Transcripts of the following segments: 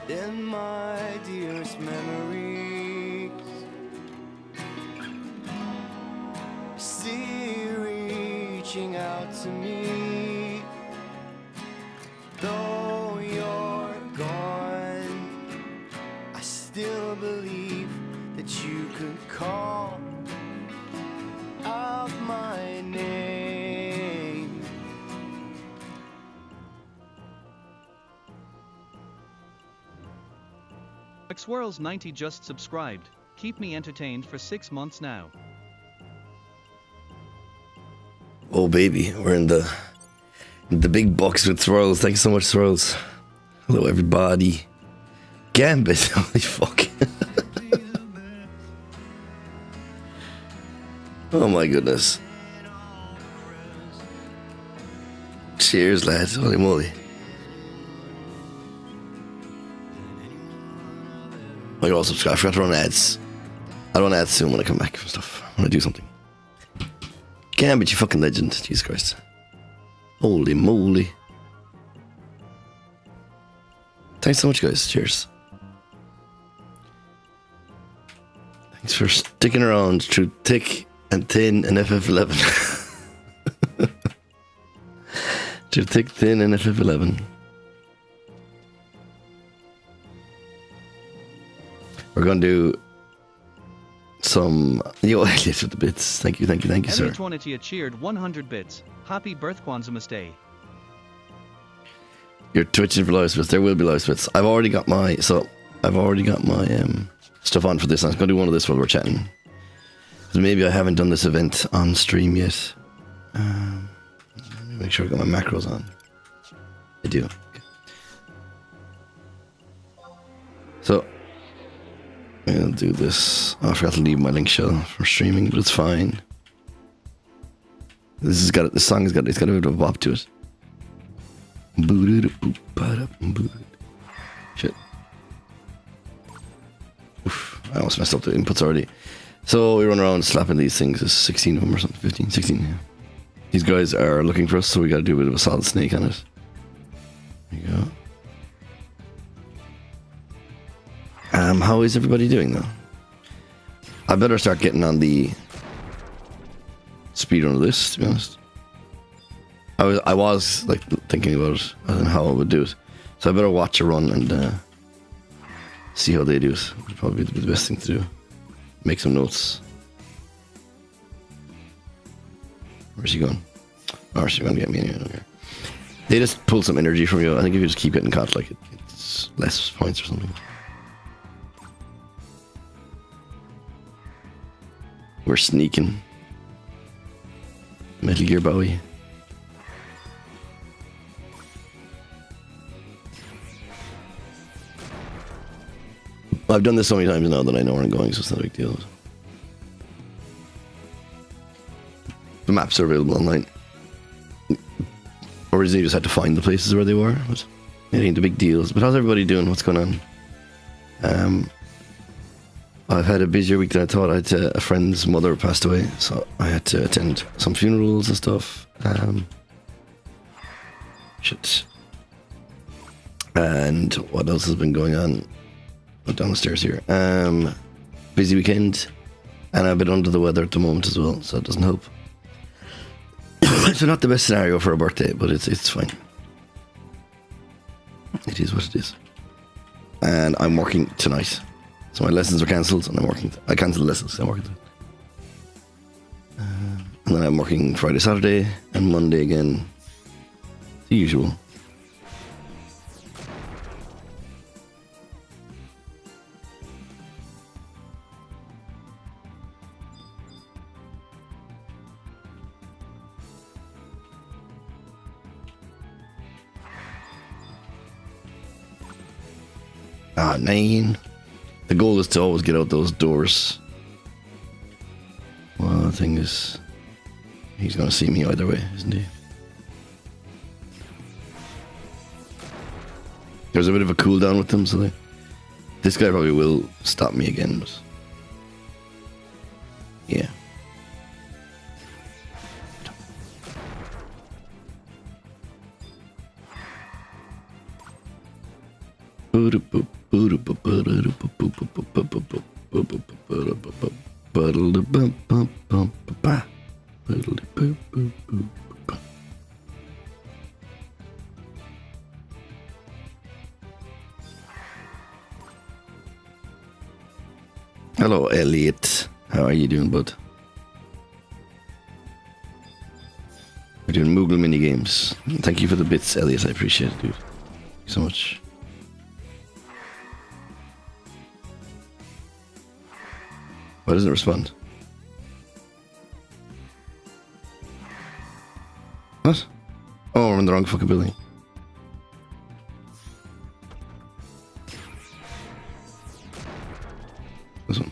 in my dearest memories. See you reaching out to me, though you're gone. I still believe that you could call out my name. Xwirls 90 just subscribed. Keep me entertained for 6 months now. Oh baby, we're in the big box with Swirls. Thanks so much, Swirls. Hello everybody. Gambit, holy fuck. Oh my goodness. Cheers, lads. Holy moly. Oh, you're all subscribed. I forgot to run ads. I'll run ads soon when I come back from stuff. I want to do something. Gambit, you fucking legend. Jesus Christ. Holy moly. Thanks so much, guys. Cheers. Thanks for sticking around through thick and thin and FF11. Through thick, thin and FF11. We're going to do some... Yo, Elliot with the bits. Thank you, sir. Every cheered 100 bits. Happy birth Kwanzaa Day. You're twitching for live splits. There will be live splits. I've already got my stuff on for this. I'm going to do one of this while we're chatting. Because maybe I haven't done this event on stream yet. Let me make sure I got my macros on. I do. Okay. So... I'll do this. Oh, I forgot to leave my link shell for streaming, but it's fine. This song has got a bit of a bop to it. Shit. Oof, I almost messed up the inputs already. So we run around slapping these things. There's 16 of them or something. 15, 16, yeah. These guys are looking for us, so we gotta do a bit of a solid snake on it. There you go. How is everybody doing though? I better start getting on the speedrun of this, to be honest. I was like thinking about it and how I would do it, so I better watch a run and see how they do it. Would probably be the best thing to do. Make some notes. Where's he going? Oh, she's going to get me anyway. Okay. They just pull some energy from you. I think if you just keep getting caught, like it's less points or something. We're sneaking. Metal Gear Bowie. I've done this so many times now that I know where I'm going, so it's not a big deal. The maps are available online. Originally, you just had to find the places where they were, but it ain't a big deal. But how's everybody doing? What's going on? I've had a busier week than I thought. I had a friend's mother passed away, so I had to attend some funerals and stuff. Shit. And what else has been going on? Oh, down the stairs here. Busy weekend, and I'm a bit under the weather at the moment as well, so it doesn't help. So not the best scenario for a birthday, but it's fine. It is what it is. And I'm working tonight. So my lessons are cancelled, and I'm working. I cancelled the lessons, so I'm working. And then I'm working Friday, Saturday, and Monday again. The usual. Ah, 9. The goal is to always get out those doors. Well, the thing is, he's going to see me either way, isn't he? There's a bit of a cooldown with them, so this guy probably will stop me again, but yeah. Hello, Elliot. How are you doing, bud? We're doing Moogle mini games. Thank you for the bits, Elliot. I appreciate it, dude. Thank you so much. Why doesn't it respond? What? Oh, we're in the wrong fucking building. This one.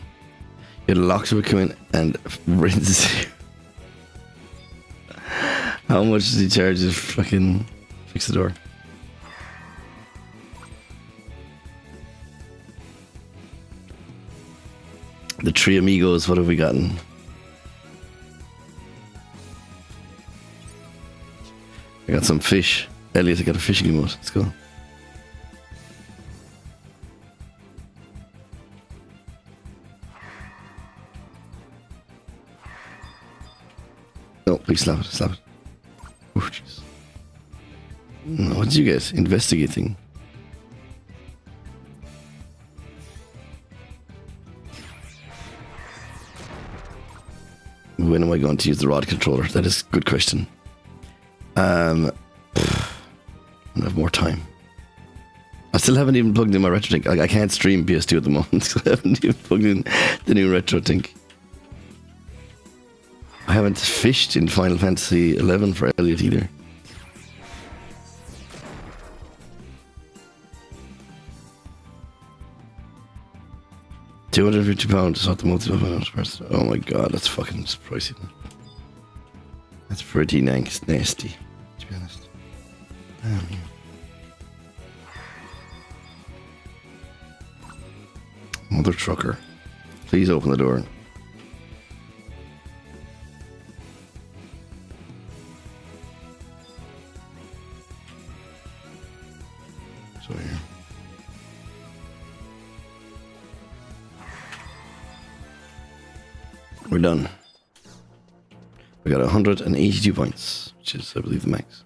It locks would come in and rinses you. How much does he charge to fucking fix the door? The Three Amigos, what have we gotten? I got some fish. Elliot, I got a fishing emote. Let's go. No, please slap it, slap it. Oh, jeez. No, what did you get? Investigating. When am I going to use the rod controller? That is a good question. I have more time. I still haven't even plugged in my RetroTink. I can't stream PS2 at the moment, so I haven't even plugged in the new RetroTink. I haven't fished in Final Fantasy 11 for Elliot either. £250 is not the most of an person. Oh my god, that's fucking pricey. That's pretty nasty, to be honest. Mother trucker, please open the door. So here. We're done. We got 182 points, which is, I believe, the max.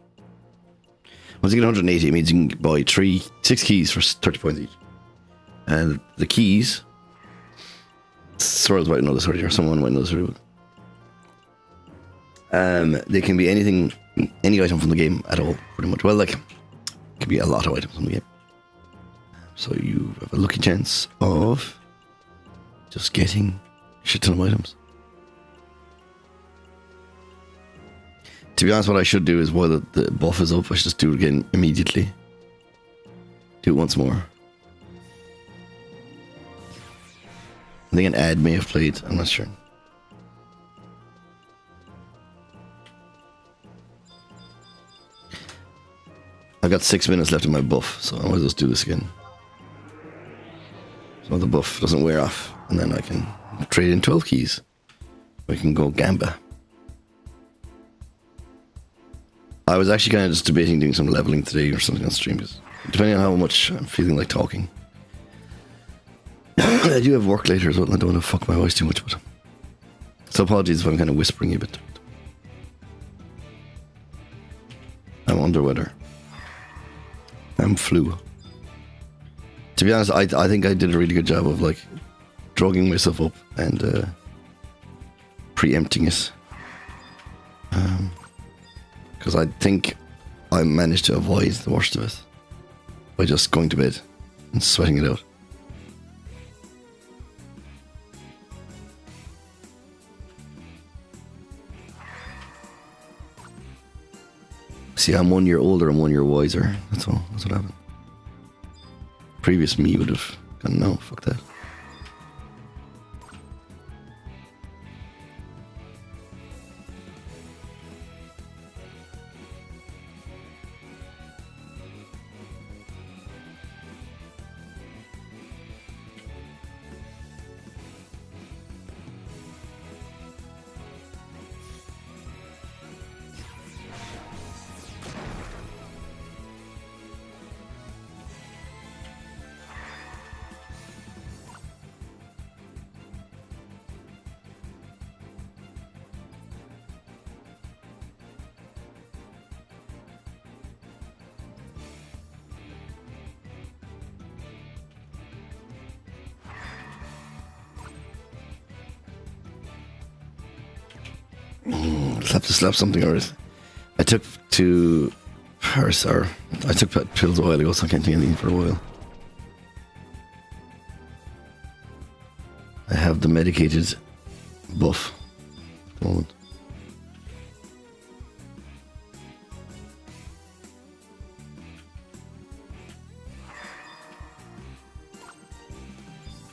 Once you get 180, it means you can buy 6 keys for 30 points each. And the keys, Sorrels might know this already, or someone might know this already. They can be anything, any item from the game at all, pretty much. Well, like, it can be a lot of items from the game. So you have a lucky chance of just getting a shit ton of items. To be honest, what I should do is while the buff is up, I should just do it again immediately. Do it once more. I think an ad may have played, I'm not sure. I've got 6 minutes left in my buff, so I might as well do this again. So the buff doesn't wear off, and then I can trade in 12 keys. We can go Gamba. I was actually kind of just debating doing some leveling today or something on stream, because depending on how much I'm feeling like talking. I do have work later as well, and I don't want to fuck my voice too much, but so apologies if I'm kind of whispering a bit. I'm under weather. I'm flu. To be honest, I think I did a really good job of like drugging myself up and preempting it. Because I think I managed to avoid the worst of it by just going to bed and sweating it out. See, I'm 1 year older and 1 year wiser. That's all. That's what happened. Previous me would have gone, no, fuck that. I'll have to slap something or I took to Paris, or I took pills a while ago, so I can't take anything for a while. I have the medicated buff at the moment.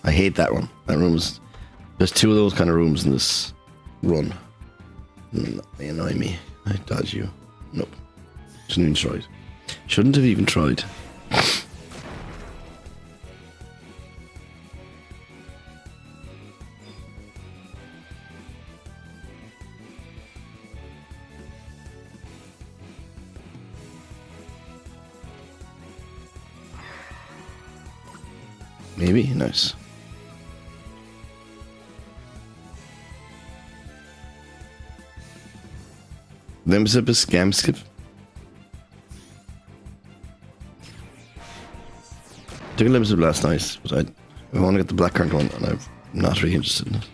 I hate that one. That room is... There's two of those kind of rooms in this run. They annoy me. I dodge you. Nope. Shouldn't even tried. Shouldn't have even tried. Maybe? Nice. Limzip is scam skip. Took a Limzip last night, but I want to get the blackcurrant one, and I'm not really interested in it.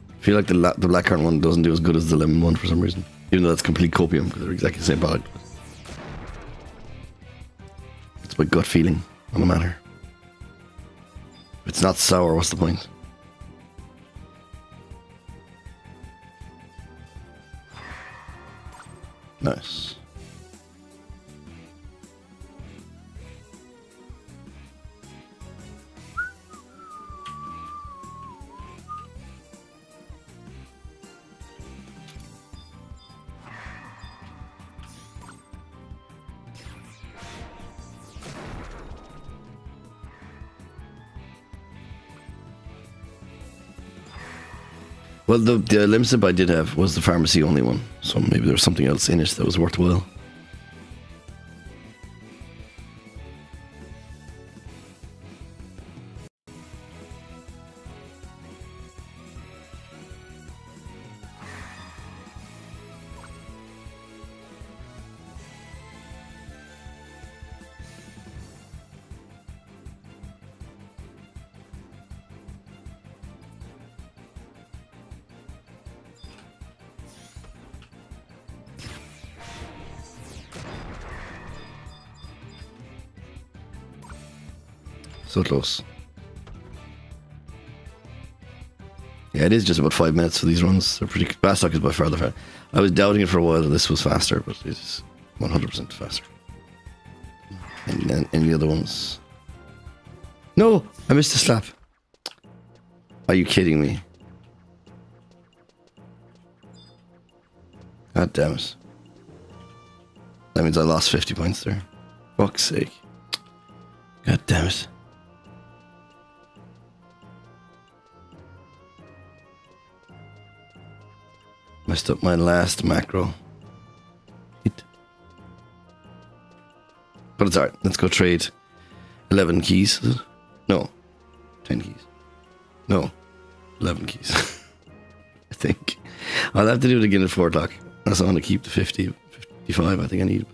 I feel like the blackcurrant one doesn't do as good as the lemon one for some reason, even though that's complete copium because they're exactly the same product. It's my gut feeling on the matter. If it's not sour, what's the point? Nice. Well, the Limzip I did have was the pharmacy only one, so maybe there was something else in it that was worthwhile. So close. Yeah, it is just about 5 minutes for these runs. They're pretty... Bastok is by far the fastest. I was doubting it for a while that this was faster, but it is 100% faster. And any other ones? No! I missed a slap. Are you kidding me? God damn it. That means I lost 50 points there. Fuck's sake. God damn it. Messed up my last macro. Hit. But it's alright. Let's go trade 11 keys. No. 10 keys. No. 11 keys. I think. I'll have to do it again at 4 o'clock. That's I want to keep the 50, 55 I think I need.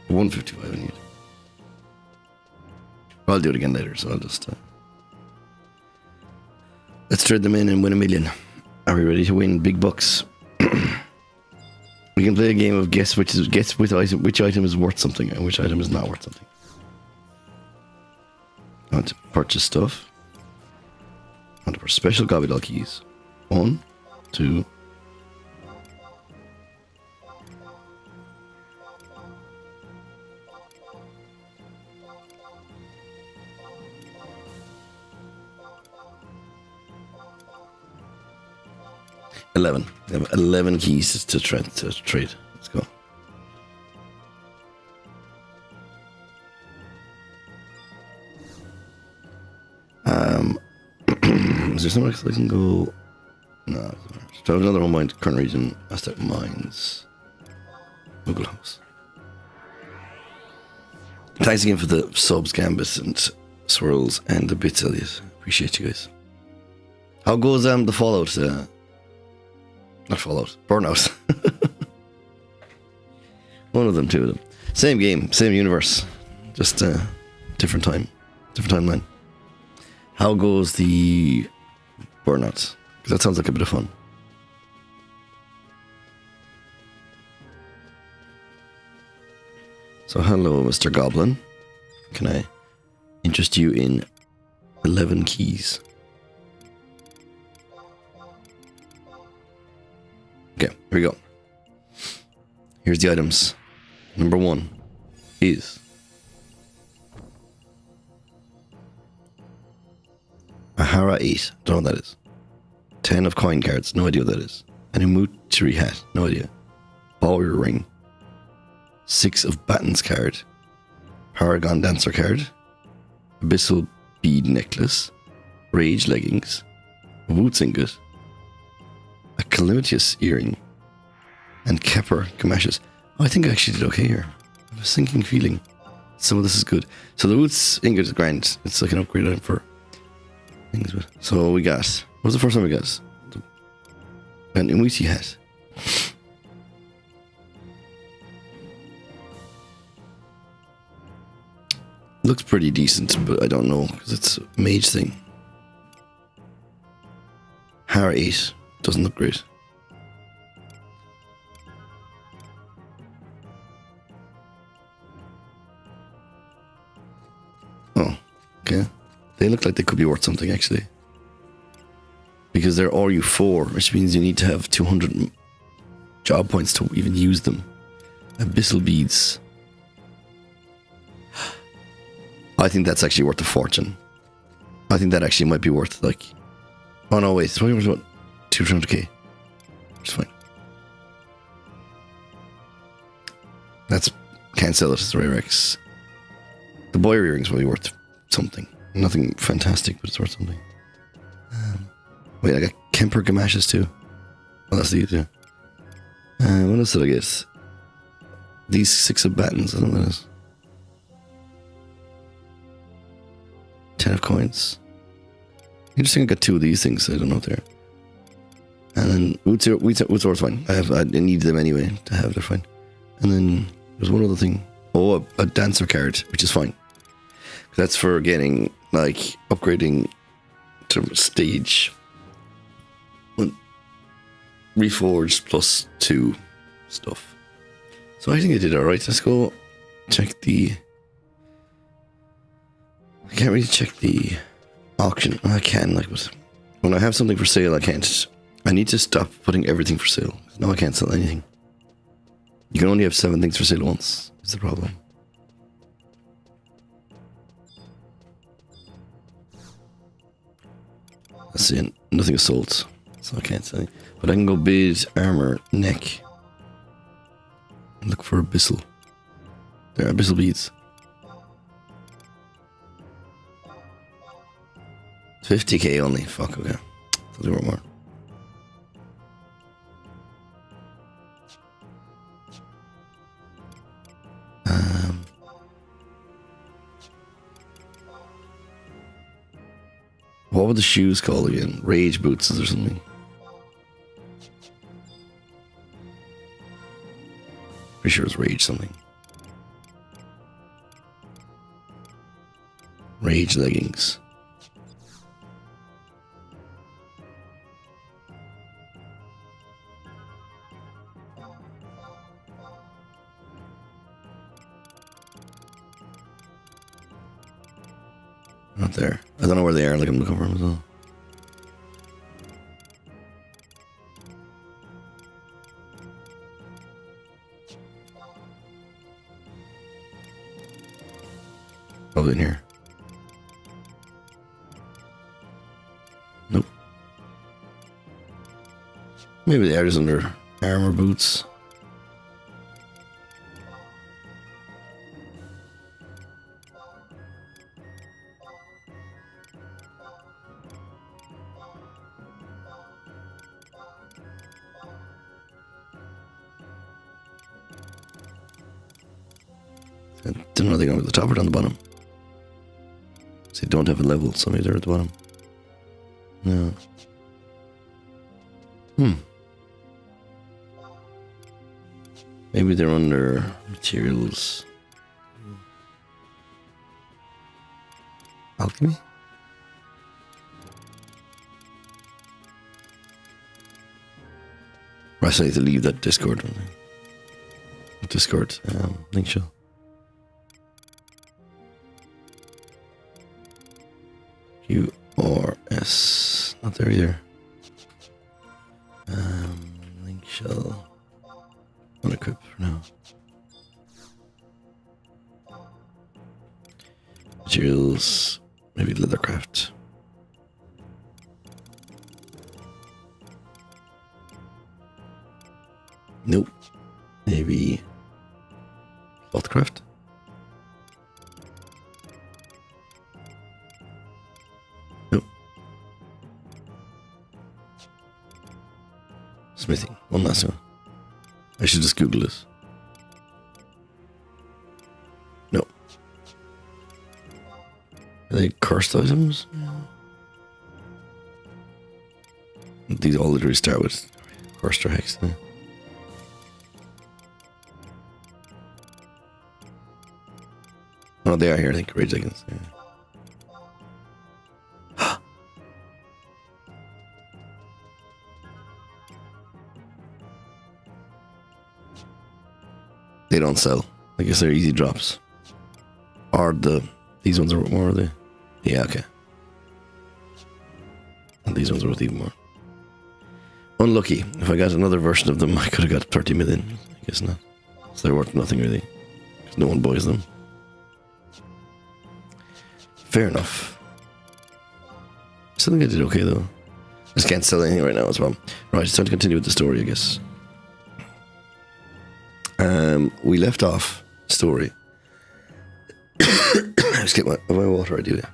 155 I need. I'll do it again later, so I'll just... Let's trade them in and win $1 million. Are we ready to win big bucks? We can play a game of guess which item is worth something and which item is not worth something. I want to purchase stuff. I want to purchase special Gobby keys. 1, 2. We have 11 keys to trade. Let's go. Is there somewhere else I can go? No. So another home mine, current region, Aztec Mines, Google House. Thanks again for the subs, Gambit and Swirls and the bits, Elliot. Appreciate you guys. How goes the Fallout? Not Fallout, Burnout. One of them, two of them. Same game, same universe, just different time, different timeline. How goes the Burnout? Because that sounds like a bit of fun. So hello, Mr. Goblin. Can I interest you in 11 keys? Okay, here we go. Here's the items. Number 1 is a Hara 8. Don't know what that is. 10 of coin cards. No idea what that is. An Umutri hat. No idea. Warrior ring. 6 of Batten's card. Paragon dancer card. Abyssal bead necklace. Rage leggings. A Woot's ingot. A Calamitious earring. And Kepper gamashes. Oh, I think I actually did okay here. I have a sinking feeling. Some of this is good. So the Woot's ingot is grand. It's like an upgrade item for things. So we got... What was the first one we got? An Umutri hat. Looks pretty decent, but I don't know because it's a mage thing. Hara 8 doesn't look great. Oh, okay. They look like they could be worth something actually. Because they're RU4, which means you need to have 200 job points to even use them. Abyssal beads. I think that's actually worth a fortune. I think that actually might be worth like... Oh no, wait. It's only worth about 200k. Which is fine. That's... Can't sell it as Rare X. The Boyer earrings will be worth something. Nothing fantastic, but it's worth something. Wait, I got Kemper gamashes too. Oh, that's these, yeah. What else did I get? These 6 of Battens. I don't know what that is. 10 of coins. Interesting, I got 2 of these things. I don't know if they're... And then Woot's are fine. I need them anyway to have. They're fine. And then there's one other thing. Oh, a dancer card, which is fine. That's for getting, like, upgrading to stage... Reforged +2 stuff. So I think I did alright. Let's go check the... I can't really check the auction. I can, like, but when I have something for sale, I can't. I need to stop putting everything for sale. Now I can't sell anything. You can only have 7 things for sale once. Is the problem. Let's see. Nothing is sold. So I can't sell anything. But I can go bid, armor, neck. And look for abyssal. There are abyssal beads. 50k only. Fuck, okay. Thought they were more. What were the shoes called again? Rage boots or something? Pretty sure it was Rage something. Rage leggings. Not there. I don't know where they are. Like I'm looking for them as well. Probably in here. Nope. Maybe they are just under armor boots. I don't know if they're going to the top or down the bottom. They don't have a level, so maybe they're at the bottom. No. Maybe they're under materials. Alchemy? Right, so I need to leave that Discord. Discord link show. not there either. Link shell. Unequip for now. Materials. Maybe leathercraft. Nope. Maybe clothcraft. Nope. Smithing. One last one. I should just Google this. No. Are they cursed items? These all literally start with cursed or hexed. Yeah. Oh, they are here, I think. Rage Against. Yeah. They don't sell. I guess they're easy drops. Or these ones are more, are they? Yeah, okay. And these ones are worth even more. Unlucky. If I got another version of them, I could have got 30 million. I guess not. So they're worth nothing really. Because no one buys them. Fair enough. Still think I did okay though. I just can't sell anything right now as well. Right, it's time to continue with the story, I guess. We left off story. I just get my water, I do it.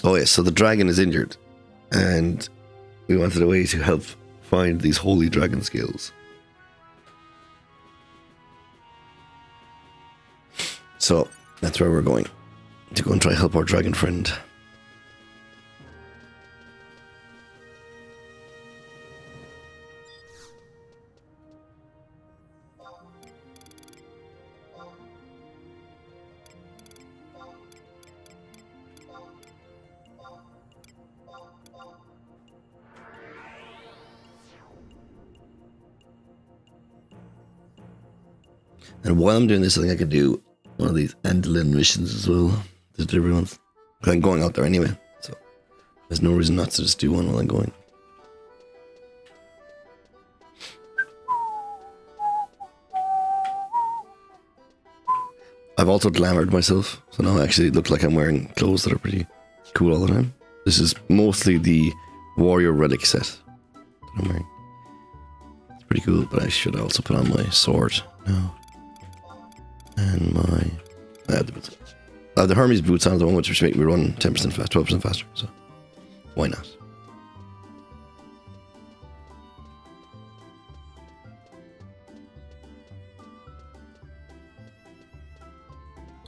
Oh yeah, so the dragon is injured, and we wanted a way to help find these holy dragon scales. So that's where we're going, to go and try help our dragon friend. And while I'm doing this, I think I could do one of these Andalin missions as well. Just everyone's. I'm going out there anyway, so there's no reason not to just do one while I'm going. I've also glamoured myself, so now I actually look like I'm wearing clothes that are pretty cool all the time. This is mostly the warrior relic set that I'm wearing. It's pretty cool, but I should also put on my sword now. And the Hermes boots on the one which make me run 10% faster, 12% faster, so why not?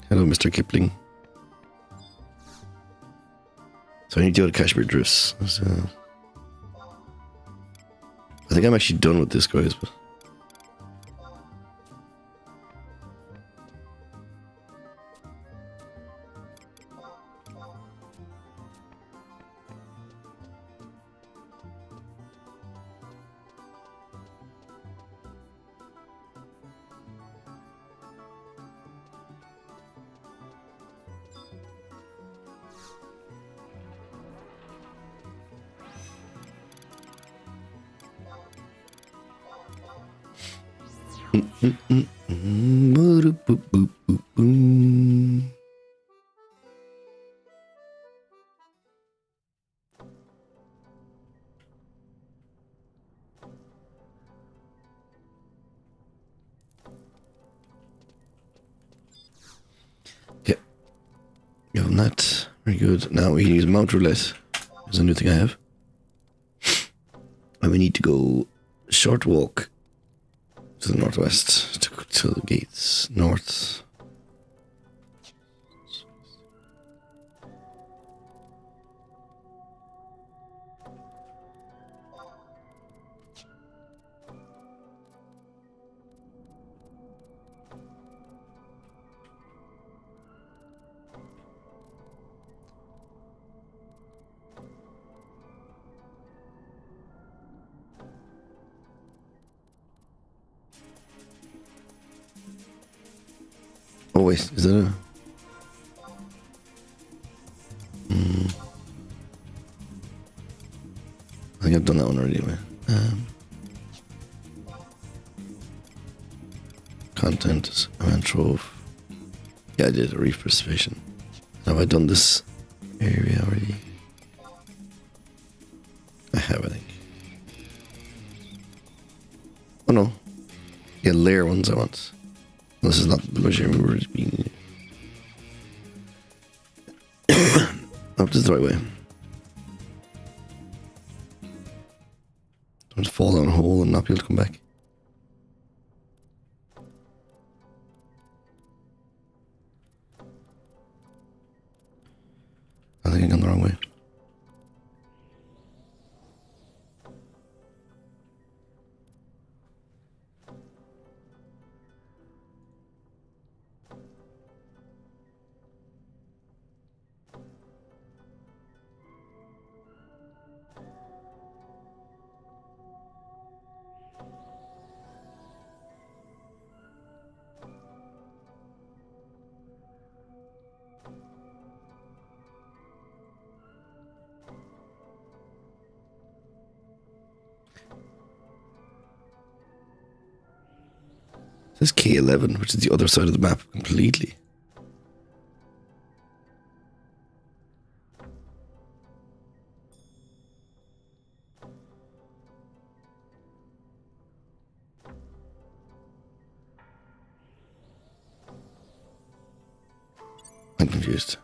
Hello, Mr. Kipling. So I need to go to Kashmir Drifts. So I think I'm actually done with this, guys, but okay. Give him that. Very good. Now we can use Mount Roulette. There's a new thing I have. And we need to go short walk to the northwest, to the gates north. Oh wait, is that a... I think I've done that one already anyway. Content, Aman Trove. Yeah, I did a reef preservation. Have I done this area already? I have, I think. Oh no. Yeah, layer ones I want. This is not the much I remember it being. Oh, this is the right way. Don't fall down a hole and not be able to come back. I think I've gone the wrong way. This is K11, which is the other side of the map completely. I'm confused.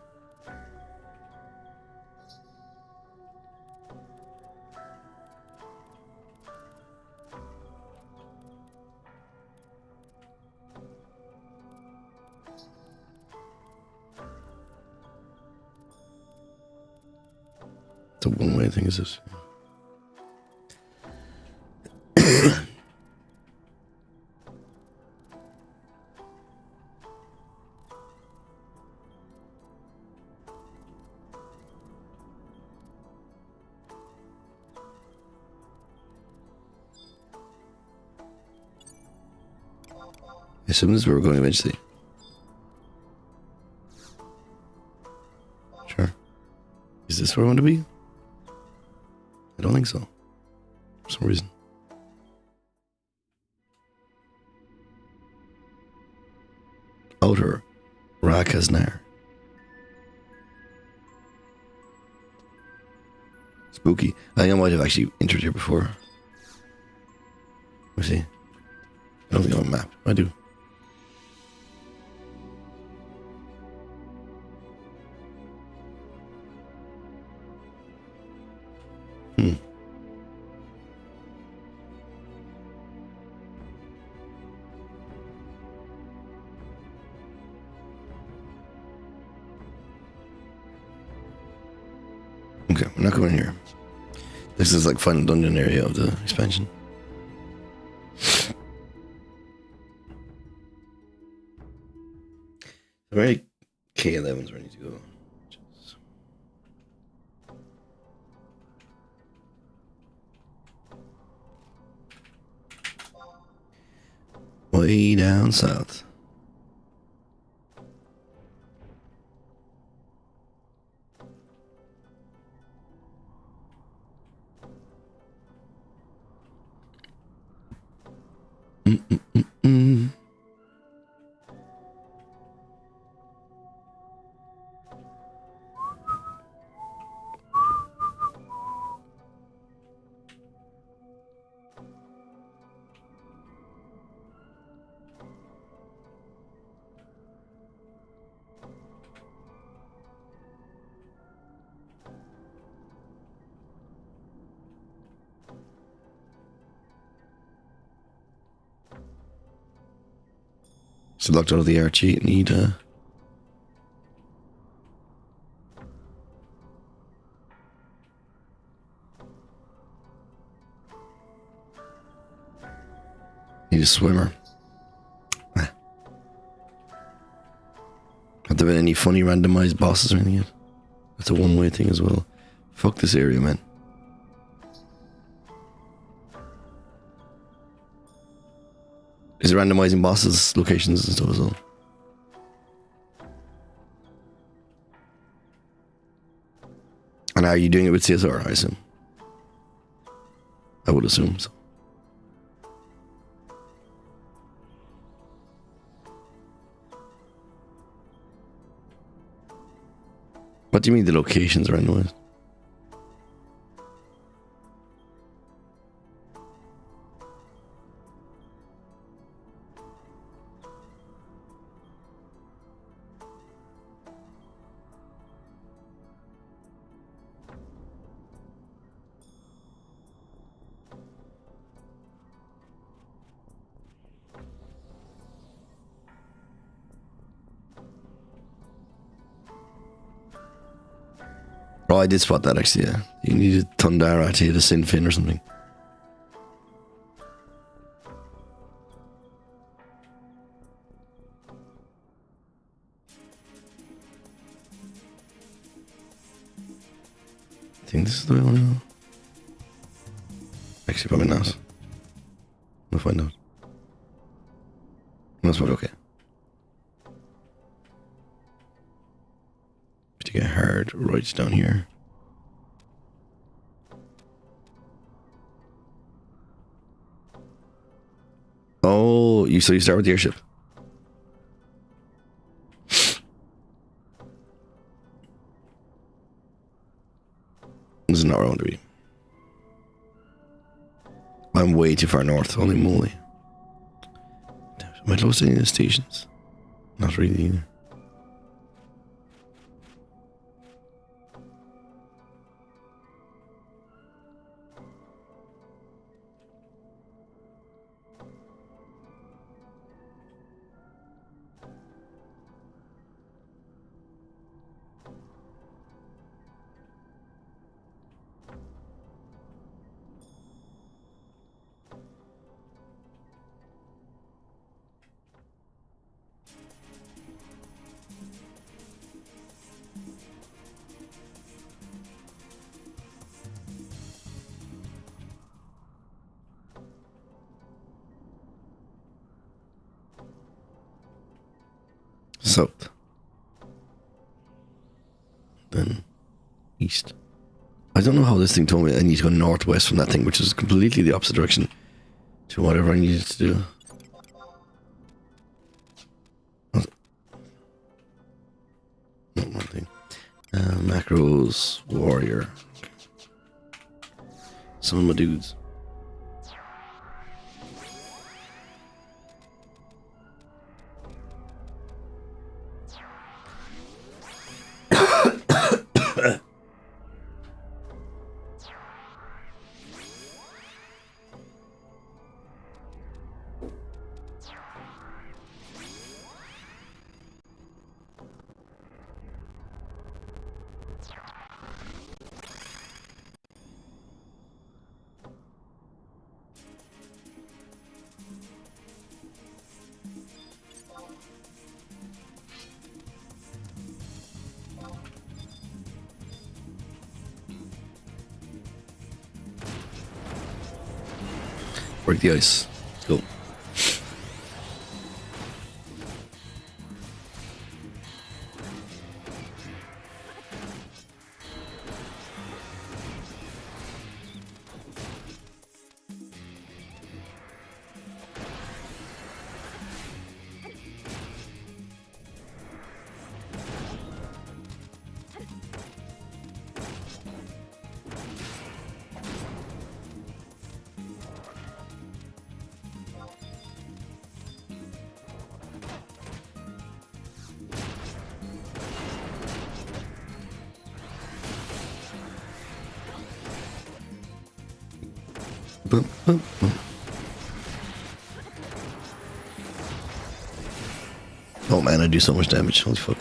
It's a one-way thing, is it? I assume this is where we're going eventually. Sure. Is this where I want to be? I don't think so. For some reason. Outer Rakaznar. Spooky. I think I might have actually entered here before. Let me see. I don't think I have a map. I do. Okay, we're not going here. This is like final dungeon area of the expansion. Where are K11's ready to go? Way down south. So locked out of the Archie. Need a swimmer. Have there been any funny randomized bosses or anything yet? That's a one-way thing as well. Fuck this area, man. Is it randomizing bosses, locations and stuff as well? And are you doing it with CSR, I assume? I would assume so. What do you mean the locations are in the west? Oh, I did spot that actually, yeah. You needed Thundara to hit a Sin Fin or something. I think this is the way I want to go. Actually, probably not. We'll find out. That's probably okay. To get hard right down here. Oh, so you start with the airship. This is not where I want to be. I'm way too far north, holy moly. Am I close to any of the stations? Not really either. South. Then east. I don't know how this thing told me I need to go northwest from that thing, which is completely the opposite direction to whatever I needed to do. Not one thing. Macros, warrior. Some of my dudes. Break the ice. Let's go. Boom, boom, boom. Oh man, I do so much damage. Holy fuck.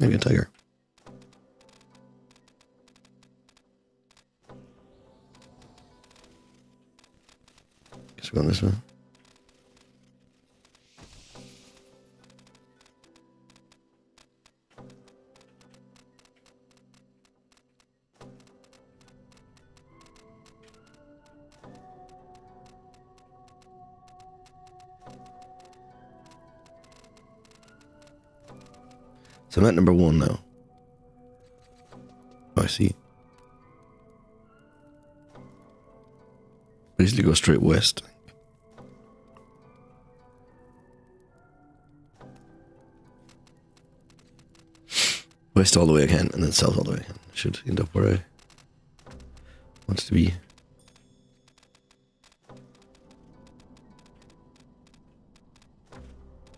Maybe a tiger. Guess we're going this way. So I'm at number 1 now. Oh, I see. I usually go straight west. West all the way I can, and then south all the way I can. Should end up where I want to be.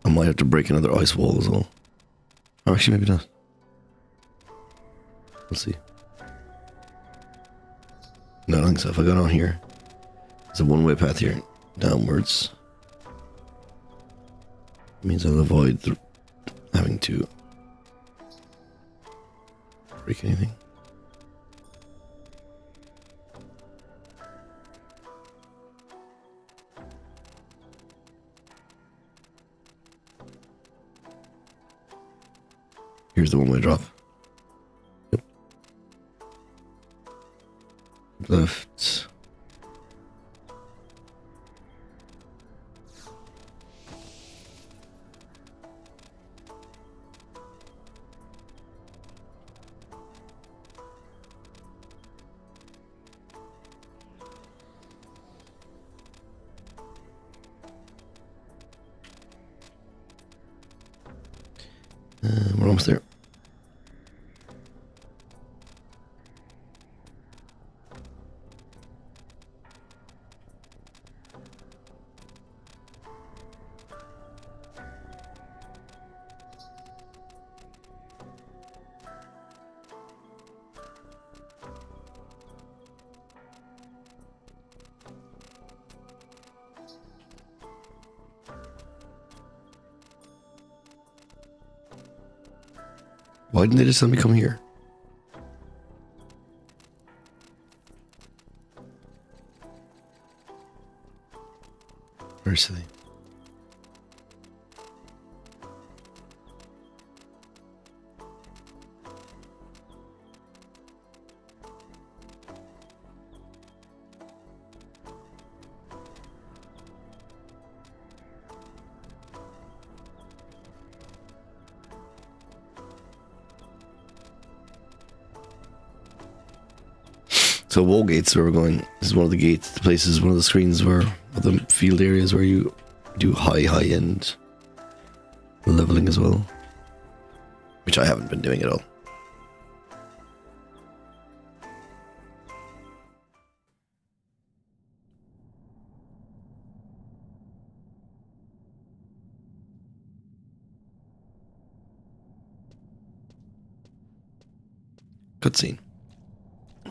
I might have to break another ice wall as well. Or actually, maybe not. We'll see. No, I don't think so. If I go down here, there's a one-way path here, downwards. It means I'll avoid having to break anything. Here's the one-way drop. Yep. Left. We're almost there. Why didn't they just let me come here? Where's they? So wall gates where we're going. This is one of the gates, the places, one of the screens where the field areas where you do high end leveling as well, which I haven't been doing at all. Cutscene.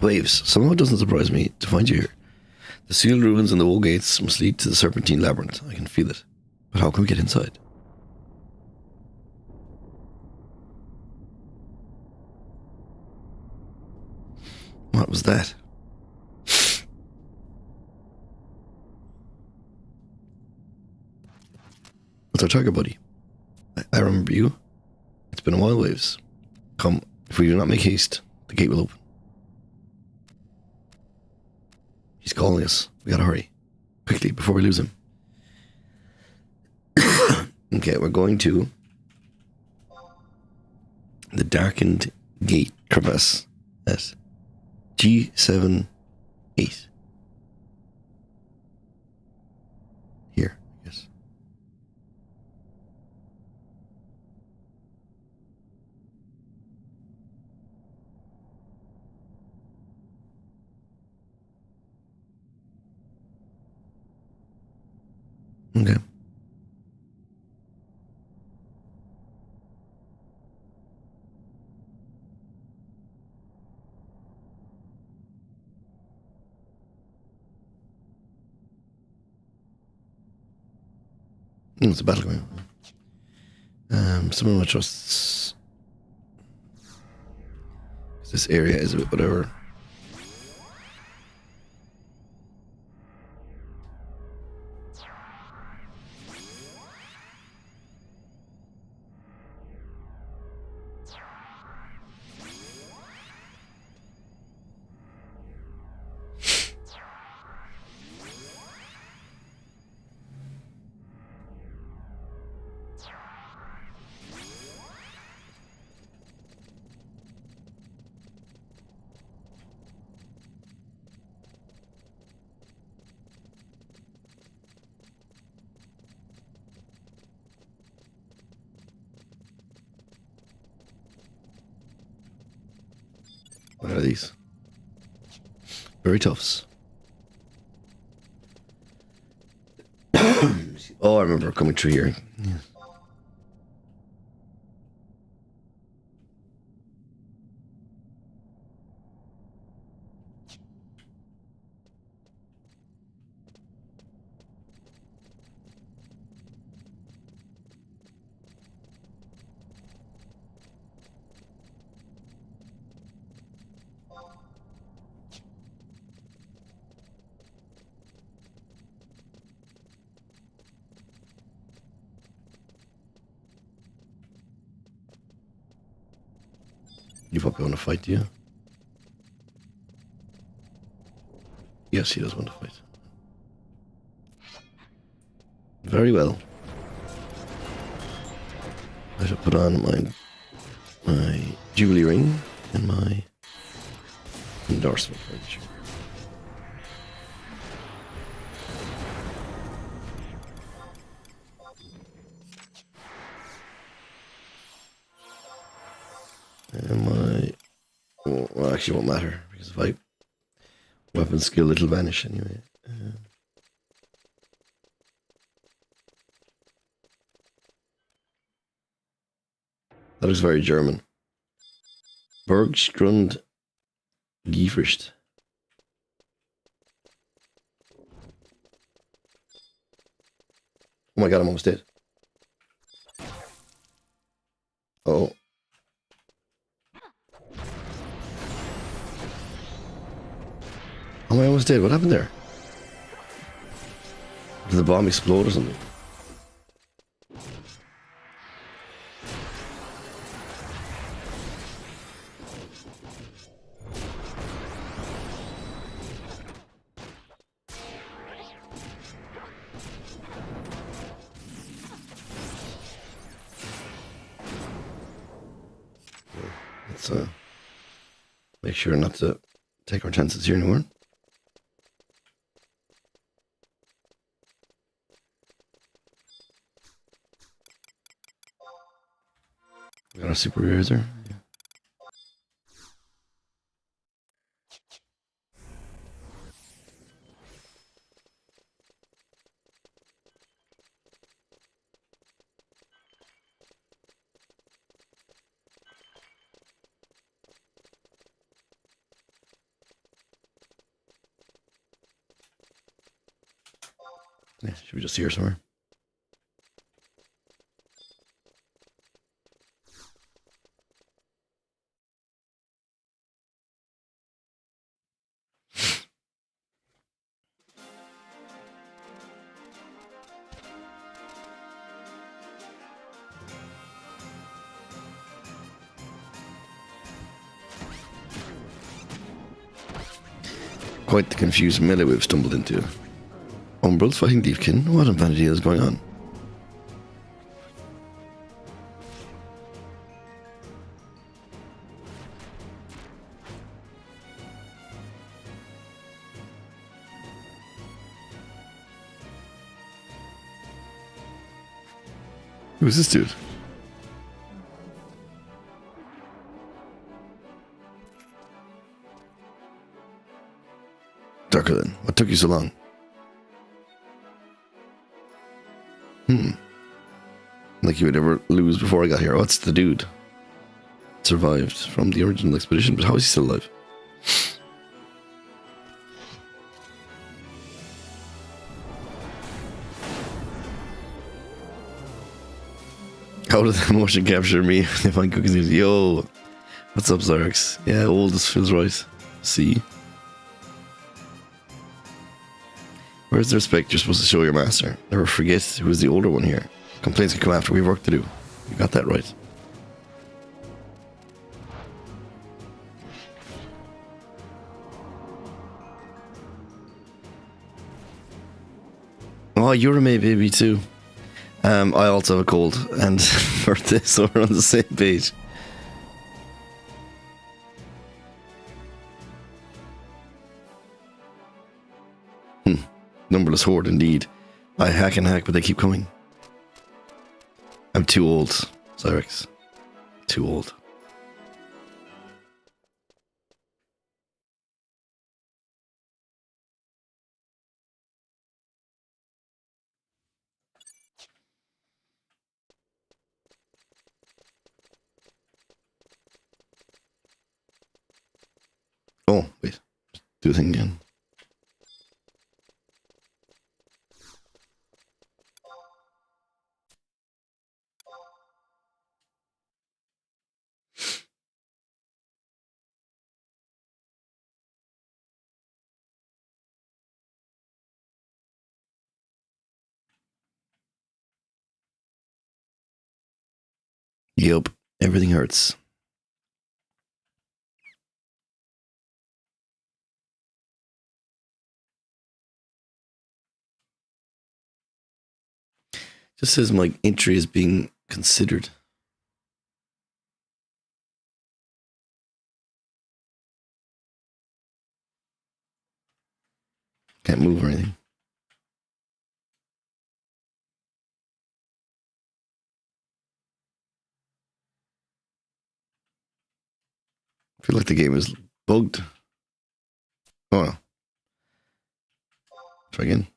Waves. Somehow it doesn't surprise me to find you here. The sealed ruins and the wall gates must lead to the Serpentine Labyrinth. I can feel it. But how can we get inside? What was that? What's our target, buddy? I remember you. It's been a while, Waves. Come, if we do not make haste, the gate will open. He's calling us. We gotta hurry. Quickly, before we lose him. Okay, we're going to the darkened gate crevice at G78. Here, yes. Okay. It's a battle ground. Some of my trusts. This area is a bit whatever. What are these? Very toughs. Oh, I remember coming through here. Yeah. You probably want to fight, do you? Yes, he does want to fight. Very well. I shall put on my Jubilee ring and my endorsement ring. And my... Well, actually, it won't matter, because if I... Weapon skill, it'll vanish anyway. That looks very German. Bergstrand Giefert. Oh my god, I'm almost dead. Oh. Oh, I almost did. What happened there? Did the bomb explode or something? Let's make sure not to take our chances here anymore. We got our super razor. Yeah. Yeah, should we just see her somewhere? Quite the confused melee we've stumbled into. Umbrals fighting Deepkin? What on planet is going on? Who's this dude? Darker then. What took you so long? Like you would ever lose before I got here. What's the dude? Survived from the original expedition, but how is he still alive? How did the motion capture me? If I cookies, yo, what's up, Zyrex? Yeah, oldest feels right. See, where's the respect you're supposed to show your master? Never forget who's the older one here. Complaints can come after. We have work to do. You got that right. Oh, you're a May baby too. I also have a cold and birthday, so we're on the same page. Numberless horde indeed. I hack and hack, but they keep coming. I'm too old, Zyrex. Too old. Oh, wait. Do the thing again. Yup. Everything hurts. Just says my entry is being considered. Can't move or anything. I feel like the game is bugged. Oh no. Try again.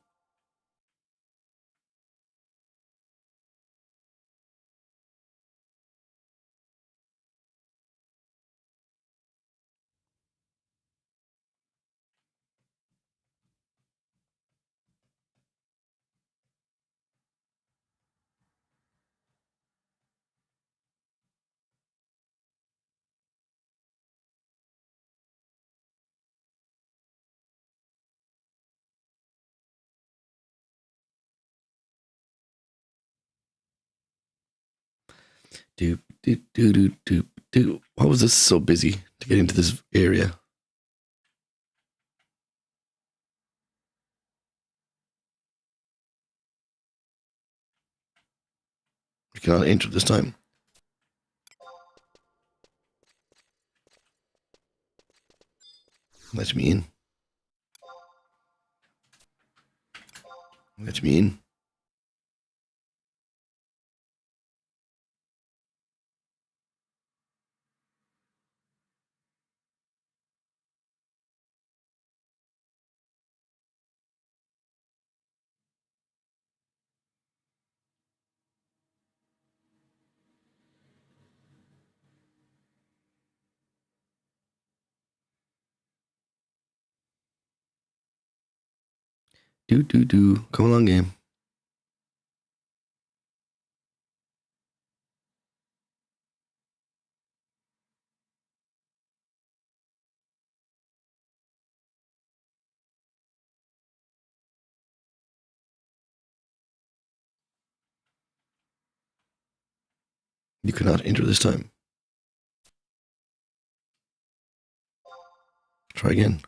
Doop, doop, doop, doop, doop, doop. Why was this so busy to get into this area? You cannot enter this time. Let me in. Let me in. Do. Come along, game. You cannot enter this time. Try again.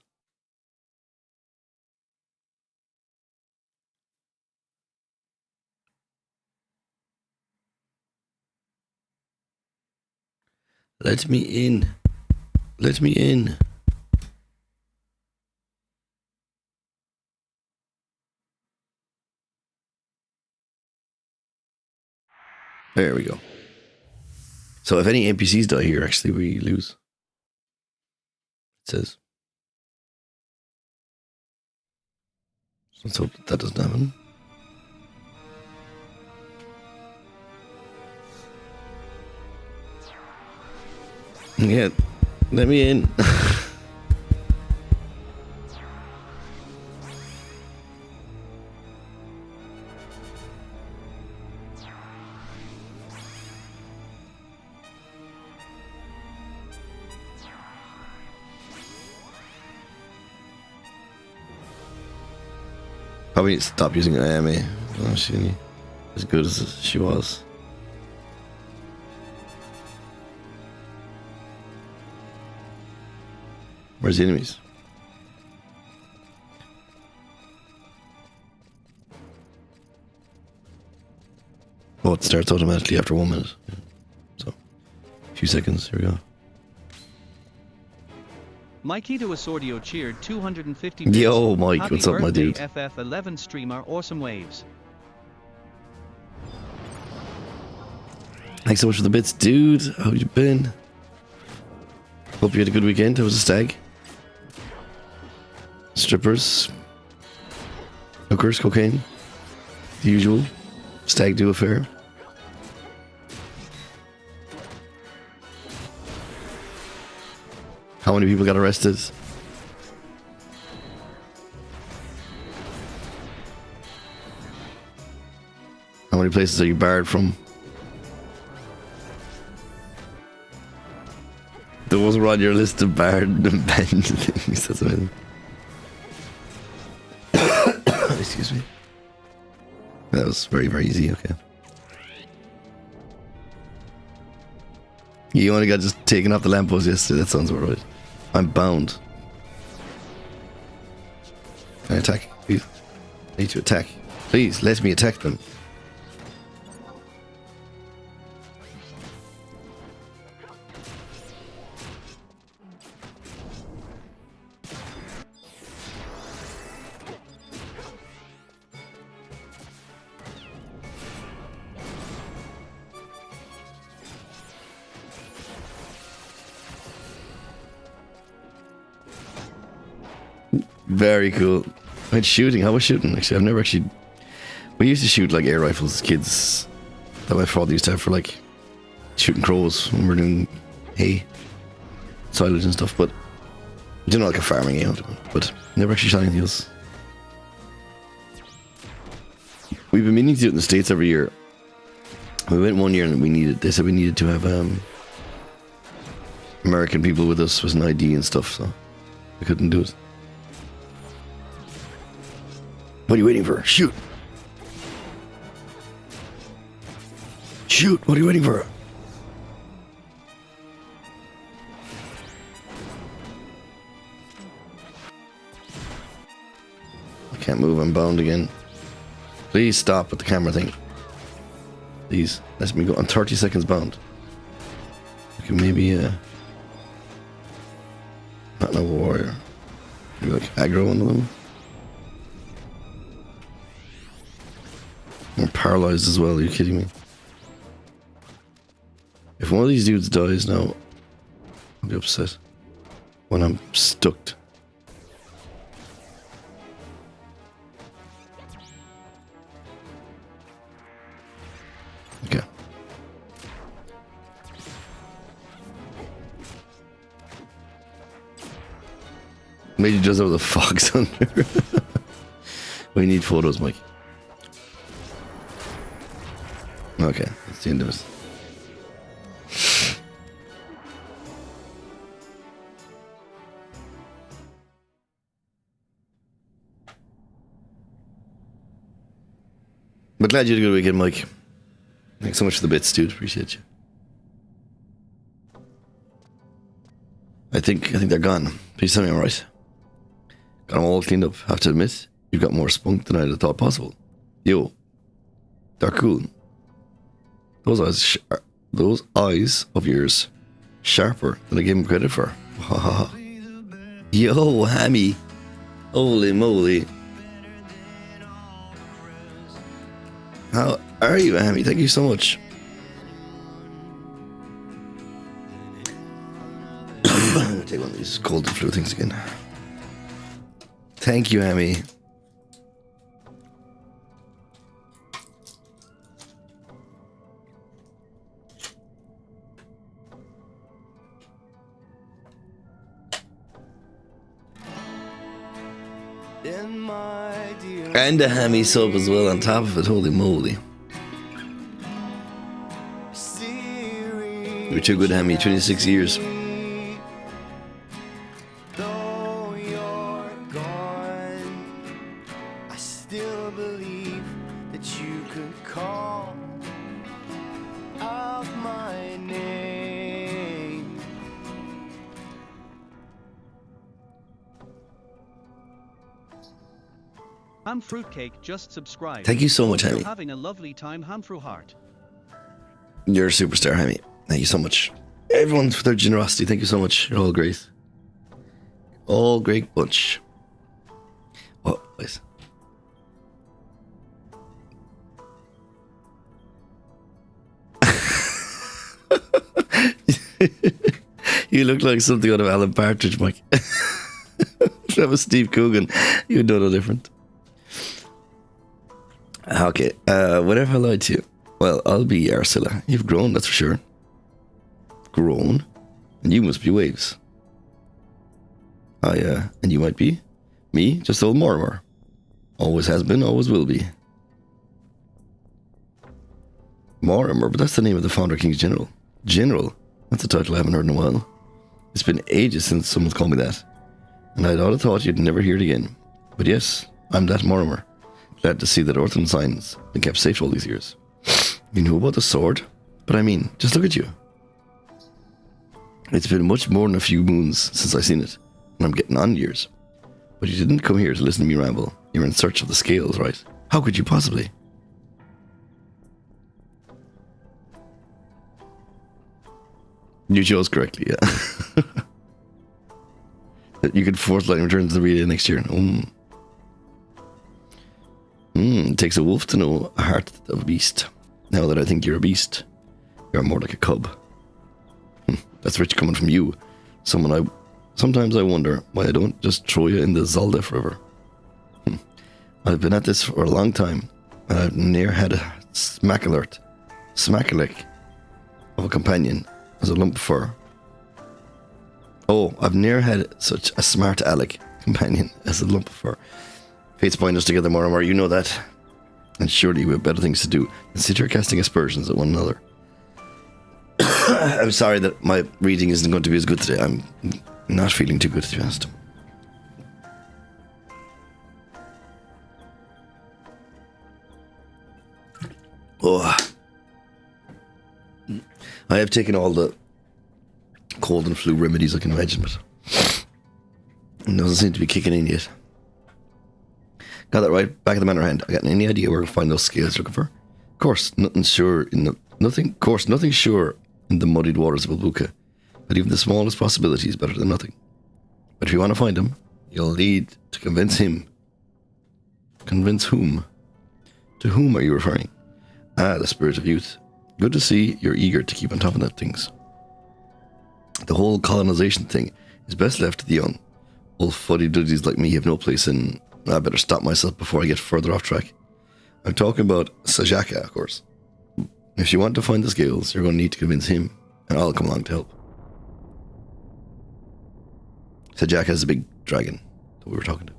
Let me in. Let me in. There we go. So if any NPCs die here, actually, we lose. It says. Let's hope that doesn't happen. Yeah, let me in. Probably need to stop using Amy. Oh, she ain't as good as she was. Where's the enemies? Oh, it starts automatically after 1 minute. So, a few seconds. Here we go. Mikey to Asordio cheered 250 bits. Yo, Mike, Happy what's up, my birthday, dude? FF11 streamer Awesome Waves. Thanks so much for the bits, dude. How you been? Hope you had a good weekend. It was a stag. Strippers. Hookers, cocaine. The usual. Stag do affair. How many people got arrested? How many places are you barred from? Those were on your list of barred and banned things. That's amazing. Excuse me. That was very, very easy. Okay. You only got just taken off the lamppost yesterday. That sounds about right. I'm bound. Can I attack? Please. I need to attack. Please, let me attack them. Very cool. I went shooting. How was shooting? Actually, I've never actually. We used to shoot like air rifles as kids. That my father used to have for like shooting crows when we were doing hay, silage and stuff. But you know, like a farming game. But never actually shot anything else. We've been meaning to do it in the States every year. We went one year and we needed. They said we needed to have American people with us with an ID and stuff, so we couldn't do it. What are you waiting for? Shoot! Shoot! What are you waiting for? I can't move, I'm bound again. Please stop with the camera thing. Please, let me go. I'm 30 seconds bound. Okay, maybe, not no warrior. Maybe like aggro one of them. I'm paralyzed as well, are you kidding me? If one of these dudes dies now, I'll be upset. When I'm stuck. Okay. Maybe just have the fox under. We need photos, Mike. Okay, that's the end of it. But glad you had a good weekend, Mike. Thanks so much for the bits, dude. Appreciate you. I think they're gone. Please tell me I'm right. Got them all cleaned up. Have to admit, you've got more spunk than I'd have thought possible. Yo, they're cool. Those eyes of yours, sharper than I gave him credit for. Yo, Hammy. Holy moly. How are you, Hammy? Thank you so much. I'm gonna take one of these cold and flu things again. Thank you, Hammy. And a hammy sub as well on top of it, holy moly. You're too good, Hammy, 26 years. Though you're gone, I still believe that you could call out my name. Ham Fruitcake just subscribed. Thank you so much, Hope Hammy. you're having a lovely time, Ham Through Heart. You're a superstar, Hammy. Thank you so much. Everyone for their generosity, thank you so much. You're all great. All great bunch. Oh, please. You look like something out of Alan Partridge, Mike. If that was Steve Coogan, you'd know no different. Okay, whatever I lied to you. Well, I'll be Ursula. You've grown, that's for sure. Grown? And you must be Waves. And you might be? Me? Just old Mortimer. Always has been, always will be. Mortimer, but that's the name of the Founder King's General. General? That's a title I haven't heard in a while. It's been ages since someone's called me that. And I'd ought to thought you'd never hear it again. But yes, I'm that Mortimer. Glad to see that Orthan signs been kept safe all these years. You knew about the sword? But I mean, just look at you. It's been much more than a few moons since I seen it, and I'm getting on years. But you didn't come here to listen to me ramble. You're in search of the scales, right? How could you possibly? You chose correctly, yeah. You could force lightning returns to the relay next year. It takes a wolf to know a heart of a beast. Now that I think you're a beast, you're more like a cub. That's rich coming from you. Sometimes I wonder why I don't just throw you in the Zaldef River. I've been at this for a long time, and I've near had a smackalick of a companion as a lump of fur. Oh, I've never had such a smart aleck companion as a lump of fur. Fates bind us together more and more, you know that. And surely we have better things to do than sit here casting aspersions at one another. I'm sorry that my reading isn't going to be as good today. I'm not feeling too good, to be honest. Oh. I have taken all the cold and flu remedies I can imagine, but it doesn't seem to be kicking in yet. Got that right? Back at the manor hand. I got any idea where to find those scales you're looking for? Of course, nothing sure in the muddied waters of Ulbuka, but even the smallest possibility is better than nothing. But if you want to find him, you'll need to convince him. Convince whom? To whom are you referring? Ah, the spirit of youth. Good to see you're eager to keep on top of that things. The whole colonization thing is best left to the young. Old fuddy-duddies like me have no place in... I better stop myself before I get further off track. I'm talking about Sajaka, of course. If you want to find the scales, you're going to need to convince him, and I'll come along to help. Sajaka is a big dragon that we were talking to.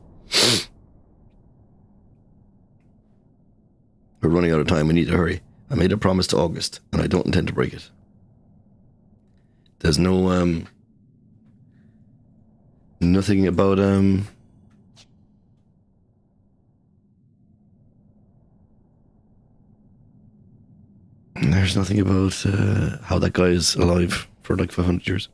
We're running out of time, we need to hurry. I made a promise to August, and I don't intend to break it. There's no, nothing about, there's nothing about, how that guy is alive for like 500 years.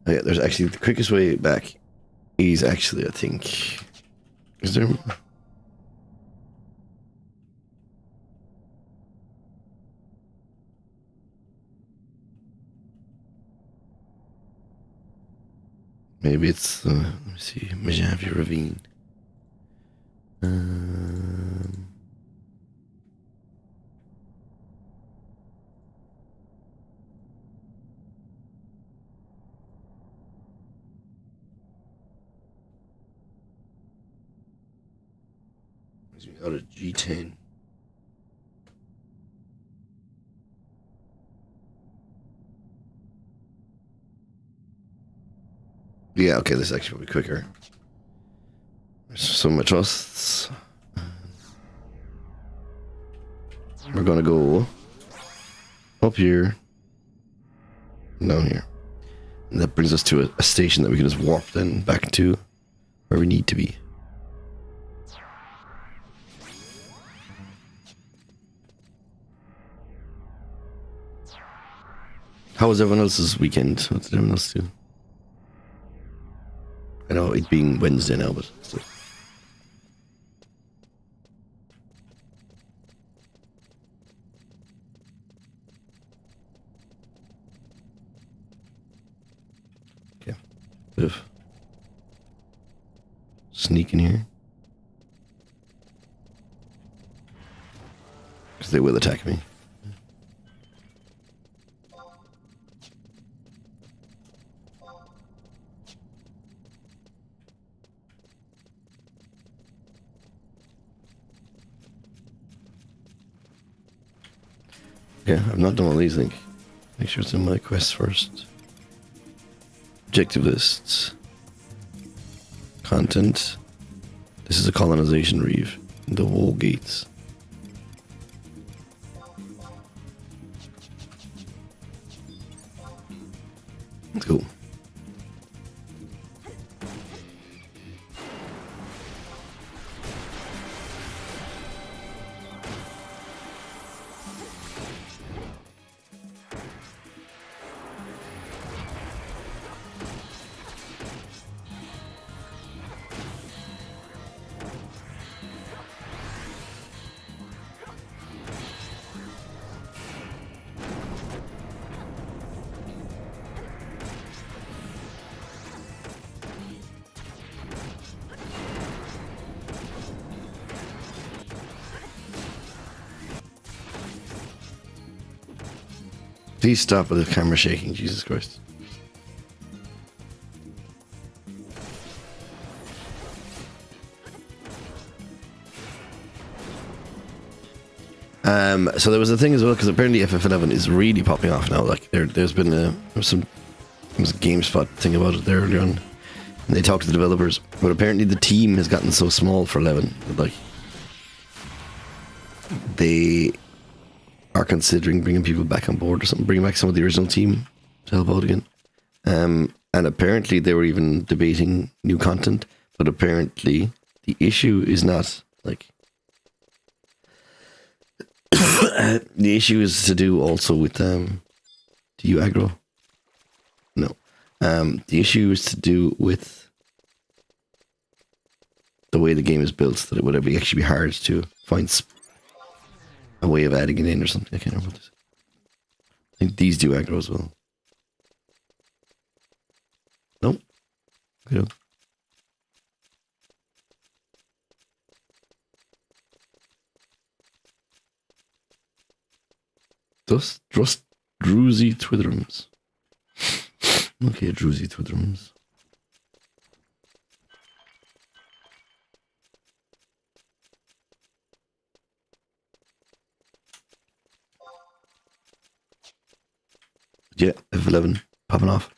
Oh yeah, there's actually the quickest way back is actually, I think, is there? Maybe it's, let me see, Mojave Ravine. Out of G10. Yeah, okay, this actually will be quicker. There's so much trusts. We're gonna go up here, down here. And that brings us to a station that we can just warp then back to where we need to be. How was everyone else's weekend? What did everyone else do? I know it being Wednesday now, but still. Okay. Bit of sneak in here. Because they will attack me. Yeah, I've not done all these, I think. Make sure it's in my quest first. Objective lists. Content. This is a colonization reef. The wall gates. Let's go. Please stop with the camera shaking, Jesus Christ. So there was a thing as well, because apparently FF11 is really popping off now. Like there's been there was a GameSpot thing about it there earlier on, and they talked to the developers. But apparently the team has gotten so small for 11 that like they are considering bringing people back on board or something, bringing back some of the original team to help out again. And apparently they were even debating new content, but apparently the issue is not like the issue is to do also with do you aggro? No. The issue is to do with the way the game is built, that it would actually be hard to find a way of adding it in or something. I can't remember what this is. I think these do aggro as well. Nope. Good. Just Druzy Twitherums. Okay, Druzy Twitherums. Yeah, F11 popping off.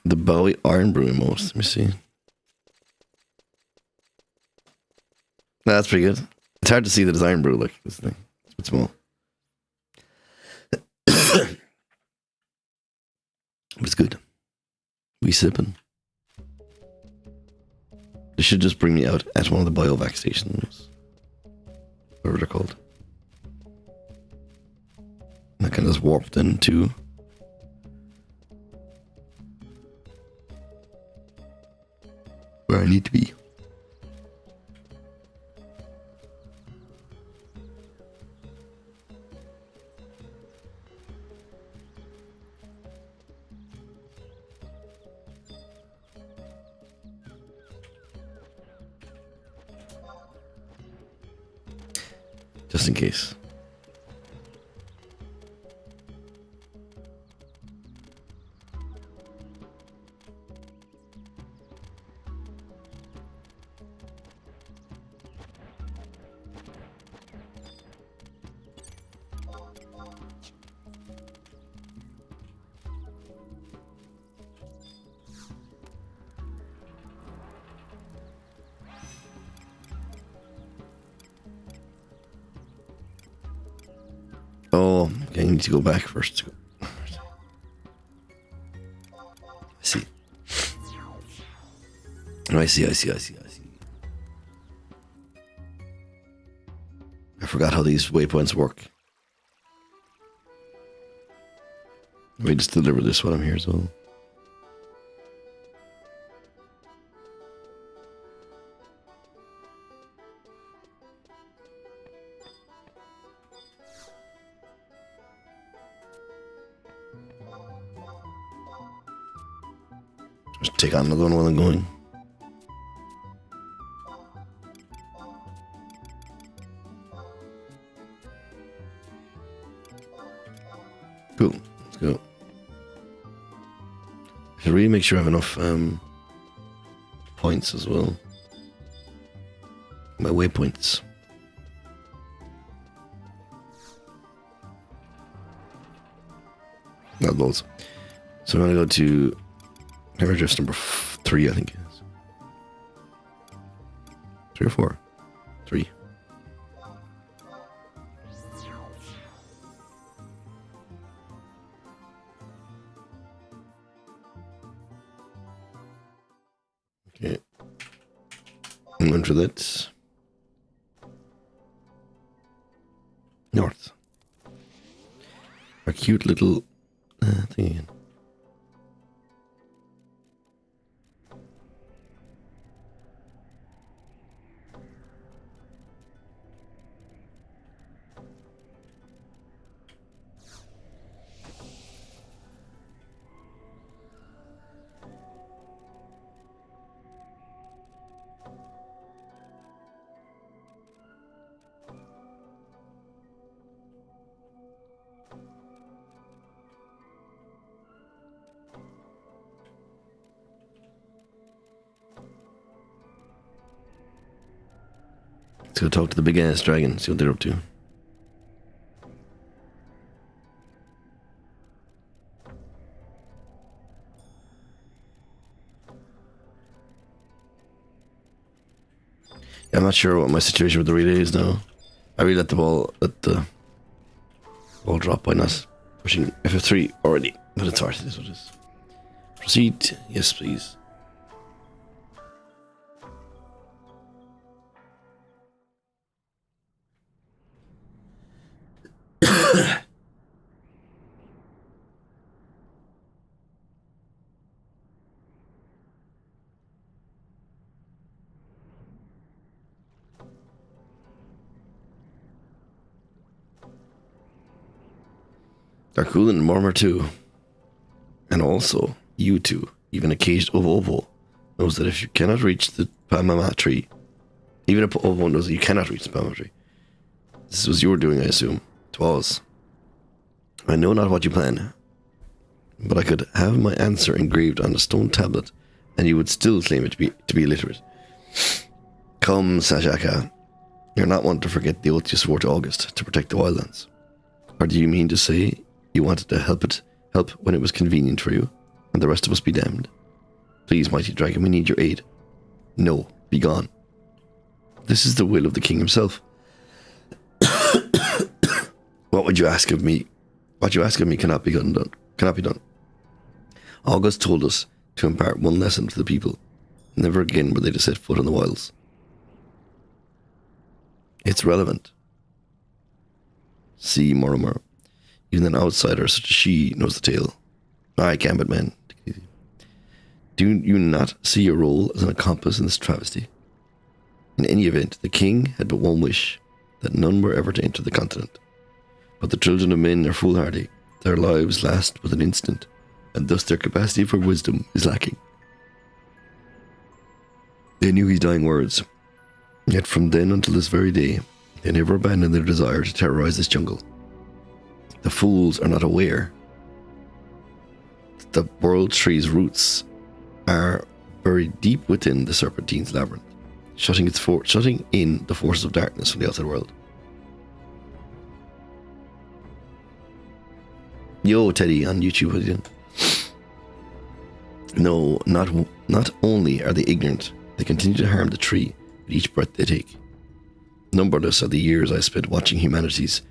The Bowie Iron Brew most. Let me see. That's pretty good. It's hard to see the design brew like this thing. It's a bit small. But it's good. We sipping. They should just bring me out at one of the biovac stations. Whatever they're called. And I can just warp then to where I need to be. Just in case. Oh, okay, I need to go back first. I see. Oh, I see. I forgot how these waypoints work. Let me just deliver this while I'm here as well. Just take on another one while I'm going. Cool. Let's go. I should really make sure I have enough points as well. My waypoints. Not loads. So I'm gonna go to paragraph number 3, I think it is. 3 or 4? 3. Okay. And under that. North. Our cute little thing again. Let's go talk to the big ass dragon, see what they're up to. Yeah, I'm not sure what my situation with the relay is now. I really let the ball drop by not pushing FF3 already, but it's alright, it is what it is. Proceed, yes please. Darkul and Murmur too. And also, you two, even a caged Ovo knows that if you cannot reach the Pamama tree, even if Ovo knows that you cannot reach the Pamama tree. This was your doing, I assume. It was. I know not what you plan, but I could have my answer engraved on a stone tablet, and you would still claim it to be illiterate. Come, Sajaka. You're not one to forget the oath you swore to August to protect the wildlands. Or do you mean to say you wanted to help when it was convenient for you, and the rest of us be damned? Please, mighty dragon, we need your aid. No, be gone. This is the will of the king himself. What would you ask of me? What you ask of me cannot be done. Cannot be done. August told us to impart one lesson to the people. Never again were they to set foot on the wilds. It's relevant. See, Murmur. Even an outsider such as she knows the tale. I can, but man. Do you not see your role as an accomplice in this travesty? In any event, the king had but one wish, that none were ever to enter the continent. But the children of men are foolhardy. Their lives last but an instant, and thus their capacity for wisdom is lacking. They knew his dying words, yet from then until this very day, they never abandoned their desire to terrorize this jungle. The fools are not aware that the world tree's roots are buried deep within the Serpentine's labyrinth, shutting in the forces of darkness from the outside world. Yo, Teddy on YouTube, what are you doing? No, not only are they ignorant, they continue to harm the tree with each breath they take. Numberless are the years I spent watching humanity's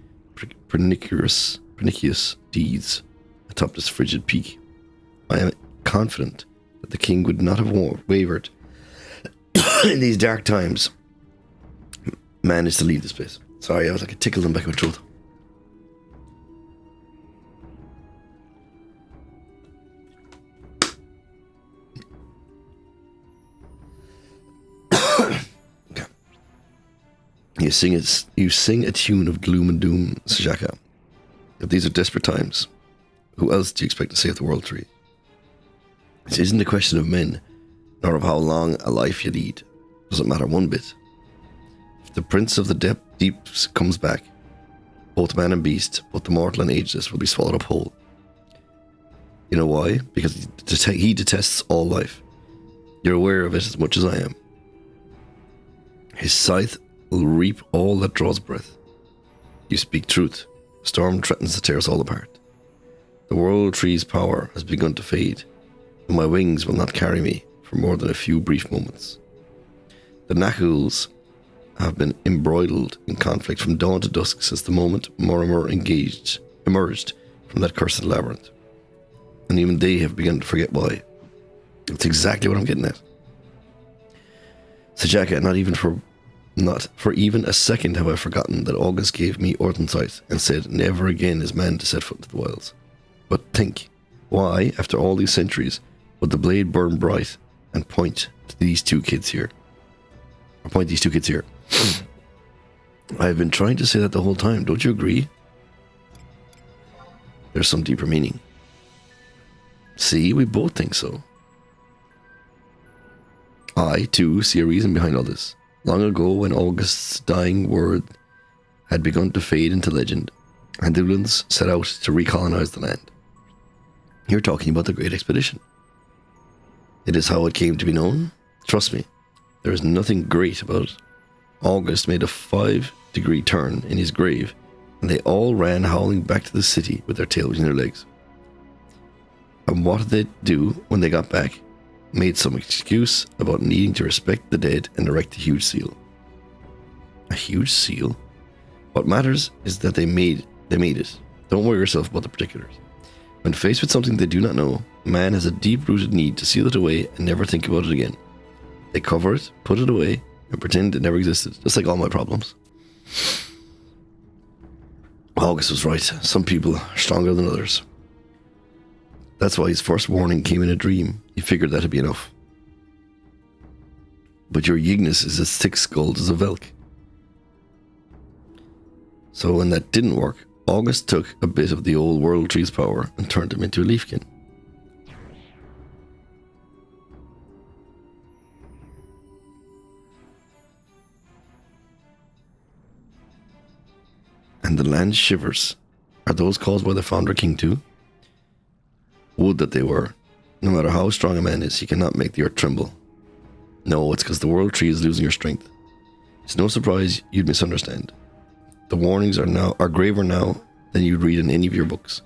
pernicious deeds atop this frigid peak. I am confident that the king would not have wavered in these dark times. Man is to leave this place. Sorry, I was like a tickle in the back of my throat. You sing a tune of gloom and doom, Sajaka. If these are desperate times, who else do you expect to save the world tree? This isn't a question of men, nor of how long a life you lead. It doesn't matter one bit. If the prince of the deeps comes back, both man and beast, both the mortal and ageless, will be swallowed up whole. You know why? Because he detests all life. You're aware of it as much as I am. His scythe will reap all that draws breath. You speak truth. Storm threatens to tear us all apart. The World Tree's power has begun to fade, and my wings will not carry me for more than a few brief moments. The Nahuls have been embroiled in conflict from dawn to dusk since the moment Mortimer emerged from that cursed labyrinth. And even they have begun to forget why. That's exactly what I'm getting at. Sajaka, not for even a second have I forgotten that August gave me Orthensight and said never again is man to set foot into the wilds. But think, why, after all these centuries, would the blade burn bright and point to these two kids here? Or point these two kids here. I've been trying to say that the whole time, don't you agree? There's some deeper meaning. See, we both think so. I, too, see a reason behind all this. Long ago, when August's dying word had begun to fade into legend, Andulans set out to recolonize the land. You're talking about the Great Expedition. It is how it came to be known. Trust me, there is nothing great about it. August made a 5-degree turn in his grave, and they all ran howling back to the city with their tail between their legs. And what did they do when they got back? Made some excuse about needing to respect the dead and erect a huge seal. A huge seal? What matters is that they made it. Don't worry yourself about the particulars. When faced with something they do not know, man has a deep-rooted need to seal it away and never think about it again. They cover it, put it away, and pretend it never existed, just like all my problems. August was right. Some people are stronger than others. That's why his first warning came in a dream. He figured that'd be enough. But your Yignis is as thick-skulled as a Velk. So when that didn't work, August took a bit of the old World Tree's power and turned him into a Leafkin. And the land shivers. Are those caused by the Founder King too? Would that they were. No matter how strong a man is, he cannot make the earth tremble. No, it's because the World Tree is losing your strength. It's no surprise you'd misunderstand. The warnings are graver now than you'd read in any of your books.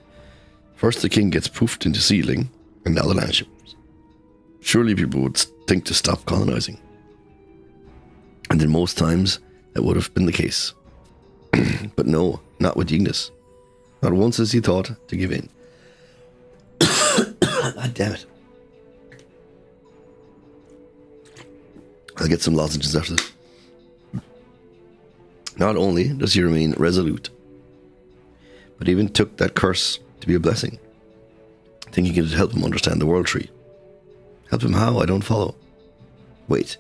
First the king gets poofed into sealing, and now the land shivers. Surely people would think to stop colonizing. And in most times, that would have been the case. But no, not with Yignis. Not once has he thought to give in. God damn it. I'll get some lozenges after this. Not only does he remain resolute, but even took that curse to be a blessing, thinking it would help him understand the World Tree. Help him how? I don't follow. Wait,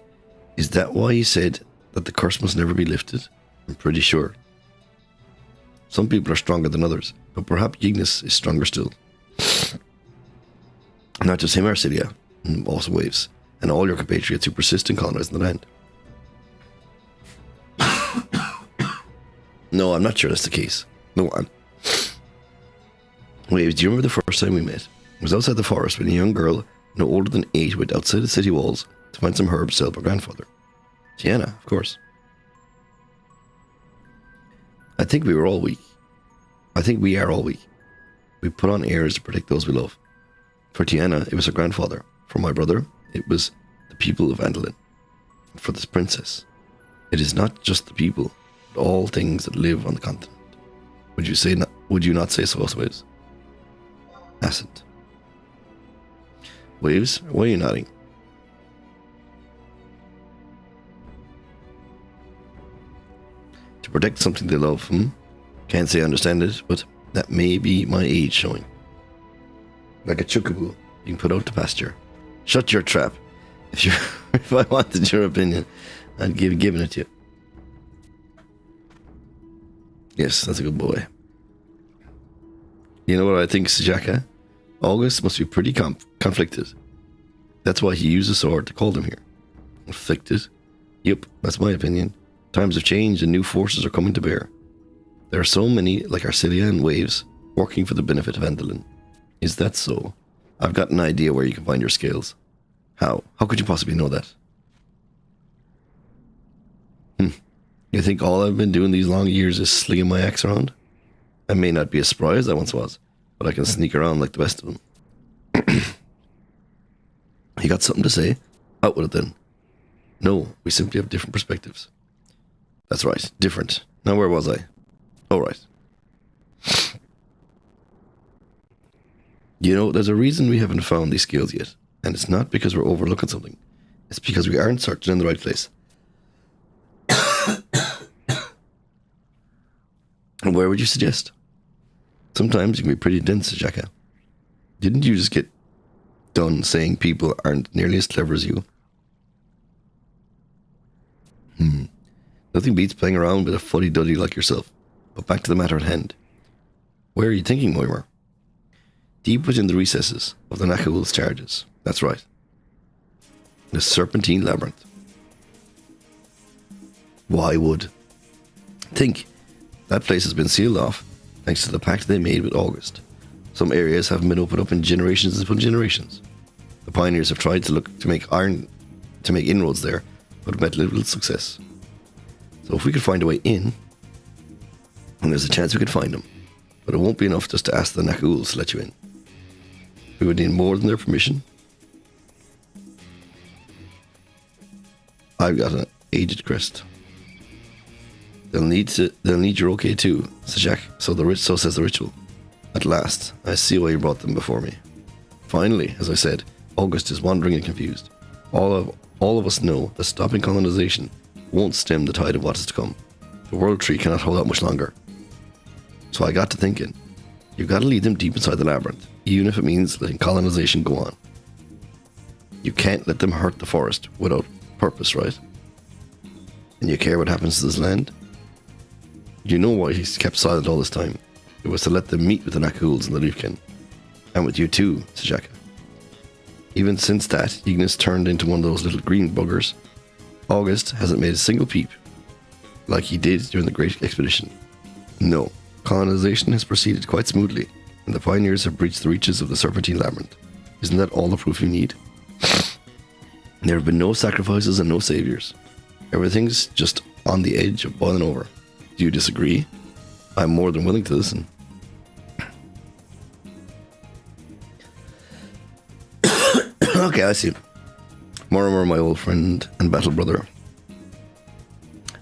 is that why he said that the curse must never be lifted? I'm pretty sure. Some people are stronger than others, but perhaps Yignis is stronger still. Not just him, Arcidia, and also Waves, and all your compatriots who persist in colonizing the land. No, I'm not sure that's the case. Go on. Waves, do you remember the first time we met? It was outside the forest when a young girl, no older than 8, went outside the city walls to find some herbs to help her grandfather. Tiana, of course. I think we were all weak. I think we are all weak. We put on airs to protect those we love. For Tiana, it was her grandfather. For my brother, it was the people of Andalin. And for this princess, it is not just the people, but all things that live on the continent. Would you not say so, Waves? Acid. Waves, why are you nodding? To protect something they love, Can't say I understand it, but that may be my age showing. Like a chocobo, you can put out to pasture. Shut your trap. If I wanted your opinion, I'd given it to you. Yes, that's a good boy. You know what I think, Sajaka? August must be pretty conflicted. That's why he used a sword to call them here. Conflicted? Yep, that's my opinion. Times have changed and new forces are coming to bear. There are so many, like Arcidia and Waves, working for the benefit of Andalin. Is that so? I've got an idea where you can find your scales. How? How could you possibly know that? You think all I've been doing these long years is slinging my axe around? I may not be as spry as I once was, but I can sneak around like the best of them. You got something to say? Out with it then. No, we simply have different perspectives. That's right, different. Now where was I? All right. You know, there's a reason we haven't found these scales yet, and it's not because we're overlooking something. It's because we aren't searching in the right place. And where would you suggest? Sometimes you can be pretty dense, Jacka. Didn't you just get done saying people aren't nearly as clever as you? Nothing beats playing around with a fuddy-duddy like yourself. But back to the matter at hand. Where are you thinking, Moimer? Deep within the recesses of the Nakaul's charges. That's right. The Serpentine Labyrinth. Why would? Think. That place has been sealed off thanks to the pact they made with August. Some areas haven't been opened up in generations upon generations. The pioneers have tried to make inroads there, but met little success. So if we could find a way in, and there's a chance we could find them, but it won't be enough just to ask the Nakauls to let you in. We would need more than their permission. I've got an aged crest. They'll need your okay too, says Jack. So says the ritual. At last, I see why you brought them before me. Finally, as I said, August is wandering and confused. All of us know that stopping colonization won't stem the tide of what is to come. The World Tree cannot hold out much longer. So I got to thinking, you've got to lead them deep inside the labyrinth, even if it means letting colonization go on. You can't let them hurt the forest without purpose, right? And you care what happens to this land? You know why he's kept silent all this time. It was to let them meet with the Nakauls and the Leafkin. And with you too, Sajaka. Even since that, Ignis turned into one of those little green buggers. August hasn't made a single peep, like he did during the Great Expedition. No, colonization has proceeded quite smoothly, and the pioneers have breached the reaches of the Serpentine Labyrinth. Isn't that all the proof you need? There have been no sacrifices and no saviors. Everything's just on the edge of boiling over. Do you disagree? I'm more than willing to listen. Okay, I see. Mortimer, my old friend and battle brother.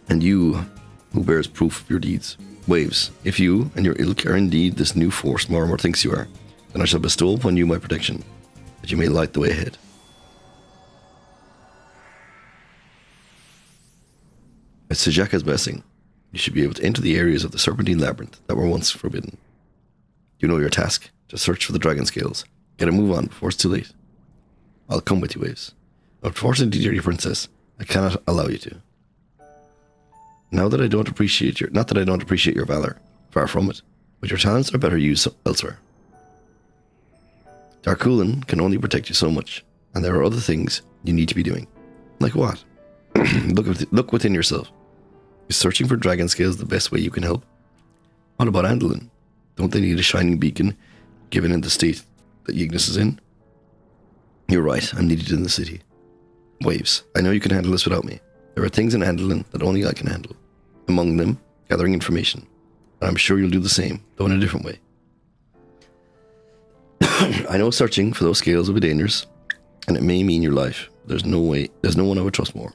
And you, who bears proof of your deeds. Waves, if you and your ilk are indeed this new force Mortimer thinks you are, then I shall bestow upon you my protection, that you may light the way ahead. At Sajaka's blessing, you should be able to enter the areas of the Serpentine Labyrinth that were once forbidden. You know your task, to search for the dragon scales. Get a move on before it's too late. I'll come with you, Waves. Unfortunately, dear princess, I cannot allow you to. Not that I don't appreciate your valor, far from it, but your talents are better used elsewhere. Darkulan can only protect you so much, and there are other things you need to be doing. Like what? Look within yourself. Is searching for dragon scales the best way you can help? What about Andalin? Don't they need a shining beacon, given in the state that Ignis is in? You're right, I'm needed in the city. Waves, I know you can handle this without me. There are things in Andalin that only I can handle. Among them, gathering information. And I'm sure you'll do the same, though in a different way. I know searching for those scales will be dangerous, and it may mean your life. There's no one I would trust more.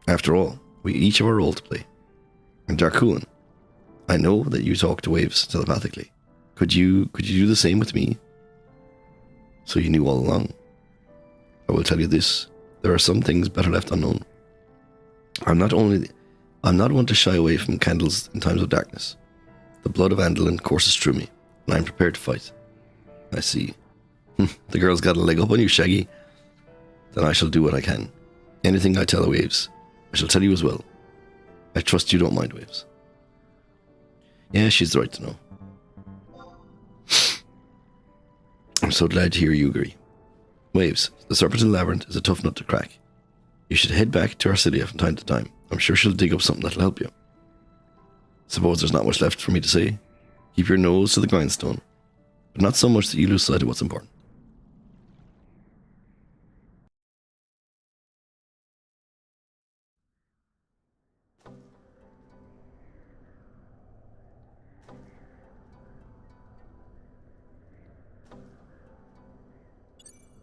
After all, we each have a role to play. And Darkulan, I know that you talk to Waves telepathically. Could you do the same with me? So you knew all along. I will tell you this, there are some things better left unknown. I'm not one to shy away from candles in times of darkness. The blood of Andalin courses through me, and I'm prepared to fight. I see. The girl's got a leg up on you, Shaggy. Then I shall do what I can. Anything I tell Waves, I shall tell you as well. I trust you don't mind, Waves. Yeah, she's the right to know. I'm so glad to hear you agree. Waves, the Serpentine Labyrinth is a tough nut to crack. You should head back to Arcidia from time to time. I'm sure she'll dig up something that'll help you. Suppose there's not much left for me to say. Keep your nose to the grindstone, but not so much that you lose sight of what's important.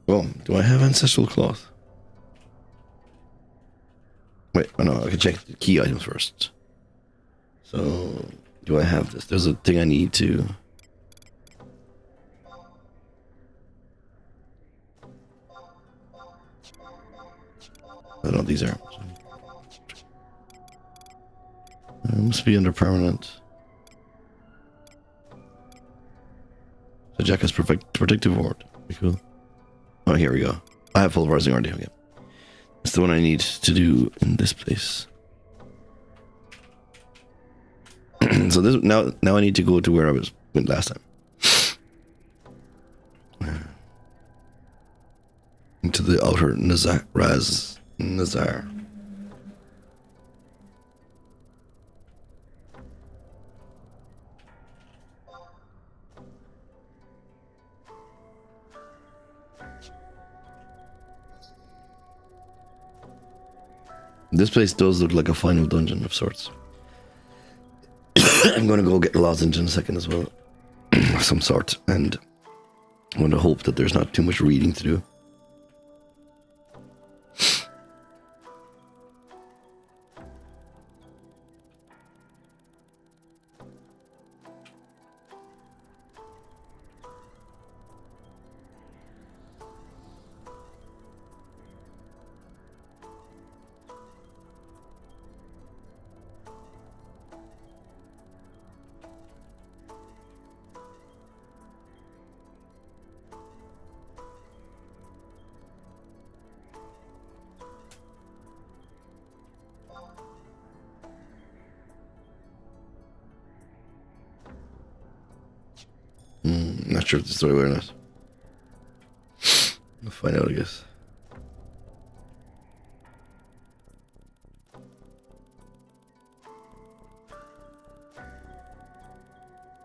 Well, do I have ancestral cloth? Wait, oh no, I can check the key items first. So, do I have this? There's a thing I need to... I don't know what these are. It must be under permanent. So Jack has protective ward. Pretty cool. Oh, here we go. I have full rising already. Okay. That's the one I need to do in this place. So this now I need to go to where I went last time. Into the outer Nazar. This place does look like a final dungeon of sorts. I'm going to go get a lozenge in a second as well. Of some sort. And I'm going to hope that there's not too much reading to do. Not sure if this is the right way or not. We'll find out, I guess.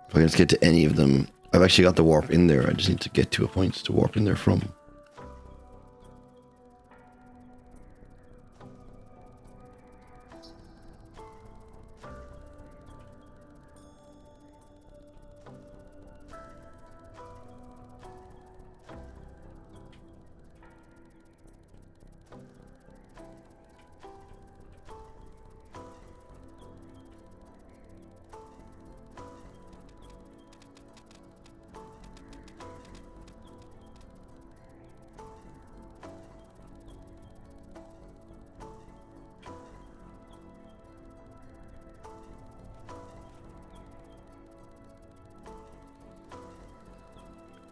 If I can just get to any of them. I've actually got the warp in there. I just need to get to a point to warp in there from.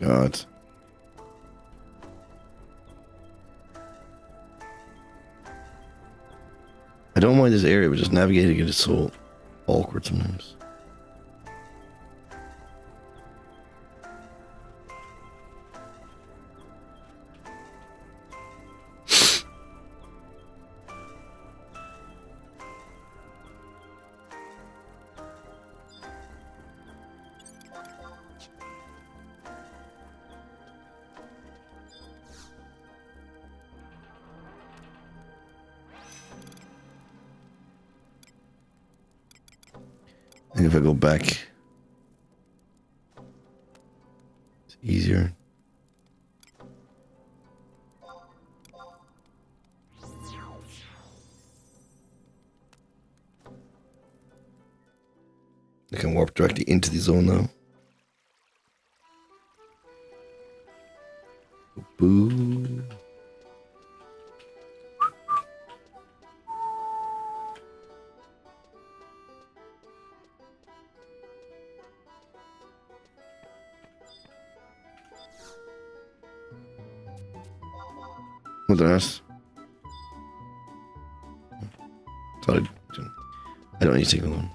God. I don't mind this area, but just navigating it is so awkward sometimes. I think if I go back, it's easier. I can warp directly into the zone now. Boo. What the rest? Sorry, I don't need to take alone.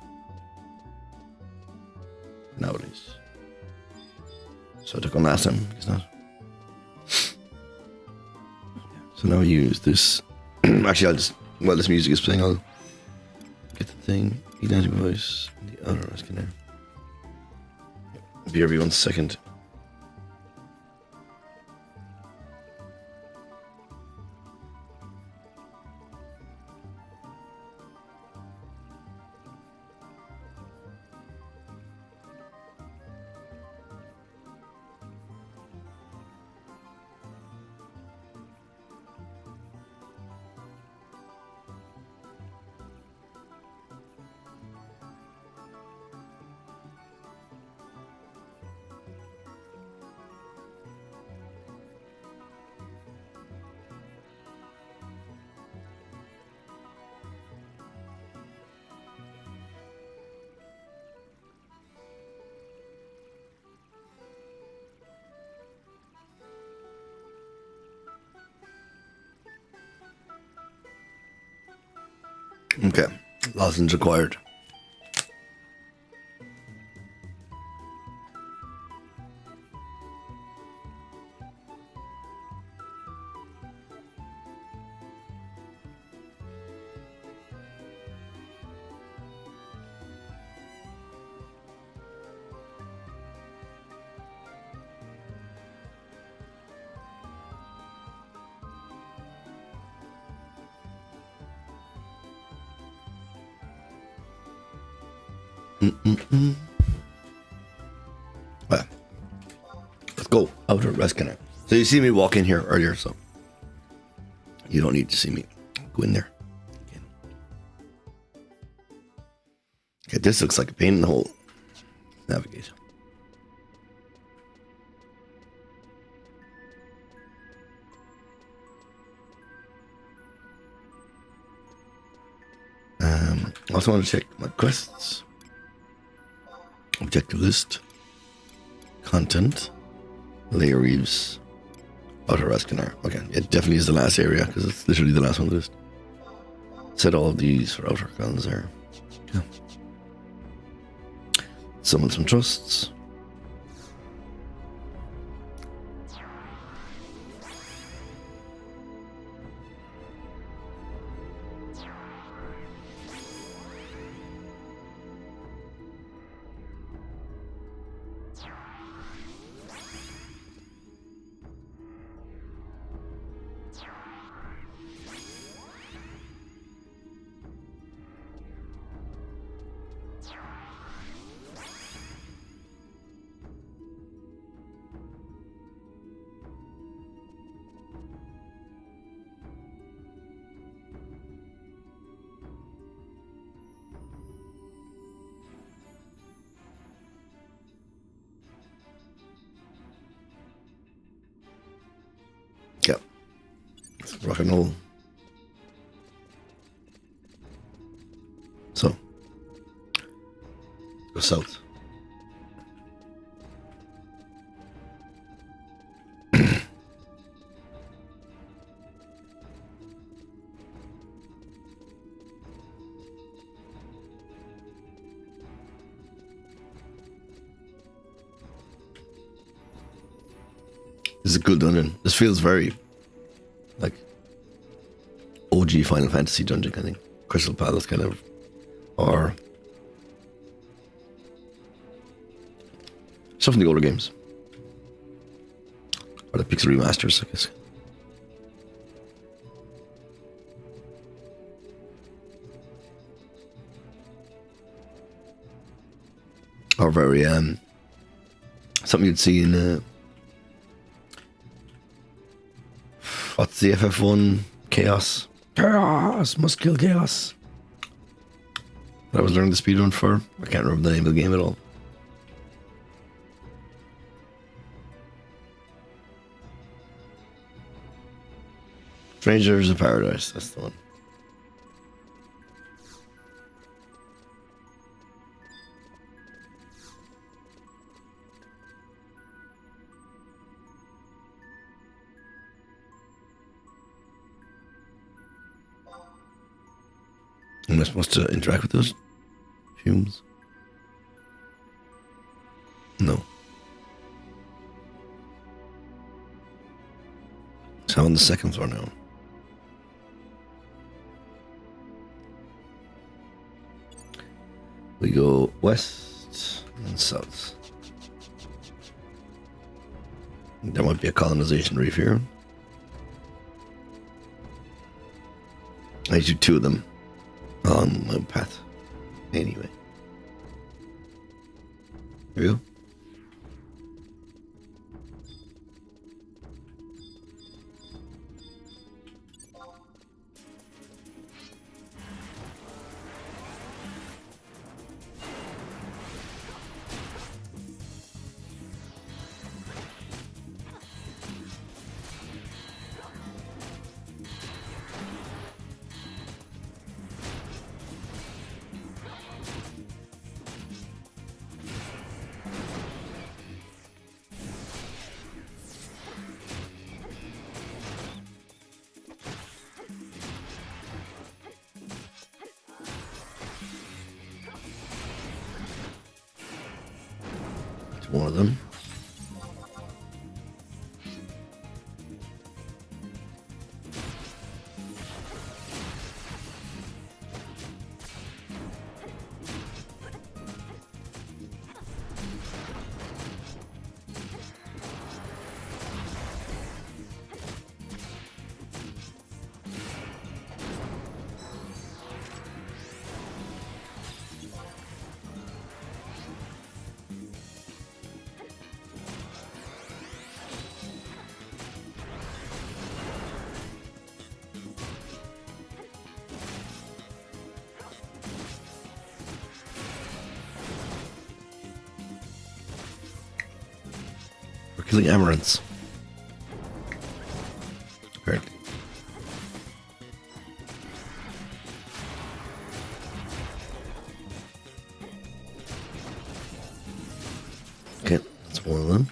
Nowadays. So I took one last time, it's not. So now I use this. Actually, I'll just, while this music is playing, I'll get the thing, identity voice, and the other scanner. BRB 1 second. Okay, lozenge acquired. Well, let's go outer Reskinner. So you see me walk in here earlier, so you don't need to see me go in there. Okay, this looks like a pain in the hole. Navigate. Also want to check my quests. Objective list. Content. Layer Reeves. Outer Reskinner. Okay, it definitely is the last area because it's literally the last one on the list. Set all of these for outer guns there. Yeah. Summon some trusts. Yeah. Rock and roll. So, go south. This is a cool dungeon. This feels very like OG Final Fantasy dungeon, I think. Crystal Palace kind of, or stuff from the older games, or the Pixel remasters, I guess. Or very something you'd see in what's the FF1 Chaos? Chaos must kill Chaos. That I was learning the speedrun for. I can't remember the name of the game at all. Strangers of Paradise, that's the one. Am I supposed to interact with those fumes? No. So on the second floor now. We go west and south. There might be a colonization reef here. I do 2 of them on my path. Anyway. Here we go. One of them. Killing Amarants. Apparently. Okay, that's one of them.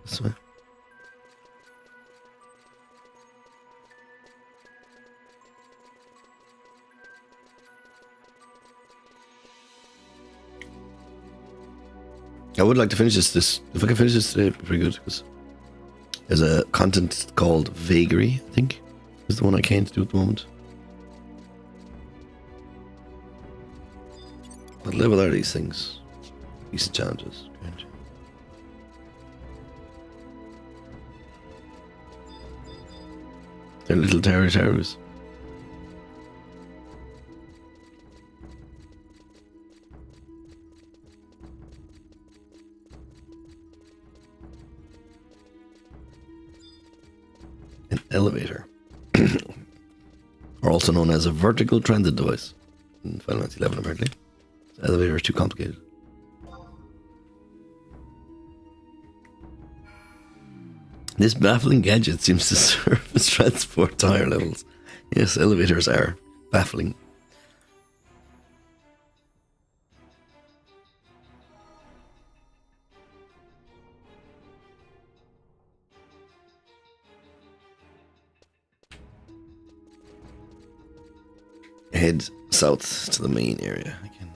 This way. I would like to finish this. If I can finish this today, it'd be pretty good. Because there's a content called Vagary, I think, is the one I can't do at the moment. What level are these things? These challenges. They're little towers. An elevator, or also known as a vertical transit device in Final Fantasy XI, apparently. The elevator is too complicated. This baffling gadget seems to serve as transport to higher levels. Yes, elevators are baffling. Head south to the main area again.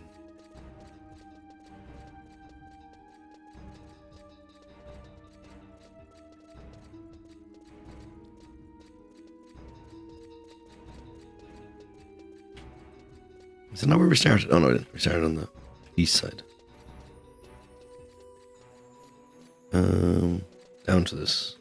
Is that not where we started? Oh no, we didn't. We started on the east side. Down to this.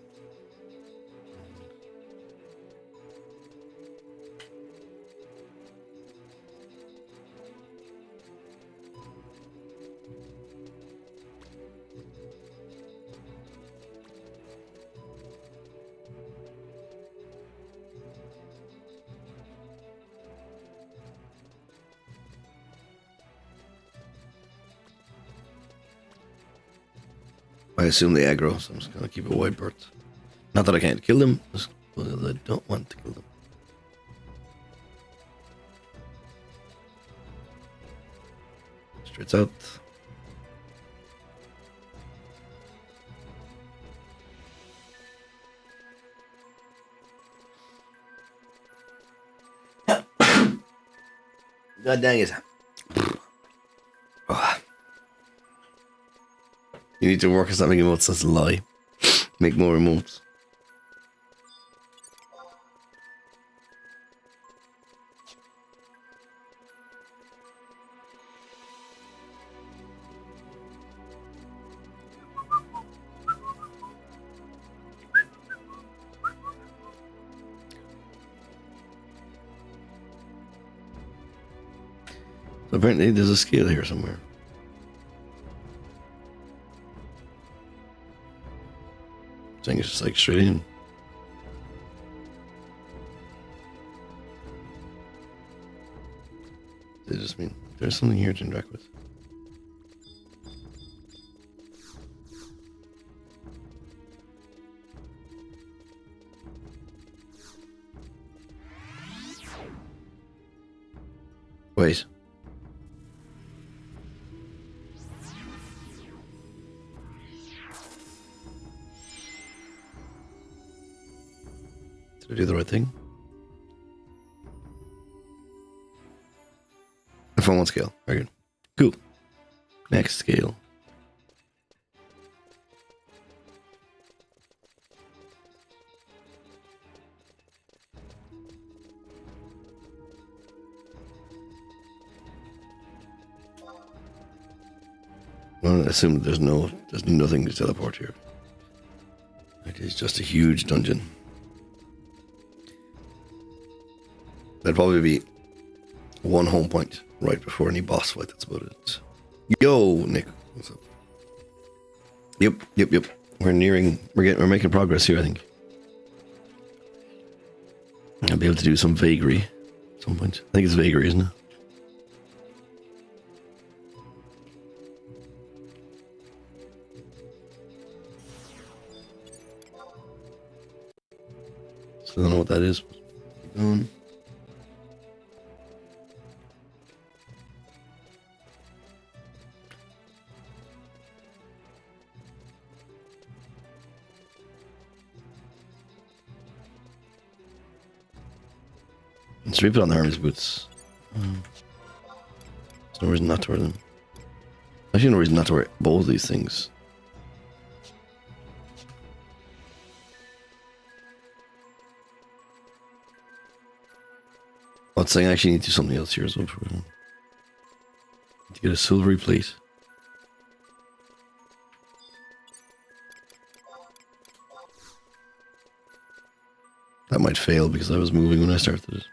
I assume they aggro, so I'm just gonna keep a wide berth. Not that I can't kill them, just because I don't want to kill them. Straight south. God dang it. Oh. You need to work on something emotes, that's a lie. Make more emotes. Apparently there's a scale here somewhere. I think it's just like straight in. Does it just mean there's something here to interact with? Wait. Did I do the right thing? I found one scale. Very good. Cool. Next scale. Well, I assume there's nothing to teleport here. It is just a huge dungeon. There'd probably be one home point right before any boss fight. That's about it. Yo, Nick, what's up? Yep. We're making progress here, I think. I'll be able to do some vagary at some point. I think it's vagary, isn't it? Still don't know what that is. Let's reap it on the Hermes boots. There's no reason not to wear them. Actually, no reason not to wear both of these things. I was saying I actually need to do something else here as well. Need to get a silvery plate. That might fail because I was moving when I started it.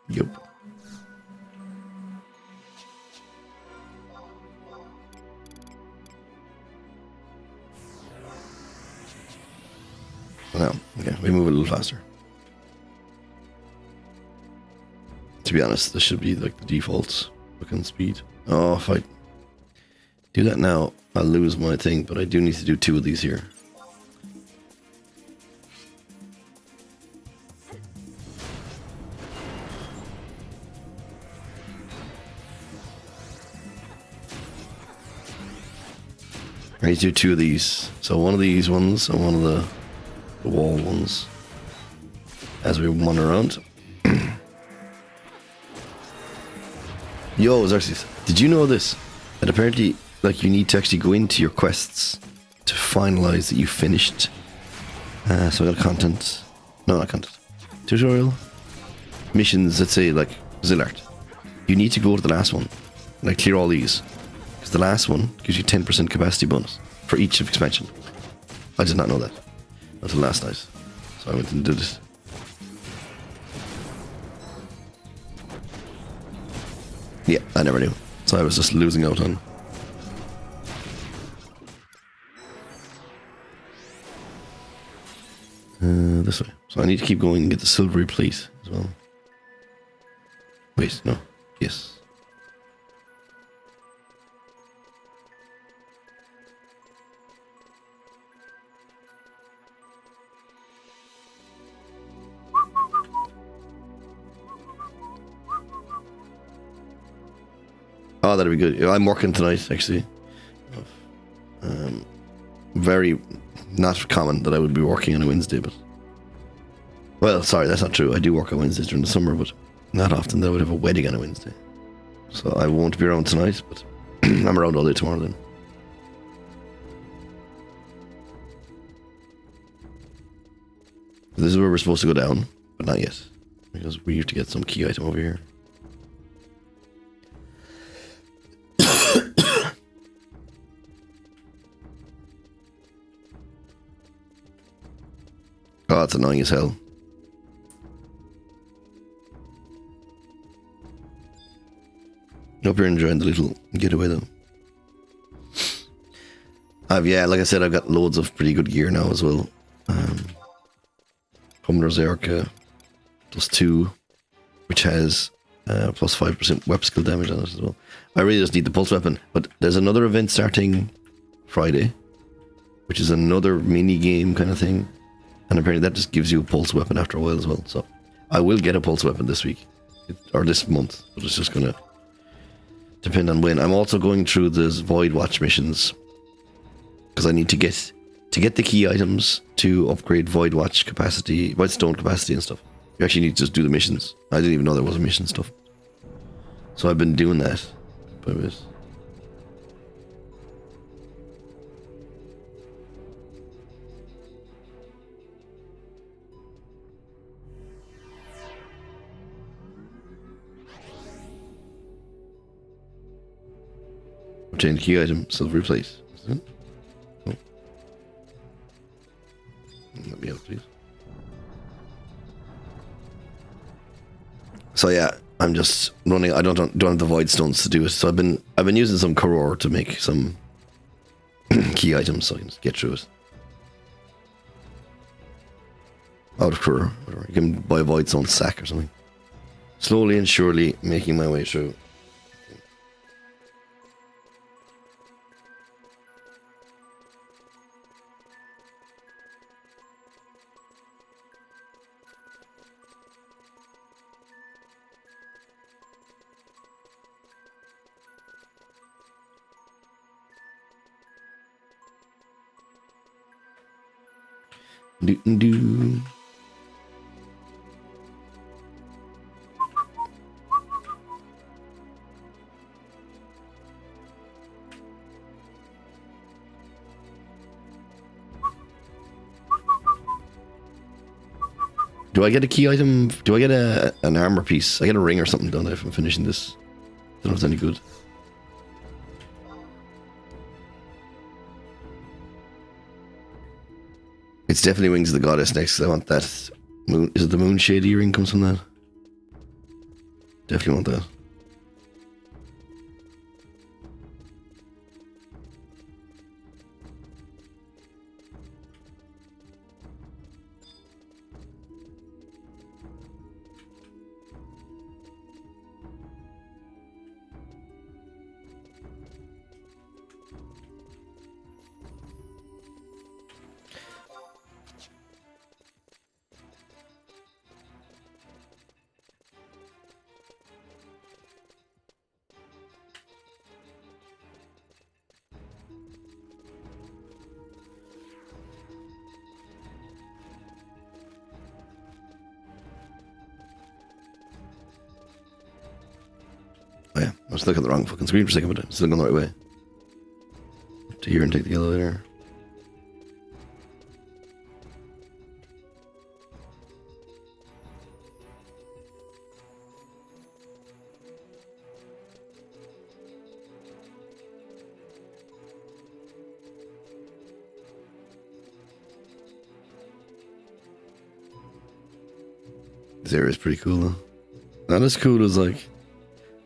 Yep. Now, okay, we move a little faster. To be honest, this should be like the default looking speed. Oh, if I do that now, I'll lose my thing, but I do need to do 2 of these here. I need to do 2 of these. So one of these ones and one of the wall ones as we wander around. Yo, Xerxes, did you know this? That apparently, like, you need to actually go into your quests to finalize that you finished. So I got content. No, not content. Tutorial. Missions, let's say, like, Zillart. You need to go to the last one. Like, clear all these. Because the last one gives you 10% capacity bonus for each expansion. I did not know that until last night. So I went and did it. Yeah, I never knew. So I was just losing out on. This way. So I need to keep going and get the silvery plate as well. Wait, no. Yes. Oh, that'd be good. I'm working tonight, actually. Very not common that I would be working on a Wednesday, but... Well, sorry, that's not true. I do work on Wednesdays during the summer, but not often that I would have a wedding on a Wednesday. So I won't be around tonight, but I'm around all day tomorrow then. This is where we're supposed to go down, but not yet. Because we have to get some key item over here. Oh, it's annoying as hell. Hope you're enjoying the little getaway though. Like I said, I've got loads of pretty good gear now as well. Hummer's Erica +2, which has plus 5% weapon skill damage on it as well. I really just need the pulse weapon, but there's another event starting Friday, which is another mini game kind of thing, and apparently that just gives you a pulse weapon after a while as well. So I will get a pulse weapon this week or this month, but it's just gonna depend on when. I'm also going through this Void Watch missions because I need to get the key items to upgrade Void Watch capacity, Void Stone capacity and stuff. You actually need to just do the missions. I didn't even know there was a mission stuff. So I've been doing that by a bit. Obtain key item, silver plate. Is it? Oh. Let me out, please. So yeah, I'm just running. I don't have the void stones to do it. So I've been using some Koror to make some key items, so I can just get through it. Out of Koror, whatever. You can buy a void stone sack or something. Slowly and surely making my way through. Do. Do I get a key item? Do I get an armor piece? I get a ring or something, don't I, if I'm finishing this? Don't know if it's any good. It's definitely Wings of the Goddess next. I want that. Moon, is it the Moon Shade earring comes from that? Definitely want that. Oh yeah, I was looking at the wrong fucking screen for a second, but I'm still going the right way. To here and take the elevator. This area is pretty cool though. Not as cool as like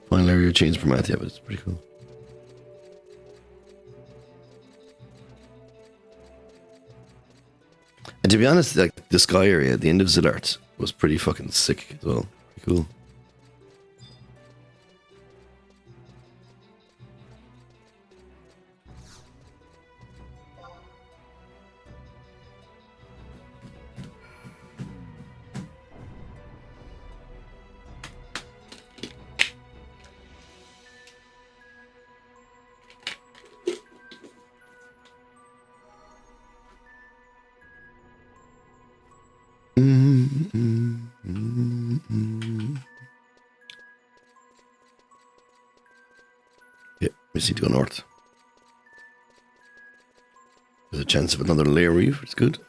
Final Area Change for Math, yeah, but it's pretty cool. And to be honest, like the sky area at the end of Zidart was pretty fucking sick as well. Pretty cool. Yeah, we just need to go north. There's a chance of another layer reef, it's good.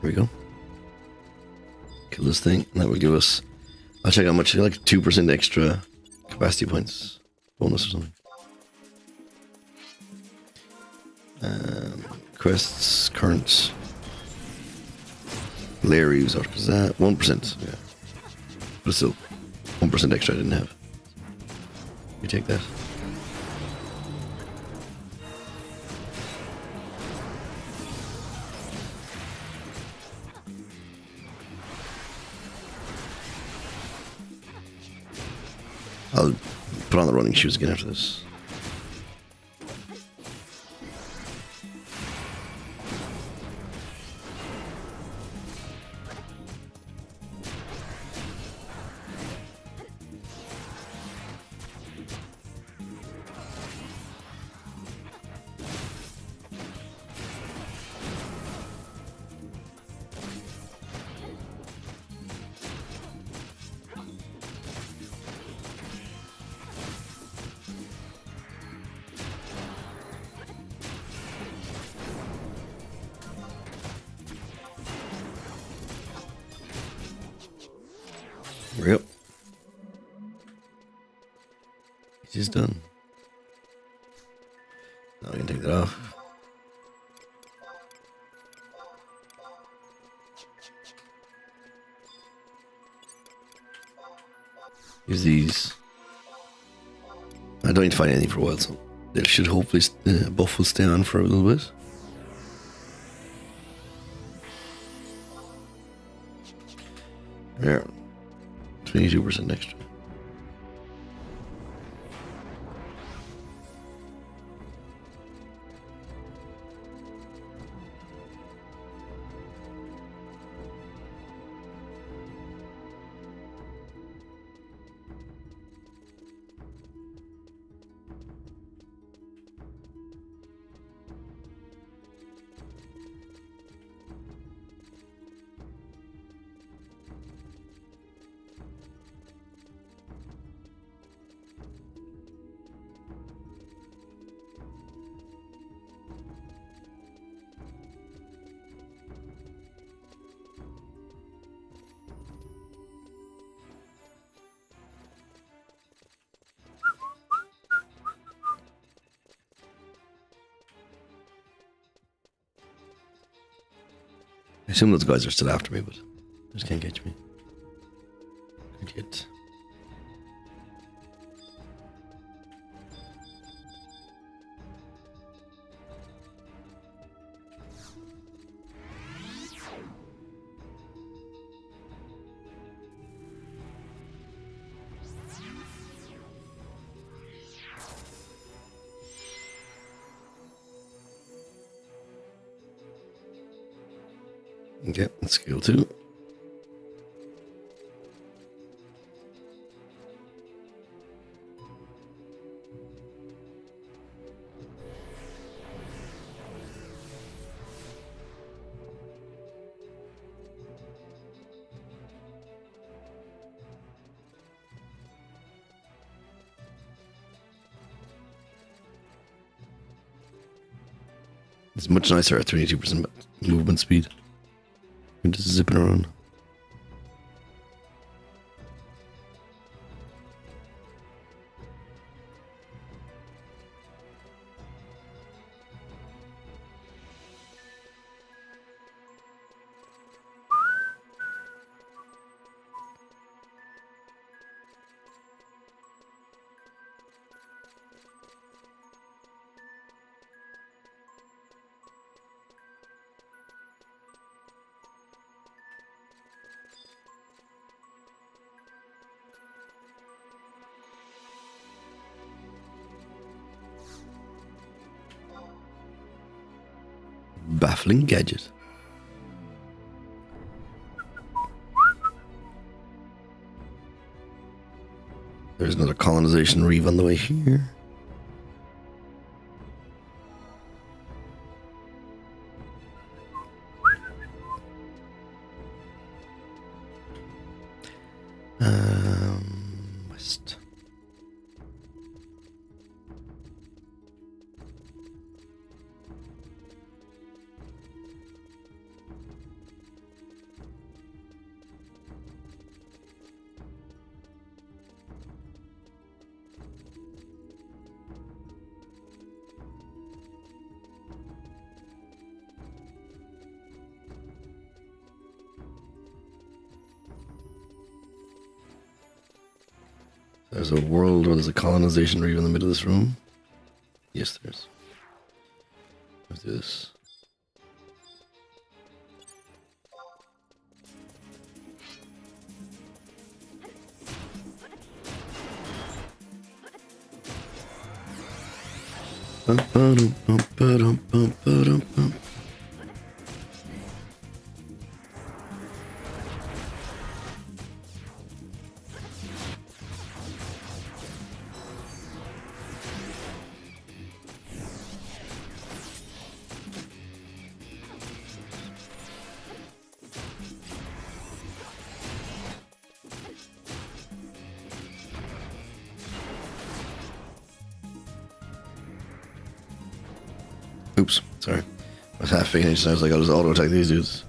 we go. Kill this thing, and that will give us. I'll check how much. Like 2% extra capacity points bonus or something. Quests, currents. Larry's out because that 1%. Yeah, but still 1% extra I didn't have. You take that. I'll put on the running shoes again after this. Yep. He's done. Now we can take that off. Use these. I don't need to find anything for a while, so they should hopefully buff will stay on for a little bit. There. 22% extra. I assume those guys are still after me, but they just can't catch me. Idiot. Okay, let's go to. It's much nicer at 22% movement speed. You're just zipping around. Baffling gadget. There's another colonization reeve on the way here. West. There's a world where there's a colonization reef in the middle of this room. Yes, there's. Let's do this. Bum, ba-dum, bum, ba-dum, bum, ba-dum, bum. Oops, sorry. I was half finished and I was like, I'll just auto attack these dudes.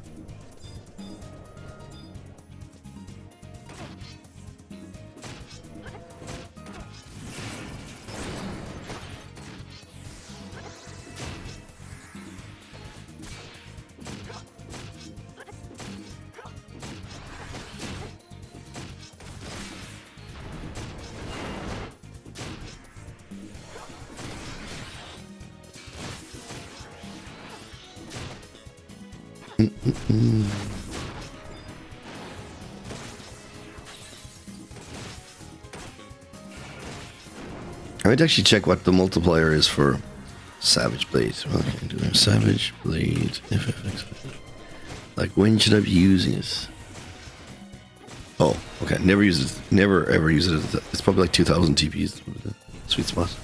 I might actually check what the multiplier is for Savage Blade. Well, I can do that. Savage Blade FFX. Like, when should I be using it? Oh, okay. Never use it. Never ever use it. It's probably like 2,000 TPs. Sweet spot.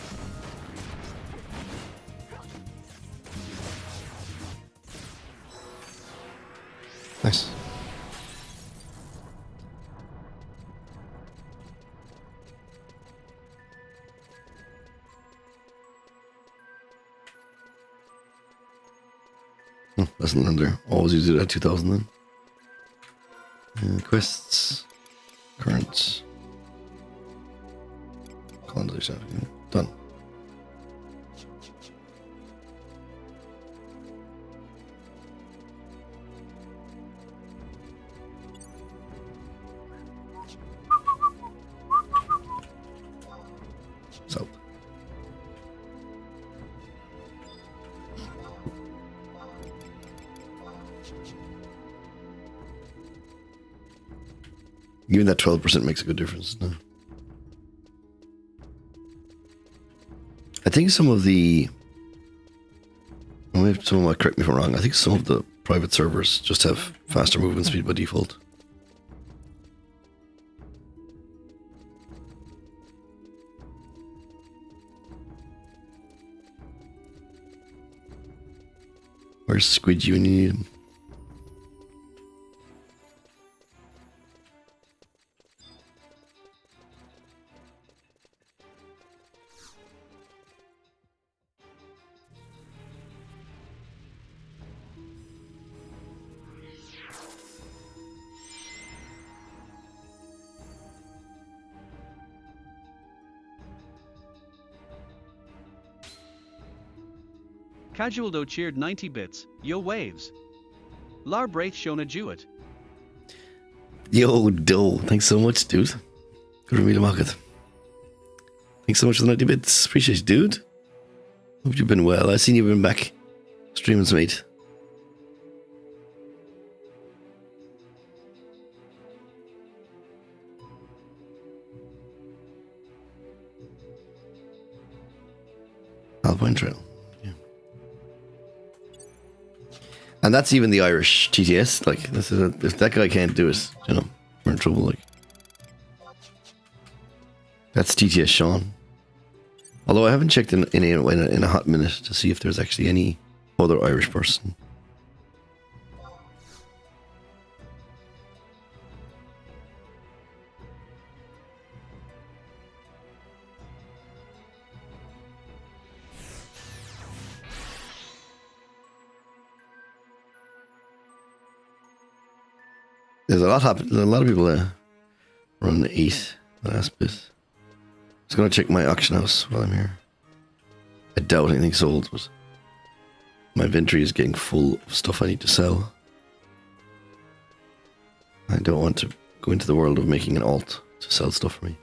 Nice. Lesson learned there. Always use it at 2,000 then. Quests. Currents. Colonization. Done. So. Even that 12% makes a good difference. No. I think some of the... Someone might correct me if I'm wrong. I think some of the private servers just have faster movement speed by default. Where's Squidgy when you need him? Casualdo cheered 90 bits. Yo waves. Larb Wraith Shona Jewett. Yo, Do. Thanks so much, dude. Good for me to mock it. Thanks so much for the 90 bits. Appreciate you, dude. Hope you've been well. I've seen you've been back streaming some 8. Alpine Trail. And that's even the Irish TTS. Like, this is if that guy can't do it, you know, we're in trouble. Like, that's TTS Sean. Although I haven't checked in a hot minute to see if there's actually any other Irish person. There's a lot happening. A lot of people run 8 the last bit. Just gonna check my auction house while I'm here. I doubt anything sold, but my inventory is getting full of stuff I need to sell. I don't want to go into the world of making an alt to sell stuff for me.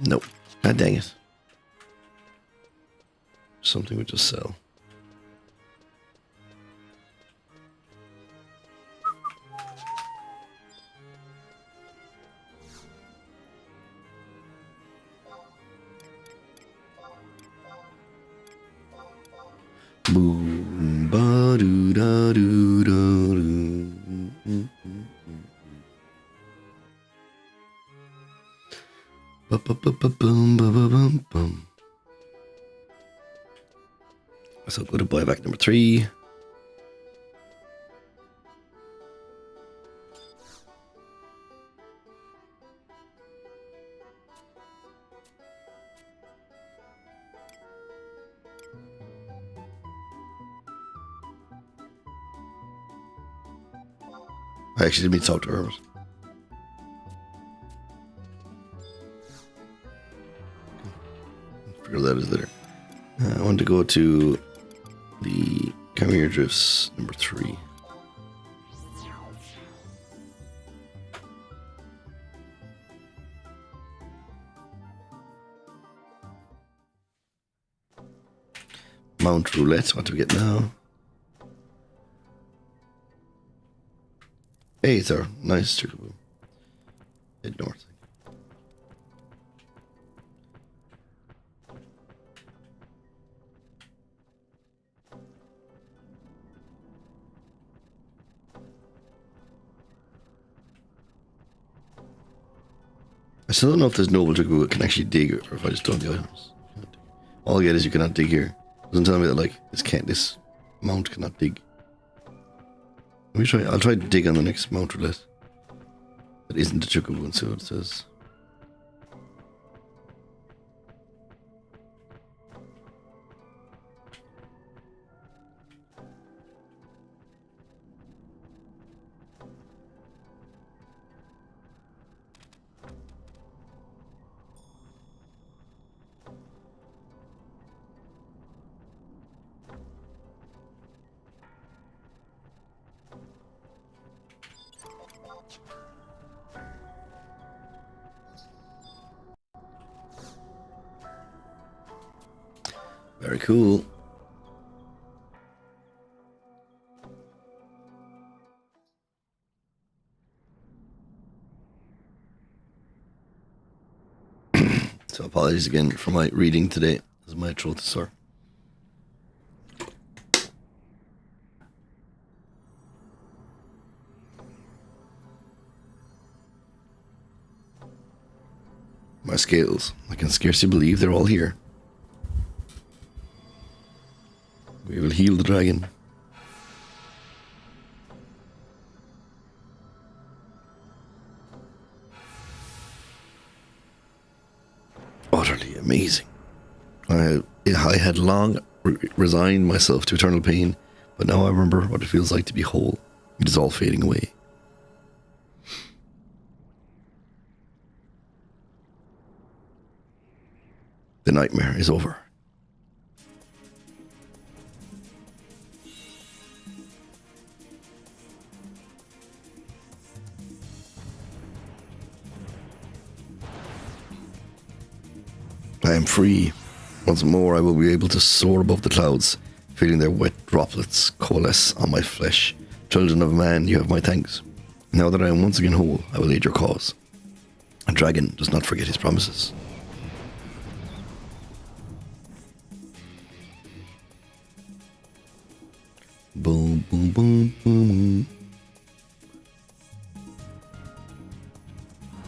Nope. God dang it. Something would just sell. Boom, ba doo da doo da doo. Ba ba ba ba boom ba ba bum bum. So go to buyback number 3. I actually didn't mean to talk to her. Figure that is there. I want to go to the Khmer Drifts number 3. Mount Roulette, what do we get now? Hey, sir. Nice Chocobo. Head north. I still don't know if there's noble Chocobo that can actually dig, or if I just don't the items. All I get is you cannot dig here. Doesn't tell me that like this mount cannot dig. Let me try. I'll try to dig on the next mount roulette. That isn't the Chocobo and see what it says. Very cool. So apologies again for my reading today, as my throat is sore. My scales, I can scarcely believe they're all here. We will heal the dragon. Utterly amazing. I had long resigned myself to eternal pain, but now I remember what it feels like to be whole. It is all fading away. The nightmare is over. I am free. Once more I will be able to soar above the clouds, feeling their wet droplets coalesce on my flesh. Children of man, you have my thanks. Now that I am once again whole, I will aid your cause. A dragon does not forget his promises. Boom, boom, boom, boom.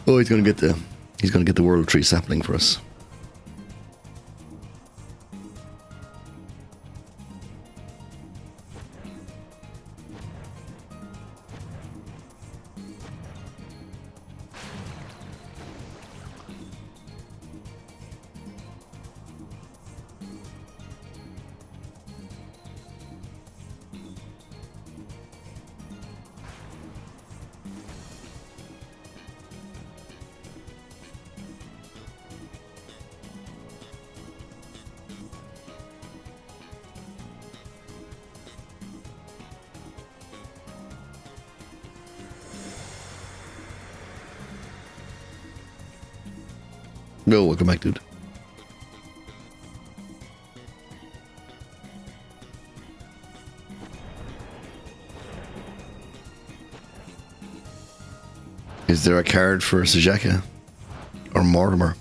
Oh, he's gonna get the World Tree sapling for us. No, welcome back, dude. Is there a card for Sajaka or Mortimer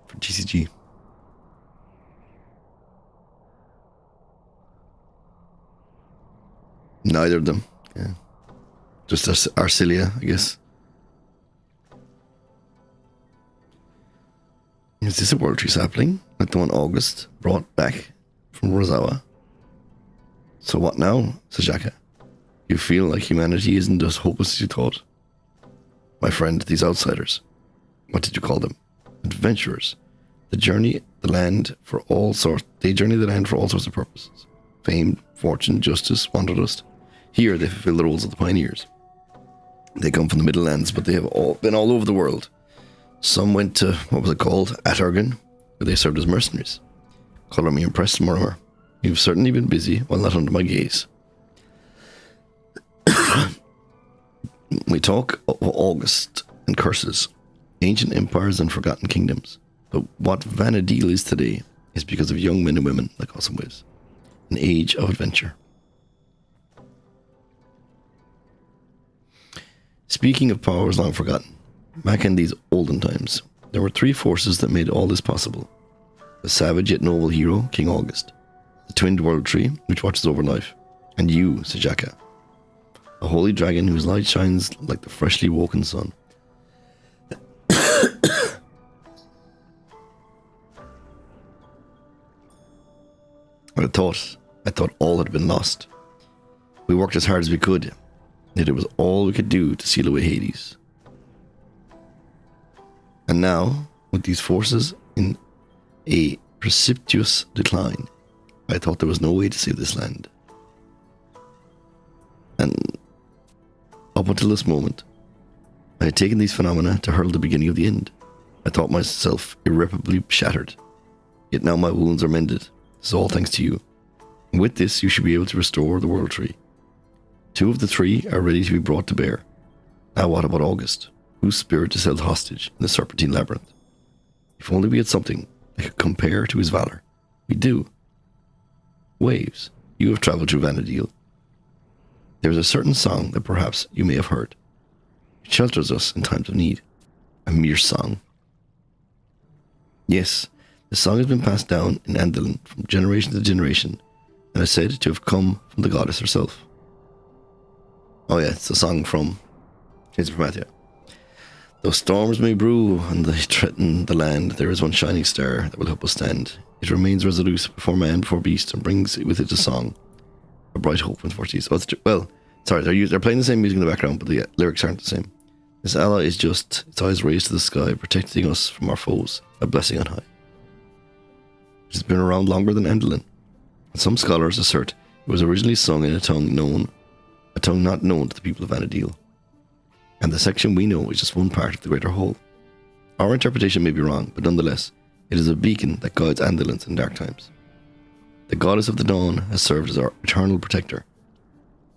for TCG? Neither of them. Yeah. Just Arcilia, I guess. Is this a World Tree sapling like the one August brought back from Rosawa? So what now, Sajaka? You feel like humanity isn't as hopeless as you thought? My friend, these outsiders, what did you call them? Adventurers. They journey the land for all sorts of purposes. Fame, fortune, justice, wanderlust. Here they fulfill the roles of the pioneers. They come from the Middle Lands, but they have all been all over the world. Some went to, what was it called? Atargan, where they served as mercenaries. Colour me impressed, Mortimer. You've certainly been busy while not under my gaze. We talk of August and curses, ancient empires and forgotten kingdoms. But what Vana'diel is today is because of young men and women like Awesome Waves. An age of adventure. Speaking of powers long forgotten, back in these olden times, there were three forces that made all this possible. The savage yet noble hero, King August. The twinned world tree, which watches over life. And you, Sajaka. A holy dragon whose light shines like the freshly woken sun. I thought all had been lost. We worked as hard as we could, yet it was all we could do to seal away Hades. And now, with these forces in a precipitous decline, I thought there was no way to save this land. And up until this moment, I had taken these phenomena to herald the beginning of the end. I thought myself irreparably shattered. Yet now my wounds are mended. This is all thanks to you. And with this, you should be able to restore the World Tree. 2 of the 3 are ready to be brought to bear. Now what about August, whose spirit is held hostage in the Serpentine Labyrinth? If only we had something that could compare to his valor. We do. Waves, you have travelled through Vana'diel. There is a certain song that perhaps you may have heard. It shelters us in times of need. A mere song. Yes, the song has been passed down in Andalin from generation to generation, and is said to have come from the goddess herself. Oh yeah, it's a song from Chains of Prometheus. Though storms may brew and they threaten the land, there is one shining star that will help us stand. It remains resolute before man, before beast, and brings with it a song. A bright hope and forties. Oh, well, sorry, they're playing the same music in the background, but the lyrics aren't the same. This ally is just, its eyes raised to the sky, protecting us from our foes, a blessing on high. It has been around longer than Andalin, and some scholars assert it was originally sung in a tongue not known to the people of Vana'diel. And the section we know is just one part of the greater whole. Our interpretation may be wrong, but nonetheless, it is a beacon that guides Andalins in dark times. The goddess of the dawn has served as our eternal protector,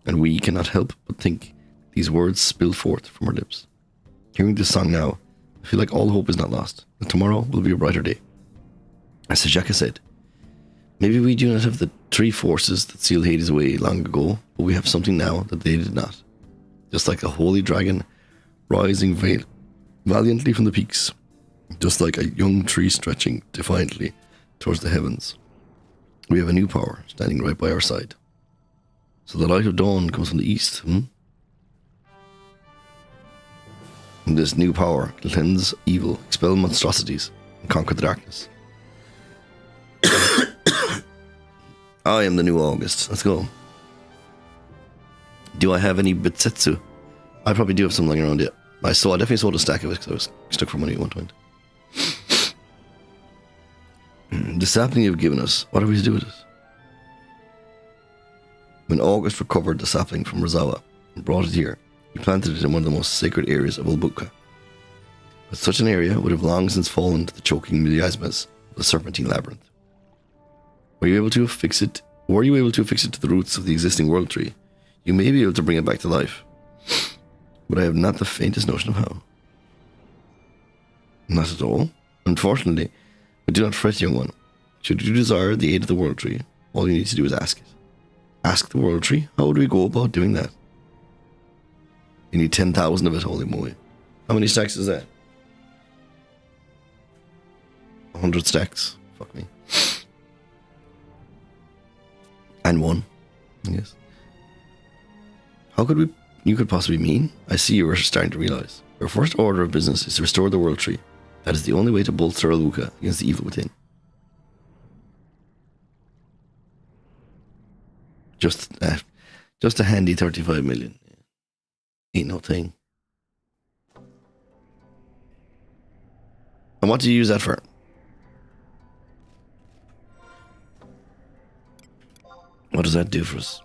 and we cannot help but think these words spill forth from her lips. Hearing this song now, I feel like all hope is not lost, that tomorrow will be a brighter day. As Sajaka said, maybe we do not have the 3 forces that sealed Hades away long ago, but we have something now that they did not. Just like a holy dragon rising valiantly from the peaks, just like a young tree stretching defiantly towards the heavens. We have a new power standing right by our side. So the light of dawn comes from the east, And this new power can cleanse evil, expel monstrosities, and conquer the darkness. I am the new August. Let's go. Do I have any Bitsetsu? I probably do have some lying around yet. I definitely sold a stack of it because I was stuck for money at one point. The sapling you've given us, what are we to do with it? When August recovered the sapling from Rosawa and brought it here, he planted it in one of the most sacred areas of Ulbuka. But such an area would have long since fallen to the choking miasmas of the Serpentine Labyrinth. Were you able to affix it to the roots of the existing world tree? You may be able to bring it back to life, but I have not the faintest notion of how. Not at all. Unfortunately, but do not fret, young one. Should you desire the aid of the World Tree, all you need to do is ask it. Ask the World Tree? How would we go about doing that? You need 10,000 of it, holy moly. How many stacks is that? 100 stacks. Fuck me. And one, I guess. How could we... You could possibly mean? I see you are starting to realize. Your first order of business is to restore the World Tree. That is the only way to bolster Aluka against the evil within. Just a handy 35 million. Ain't no thing. And what do you use that for? What does that do for us?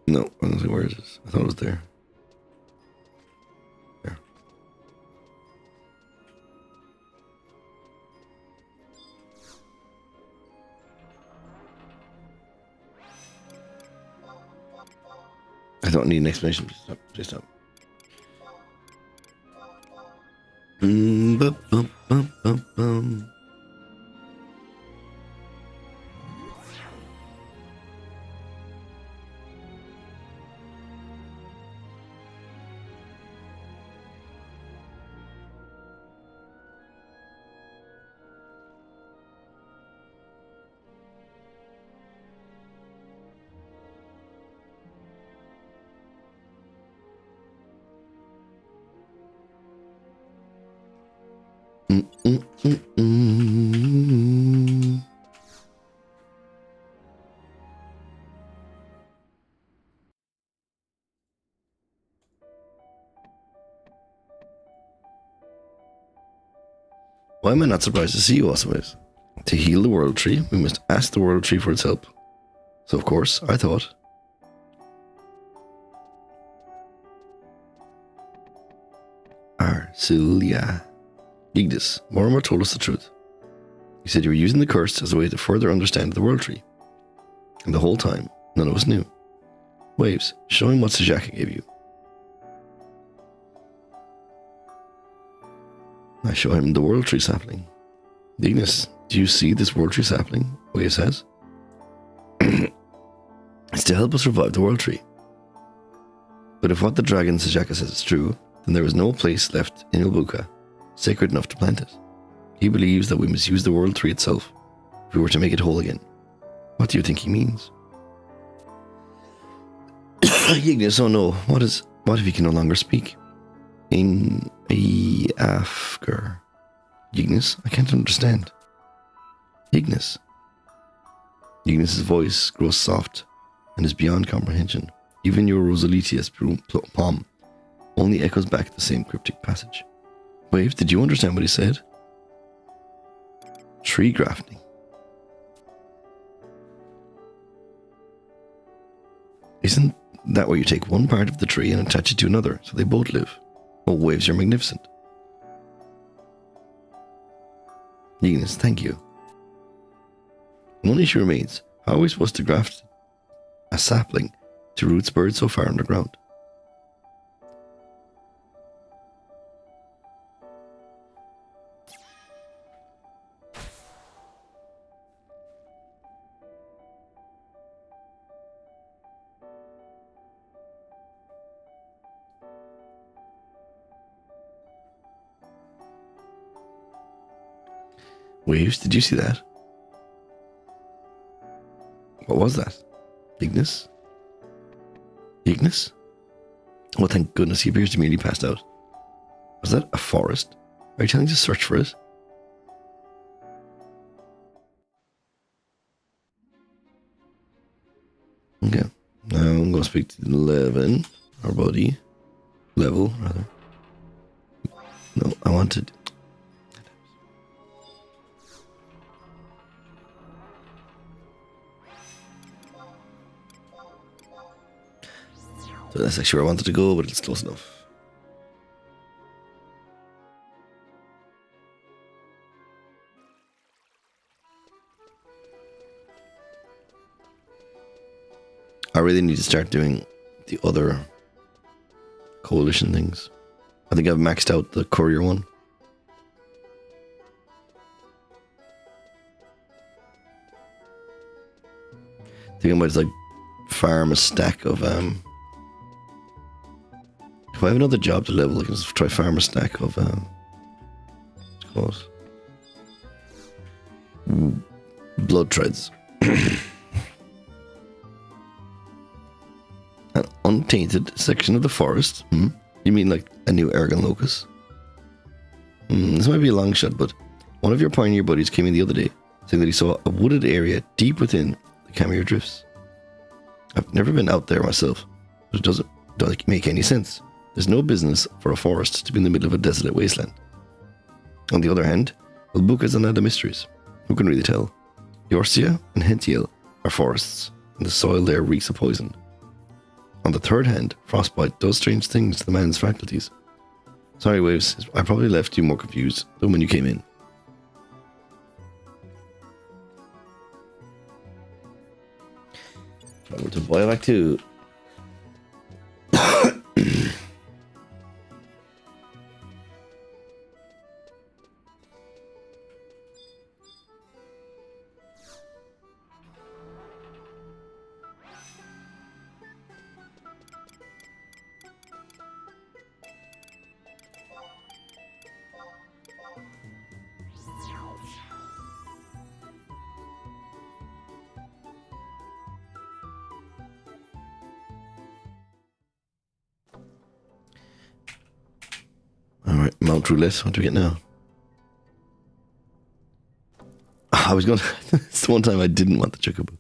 No, I don't see where it is. I thought it was there. There. I don't need an explanation. Please stop. Please stop. Bum, bum, bum, bum, bum. Why am I not surprised to see you, Osways? To heal the World Tree, we must ask the World Tree for its help. So, of course, I thought... Arcelia. Ignis, Mortimer told us the truth. He said you were using the curse as a way to further understand the World Tree. And the whole time, none of us knew. Waves, show him what Sajaka gave you. I show him the World Tree sapling. Ignis, do you see this World Tree sapling? Waves says. It's to help us revive the World Tree. But if what the dragon Sajaka says is true, then there is no place left in Ilbuka sacred enough to plant it. He believes that we must use the World Tree itself if we were to make it whole again. What do you think he means? Ignis, oh no, what if he can no longer speak? In Afghan. Ignis, I can't understand. Ignis. Ignis's voice grows soft and is beyond comprehension. Even your Rosalitius palm only echoes back the same cryptic passage. Waves, did you understand what he said? Tree grafting. Isn't that where you take one part of the tree and attach it to another so they both live? Oh, Waves, you're magnificent. Ignis, thank you. One issue remains. How are we supposed to graft a sapling to roots buried so far underground? Waves, did you see that? What was that? Ignis? Ignis? Oh, thank goodness, he appears to be nearly passed out. Was that a forest? Are you telling me to search for it? Okay. Now I'm going to speak to Levin, our buddy. Level, rather. No, I wanted... So that's actually where I wanted to go, but it's close enough. I really need to start doing the other coalition things. I think I've maxed out the courier one. I think I might just like farm a stack of if I have another job to level, I can just try farm a stack of what's it called? Blood threads. An untainted section of the forest. You mean like a new Ergon Locus? This might be a long shot, but one of your pioneer buddies came in the other day saying that he saw a wooded area deep within the Camir Drifts. I've never been out there myself, but it doesn't make any sense. There's no business for a forest to be in the middle of a desolate wasteland. On the other hand, Ulbukas and other mysteries. Who can really tell? Yorcia and Hentiel are forests, and the soil there reeks of poison. On the third hand, frostbite does strange things to the man's faculties. Sorry, Waves, I probably left you more confused than when you came in. Over to Biovac 2. Alright, Mount Roulette, what do we get now? I was going to... It's the one time I didn't want the Chocobo.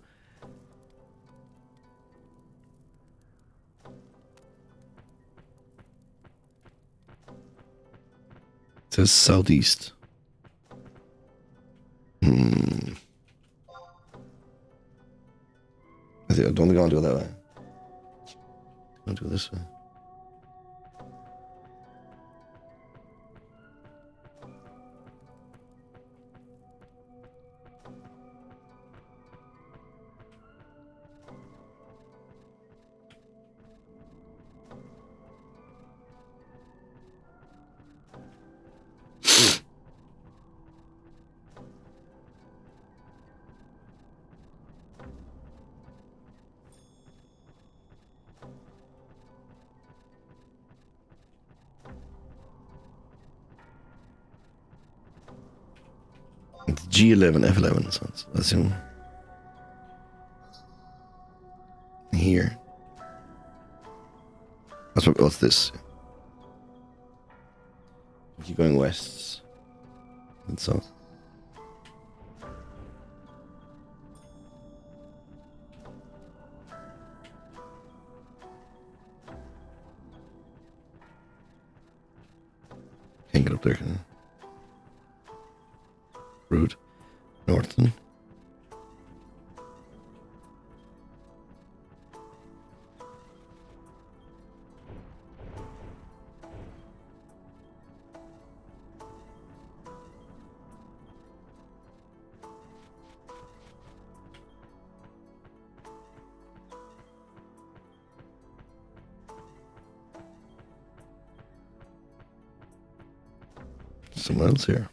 It says southeast. I don't think I want to go that way. I want to go this way. It's G11, F11, so let's assume here. That's what. What's this? Keep going west and south. Can't get up there, can I? Route Norton. Someone else here.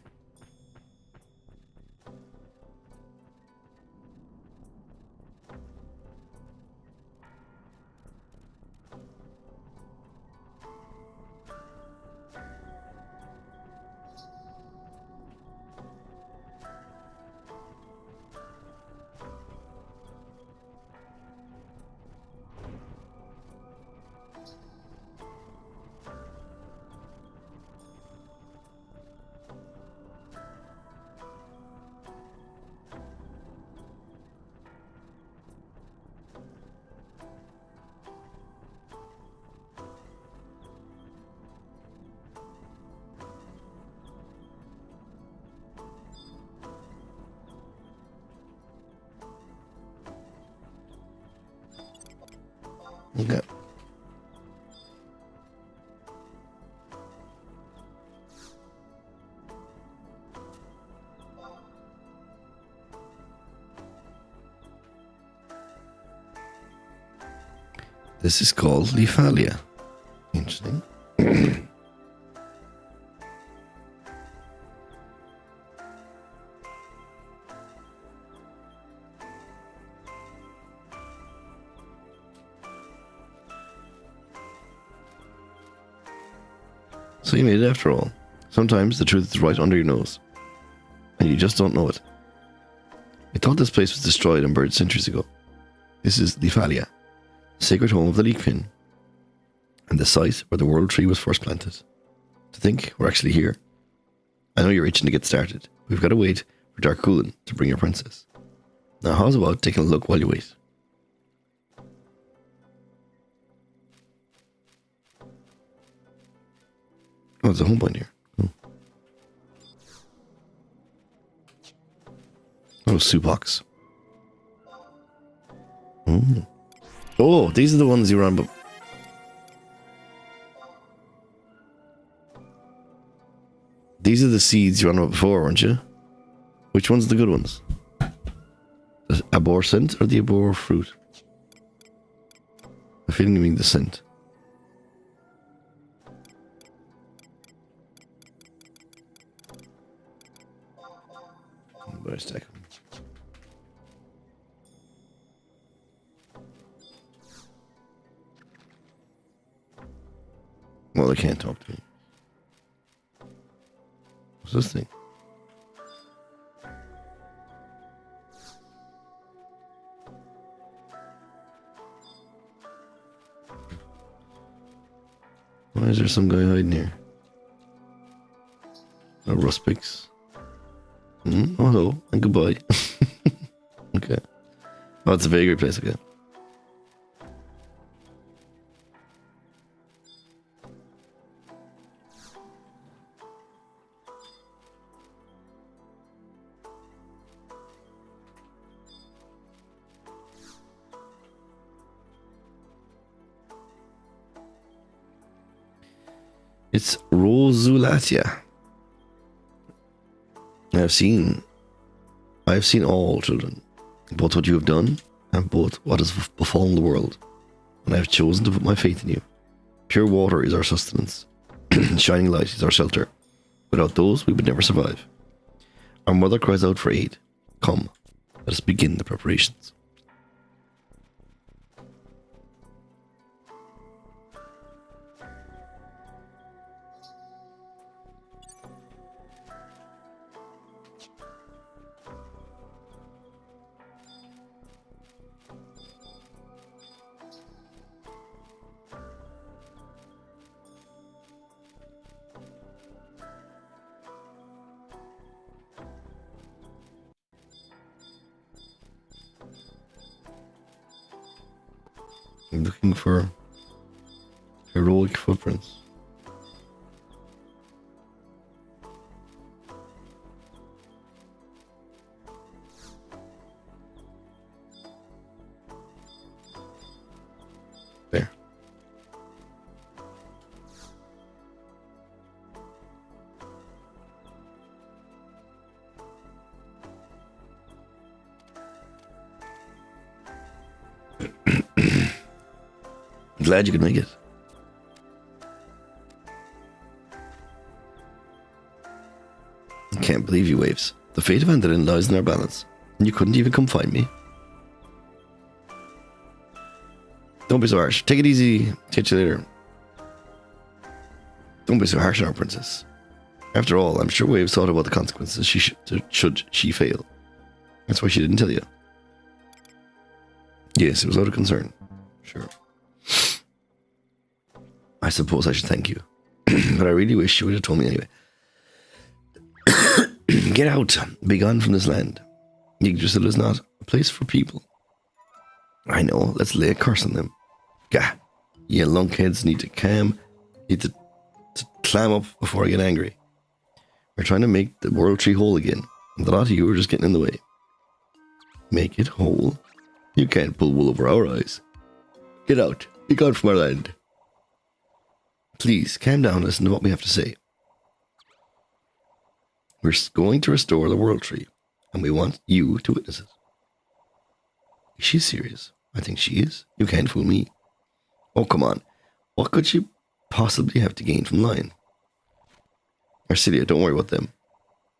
Okay. This is called Lefalia. Interesting. So you made it after all. Sometimes the truth is right under your nose, and you just don't know it. I thought this place was destroyed and buried centuries ago. This is Lefalia, the sacred home of the Leekfin, and the site where the world tree was first planted. To think we're actually here. I know you're itching to get started. We've got to wait for Dark Coolin to bring your princess. Now how's about taking a look while you wait? Oh, there's a home point here. Oh, soup box. Oh, these are the ones you were on. But these are the seeds you were on about before, weren't you? Which one's the good ones? The abor scent or the abor fruit? I feel you mean the scent. Better stack them. Well, they can't talk to me. What's this thing? Why is there some guy hiding here? No rustics. Oh, hello and goodbye. Okay. Oh, it's a very great place, okay. It's Rosulatia. I've seen all, children, both what you have done and both what has befallen the world, and I have chosen to put my faith in you. Pure water is our sustenance. Shining light is our shelter. Without those, we would never survive. Our mother cries out for aid. Come, let us begin the preparations. I'm looking for heroic footprints. There. Glad you could make it. I can't believe you, Waves. The fate of Andalin lies in our balance, and you couldn't even come find me. Don't be so harsh. Take it easy. Catch you later. Don't be so harsh on our princess. After all, I'm sure Waves thought about the consequences should she fail. That's why she didn't tell you. Yes, it was out of concern. Sure. I suppose I should thank you. But I really wish you would have told me anyway. Get out. Be gone from this land. Yggdrasil is not a place for people. I know. Let's lay a curse on them. Gah. You lunkheads need to clam up before I get angry. We're trying to make the world tree whole again. And a lot of you are just getting in the way. Make it whole? You can't pull wool over our eyes. Get out. Be gone from our land. Please, calm down and listen to what we have to say. We're going to restore the World Tree, and we want you to witness it. Is she serious? I think she is. You can't fool me. Oh, come on. What could she possibly have to gain from lying? Arcelia, don't worry about them.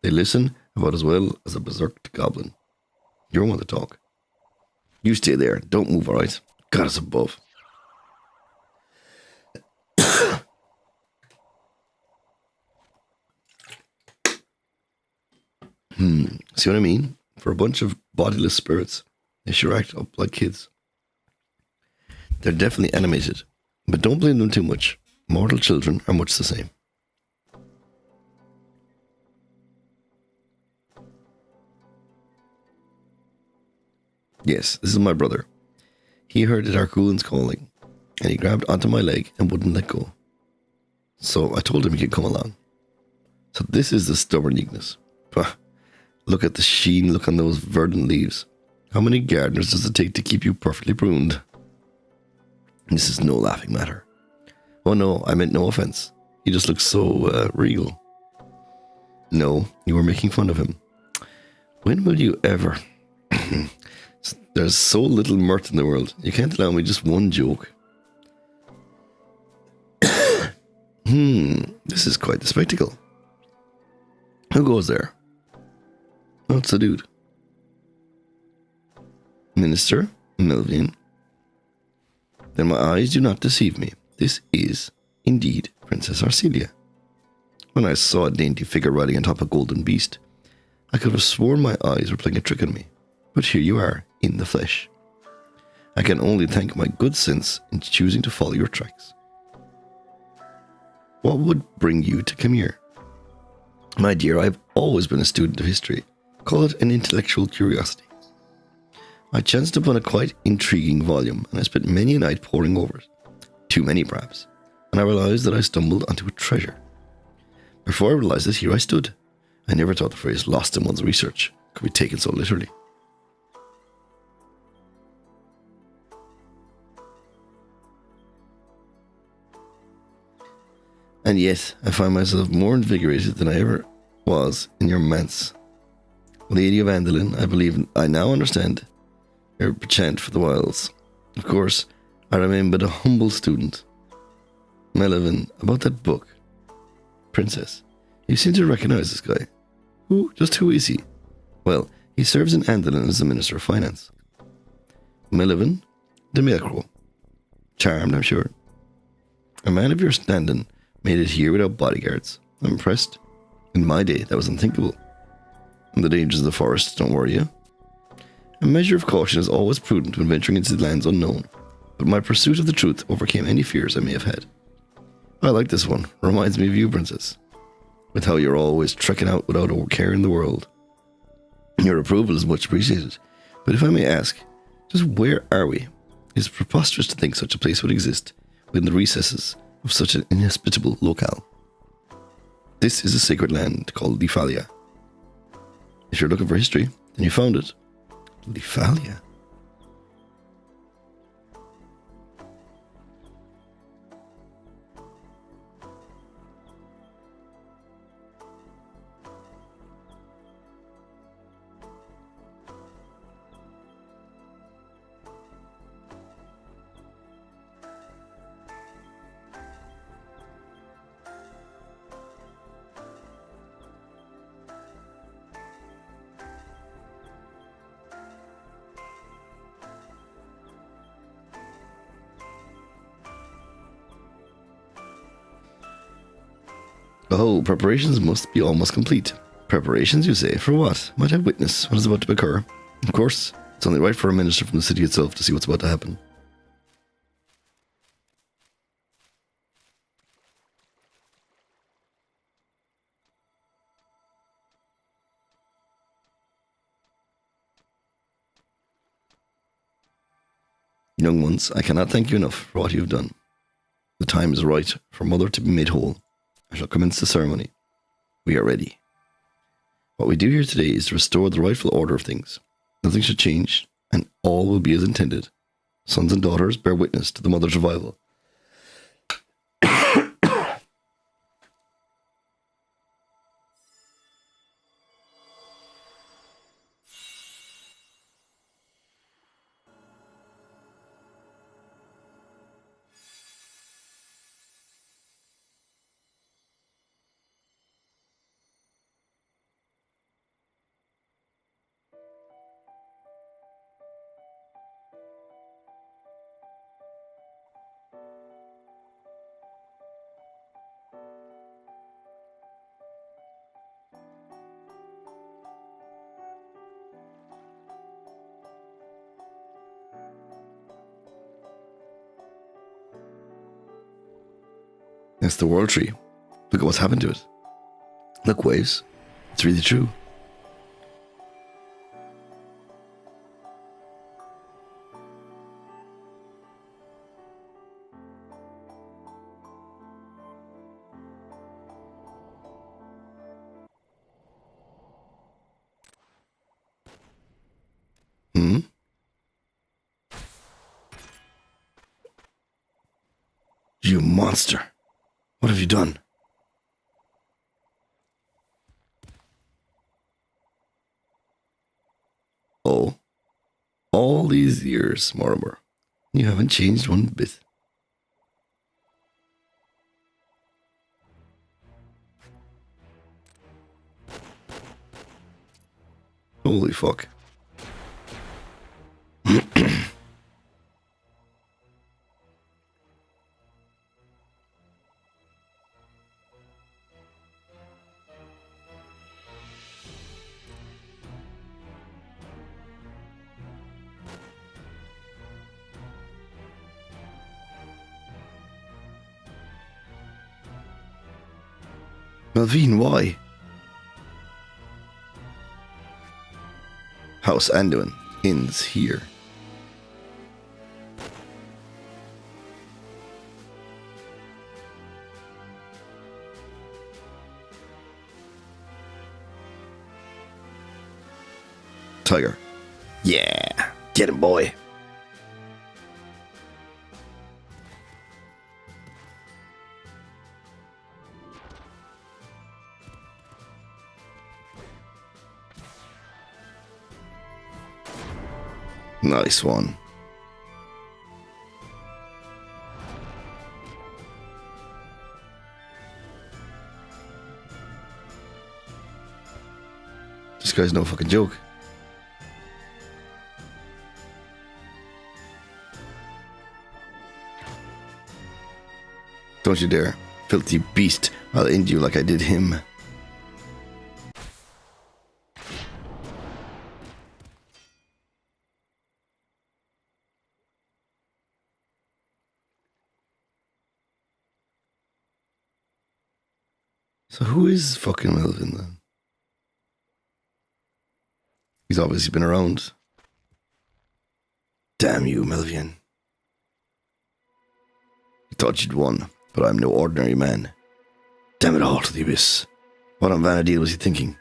They listen about as well as a berserk goblin. You're one to talk. You stay there. Don't move, alright? God is above. See what I mean? For a bunch of bodiless spirits, they sure act up like kids. They're definitely animated, but don't blame them too much. Mortal children are much the same. Yes, this is my brother. He heard that Arculin's calling, and he grabbed onto my leg and wouldn't let go. So I told him he could come along. So this is the stubborn Ignis. Look at the sheen, look on those verdant leaves. How many gardeners does it take to keep you perfectly pruned? This is no laughing matter. Oh no, I meant no offense. He just looks so real. No, you were making fun of him. When will you ever? There's so little mirth in the world. You can't allow me just one joke. This is quite the spectacle. Who goes there? Oh, it's a dude. Minister Melvin. Then my eyes do not deceive me. This is, indeed, Princess Arcelia. When I saw a dainty figure riding on top of a golden beast, I could have sworn my eyes were playing a trick on me. But here you are, in the flesh. I can only thank my good sense in choosing to follow your tracks. What would bring you to come here? My dear, I've always been a student of history. Call it an intellectual curiosity. I chanced upon a quite intriguing volume, and I spent many a night poring over it. Too many, perhaps. And I realized that I stumbled onto a treasure. Before I realized it, here I stood. I never thought the phrase lost in one's research could be taken so literally. And yet, I find myself more invigorated than I ever was in your manse. Lady of Andalin, I believe I now understand your penchant for the wilds. Of course, I remain but a humble student. Melvin, about that book. Princess, you seem to recognize this guy. Who is he? Well, he serves in Andalin as the Minister of Finance. Melvin de Melcro. Charmed, I'm sure. A man of your standing made it here without bodyguards. I'm impressed. In my day, that was unthinkable. And the dangers of the forest don't worry you. A measure of caution is always prudent when venturing into lands unknown, but my pursuit of the truth overcame any fears I may have had. I like this one. Reminds me of you, Princess. With how you're always trekking out without a care in the world. Your approval is much appreciated, but if I may ask, just where are we? It is preposterous to think such a place would exist within the recesses of such an inhospitable locale. This is a sacred land called Lithalia. If you're looking for history, then you found it. Lithalia. Oh, preparations must be almost complete. Preparations, you say? For what? Might I witness what is about to occur? Of course, it's only right for a minister from the city itself to see what's about to happen. Young ones, I cannot thank you enough for what you have done. The time is right for Mother to be made whole. I shall commence the ceremony. We are ready. What we do here today is to restore the rightful order of things. Nothing should change, and all will be as intended. Sons and daughters bear witness to the mother's revival. That's the world tree. Look at what's happened to it. Look, Waves. It's really true. Hmm? You monster. What have you done? Oh. All these years, Mortimer. You haven't changed one bit. Holy fuck. Melvin, why? House Anduin ends here. Tiger. Yeah. Get him, boy. Nice one. This guy's no fucking joke. Don't you dare. Filthy beast. I'll end you like I did him. So who is fucking Melvin then? He's obviously been around. Damn you, Melvin. You thought you'd won, but I'm no ordinary man. Damn it all to the abyss. What on Vanadil was he thinking?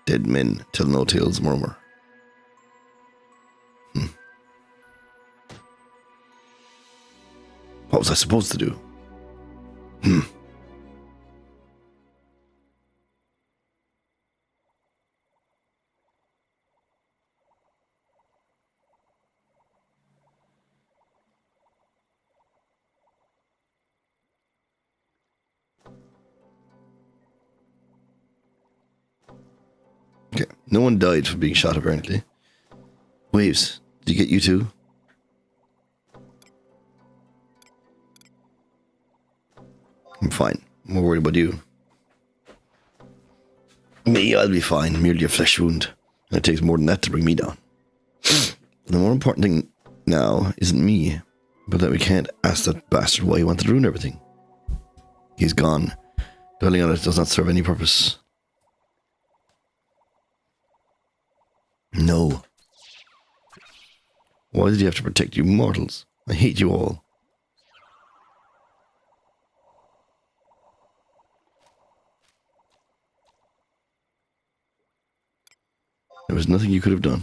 Dead men tell no tales, Murmur. What was I supposed to do? Okay, no one died from being shot apparently. Waves, did you get you too? I'm fine. I'm more worried about you. Me, I'll be fine. Merely a flesh wound. And it takes more than that to bring me down. The more important thing now isn't me, but that we can't ask that bastard why he wanted to ruin everything. He's gone. Dwelling on it does not serve any purpose. No. Why did he have to protect you mortals? I hate you all. There was nothing you could have done.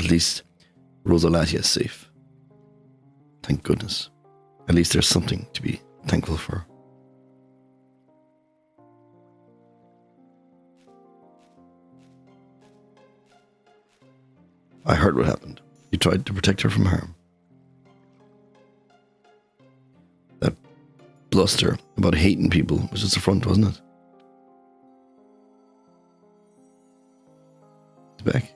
At least Rosalatia is safe. Thank goodness. At least there's something to be thankful for. I heard what happened. You tried to protect her from harm. That bluster about hating people was just a front, wasn't it? It's back.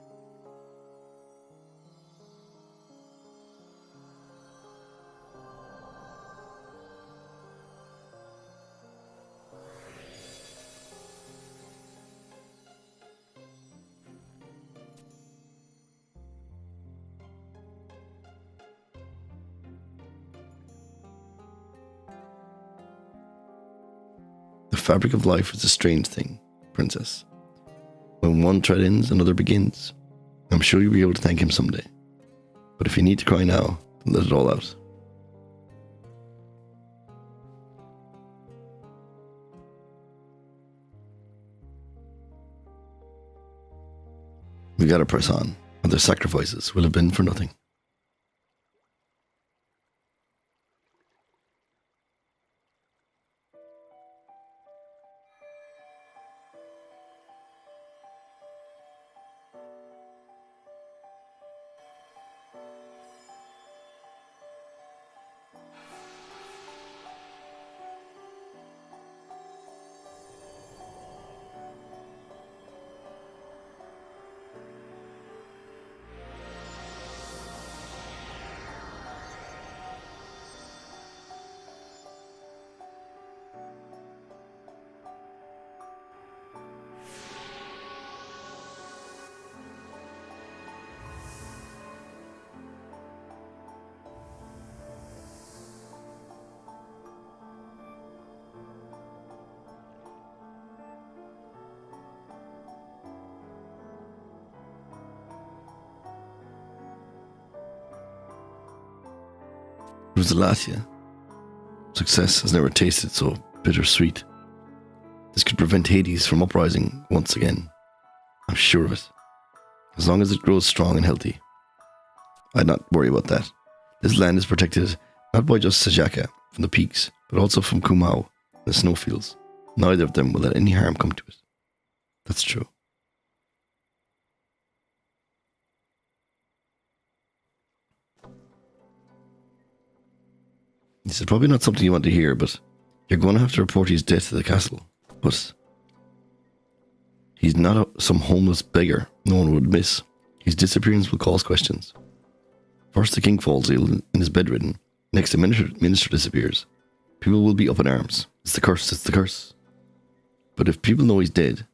The fabric of life is a strange thing, Princess. When one thread ends, another begins. I'm sure you'll be able to thank him someday. But if you need to cry now, then let it all out. We gotta press on, and their sacrifices will have been for nothing. Rosalatia, success has never tasted so bittersweet. This could prevent Hades from uprising once again. I'm sure of it. As long as it grows strong and healthy. I'd not worry about that. This land is protected not by just Sajaka from the peaks, but also from Kumau and the snowfields. Neither of them will let any harm come to it. That's true. This is probably not something you want to hear, but you're going to have to report his death to the castle. But he's not some homeless beggar no one would miss. His disappearance will cause questions. First the king falls ill and is bedridden. Next the minister disappears. People will be up in arms. It's the curse, it's the curse. But if people know he's dead,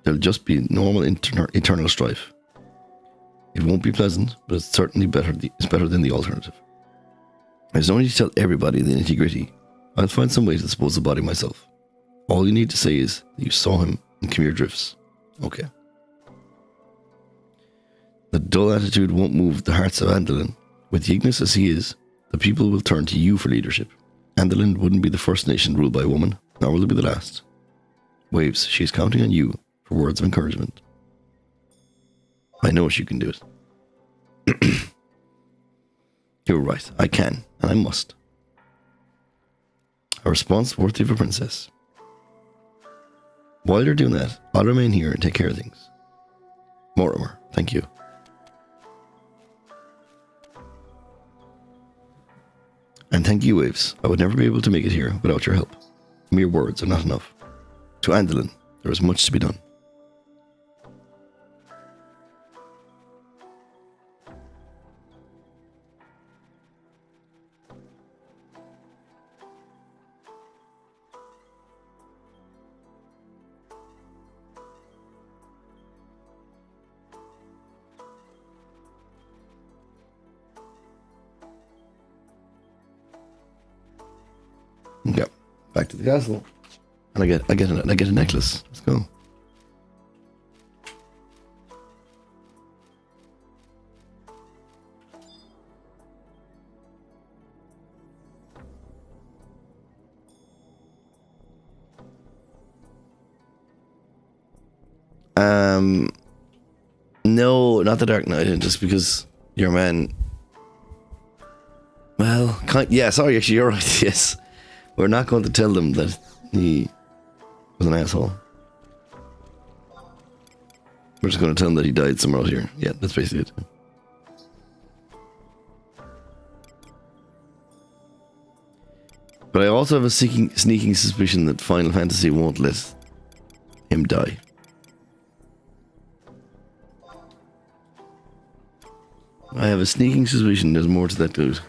there'll just be normal eternal strife. It won't be pleasant, but it's certainly better than the alternative. There's no need to tell everybody the nitty-gritty. I'll find some way to dispose of the body myself. All you need to say is that you saw him in Khmer Drifts. Okay. The dull attitude won't move the hearts of Andalin. With Ignis as he is, the people will turn to you for leadership. Andalin wouldn't be the first nation ruled by a woman, nor will it be the last. Waves, she's counting on you for words of encouragement. I know she can do it. You're right, I can, and I must. A response worthy of a princess. While you're doing that, I'll remain here and take care of things. Mortimer, thank you. And thank you, Waves. I would never be able to make it here without your help. Mere words are not enough. To Andalin, there is much to be done. Yeah, back to the castle, and I get a necklace. Let's go. No, not the Dark Knight, just because your man. Well, yeah, sorry, actually, you're right, yes. We're not going to tell them that he was an asshole. We're just going to tell them that he died somewhere out here. Yeah, that's basically it. But I also have a sneaking suspicion that Final Fantasy won't let him die. I have a sneaking suspicion there's more to that dude.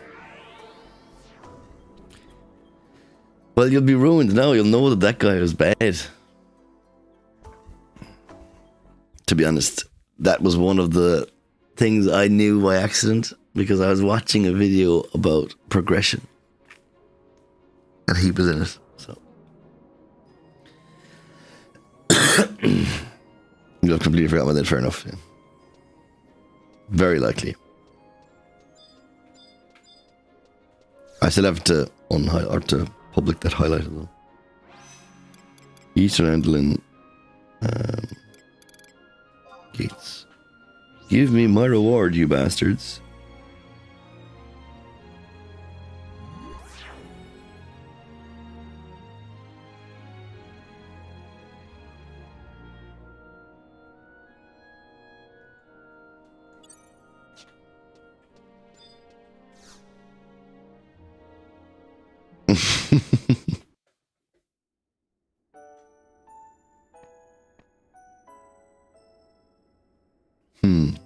Well, you'll be ruined now. You'll know that that guy was bad. To be honest, that was one of the things I knew by accident because I was watching a video about progression. And he was in it, so. You've completely forgot about that, fair enough. Yeah. Very likely. I still have to to public that highlighted though. Eastern Anduin gates. Give me my reward, you bastards.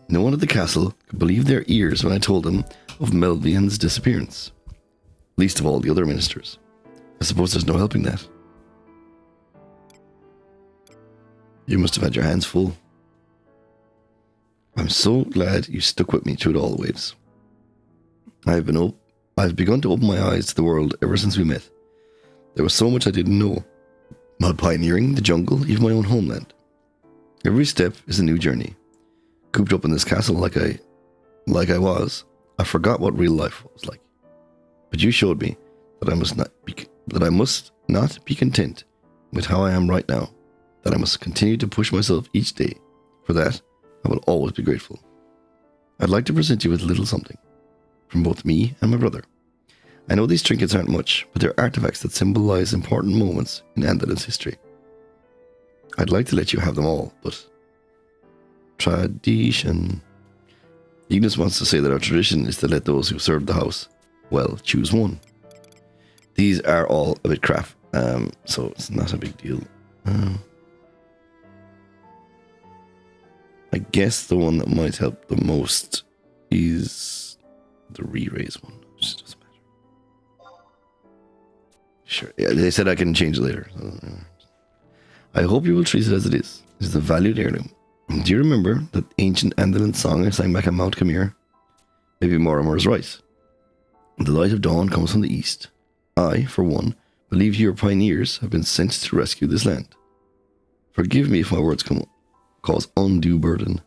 No one at the castle could believe their ears when I told them of Melvian's disappearance. Least of all the other ministers. I suppose there's no helping that. You must have had your hands full. I'm so glad you stuck with me through all the waves. I've begun to open my eyes to the world ever since we met. There was so much I didn't know. About pioneering the jungle, even my own homeland. Every step is a new journey. Cooped up in this castle like I was, I forgot what real life was like. But you showed me that I must not be content with how I am right now. That I must continue to push myself each day. For that, I will always be grateful. I'd like to present you with a little something from both me and my brother. I know these trinkets aren't much, but they're artifacts that symbolize important moments in Anduin's history. I'd like to let you have them all, but tradition. Ignis wants to say that our tradition is to let those who serve the house, well, choose one. These are all a bit crap, so it's not a big deal. I guess the one that might help the most is the re-raise one, which doesn't matter. Sure, yeah, they said I can change it later. I hope you will treat it as it is. It is a valued heirloom. Do you remember that ancient Anduin song I sang back at Mount Camir? Maybe Mortimer is right. The light of dawn comes from the east. I, for one, believe your pioneers have been sent to rescue this land. Forgive me if my words cause undue burden.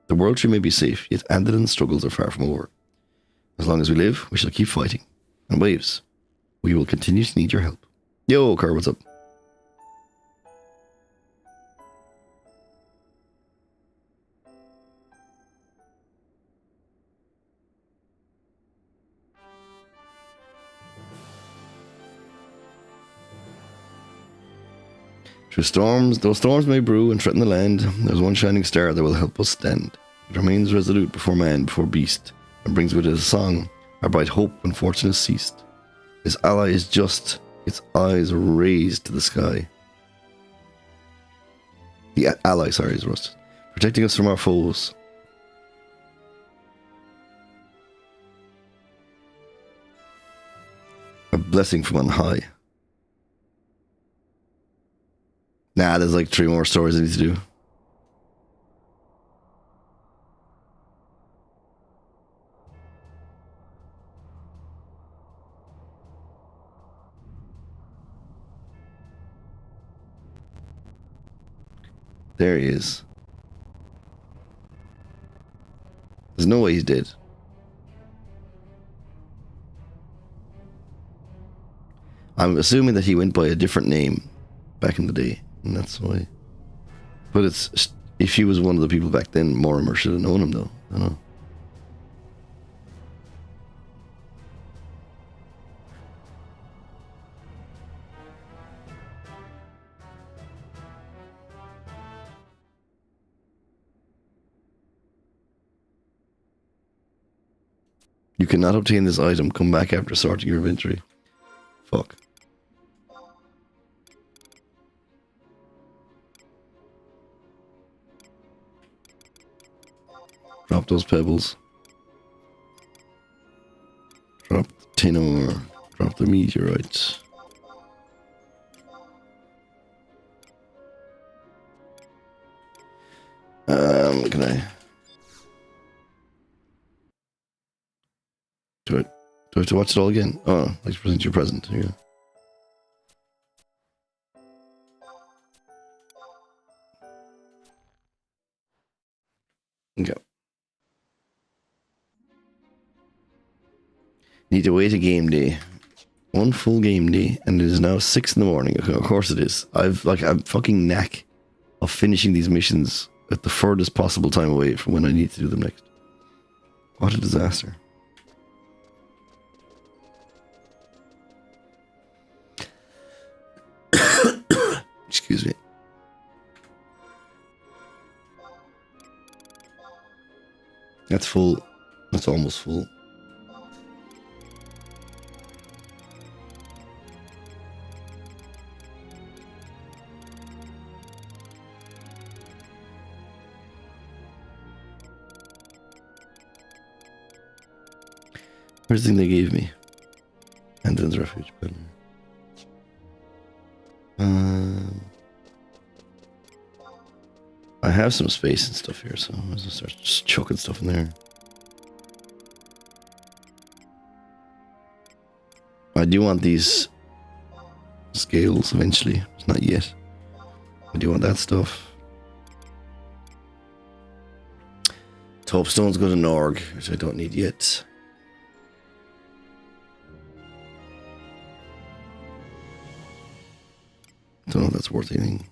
The world tree may be safe, yet Anduin's struggles are far from over. As long as we live, we shall keep fighting. And Waves, we will continue to need your help. Yo, Car, what's up? Though storms may brew and threaten the land, there's one shining star that will help us stand. It remains resolute before man, before beast, and brings with it a song, our bright hope when fortune has ceased. His ally is just, its eyes raised to the sky. The ally, is Rust, protecting us from our foes. A blessing from on high. Nah, there's like 3 more stories I need to do. There he is. There's no way he's dead. I'm assuming that he went by a different name back in the day. And that's why. But it's if he was one of the people back then, Mortimer should have known him, though. I don't know. You cannot obtain this item. Come back after sorting your inventory. Fuck. Drop those pebbles. Drop the tin ore. Drop the meteorites. Can I... Do I have to watch it all again? Oh, I'd like to present your present. Here you go. Okay. Need to wait a game day. One full game day, and it is now 6 in the morning. Of course it is. I'm fucking knack of finishing these missions at the furthest possible time away from when I need to do them next. What a disaster. Excuse me. That's full. That's almost full. Where's the thing they gave me? Anton's Refuge. I have some space and stuff here, so I'm gonna start just chucking stuff in there. I do want these scales eventually. It's not yet. I do want that stuff. Topestone's go to Norg, which I don't need yet. Don't know if that's worth anything.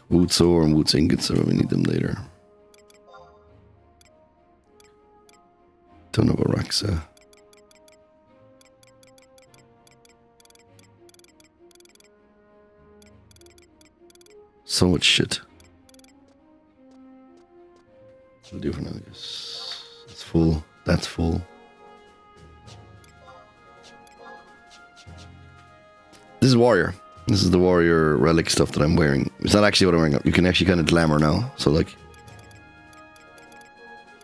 Woot's ore and Woot's ingots, so we need them later. Don't know about Raxa. So much shit. We'll do for now, I guess. It's full. That's full. This is Warrior. This is the Warrior relic stuff that I'm wearing. It's not actually what I'm wearing. You can actually kind of glamour now. So like...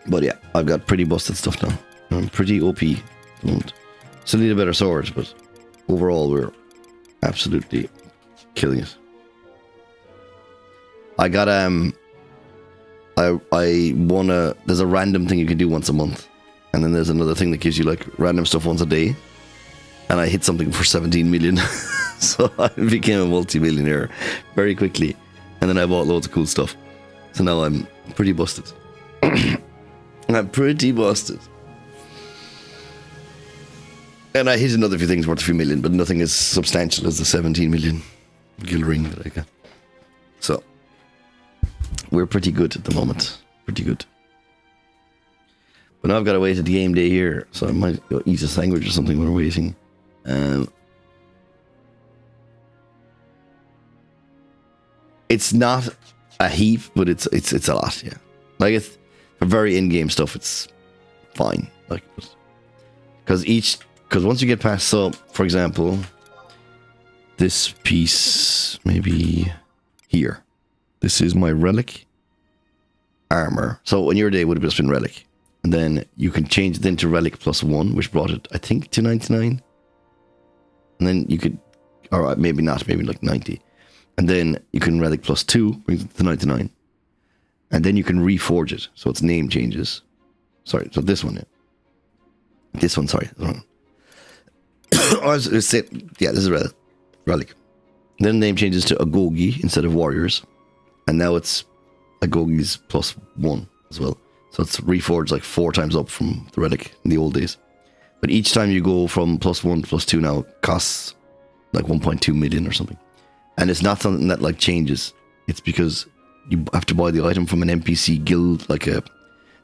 But yeah, I've got pretty busted stuff now. I'm pretty OP at the moment. Still need a better sword, but overall we're absolutely killing it. I got I won there's a random thing you can do once a month, and then there's another thing that gives you like random stuff once a day, and I hit something for 17 million. So I became a multi-millionaire very quickly, and then I bought loads of cool stuff. So now I'm pretty busted. I'm pretty busted. And I hit another few things worth a few million, but nothing as substantial as the 17 million gil ring that I got. So we're pretty good at the moment. Pretty good. But now I've got to wait at the game day here, so I might go eat a sandwich or something while we're waiting. It's not a heap, but it's a lot, yeah. Like it's for very in-game stuff, it's fine. Like, because once you get past, so for example, this piece maybe here. This is my relic armor. So in your day it would have just been relic, and then you can change it into relic +1, which brought it I think to 99, and then you could, or maybe not, maybe like 90. And then you can relic +2, brings it to 99. And then you can reforge it, so its name changes. Sorry, so this one, yeah. This one, sorry. This is relic. Then the name changes to Agogi instead of Warriors. And now it's Agogi's +1 as well. So it's reforged like 4 times up from the relic in the old days. But each time you go from +1 to +2 now, it costs like 1.2 million or something. And it's not something that like changes. It's because you have to buy the item from an NPC guild, like a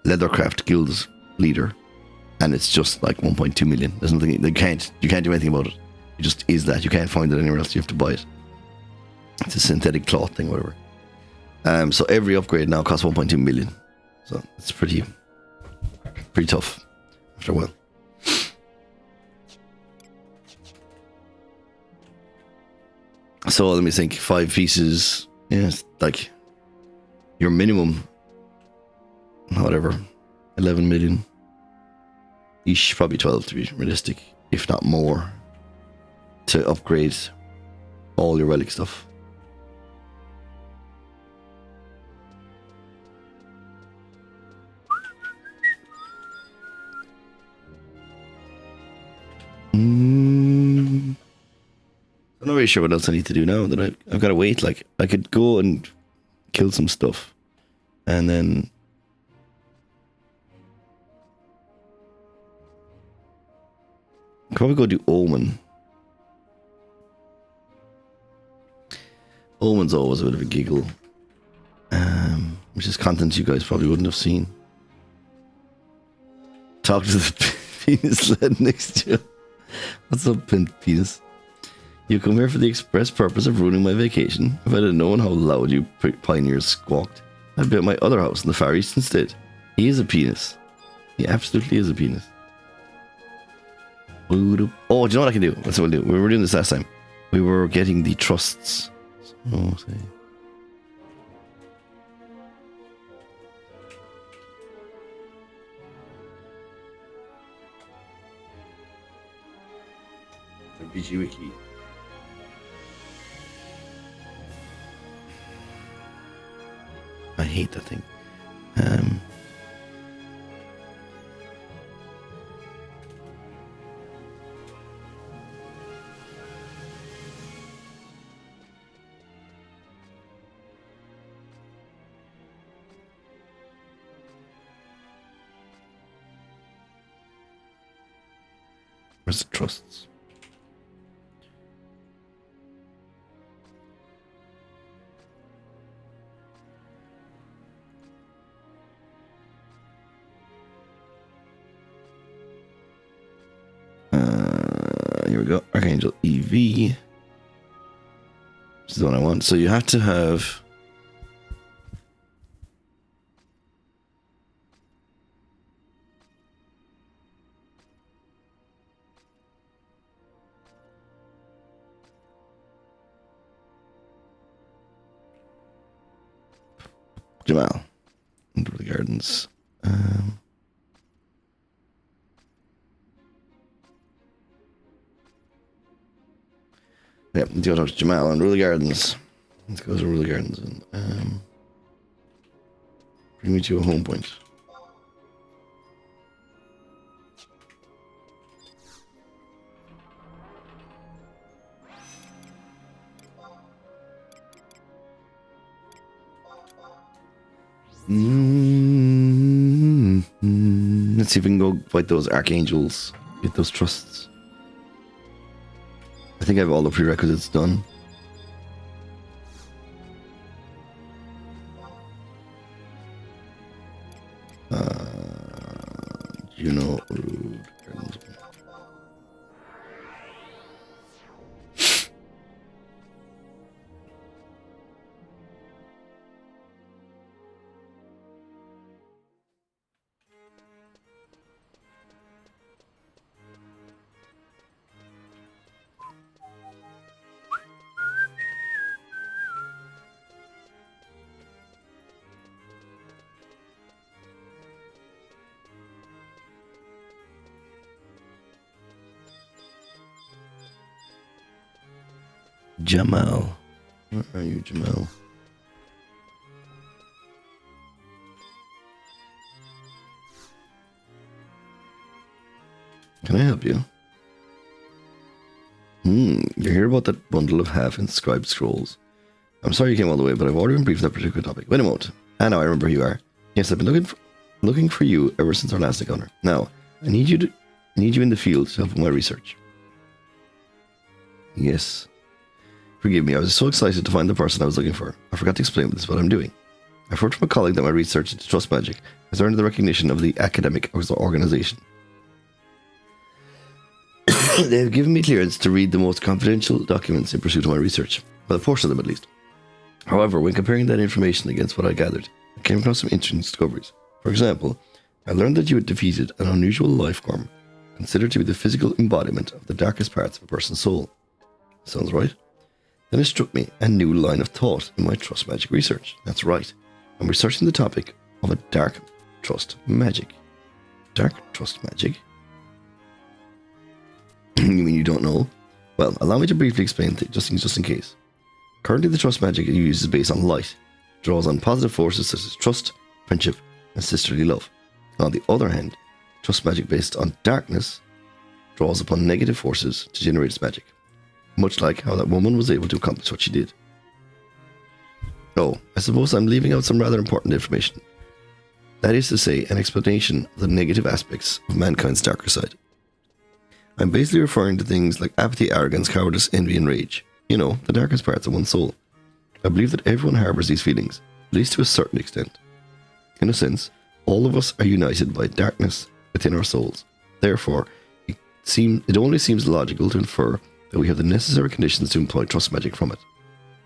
Leathercraft guild's leader, and it's just like 1.2 million. There's nothing you can't do anything about it. It just is that. You can't find it anywhere else. You have to buy it. It's a synthetic cloth thing, whatever. So every upgrade now costs 1.2 million. So it's pretty tough after a while. So let me think. 5 pieces. Yeah, it's like your minimum. Whatever. 11 million. Each, probably 12 to be realistic, if not more, to upgrade all your relic stuff. I'm not really sure what else I need to do now that I've got to wait. Like, I could go and kill some stuff and then I'll probably go do Omen. Omen's always a bit of a giggle, which is content you guys probably wouldn't have seen. Talk to the penis led next to you. What's up, penis? You come here for the express purpose of ruining my vacation. If I'd have known how loud you pioneers squawked, I'd be at my other house in the Far East instead. He is a penis. He absolutely is a penis. Oh, do you know what I can do? That's what we'll do. We were doing this last time. We were getting the trusts. So, say. BG Wiki. I hate that thing. Where's the trusts? Here we go. Archangel EV. This is the one I want. So you have to have Jamal into the gardens. Yep, let's go talk to Jamal and Rule the Gardens. Let's go to Rule the Gardens and bring me to a home point. Let's see if we can go fight those archangels, get those trusts. I think I have all the prerequisites done. Juno, Rude, Gardens. Jamal. Where are you, Jamal? Can I help you? You hear about that bundle of half-inscribed scrolls? I'm sorry you came all the way, but I've already been briefed on that particular topic. Wait a moment. I know, I remember who you are. Yes, I've been looking for you ever since our last encounter. Now, I need you in the field to help with my research. Yes. Forgive me, I was so excited to find the person I was looking for. I forgot to explain this what I'm doing. I've heard from a colleague that my research into trust magic has earned the recognition of the academic organization. They have given me clearance to read the most confidential documents in pursuit of my research. Well, a portion of them at least. However, when comparing that information against what I gathered, I came across some interesting discoveries. For example, I learned that you had defeated an unusual life form, considered to be the physical embodiment of the darkest parts of a person's soul. Sounds right? Then it struck me a new line of thought in my trust magic research. That's right. I'm researching the topic of a dark trust magic. Dark trust magic? You mean you don't know? Well, allow me to briefly explain just in case. Currently, the trust magic you use is based on light. It draws on positive forces such as trust, friendship, and sisterly love. On the other hand, trust magic based on darkness draws upon negative forces to generate its magic. Much like how that woman was able to accomplish what she did. Oh, I suppose I'm leaving out some rather important information. That is to say, an explanation of the negative aspects of mankind's darker side. I'm basically referring to things like apathy, arrogance, cowardice, envy, and rage. You know, the darkest parts of one's soul. I believe that everyone harbours these feelings, at least to a certain extent. In a sense, all of us are united by darkness within our souls. Therefore, it only seems logical to infer that we have the necessary conditions to employ trust magic from it.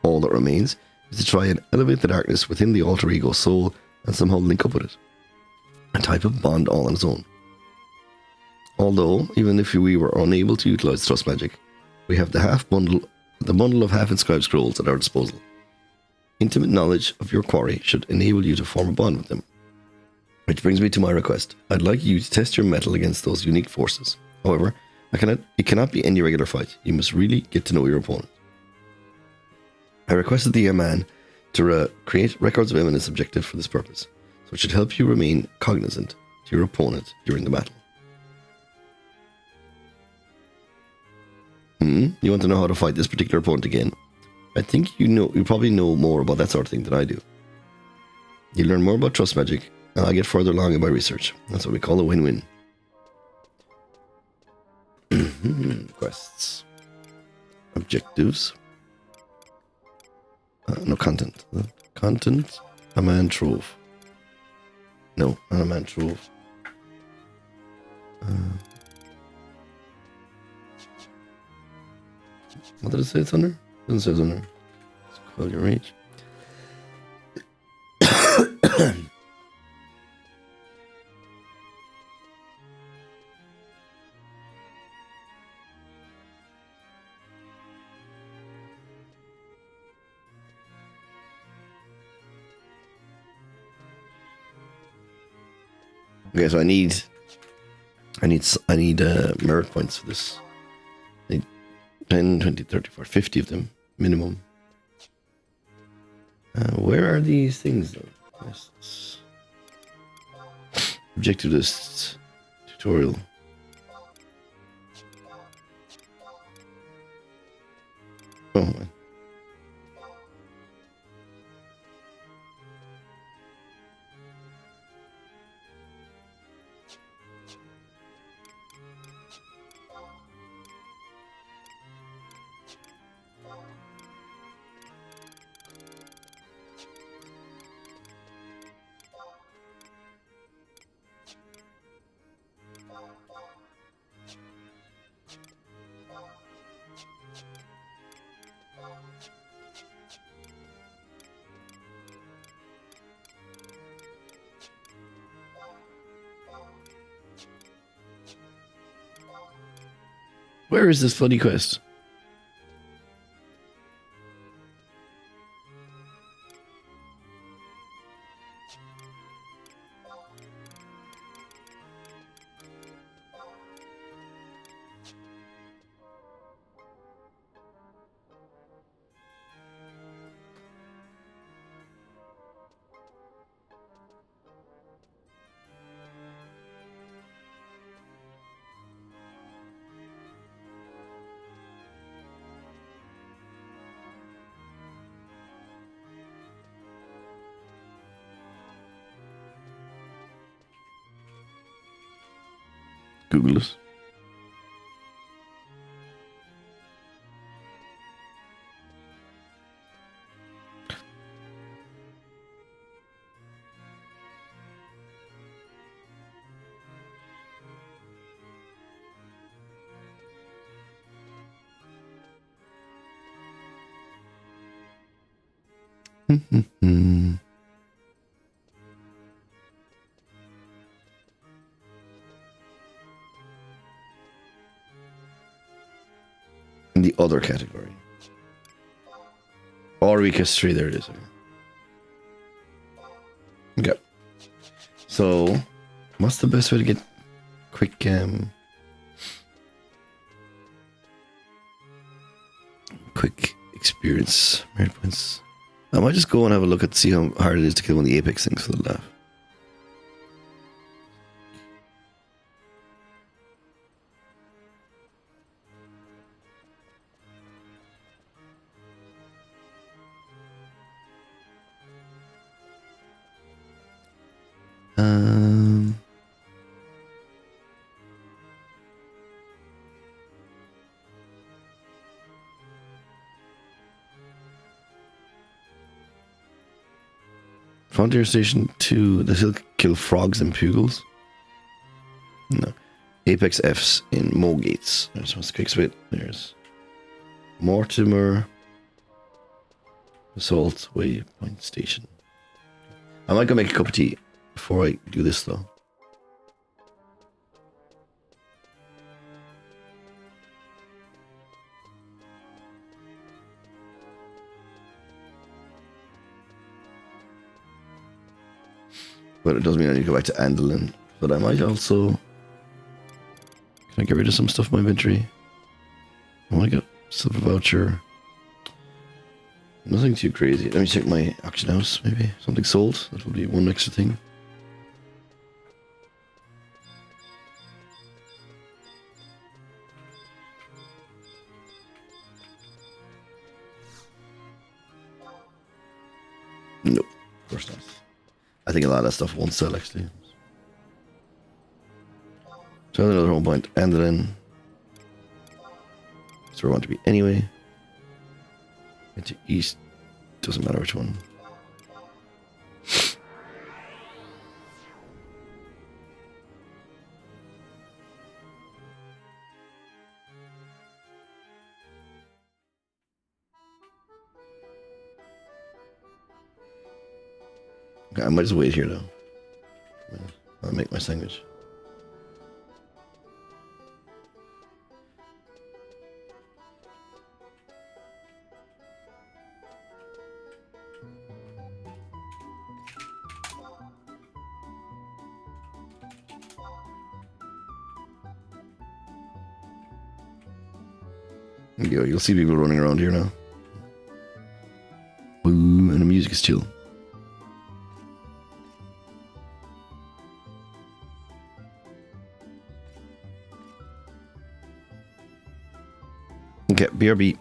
All that remains is to try and elevate the darkness within the alter ego soul and somehow link up with it. A type of bond all on its own. Although, even if we were unable to utilise trust magic, we have the bundle of half-inscribed scrolls at our disposal. Intimate knowledge of your quarry should enable you to form a bond with them. Which brings me to my request. I'd like you to test your mettle against those unique forces. However, it cannot be any regular fight. You must really get to know your opponent. I requested the man to create records of eminence objective for this purpose, so it should help you remain cognizant to your opponent during the battle. You want to know how to fight this particular opponent again? I think you probably know more about that sort of thing than I do. You learn more about trust magic, and I get further along in my research. That's what we call a win-win. Quests. Objectives. No, content. Content. A man trove. No, not a man trove. What did it say it's under? It doesn't say it's under. Let's call your reach. Okay, so I need merit points for this. I need 10, 20, 30, 40, 50 of them minimum. Where are these things though? Quests. Objective lists. Tutorial. Oh man. Where is this bloody quest? Google it. In the other category. Auric history, there it is. Okay. So, what's the best way to get quick quick experience merit points? I might just go and have a look at see how hard it is to kill one of the apex things for the laugh. Frontier Station 2, does it kill frogs and pugils? No. Apex Fs in Mogates. There's what's quick spit. There's Mortimer Assault Waypoint Station. I might go make a cup of tea before I do this though. But it doesn't mean I need to go back to Andalin. But I might also... Can I get rid of some stuff in my inventory? Oh my god. Silver voucher. Nothing too crazy. Let me check my auction house, maybe. Something sold. That will be one extra thing. Nope. Of course not. I think a lot of that stuff won't sell actually. So another home point, and then that's where I want to be anyway. Into east, doesn't matter which one. Okay, I might just wait here though. I'll make my sandwich. There you go. You'll see people running around here now. Boom, and the music is chill. Okay, BRB.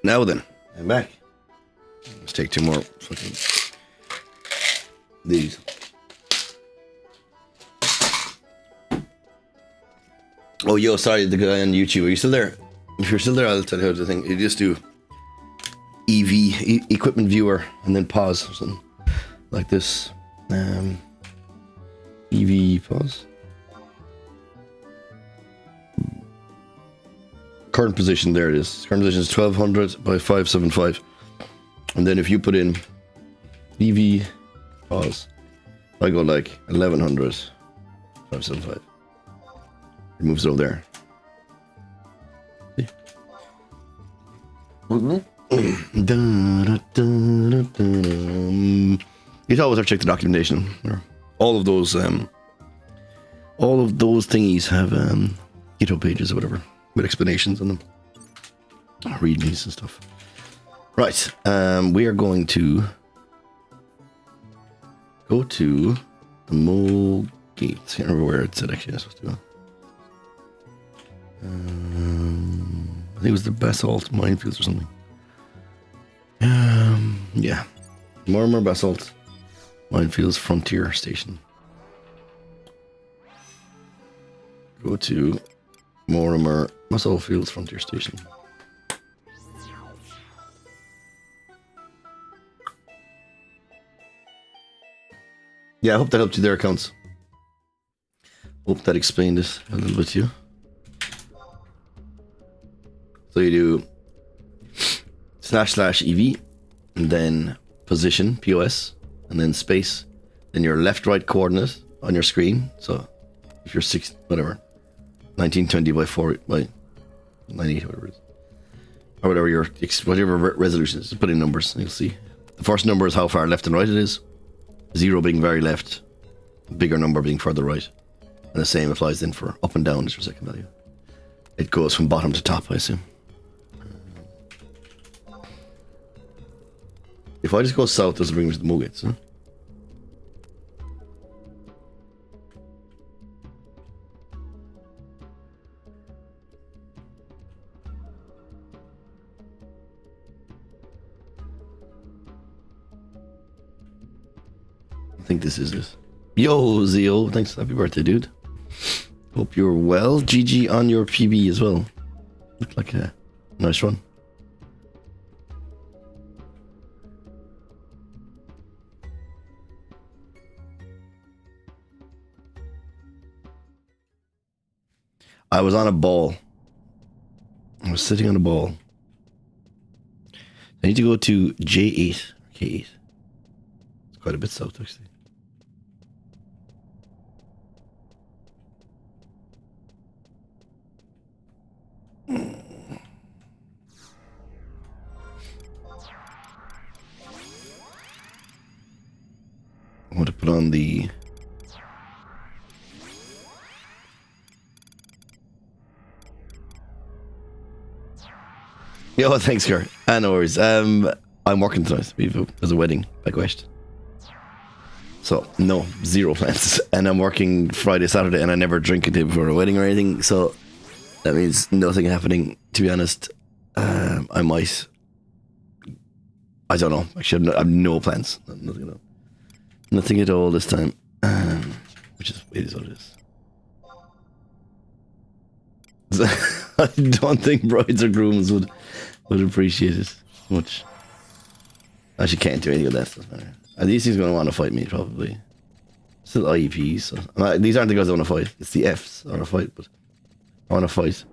Now then, I'm back. Let's take 2 more fucking these. Oh, yo, sorry, the guy on YouTube. Are you still there? If you're still there, I'll tell you how to think. You just do equipment viewer and then pause or something like this. EV pause. Current position, there it is. Current position is 1200 by 575. And then if you put in EV pause, I go like 1100 575. It moves it over there. You'd always have to check the documentation. All of those thingies have GitHub pages or whatever with explanations on them, readmes and stuff. Right, we are going to go to the mole gate. I can't remember where it said actually I was supposed to go. I think it was the basalt minefields or something. Yeah, Mortimer basalt minefields frontier station. Go to Mortimer basalt fields frontier station. Yeah, I hope that helped you there, accounts. Hope that explained it a little bit to you. So you do //EV and then position POS and then space, then your left right coordinate on your screen. So if you're 1920 by 4 by 98, whatever it is, or whatever resolution is, just put in numbers and you'll see. The first number is how far left and right it is. 0 being very left, bigger number being further right, and the same applies then for up and down is your second value. It goes from bottom to top, I assume. If I just go south, does it bring me to the Mo gates, huh? I think this is it. Yo, Zio, thanks. Happy birthday, dude. Hope you're well. GG on your PB as well. Looked like a nice run. I was on a ball. I was sitting on a ball. I need to go to J8. K8. It's quite a bit south, actually. I want to put on the... Yo, thanks, Kurt. No worries. I'm working tonight. There's a wedding back west. So, no, 0 plans. And I'm working Friday, Saturday, and I never drink a day before a wedding or anything. So, that means nothing happening, to be honest. I might... I don't know. Actually, I have no plans. Nothing at all. Nothing at all this time. Which is, it is what it is. I don't think brides or grooms would appreciate it much. I actually can't do anything with that. Doesn't matter. These things are going to want to fight me, probably. Still IEPs. So. These aren't the guys I want to fight. It's the Fs I want to fight, but I want to fight.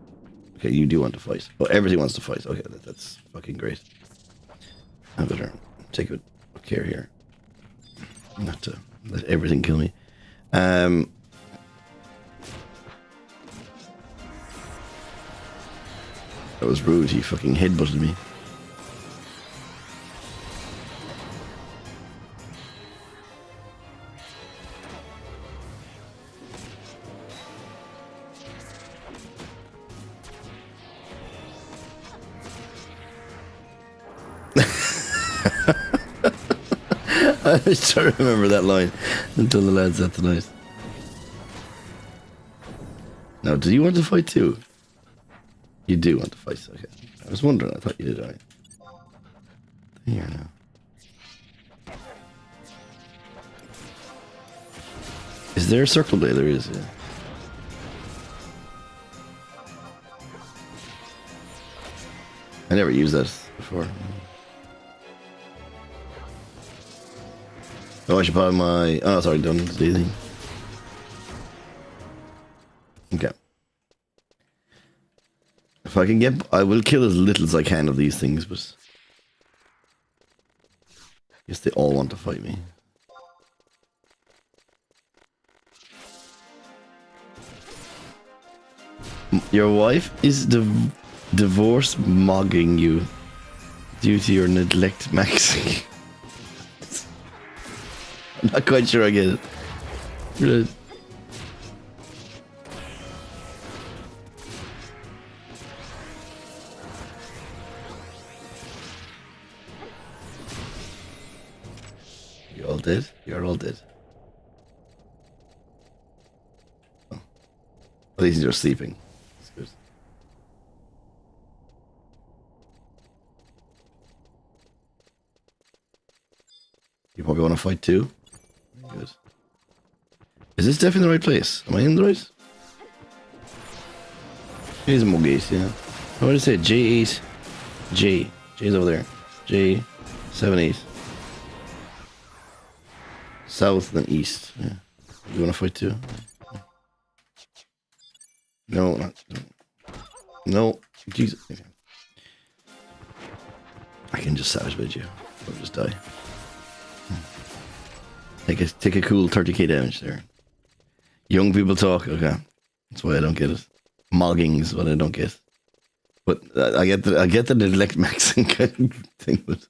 Okay, you do want to fight. Oh, everything wants to fight. Okay, that's fucking great. I better take good care here. Not to let everything kill me. That was rude. He fucking headbutted me. I was trying to remember that line until the lads said tonight. Now, do you want to fight too? You do want to fight, okay. I was wondering, I thought you did, alright. Here now. Is there a circle blade? There is, yeah. I never used that before. Oh, I should buy my... Oh, sorry, done the thing. Okay. If I can get... I will kill as little as I can of these things, but... I guess they all want to fight me. Your wife is divorce mogging you due to your neglect maxing. I'm not quite sure I get it. Right. You're all dead? You're all dead. Oh. At least you're sleeping. That's good. You probably want to fight too? Good. Is this definitely the right place? Am I in the right? Here's a Mogate, yeah. What did I say? J8. J. J's over there. J78. South then east. Yeah. You want to fight too? No, not. No. Jesus. Okay. I can just savage bait you. Or just die. Take a cool 30k damage there. Young people talk. Okay, that's why I don't get it. Mogging is what I don't get. But I get the neglect maxing kind of thing. But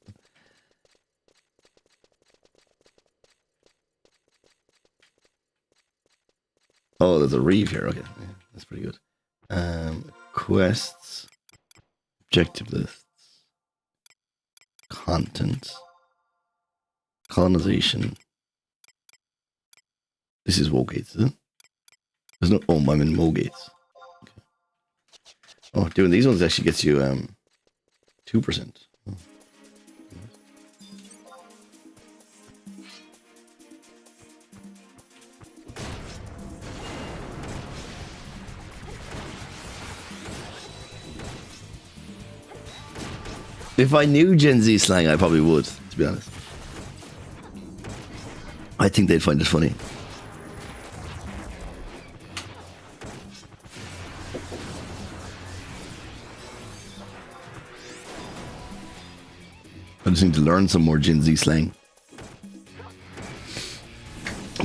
oh, there's a reeve here. Okay, yeah, that's pretty good. Quests, objective lists, content, colonization. This is Wogates, is it? There's no... Oh, I'm in Wogates. Okay. Oh, doing these ones actually gets you 2%. Oh. If I knew Gen Z slang, I probably would, to be honest. I think they'd find it funny. I just need to learn some more Gen Z slang.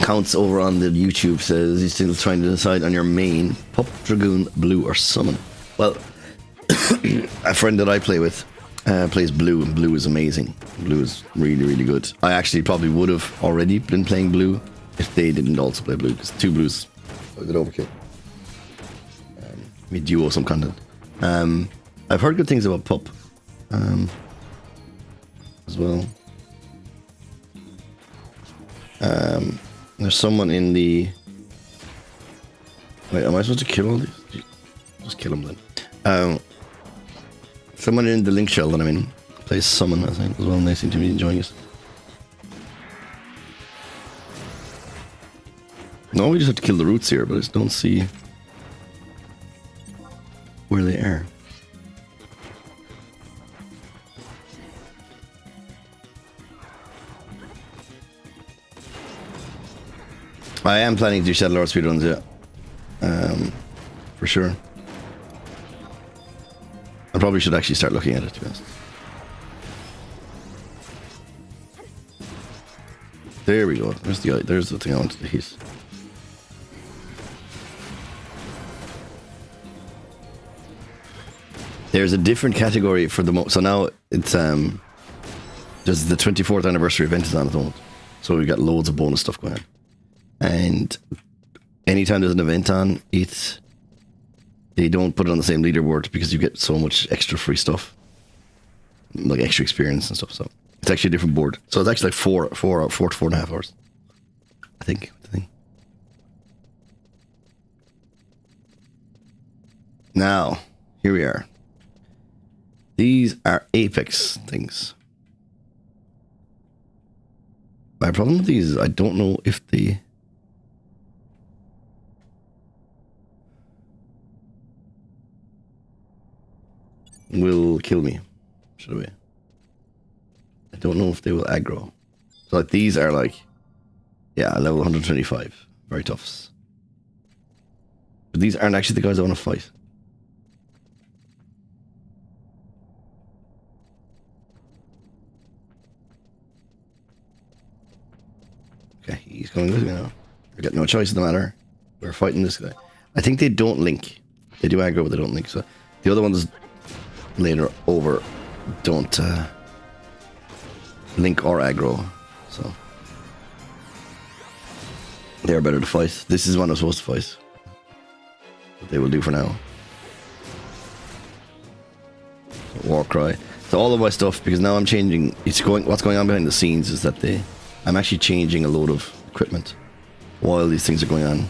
Counts over on the YouTube says he's still trying to decide on your main, Pup, Dragoon, Blue, or Summon. Well, a friend that I play with plays Blue, and Blue is amazing. Blue is really, really good. I actually probably would have already been playing Blue if they didn't also play Blue, because 2 Blues was an overkill. We duo some content. I've heard good things about Pup. As well. There's someone in the... Wait, am I supposed to kill all these? Just kill them then. Someone in the link shell that I'm in plays Summon, I think, as well, and they seem to be enjoying it. No, we just have to kill the roots here, but I just don't see where they are. I am planning to do Shadow Lord speedruns, yeah. For sure. I probably should actually start looking at it, to be honest. There we go. There's the thing I wanted to hit. There's a different category for the so now it's there's the 24th anniversary event is on at the moment. So we've got loads of bonus stuff going on. And anytime there's an event on, they don't put it on the same leaderboard because you get so much extra free stuff, like extra experience and stuff. So it's actually a different board. So it's actually like 4 to 4.5 hours, I think. Now, here we are. These are Apex things. My problem with these is I don't know if they will kill me. Should we? I don't know if they will aggro. So like these are like, yeah, level 125, very toughs. But these aren't actually the guys I want to fight. Okay, he's coming with me now. We got no choice in the matter. We're fighting this guy. I think they don't link. They do aggro, but they don't link. So the other ones later over don't link or aggro. So they're better to fight. This is one I'm supposed to fight. What they will do for now. Warcry. So all of my stuff, because now I'm changing. What's going on behind the scenes is that I'm actually changing a load of equipment while these things are going on,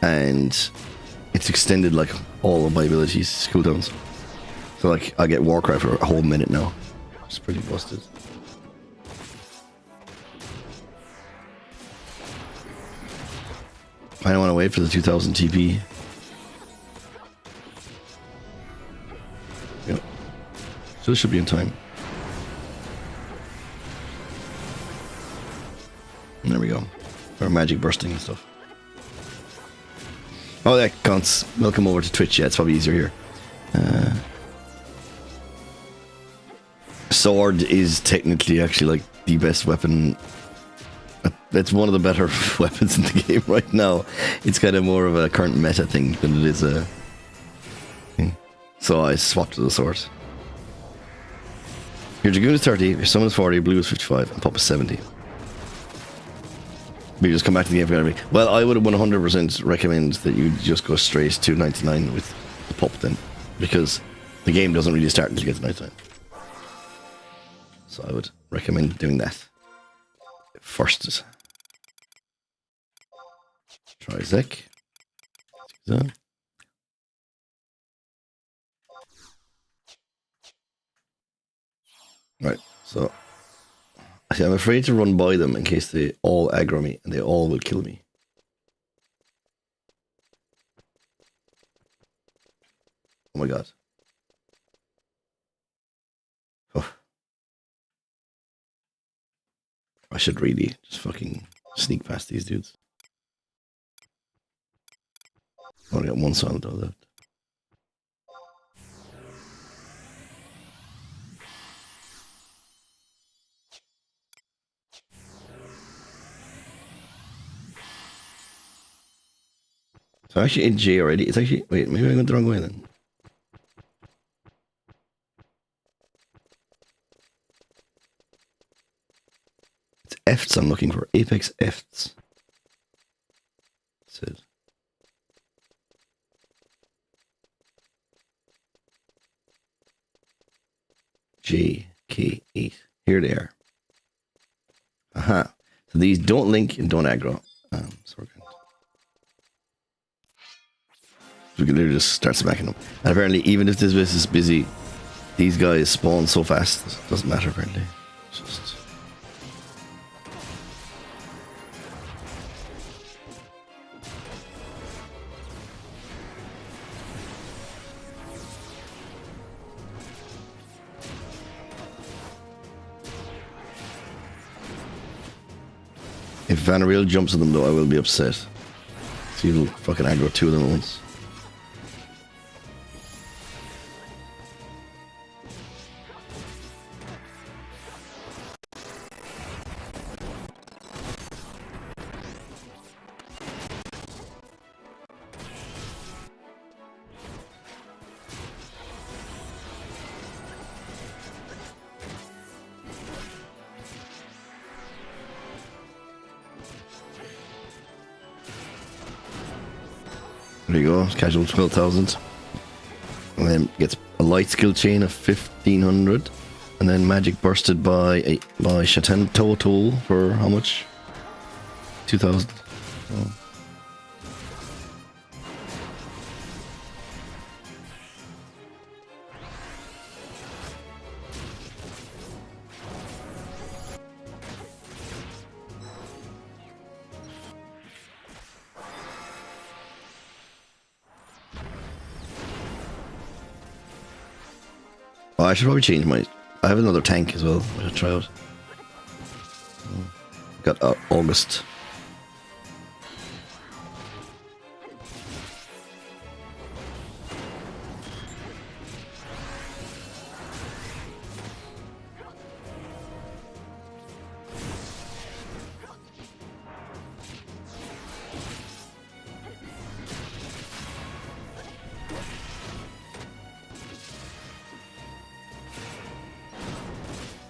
and it's extended like all of my abilities cooldowns. So like I get Warcry for a whole minute now. It's pretty busted. I don't want to wait for the 2000 TP. Yep. So this should be in time. And there we go. Our magic bursting and stuff. Oh, that counts. Welcome over to Twitch. Yeah, it's probably easier here. Sword is technically actually like the best weapon. It's one of the better weapons in the game right now. It's kind of more of a current meta thing than it is a thing. So I swapped to the sword. Your Dragoon is 30, your Summon is 40, your Blue is 55, and Pup is 70. We just come back to the game for everything. Well, I would 100% recommend that you just go straight to 99 with the Pup then, because the game doesn't really start until you get to 99. So I would recommend doing that first. Try Zek. Right, so see, I'm afraid to run by them in case they all aggro me and they all will kill me. Oh my god. Oh. I should really just fucking sneak past these dudes. I only got one solid left. So actually in J already. It's actually, wait, maybe I went the wrong way then. It's Efts I'm looking for. Apex Efts. That's it. JK8. Here they are. Aha. So these don't link and don't aggro. So we're good. We can literally just start smacking them. And apparently, even if this base is busy, these guys spawn so fast. It doesn't matter apparently. Just... If Vanariel jumps at them though, I will be upset. So he'll fucking aggro two of them at once. There you go, casual 12,000. And then gets a light skill chain of 1,500. And then magic bursted by Shatan total for how much? 2,000. Oh. Oh, I should probably change my... I have another tank as well. I should try out. Got August.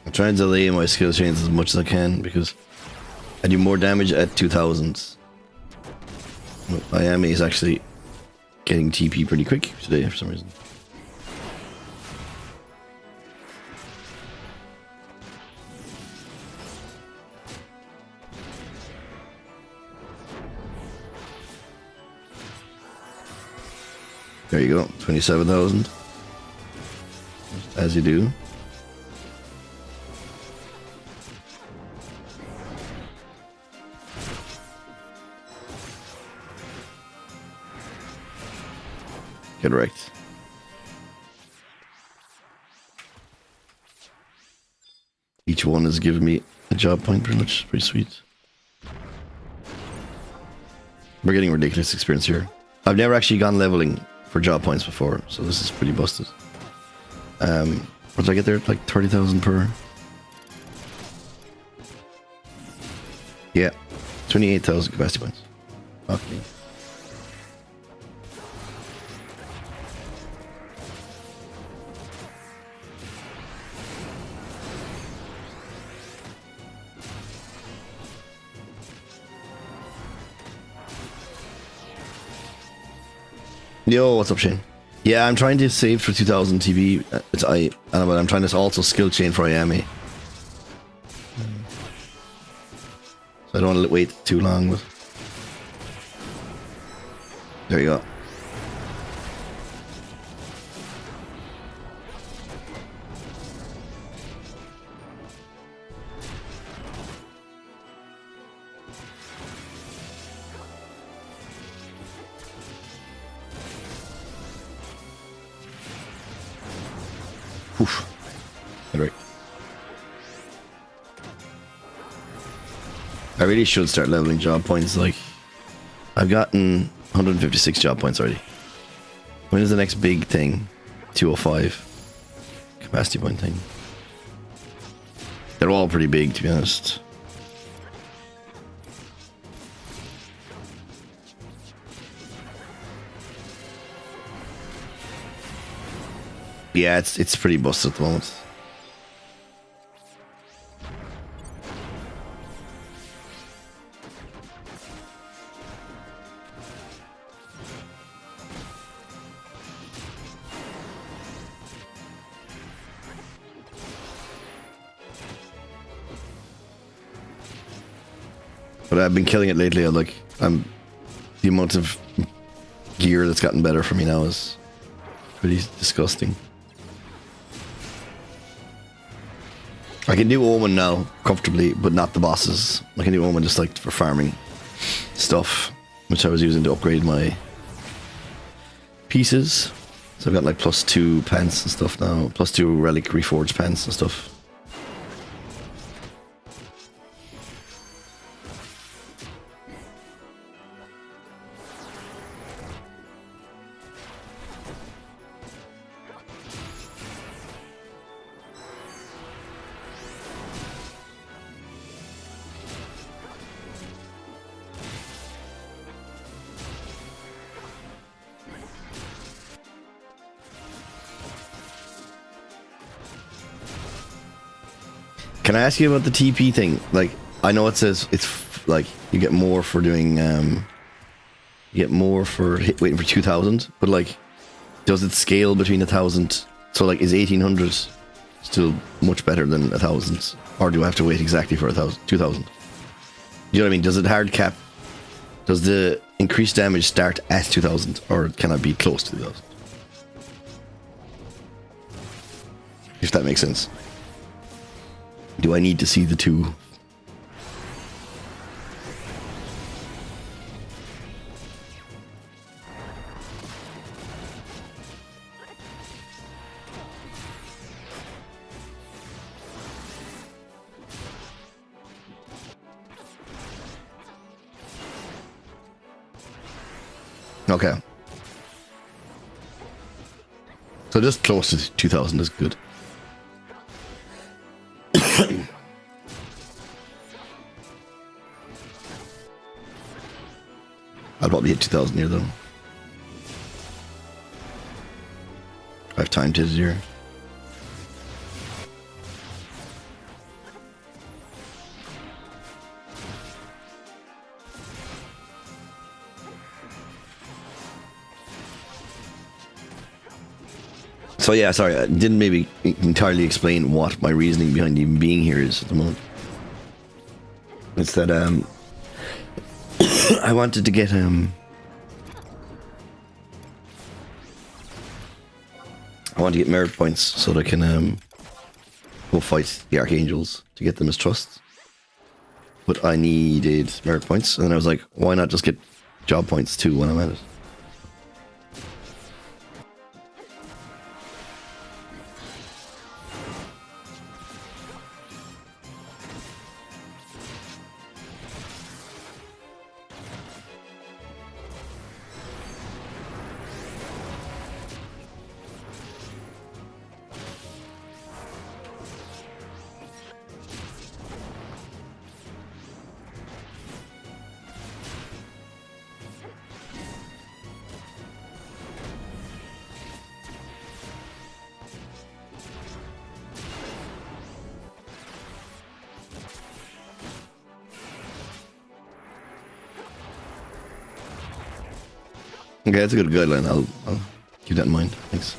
I'm trying to delay my skill chains as much as I can because I do more damage at 2000. Miami is actually getting TP pretty quick today for some reason. There you go, 27,000. As you do. Correct. Each one is giving me a job point pretty much. Pretty sweet. We're getting ridiculous experience here. I've never actually gone leveling for job points before, so this is pretty busted. What did I get there? Like 30,000 per. Yeah, 28,000 capacity points. Fuck me. Yo, what's up, Shane? Yeah, I'm trying to save for 2000 TV. But I'm trying to also skill chain for Miami. So I don't want to wait too long. But there you go. Oof. Right. I really should start leveling job points. Like, I've gotten 156 job points already. When is the next big thing? 205 capacity point thing. They're all pretty big, to be honest. Yeah, it's pretty busted at the moment. But I've been killing it lately. The amount of gear that's gotten better for me now is pretty disgusting. I can do Omen now comfortably, but not the bosses. I can do Omen just like for farming stuff, which I was using to upgrade my pieces. So I've got like +2 pants and stuff now, +2 relic reforged pants and stuff. Can I ask you about the TP thing? Like, I know it says it's like you get more for doing, you get more for waiting for 2000, but like, does it scale between 1000? So like, is 1800 still much better than 1000, or do I have to wait exactly for 2000? You know what I mean? Does it hard cap? Does the increased damage start at 2000, or can I be close to 2000? If that makes sense. Do I need to see the two? Okay. So just close to 2,000 is good. I'll probably hit 2,000 here though. I have time to hit it here. So yeah, sorry, I didn't maybe entirely explain what my reasoning behind even being here is at the moment. It's that I wanted to get I want to get merit points so that I can go fight the Archangels to get them as trusts. But I needed merit points, and then I was like, why not just get job points too when I'm at it? Okay, that's a good guideline. I'll keep that in mind. Thanks.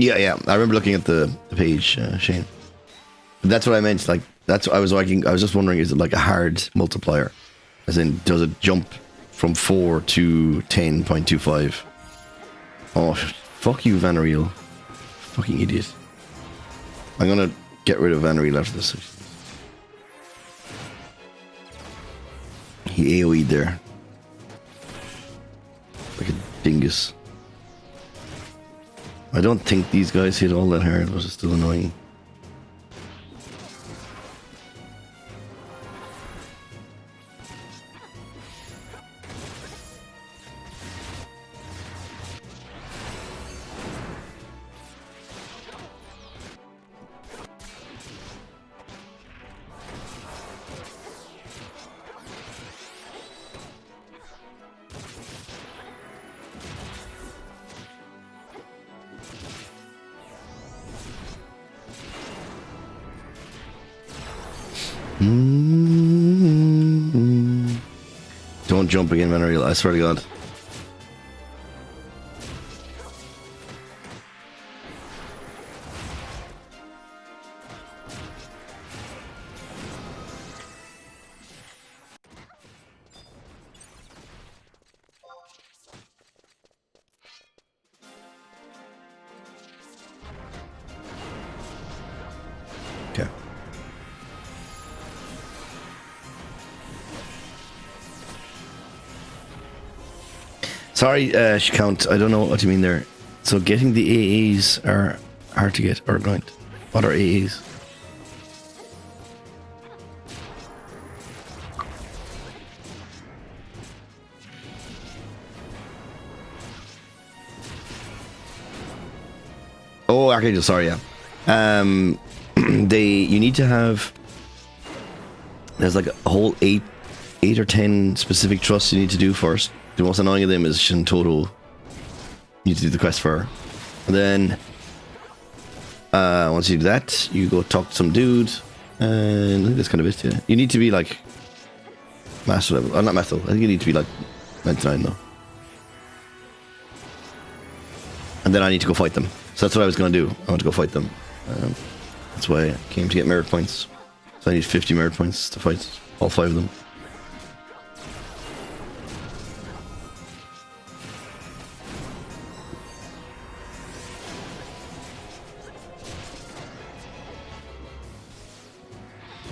Yeah. I remember looking at the page, Shane. That's what I meant. Like, that's what I was liking. I was just wondering, is it like a hard multiplier? As in, does it jump from 4 to 10.25? Oh, fuck you, Vanariel. Fucking idiot. I'm gonna get rid of Vanariel after this. He AoE'd there. Like a dingus. I don't think these guys hit all that hard, but it's still annoying. Don't jump again, Vanariel. I swear to God. Okay. Sorry, Count. I don't know what you mean there. So getting the AAs are hard to get, or going. What are AAs? Oh, Archangel. Sorry, yeah. You need to have. There's like a whole eight or 10 specific trusts you need to do first. The most annoying of them is Shintoto. You need to do the quest for her. And then once you do that, you go talk to some dude, and I think that's kind of it. Yeah, you need to be like master level. Not master level. I think you need to be like 99 though. And then I need to go fight them. So that's what I was going to do. I want to go fight them. That's why I came to get merit points. So I need 50 merit points to fight all 5 of them.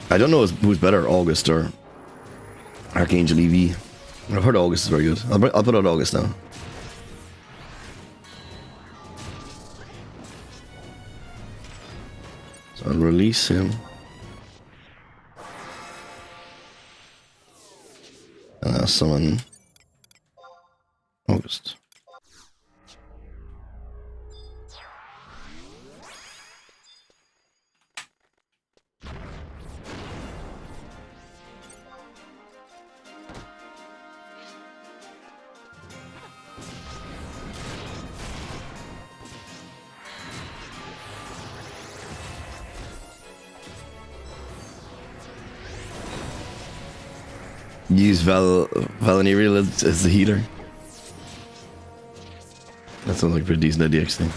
I don't know who's better, August or Archangel EV. I've heard August is very good. I'll put out August now. So I'll release him. And I'll summon August. Use Val'anyriel as the healer. That sounds like a pretty decent idea, actually.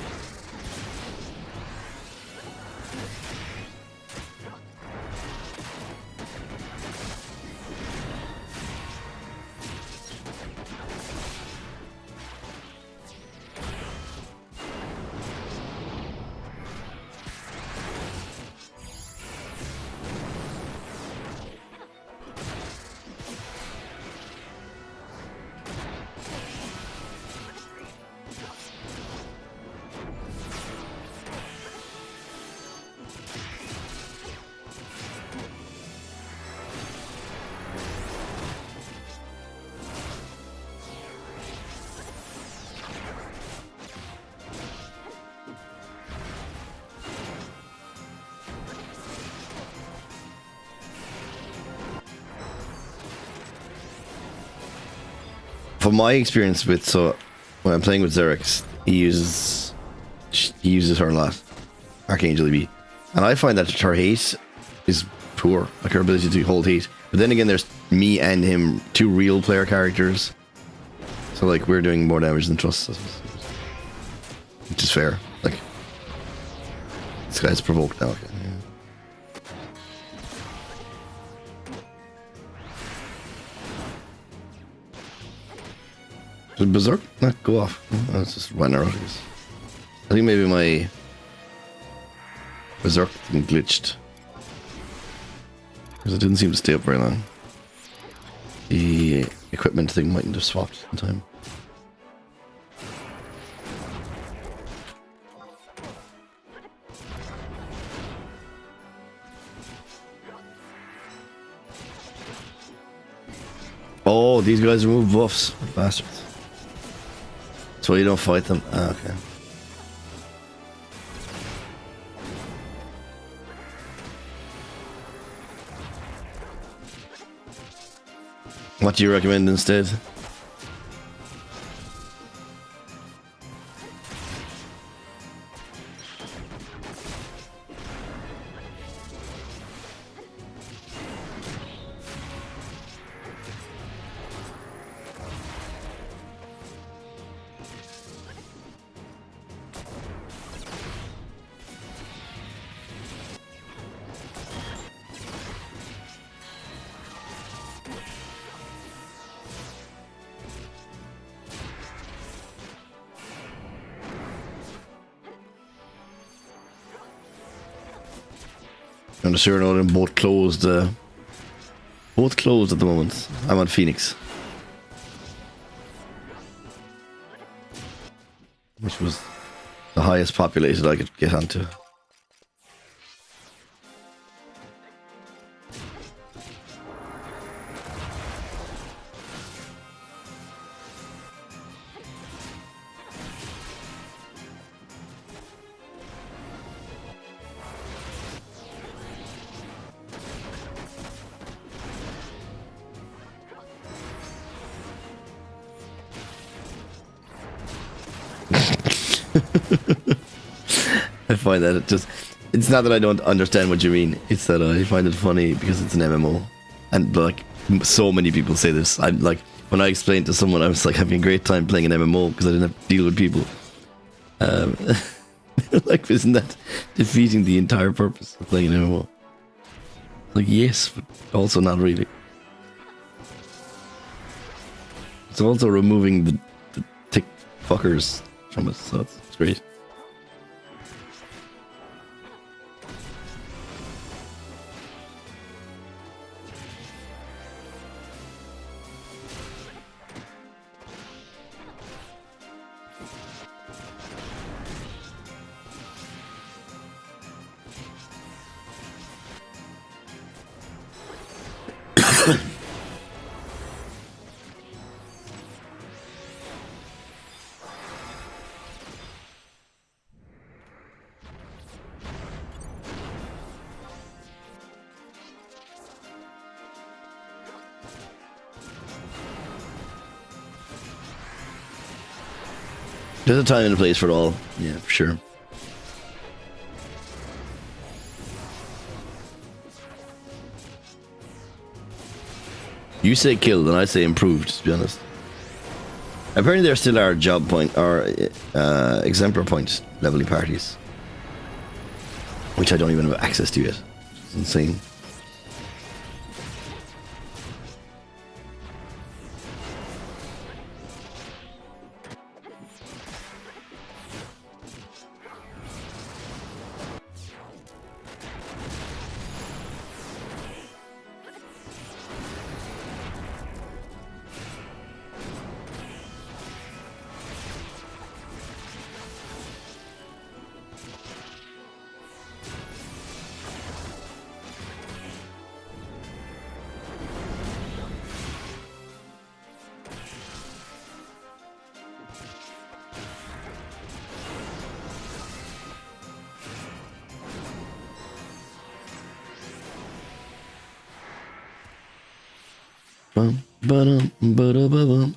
From my experience with, so when I'm playing with Xerix, he uses her a lot, Archangel EV, and I find that her hate is poor, like her ability to hold hate. But then again, there's me and him, 2 real player characters, so like we're doing more damage than Trust, which is fair. Like this guy's provoked now. Okay. Did Berserk not go off? Oh, it's just one arrow. I think maybe my Berserk thing glitched. Because it didn't seem to stay up very long. The equipment thing mightn't have swapped in time. Oh, these guys remove buffs. Bastards. So you don't fight them? Ah, okay. What do you recommend instead? I'm sure now them both closed. Both closed at the moment. I'm on Phoenix, which was the highest populated I could get onto. I find that it's not that I don't understand what you mean, it's that I find it funny because it's an MMO, and like so many people say this. I'm like, when I explained to someone I was like having a great time playing an MMO because I didn't have to deal with people, Like, isn't that defeating the entire purpose of playing an MMO? Like, yes, but also not really. It's also removing the tick fuckers from us, so it's great. There's a time and a place for it all. Yeah, for sure. You say killed and I say improved, to be honest. Apparently there still are job point or exemplar point leveling parties, which I don't even have access to yet. It's insane. Bum, ba-dum, ba-da-ba-bum.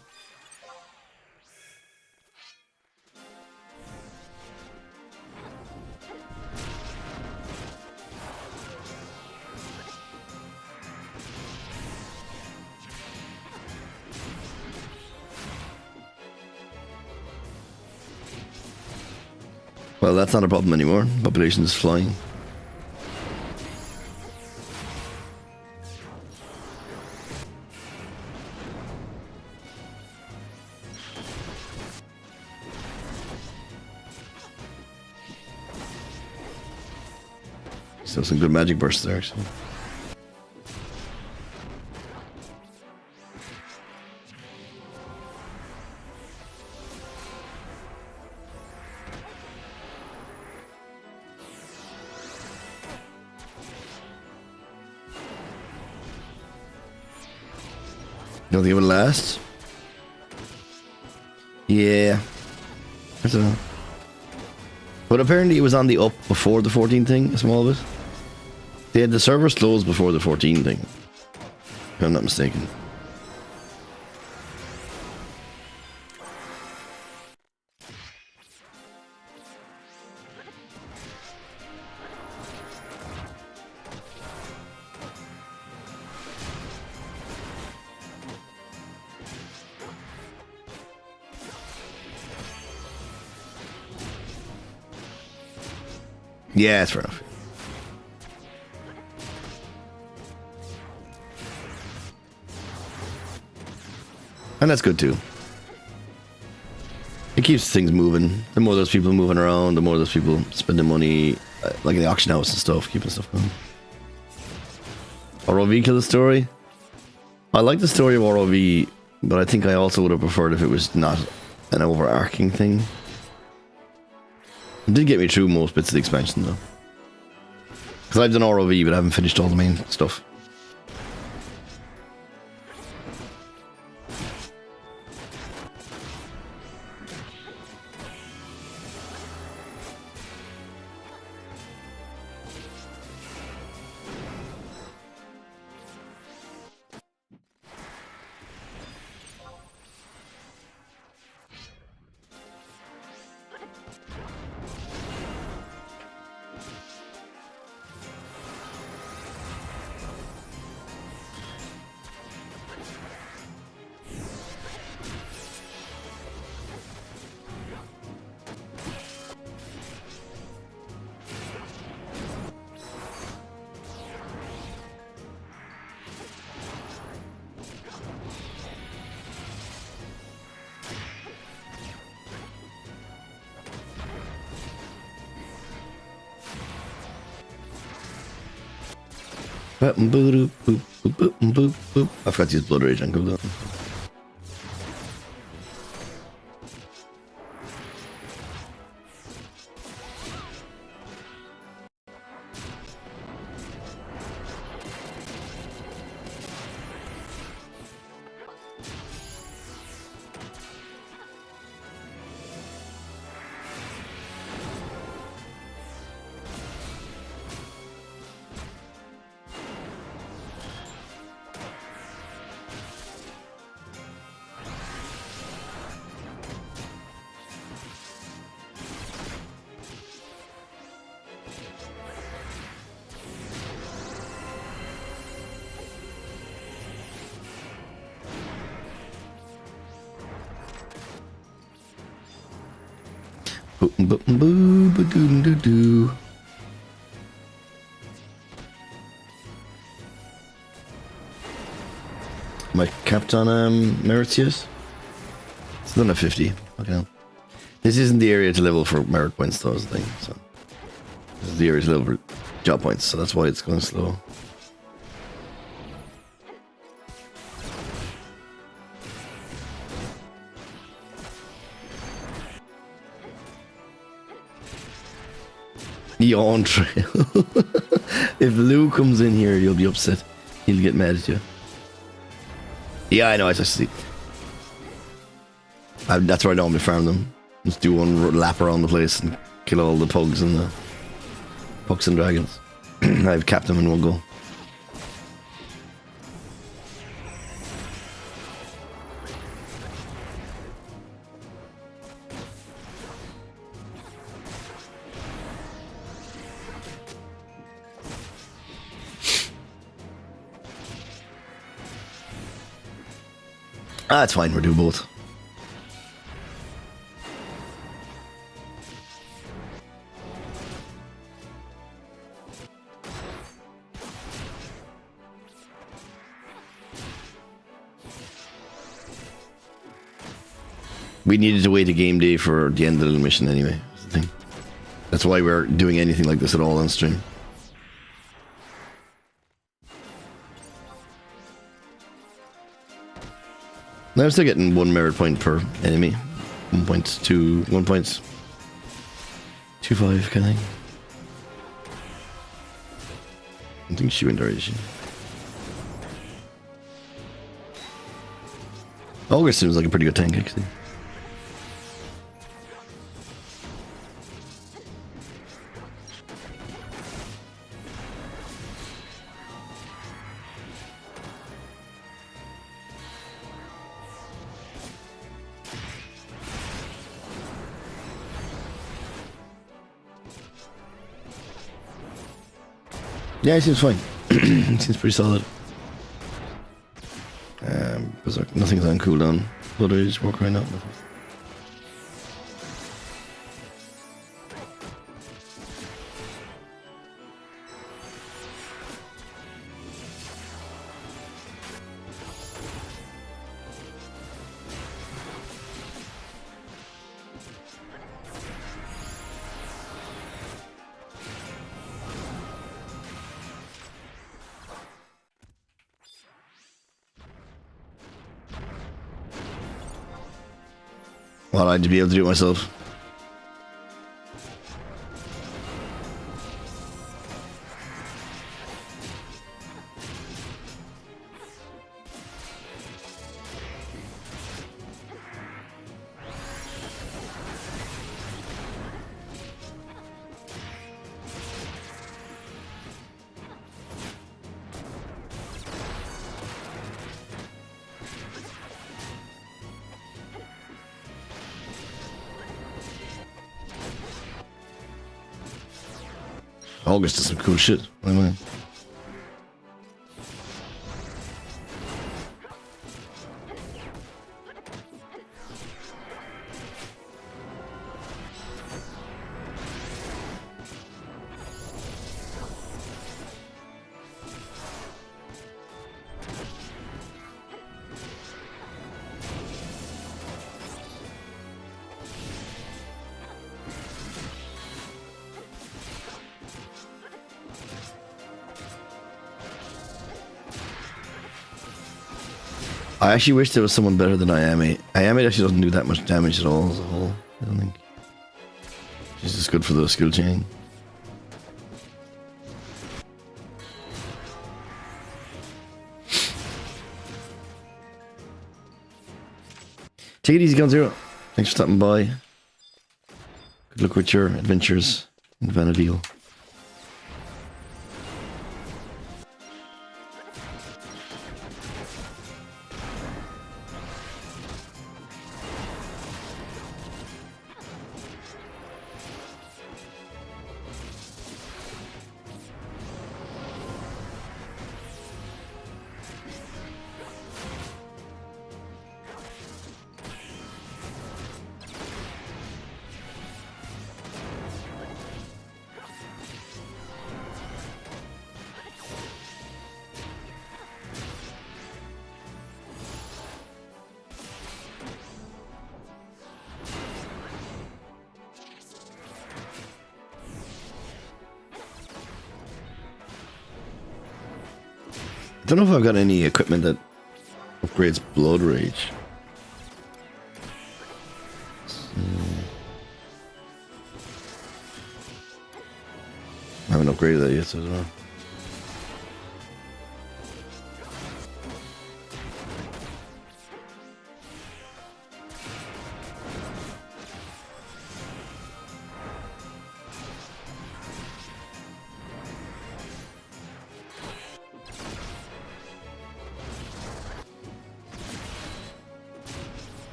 Well, that's not a problem anymore. Population is flying. Still some good magic bursts there, actually. You don't think it would last? Yeah. I don't know. But apparently it was on the up before the 14 thing, a small bit. They had the servers closed before the 14 thing, if I'm not mistaken. Yeah, that's fair enough. And that's good too. It keeps things moving. The more there's people moving around, the more there's people spending money, like in the auction house and stuff, keeping stuff going. ROV kill the story? I like the story of ROV, but I think I also would have preferred if it was not an overarching thing. It did get me through most bits of the expansion though. Because I've done ROV, but I haven't finished all the main stuff. I forgot to use Blood Rage on cooldown. Am I capped on merits yet? It's not a 50. Okay. Hell. This isn't the area to level for merit points though, is the thing. So this is the area to level for job points, so that's why it's going slow. Yawn trail. If Lou comes in here, you'll be upset. He'll get mad at you. Yeah, I know. I just see. That's where I normally farm them. Just do one lap around the place and kill all the pugs and the pucks and dragons. I've capped them in one go. That's fine, we'll do both. We needed to wait a game day for the end of the mission anyway. That's the thing. That's why we're doing anything like this at all on stream. Now I'm still getting 1 merit point per enemy. 1.2, 1.25 kind of thing. I think she went already. August seems like a pretty good tank actually. Yeah, he seems fine. He seems pretty solid. Berserk, nothing's on cooldown. Blood Rage, walk right now. Well, I'd be able to do it myself. August does some cool shit. What am I? I actually wish there was someone better than Ayame. Ayame actually doesn't do that much damage at all as a whole, I don't think. She's just good for the skill chain. Take it easy, Gun Zero. Thanks for stopping by. Good luck with your adventures in Vanadil. I don't know if I've got any equipment that upgrades Blood Rage. I haven't upgraded that yet, so I don't know.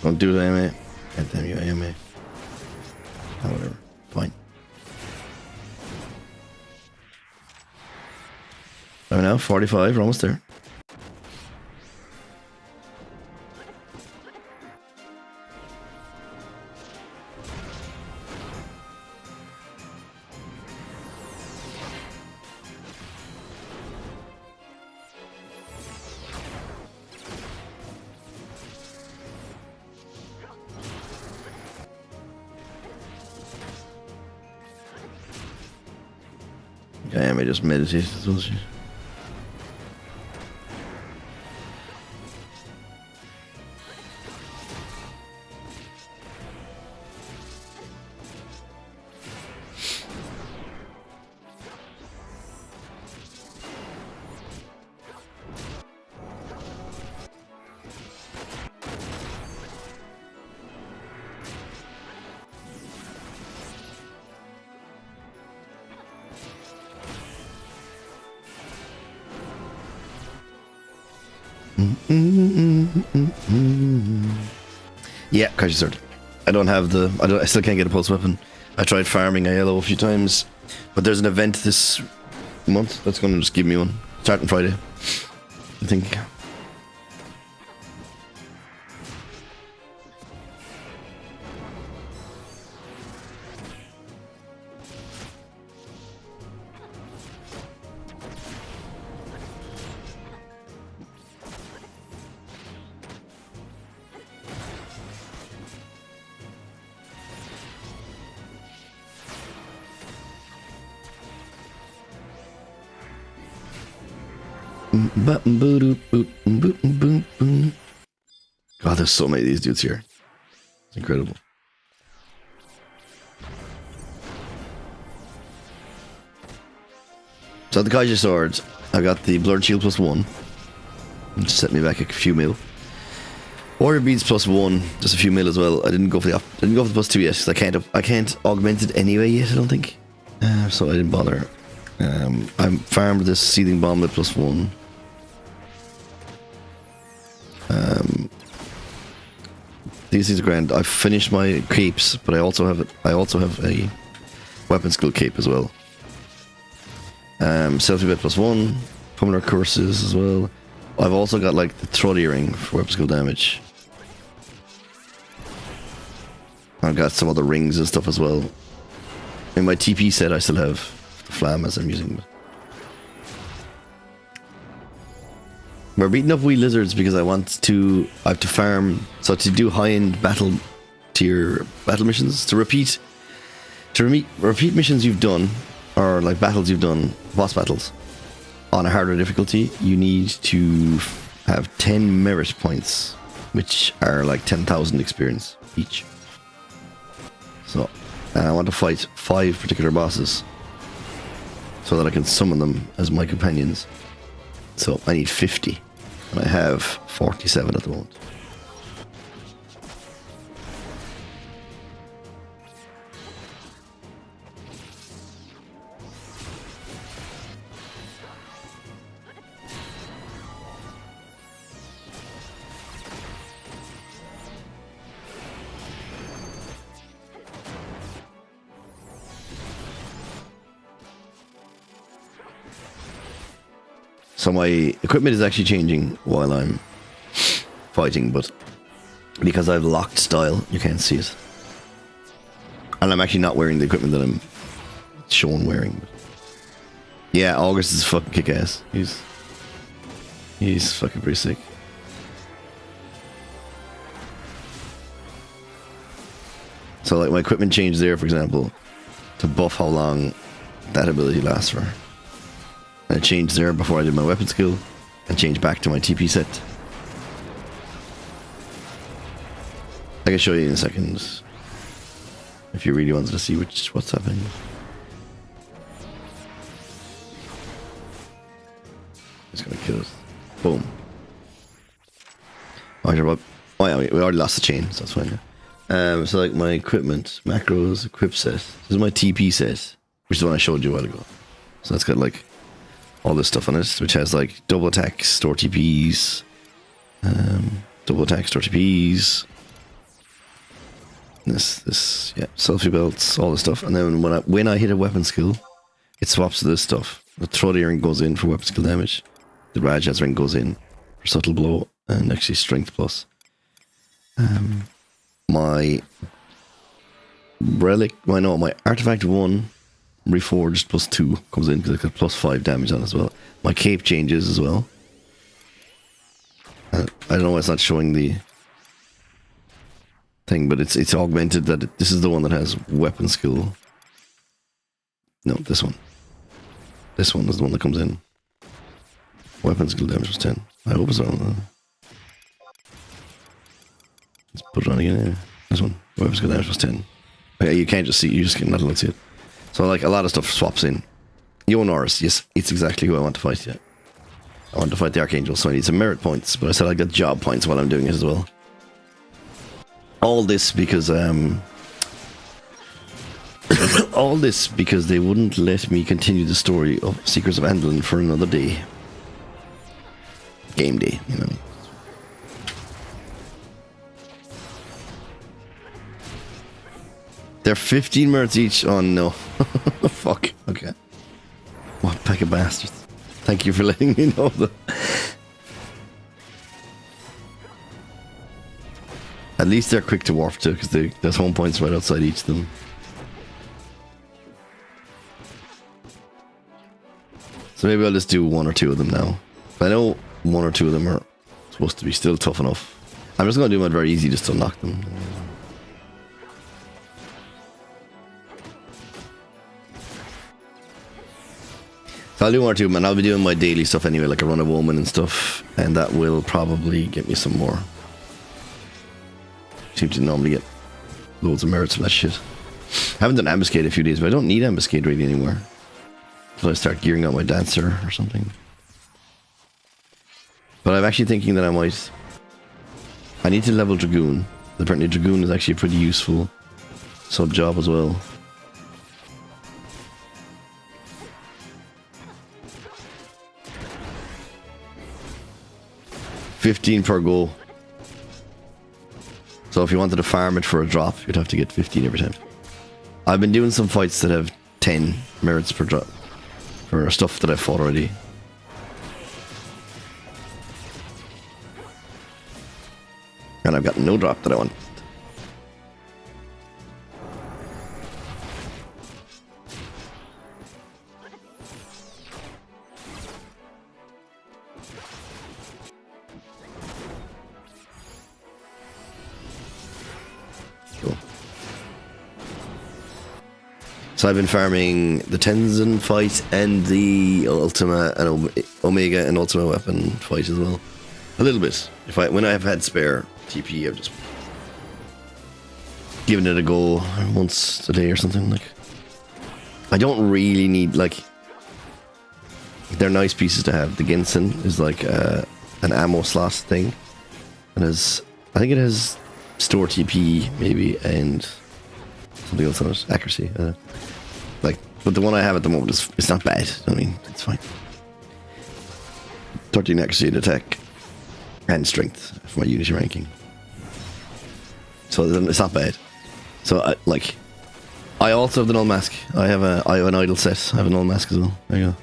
Don't do the AMA. God damn you, AMA. Oh, whatever. Fine. Oh, now 45. We're almost there. I may just meditate as well. Yeah, Kaiji Sword. I don't have the. I still can't get a pulse weapon. I tried farming a yellow a few times, but there's an event this month that's going to just give me one. Starting Friday, I think. God, there's so many of these dudes here. It's incredible. So the Kaiji Sword, I got the Blurred Shield +1. Which set me back a few mil. Warrior Beads +1, just a few mil as well. I didn't go for the +2 yet because I can't augment it anyway yet, I don't think. So I didn't bother. I farmed this Seething Bomblet +1. These are grand. I've finished my capes, but I also have a weapon skill cape as well. Selfie bet +1, pummeler curses as well. I've also got like the throat earring for weapon skill damage. I've got some other rings and stuff as well. In my TP set, I still have the flam as I'm using. We're beating up wee lizards because I have to farm. So to do high-end battle tier battle missions, to repeat missions you've done, or like battles you've done, boss battles, on a harder difficulty, you need to have 10 merit points, which are like 10,000 experience each. So, I want to fight 5 particular bosses so that I can summon them as my companions. So I need 50, and I have 47 at the moment. So my equipment is actually changing while I'm fighting, but because I've locked style, you can't see it. And I'm actually not wearing the equipment that I'm shown wearing. Yeah, August is fucking kick-ass. He's fucking pretty sick. So like my equipment changed there, for example, to buff how long that ability lasts for. And it changed there before I did my weapon skill, and changed back to my TP set. I can show you in a second, if you really wanted to see what's happening. It's gonna kill us. Boom. Oh yeah, we already lost the chain, so that's fine. Yeah. So like my equipment, macros, equip set. This is my TP set, which is the one I showed you a while ago. So that's got like all this stuff on it, which has like double attack, store TPs, double attack, store TPs. This, yeah, selfie belts, all this stuff. And then when I hit a weapon skill, it swaps to this stuff. The throat earring goes in for weapon skill damage. The Rajaz ring goes in for subtle blow and actually strength plus. My relic, my artifact 1 reforged +2 comes in because it's got +5 damage on it as well. My cape changes as well. I don't know why it's not showing the thing, but it's augmented that this is the one that has weapon skill. No, this one. This one is the one that comes in. Weapon skill damage was 10. I hope it's on. Let's put it on again. Yeah. This one. Weapon skill damage was 10. Okay, you can't just see. You just not allowed to see it. So like a lot of stuff swaps in. Yonorus, yes, it's exactly who I want to fight. Yeah, I want to fight the Archangel, so I need some merit points. But I said I got job points while I'm doing it as well. All this because all this because they wouldn't let me continue the story of Secrets of Anduin for another day. Game day, you know. They're 15 merits each. Oh no. Fuck. Okay. What pack of bastards. Thank you for letting me know that. At least they're quick to warp to, because there's home points right outside each of them. So maybe I'll just do 1 or 2 of them now. I know 1 or 2 of them are supposed to be still tough enough. I'm just going to do them very easy just to unlock them. So I'll do 1 or 2, and I'll be doing my daily stuff anyway, like a run of woman and stuff, and that will probably get me some more. Seem to normally get loads of merits for that shit. I haven't done Ambuscade a few days, but I don't need Ambuscade really anymore. So I start gearing up my Dancer or something. But I'm actually thinking that I need to level Dragoon. Apparently Dragoon is actually a pretty useful sub-job as well. $15 per go. So if you wanted to farm it for a drop, you'd have to get 15 every time. I've been doing some fights that have 10 merits per drop for stuff that I've fought already. And I've got no drop that I want. So I've been farming the Tenzin fight and the Ultima and Omega and Ultima weapon fight as well. A little bit. When I've had spare TP, I've just given it a go once a day or something. Like, I don't really need, like, they're nice pieces to have. The Gensen is like an ammo slot thing, and I think it has store TP maybe and something else on it, accuracy. But the one I have at the moment it's not bad. I mean, it's fine. 13 accuracy and attack and strength for my unity ranking, so it's not bad. So I also have the null mask. I have an idol set. I have a null mask as well. There you go.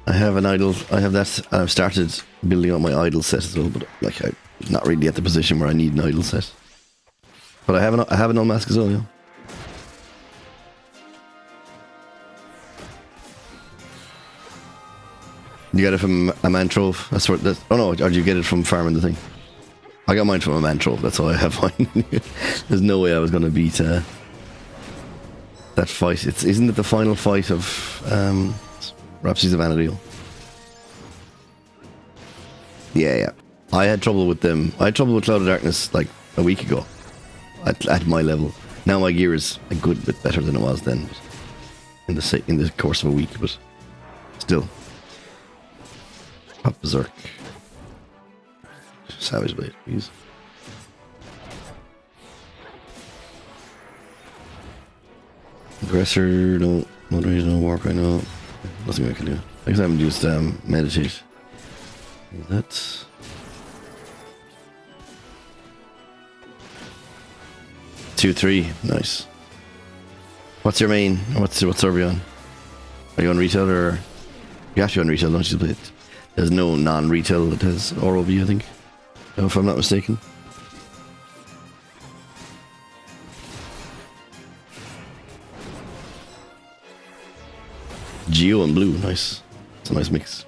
I have an idol. I have that, and I've started building up my idol set as well. But like, I'm not really at the position where I need an idol set. But I have a null mask as well. Yeah. You get it from a Mantrove. That's what. Oh no! Or did you get it from farming the thing? I got mine from a Mantrove. That's how I have mine. There's no way I was going to beat that fight. Isn't it the final fight of Rhapsodies of Vana'diel? Yeah. I had trouble with them. I had trouble with Cloud of Darkness like a week ago at my level. Now my gear is a good bit better than it was then, in the course of a week. But still, Pop Berserk, Savage Blade, please. Aggressor, no, Moderation, no work right now. Nothing I can do. I guess I haven't used Meditate. Is that? Two, 3, nice. What's your main? What's server you on? Are you on retail or? You have to be on retail, don't you? There's no non-retail that has ROV, I think. If I'm not mistaken. Geo and blue, nice. It's a nice mix.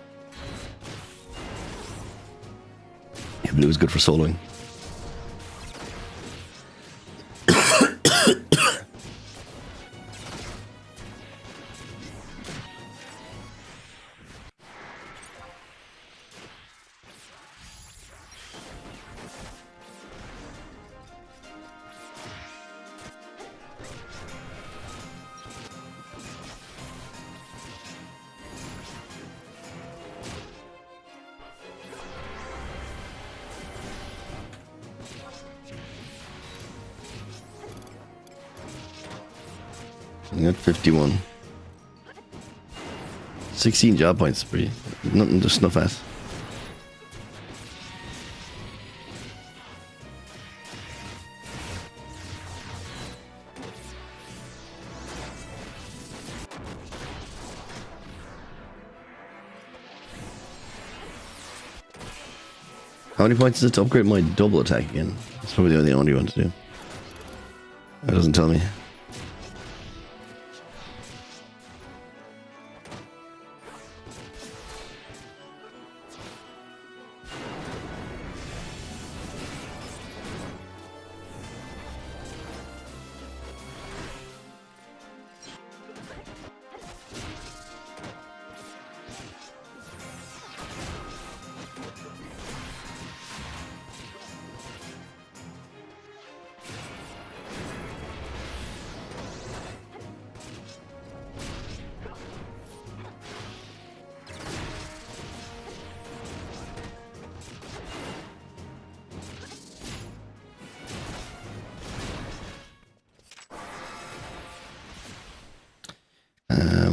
Yeah, blue is good for soloing. I got 51. 16 job points, pretty. Nothing to snuff at. How many points is it to upgrade my double attack again? That's probably the only one you want to do. That doesn't tell me.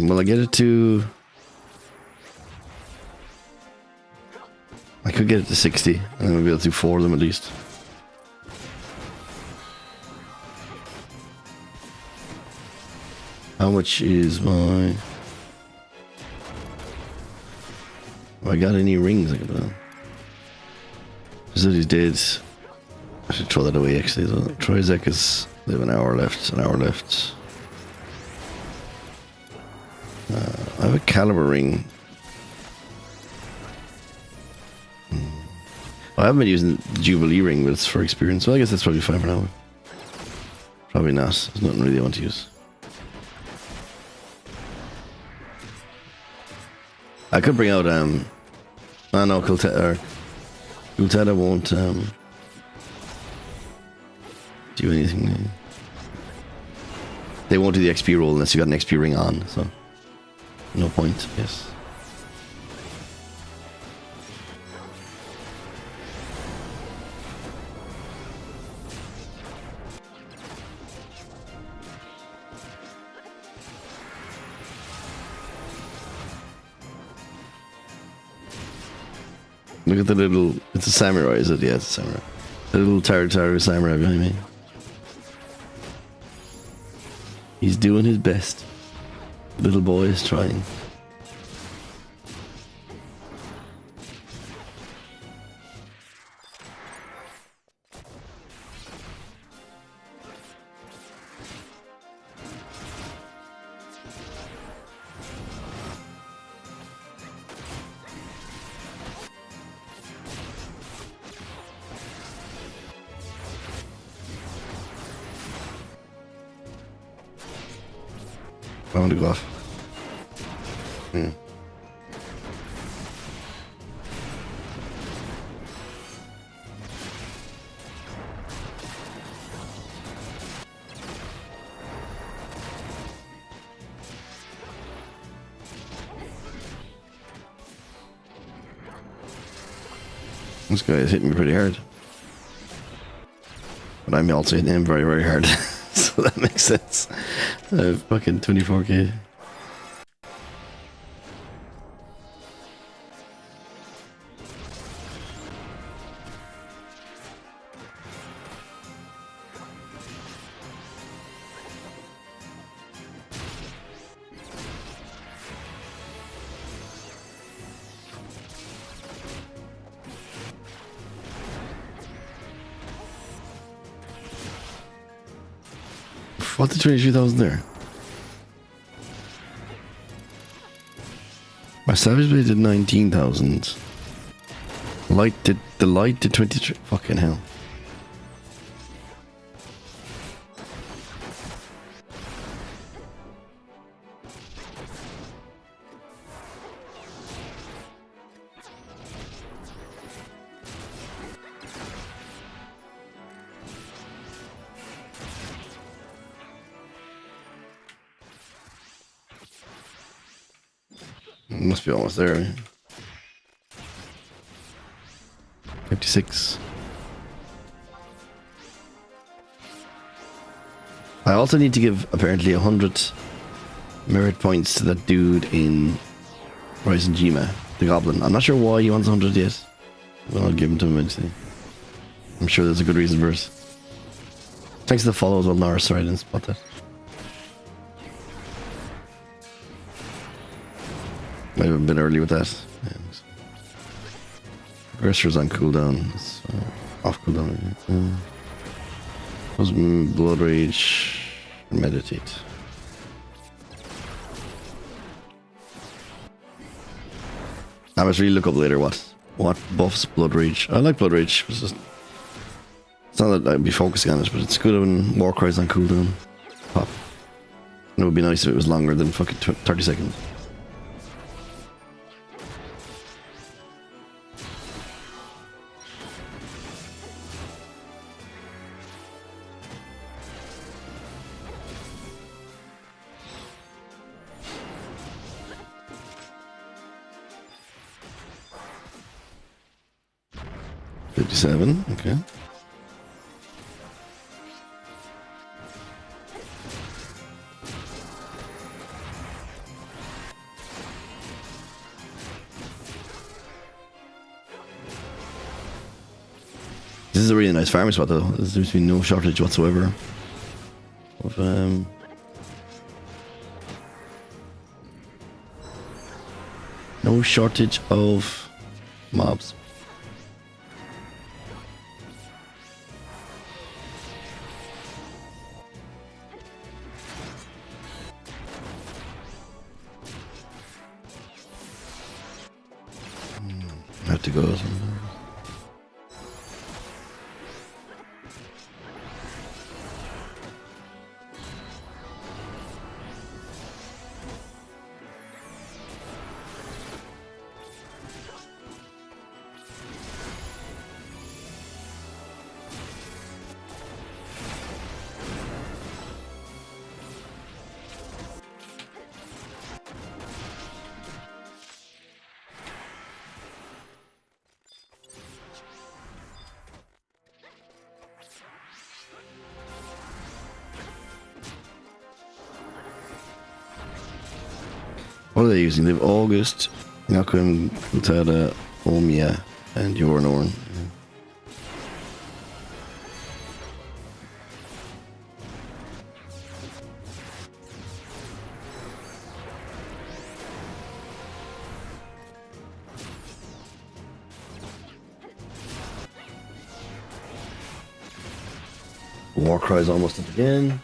Will I get it to... I could get it to 60, and then we'll be able to do 4 of them at least. How much is my... Have I got any rings I can put on? Facilities dead. I should throw that away actually though. Trizek is... They have an hour left, I have a caliber ring. I haven't been using the Jubilee ring, but it's for experience. Well, I guess that's probably fine for now. Probably not. There's nothing really I want to use. I could bring out I know Kulteta won't do anything. They won't do the XP roll unless you got an XP ring on, so no point, yes. Look at the little, it's a samurai, is it? Yeah, it's a samurai. The little Taru samurai behind me. He's doing his best. Little boy is trying. I want to go off. This guy is hitting me pretty hard. But I'm also hitting him very, very hard. So that makes sense. Fucking 24k. What's the 23,000 there? My Savage Blade did 19,000. The light did 23. Fucking hell. Must be almost there. 56. I also need to give apparently 100 merit points to that dude in Rising Jima, the goblin. I'm not sure why he wants 100 yet, but I'll give him to him eventually. I'm sure there's a good reason for it. Thanks to the follow as well, Norris. Sorry, I didn't spot that. Might have been early with that. Yeah, Berserker's on cooldown. It's, off cooldown. Blood Rage. Meditate. I must really look up later what buffs Blood Rage. I like Blood Rage. It's not that I'd be focusing on it, but it's good when Warcry's on cooldown. Pop. And it would be nice if it was longer than fucking 30 seconds. Okay. This is a really nice farming spot though. There seems to be no shortage whatsoever of no shortage of mobs. I have to go somewhere. What are they using? They have August, Nakum, Utada, Omia, and Yornorn. Warcry's almost up again.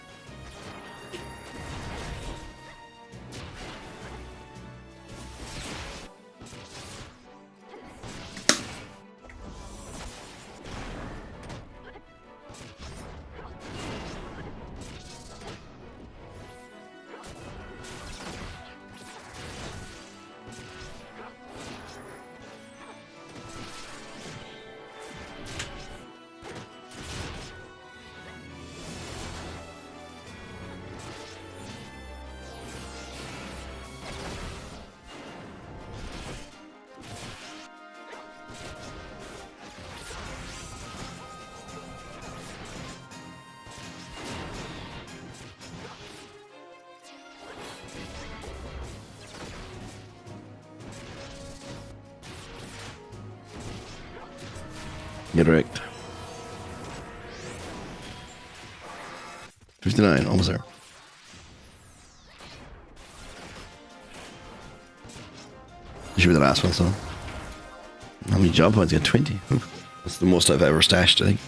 Get wrecked. 59, almost there. Should be the last one, so. How many job points? Got 20. That's the most I've ever stashed, I think.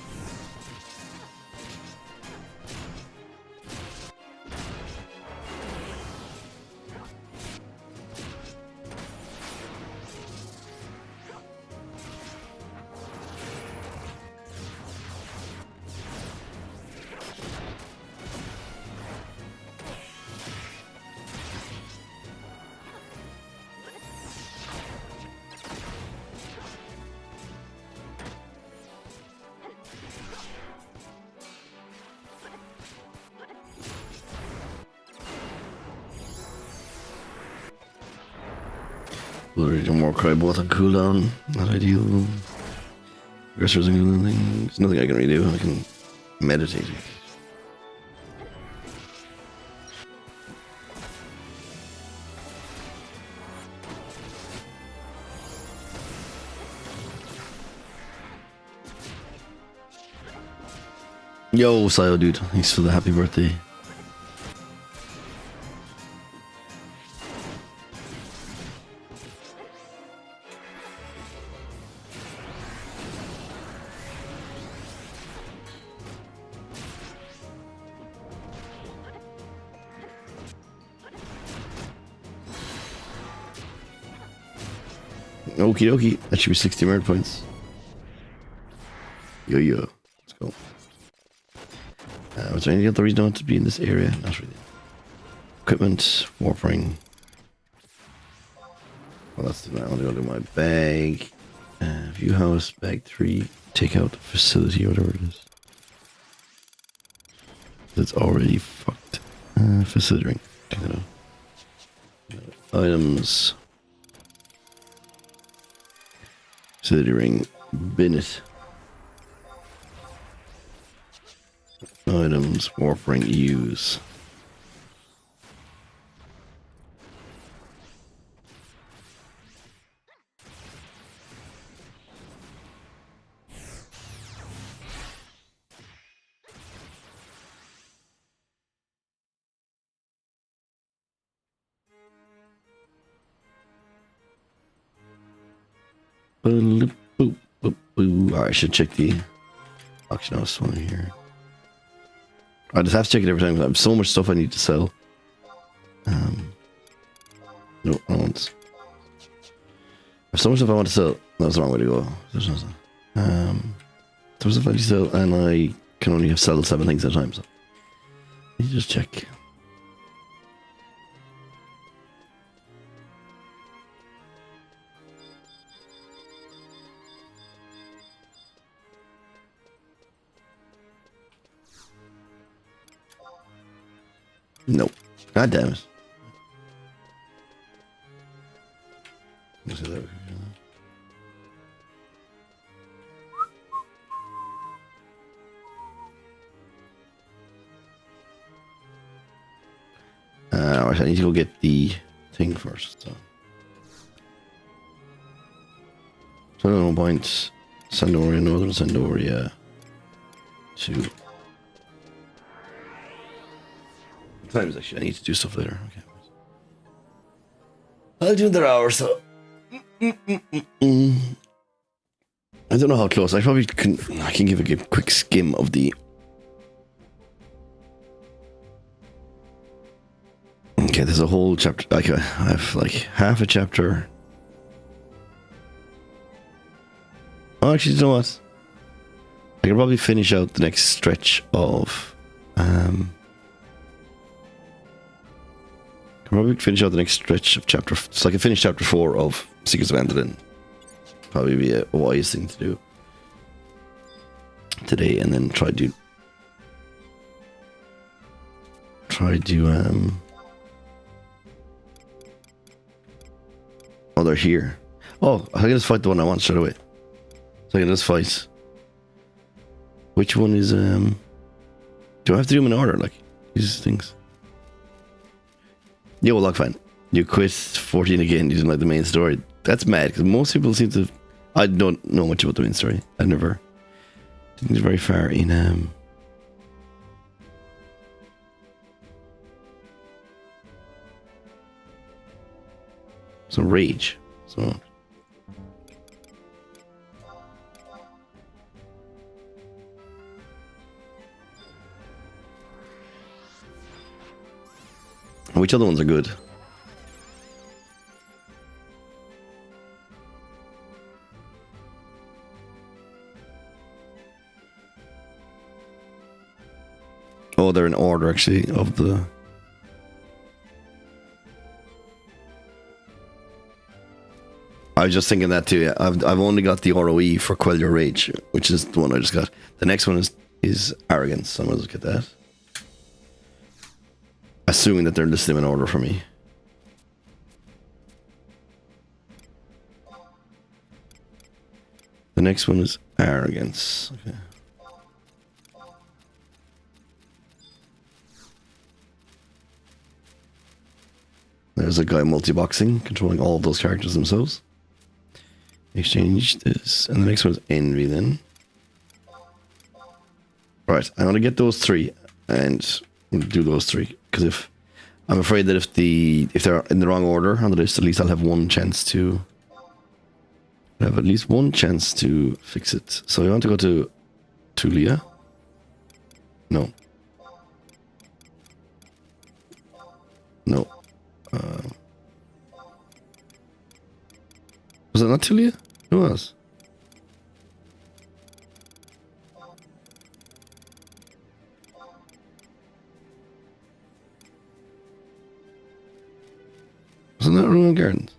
More cry both on cooldown. Not ideal. Aggressors and cooldown thing. There's nothing I can really do. I can meditate. Yo, Sio dude. Thanks for the happy birthday. Okie dokie. That should be 60 merit points. Yo. Let's go. Was there any other reason I want to be in this area? Not really. Equipment, warp ring. Well, that's the I want to go to my bag. View house, bag 3, takeout facility, whatever it is. It's already fucked. Facility ring. Take that out. Items. Facility ring. Bin it. Items. Warp ring. Use. Alright, I should check the auction house one here. I just have to check it every time because I have so much stuff I need to sell. No, I want. I have so much stuff I want to sell. That's the wrong way to go. There's no stuff. So much stuff I need to sell, and I can only have sell 7 things at a time. So let me just check. Nope. God damn it. Alright, I need to go get the thing first. So I don't know point Sandoria, Northern Sandoria to times actually I need to do stuff later. Okay. I'll do another hour so. I don't know how close. I can give a quick skim of the. Okay, there's a whole chapter. Like I have like half a chapter. Oh, actually, you know what? I can probably finish out the next stretch of. Chapter. So I can finish chapter 4 of Secrets of Anduin. Probably be a wise thing to do today, and then try to oh, they're here. Oh, I can just fight the one I want straight away. So I can just fight. Which one is do I have to do them in order, like these things? Yeah, well, look, fine. You quit 14 again using like the main story. That's mad because most people seem to. I don't know much about the main story. I've never didn't get very far in some rage. So which other ones are good? Oh, they're in order actually of the. I was just thinking that too. Yeah. I've only got the ROE for Quell Your Rage, which is the one I just got. The next one is Arrogance. So I'm gonna look at that. Assuming that they're listed in order for me. The next one is Arrogance. Okay. There's a guy multi-boxing, controlling all of those characters themselves. Exchange this. And the next one is Envy then. Right, I'm going to get those 3 and do those 3. Because if I'm afraid that if they're in the wrong order on the list, at least I'll have one chance to fix it. So I want to go to Tulia. No. No. Was it not Tulia? It was. Wasn't that Ruin Gardens?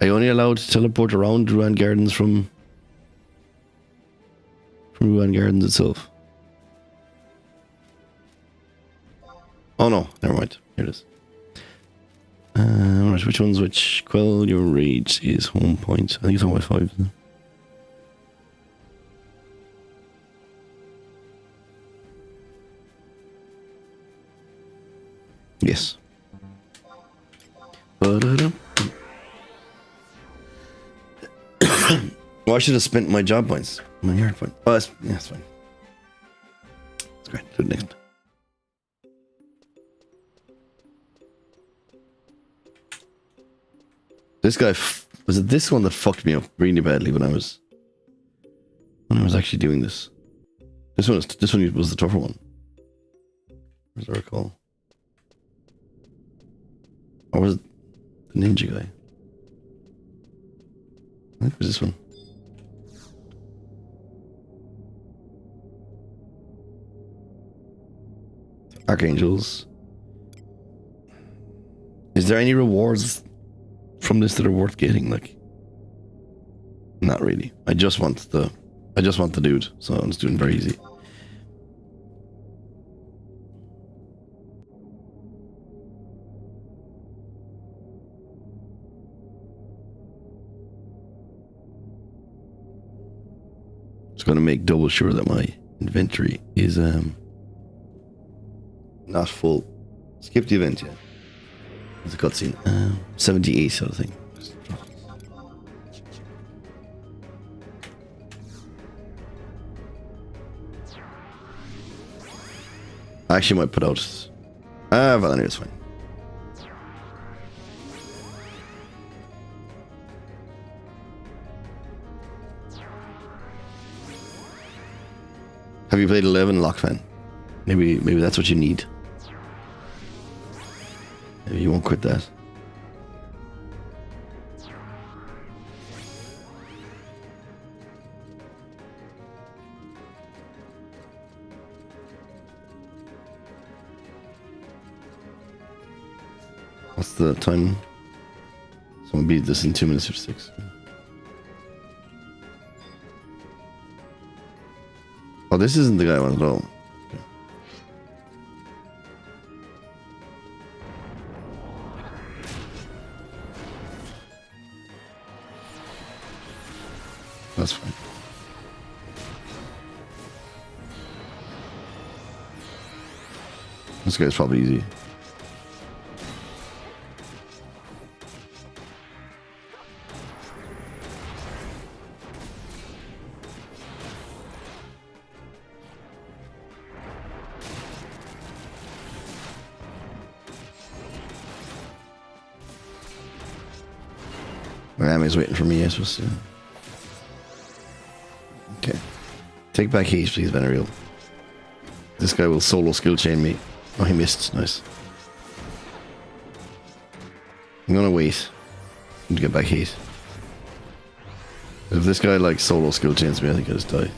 Are you only allowed to teleport around Ruin Gardens from Ruin Gardens itself? Oh no, never mind. Here it is. Alright, which one's which? Quell Your Rage is home point. I think it's on Y5. Isn't it? Yes. Well, I should have spent my job points. My yard point. Oh, that's fine. That's great. Do it next. This guy, was it this one that fucked me up really badly when I was actually doing this? This one was the tougher one, as I recall. Or was it the ninja guy? I think it was this one. Archangels. Is there any rewards from this that are worth getting? Like, not really. I just want the dude, so I'm just doing very easy. Just gonna make double sure that my inventory is not full, Skip the event, yeah. There's a cutscene. 78 sort of thing. I actually might put out... Valenia is fine. Have you played 11 Lockfan? Maybe that's what you need. Maybe you won't quit that. What's the time? Someone beat this in 2 minutes 56. Oh, this isn't the guy I wanted at all. Okay. That's fine. This guy's probably easy. Miami's waiting for me, I suppose. Yeah. Okay. Take back heat, please, Venerial. This guy will solo skill chain me. Oh, he missed. Nice. I'm gonna wait to get back heat. If this guy like solo skill chains me, I think I just die.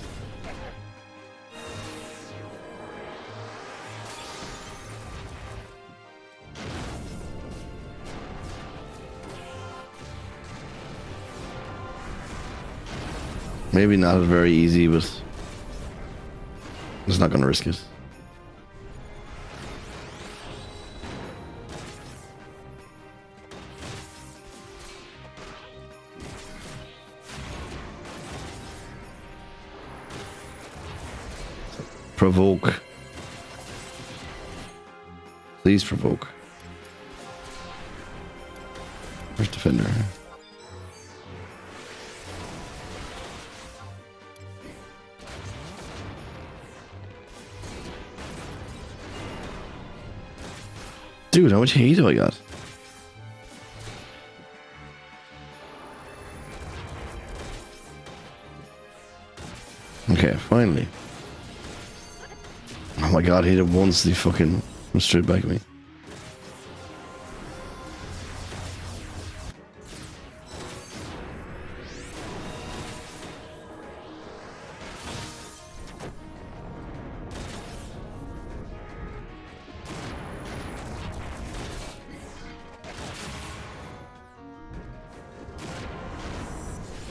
Maybe not very easy, but I'm just not gonna risk it. Provoke. Please provoke. Where's defender? Dude, how much hate do I got? Okay, finally. Oh my god, I hit it once, he fucking went straight back at me.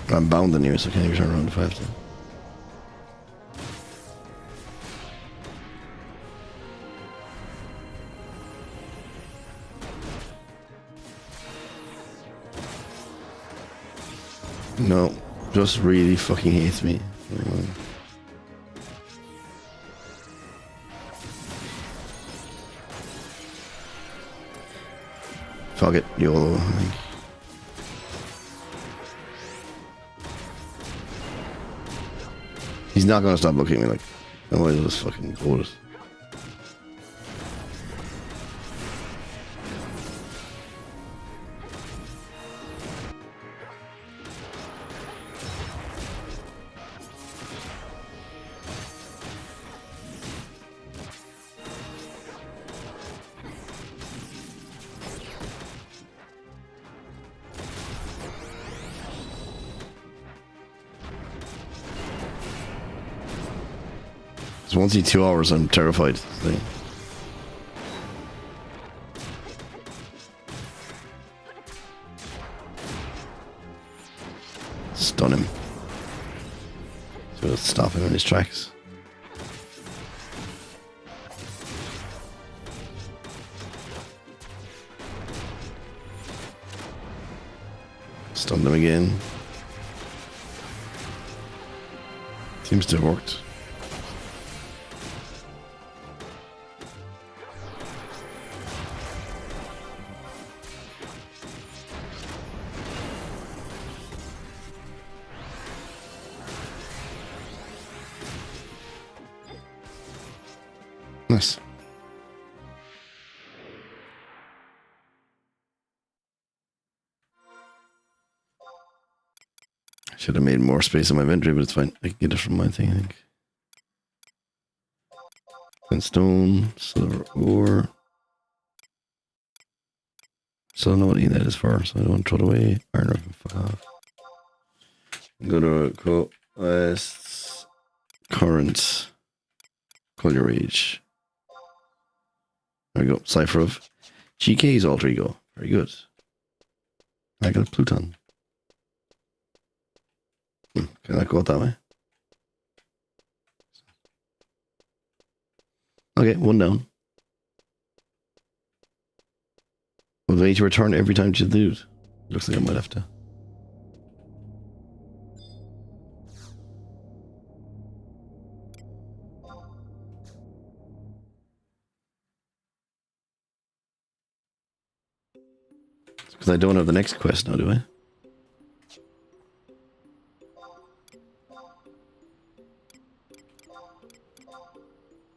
I'm bound in here, so I can't even turn around if I have to. No, just really fucking hates me. Fuck it, YOLO, I think. He's not gonna stop looking at me like, otherwise I'll just fucking hold it. So once in 2 hours, I'm terrified. Stun him. So let's stop him in his tracks. Stun them again. Seems to have worked. Nice. Should have made more space in my inventory, but it's fine. I can get it from my thing, I think. And stone, silver ore. So I don't know what any of that is for, so I don't want to throw it away. Iron ore can fuck off. Go to quests. Current. Call your age. There we go. Cipher of GK's alter ego. Very good. I got a Pluton. Can I go out that way? Okay, one down. Will they need to return every time you loot? Looks like I might have to. Because I don't have the next quest now, do I?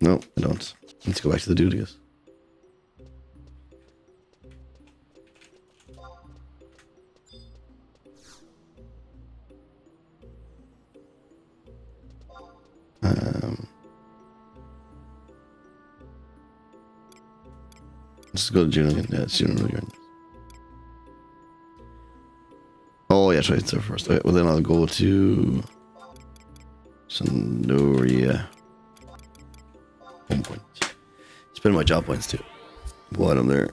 No, I don't. Let's go back to the dude, I guess. Let's go to June again. Yeah, it's June again. Oh, yeah, that's right. It's there first. Okay, well, then I'll go to Sonoria. Home point. Spend my job points too. While I'm there.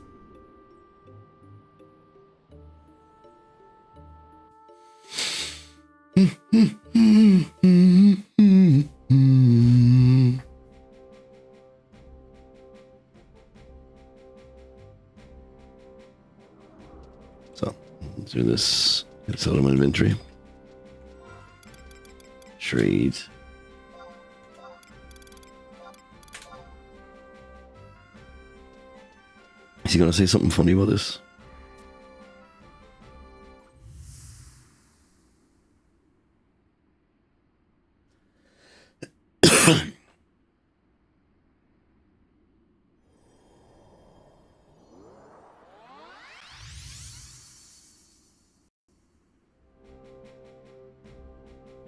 So, let's do this. Get out of my inventory. Trade. Is he going to say something funny about this?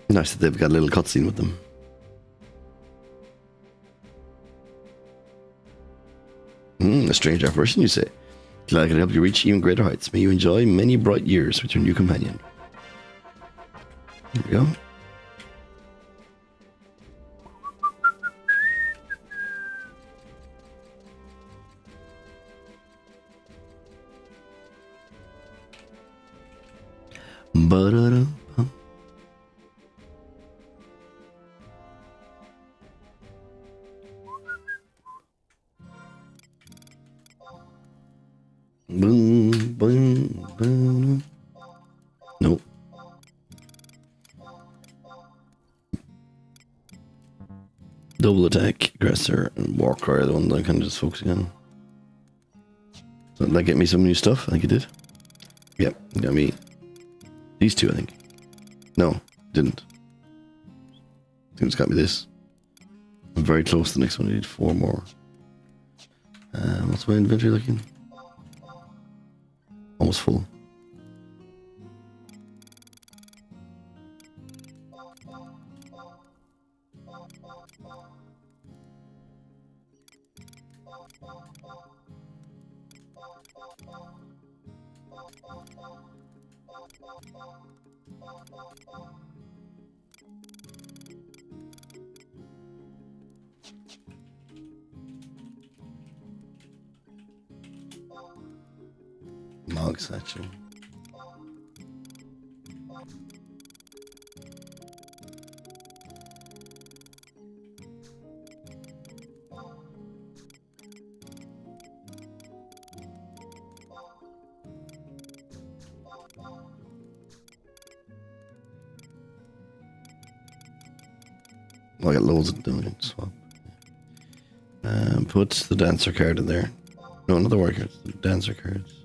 Nice that they've got a little cutscene with them. A strange apparition, you say? Glad I can help you reach even greater heights. May you enjoy many bright years with your new companion. There we go. Ba-da-da. Boom, boom, boom. Nope. Double attack, aggressor, and war cry are the ones I'm kind of just focusing on. So did that get me some new stuff? I think it did. Yep, got me these two, I think. No, didn't. I think it's got me this. I'm very close to the next one. I need 4 more. What's my inventory looking? Almost full. Mog satchel. I got loads of doing swap. Put the dancer card in there. No, not the war cards, the dancer cards.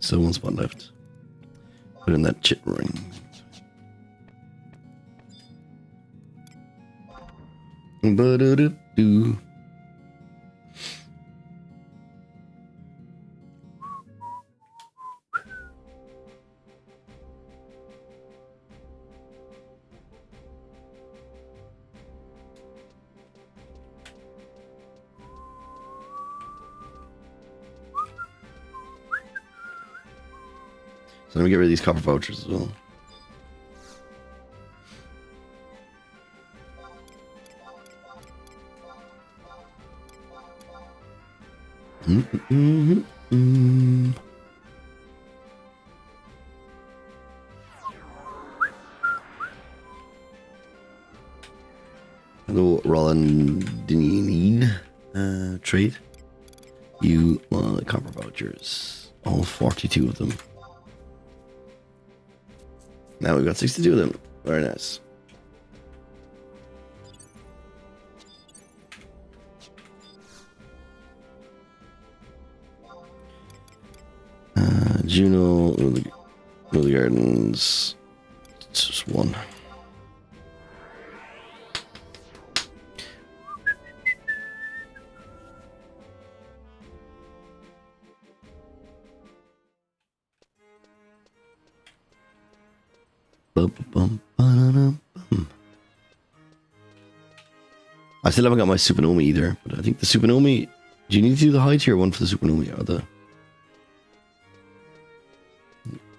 So 1 spot left. Put in that chit ring. Ba-do-do-do. So let me get rid of these copper vouchers as well. Hello, Roland Dineen. Trade. You want copper vouchers. All 42 of them. Now we've got 62 of them. Very nice. Juno, Lily Gardens. It's just one. I still haven't got my Supernomi either, but I think the Supernomi. Do you need to do the high tier one for the Supernomi or the?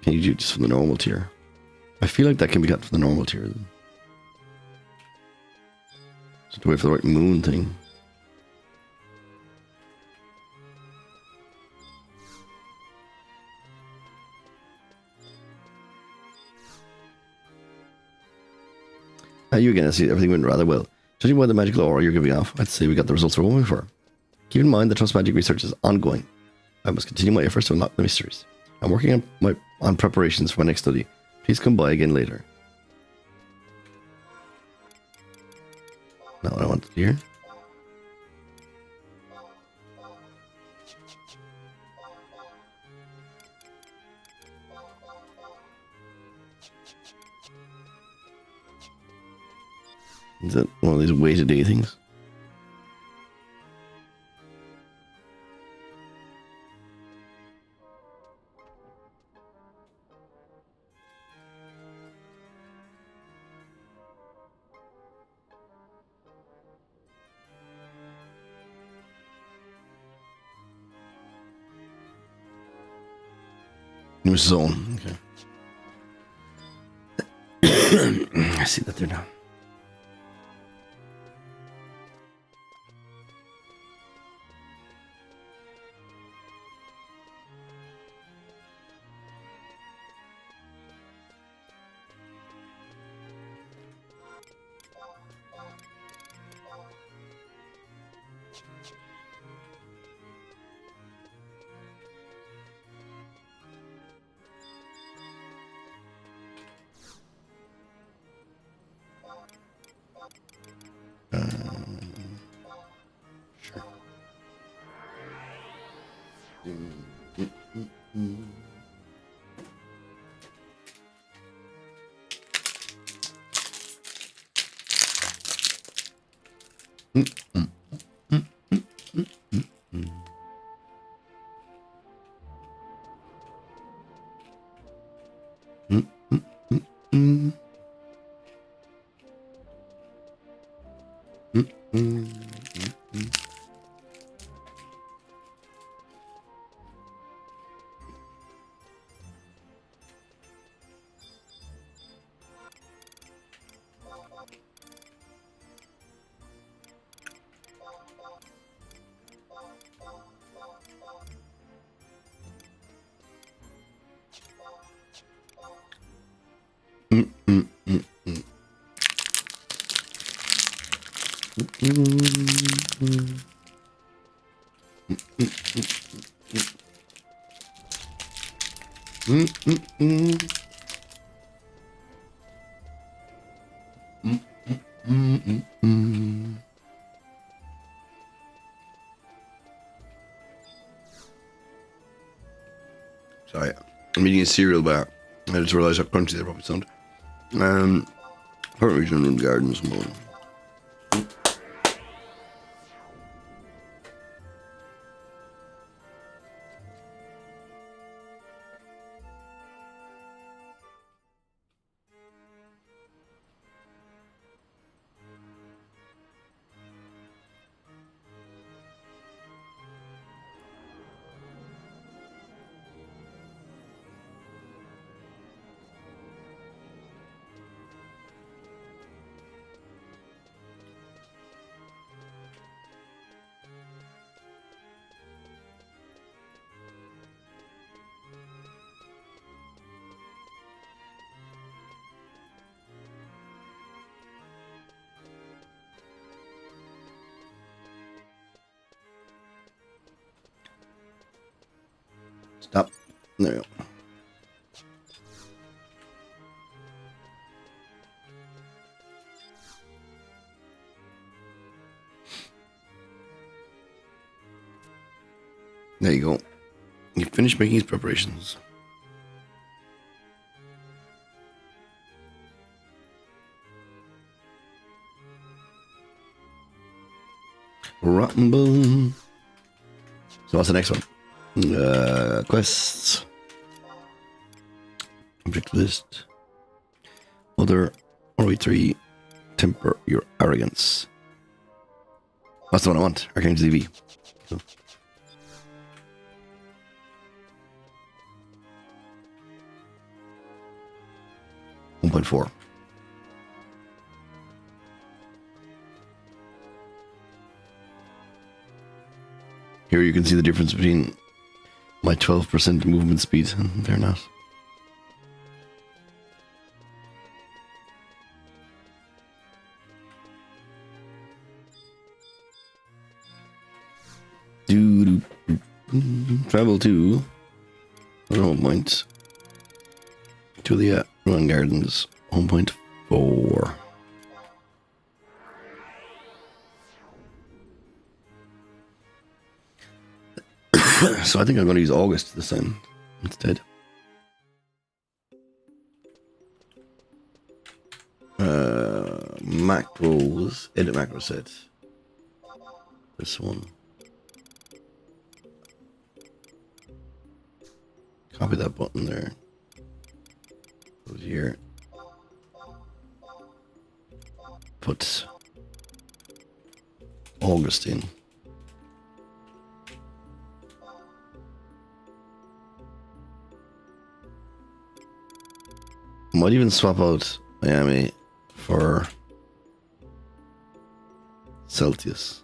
Can you do it just from the normal tier? I feel like that can be got from the normal tier. Then. Just wait for the right moon thing. You again, I see everything went rather well. Judging by the magical aura you're giving off, I'd say we got the results we're hoping for. Keep in mind that Trust Magic research is ongoing. I must continue my efforts to unlock the mysteries. I'm working on preparations for my next study. Please come by again later. Not what I wanted to hear. Is that one of these way-to-day things? New zone. Okay. I see that there now. Sure. Sorry, I'm eating a cereal bar. I just realised how crunchy they probably sound. Apartment region and gardens. Stop. There we go. There you go. You finished making his preparations. Rotten Bone. So what's the next one? Quests. Object list. Other RE3. Temper your arrogance. That's the one I want. Arcane TV. So. .4. Here you can see the difference between my 12% movement speed and they're not. Travel to home point to the Ruin Gardens, home point 4. So I think I'm going to use August this time instead. Macros, edit macro set. This one. Copy that button there. Go here. Put August in. Might even swap out Miami for Celsius.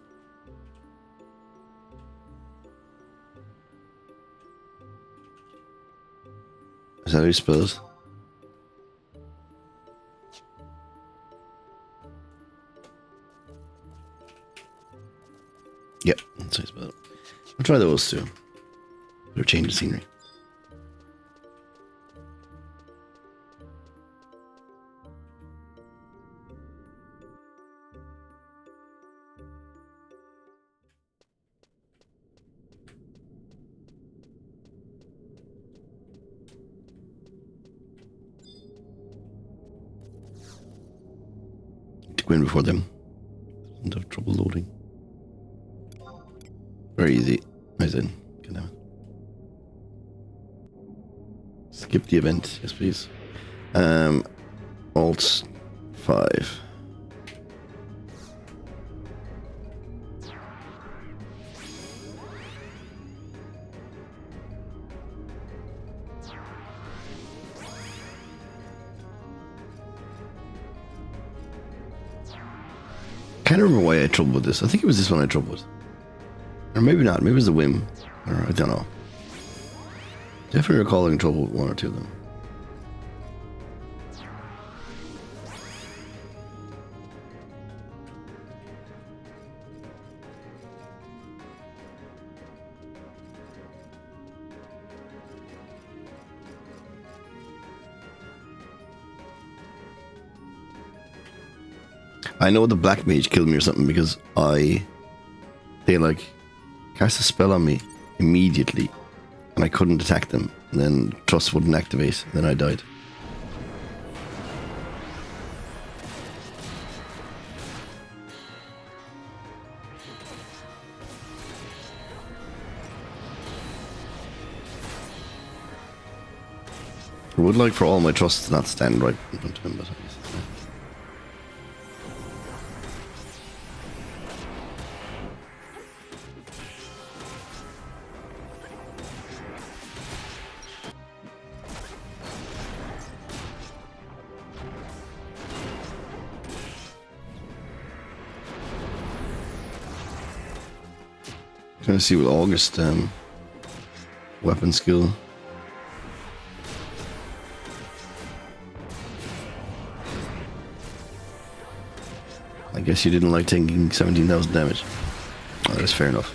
Is that how you spell it? Yep, that's how you spell it. I'll try those too. Better change the scenery. Go in before them. Don't have trouble loading. Very easy. Nice in. Get them. Skip the event, yes please. Alt 5. Can't remember why I had trouble with this. I think it was this one I had trouble with. Or maybe not. Maybe it was a whim. Or I don't know. Definitely recalling trouble with one or two of them. I know the black mage killed me or something because they like cast a spell on me immediately and I couldn't attack them, and then trust wouldn't activate, and then I died. I would like for all my trusts to not stand right in front of him, but I guess it's not. Trying to see what August weapon skill. I guess you didn't like taking 17,000 damage. Oh, that's fair enough.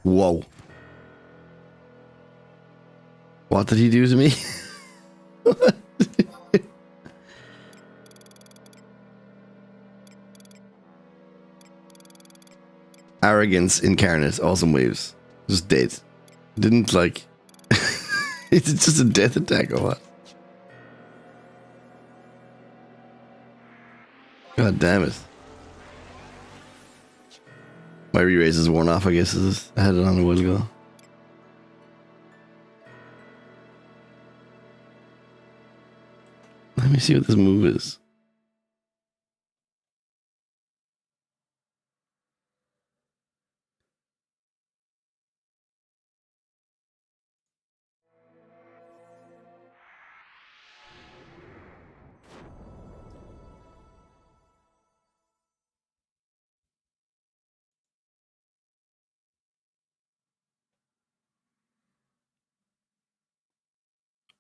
Whoa. What did he do to me? Arrogance incarnate. Awesome waves. Just dead. Didn't like... It's just a death attack or what? God damn it. My re-raise is worn off, I guess. I had it on a while ago. Let me see what this move is.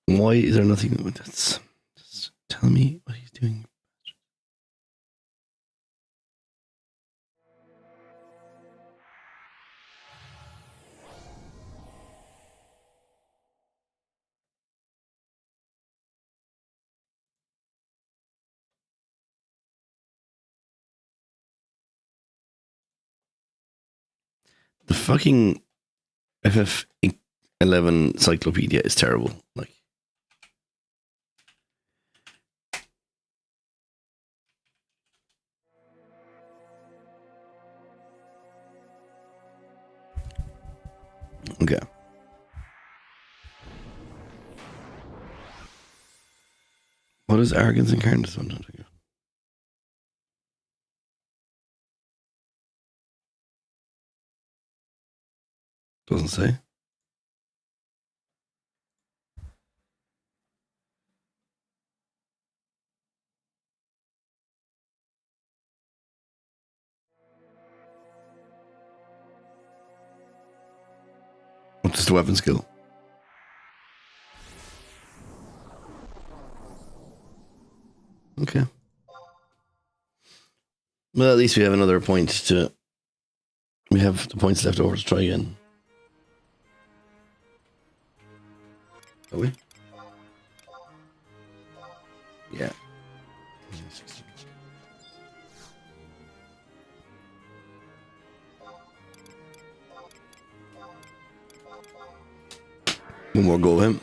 Why is there nothing that's just tell me what he's doing? The fucking FF11 Cyclopedia is terrible. Like, okay. What is arrogance incarnate? Doesn't say. What's the weapon skill? Okay. Well, at least we have another point to... We have the points left over to try again. Are we? Yeah. One more go of him.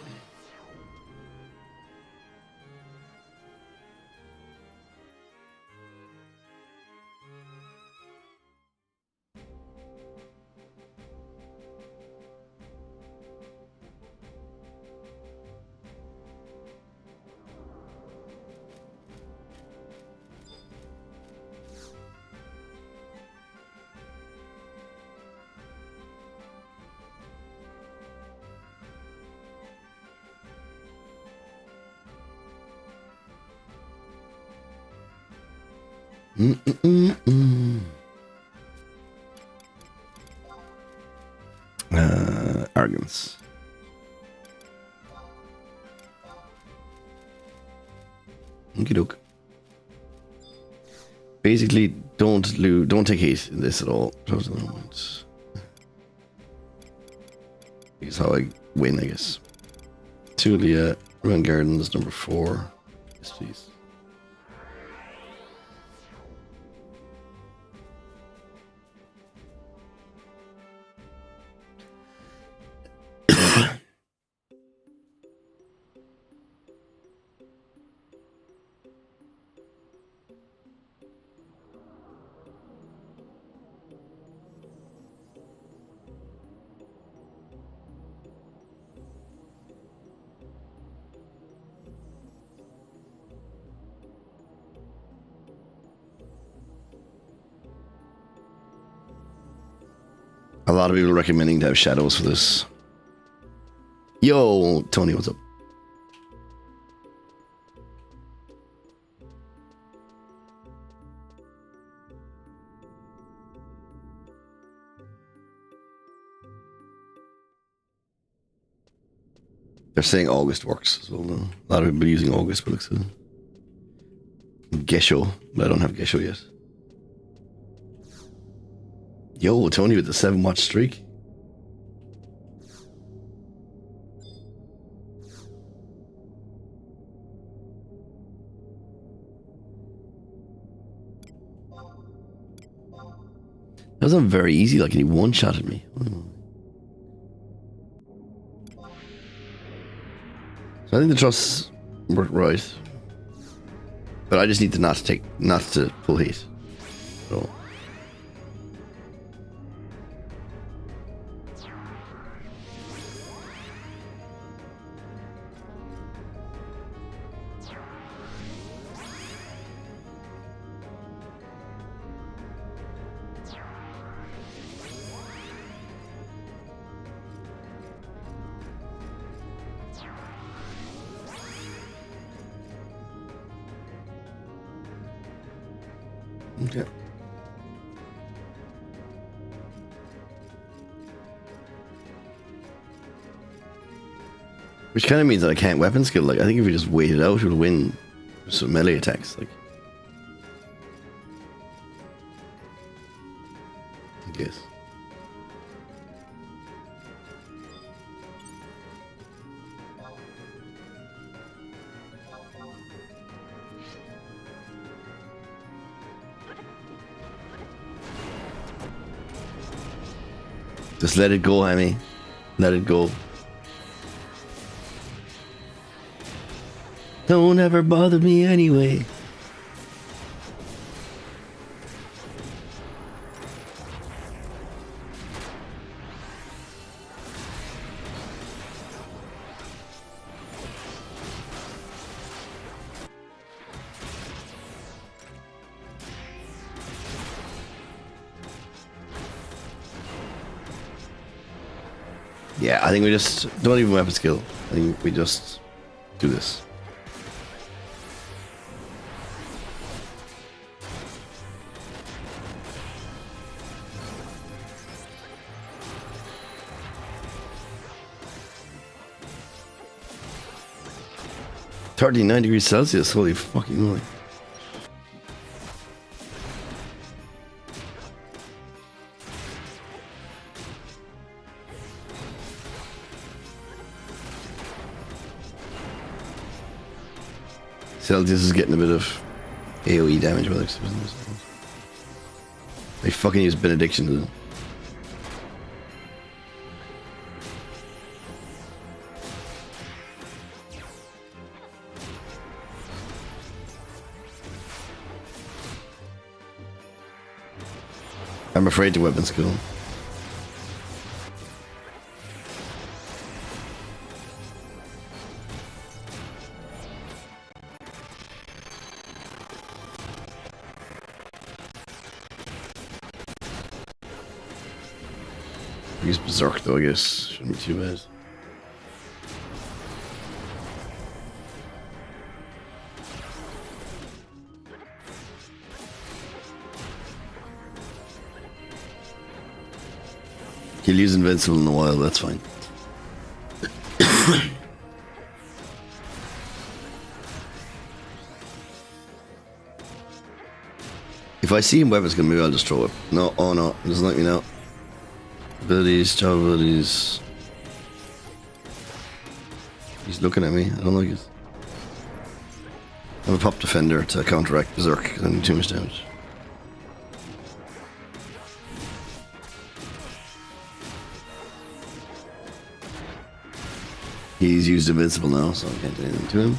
Arrogance. Okie doke. Basically, don't take hate in this at all. Here's how I win, I guess. Tulia, Run Gardens, number 4. Yes, please. A lot of people recommending to have shadows for this. Yo, Tony, what's up? They're saying August works as well now. A lot of people using August, but looks good. Gesho, but I don't have Gesho yet. Yo, Tony with the 7-watch streak. That wasn't very easy, like, and he one-shotted me. So I think the trusts worked right. But I just need to not to pull heat. So. Okay. Which kind of means that I can't weapon skill. Like, I think if we just wait it out, we'll win some melee attacks. Like, I guess. Just let it go, Hammy. Let it go. Don't ever bother me anyway. Yeah, I think we just don't even weapon skill. I think we just do this. (39°C), holy fucking moly. Celsius is getting a bit of AoE damage with it. I fucking use Benediction to them. I'm afraid to weapon skill. Use Berserk though, I guess. Shouldn't be too bad. He'll use Invincible in a while, that's fine. If I see him weapons skill, maybe I'll just throw it. No, oh no, it doesn't let me know. Abilities, job abilities. He's looking at me, I don't like it. I'm a pop defender to counteract Berserk because I need too much damage. He's used Invincible now, so I can't do anything to him.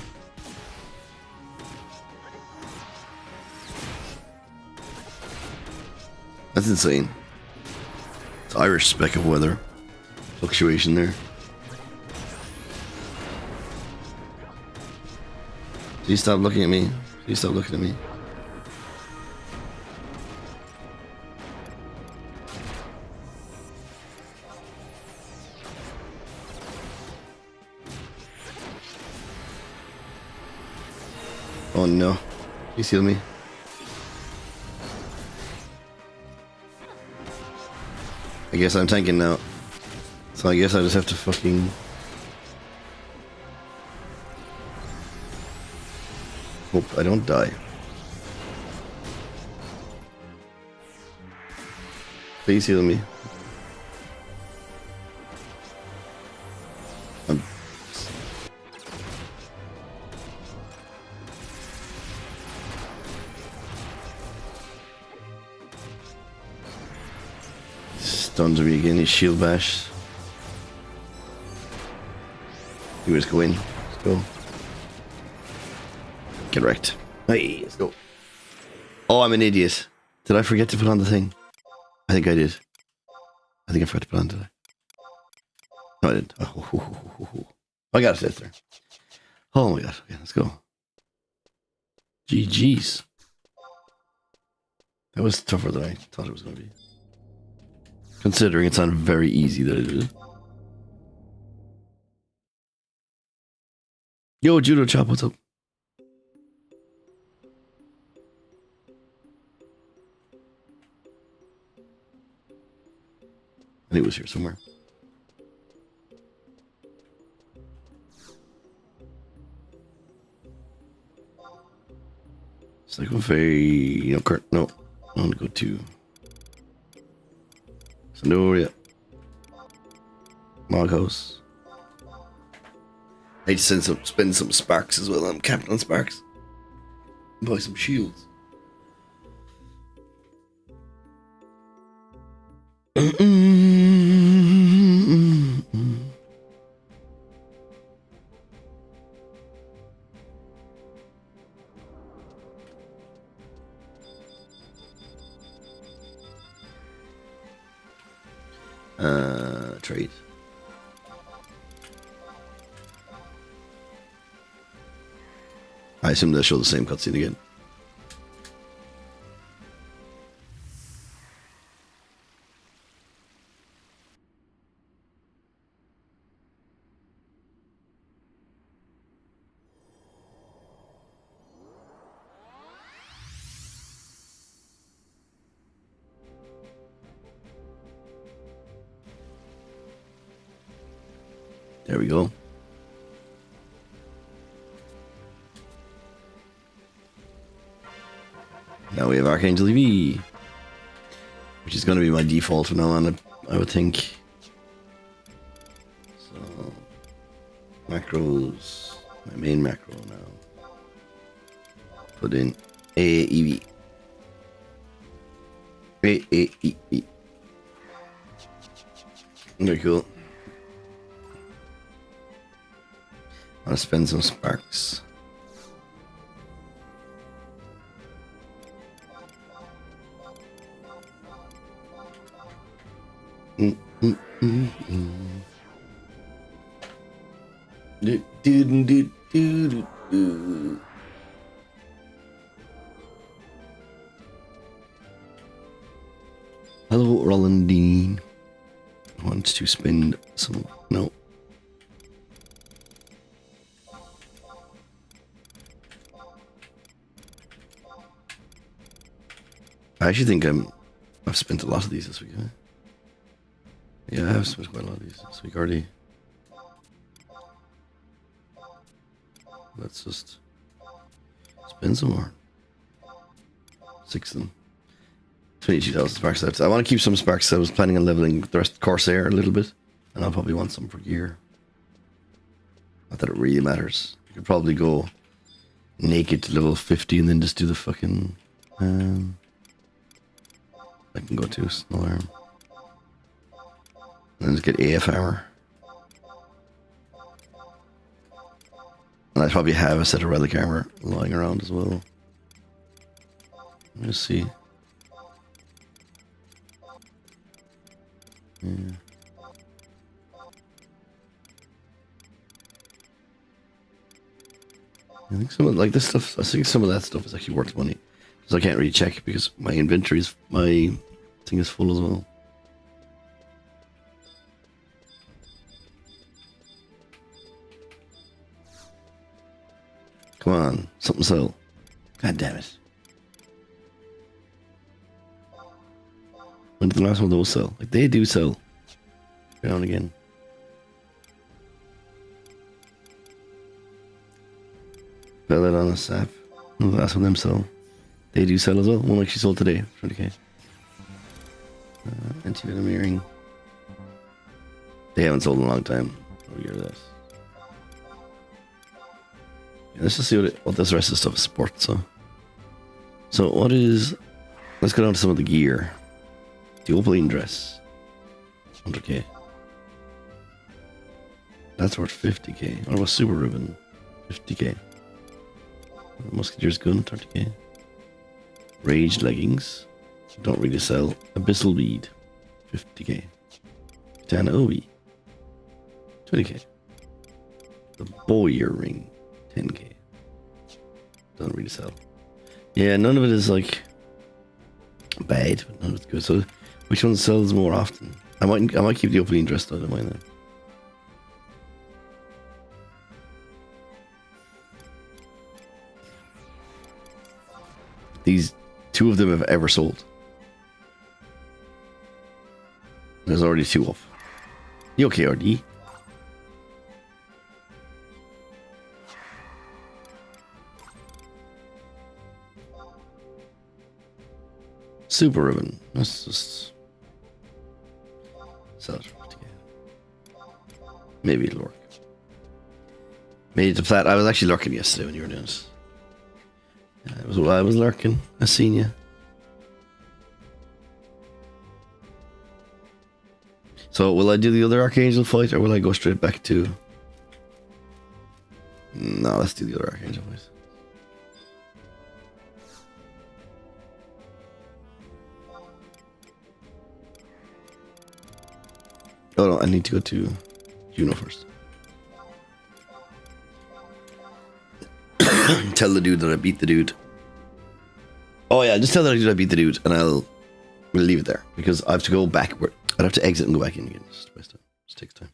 That's insane. It's Irish speck of weather. Fluctuation there. Please stop looking at me. Please stop looking at me. Oh no. Please heal me. I guess I'm tanking now. So I guess I just have to fucking... hope I don't die. Please heal me. Stuns me again. His shield bash. You just go in. Let's go. Get wrecked. Hey, let's go. Oh, I'm an idiot. Did I forget to put on the thing? I think I did. I think I forgot to put on, did I? No, I didn't. Oh, I got it there. Oh my god. Okay, let's go. GG's. That was tougher than I thought it was going to be. Considering it's on very easy that I did it. Yo, Judo Chop, what's up? I think it was here somewhere. Cycle Fay, no, Kurt, no. I want to go to Sonoria. Moghouse. I need to spend some sparks as well. I'm capped on sparks. Buy some shields. Trade. I assume they'll show the same cutscene again. There we go. Now we have Archangel EV, which is going to be my default from now on, I would think. So, macros, my main macro now. Put in AAEV. AAEV. Very cool. I'm gonna spend some sparks. Do, do, do, do, do, do. Hello, Rolandine. Wants to spend some. No. I actually think I've spent a lot of these this week. Huh? Yeah, I have spent quite a lot of these this week already. Let's just spend some more. 6 of them. 22,000 sparks left. I want to keep some sparks. I was planning on leveling the rest of Corsair a little bit, and I'll probably want some for gear. Not that it really matters. You could probably go naked to level 50 and then just do the fucking. I can go to Snow Arm. And then just get AF armor. And I probably have a set of relic armor lying around as well. Let's see. Yeah. I think some of like this stuff. I think some of that stuff is actually worth money because I can't really check because my inventory's my thing is full as well. Come on, something sell. God damn it. When did the last one of those sell? Like they do sell. Every now and again. Bellet on a sap. The last one of them sell. They do sell as well. One actually sold today. 20k. Anti-venom earring. They haven't sold in a long time. I'll get rid of that. Yeah, let's just see what this rest of the stuff is support. So what is? Let's go down to some of the gear. The Opaline dress. 100k. That's worth 50k. What about Super Ribbon? 50k. Musketeer's Gun, 30k. Rage Leggings. Don't really sell. Abyssal Bead, 50k. Katana Obi, 20k. The Boyer Ring, 10k. Don't really sell. Yeah, none of it is like bad, but none of it's good. So, which one sells more often? I might keep the opening dress though. I don't mind that. These two of them have ever sold. There's already 2 off. You okay, RD? Super Ribbon. Let's just sell it for 50k. Maybe it'll work. Made it to flat. I was actually lurking yesterday when you were doing this. I was lurking. I seen you. So will I do the other Archangel fight or will I go straight back to... No, let's do the other Archangel fight. Oh no, I need to go to Juno first. Tell the dude that I beat the dude. Oh yeah, just tell the dude I beat the dude and we'll leave it there. Because I have to go backward. I'd have to exit and go back in again. Just waste time. Just takes time.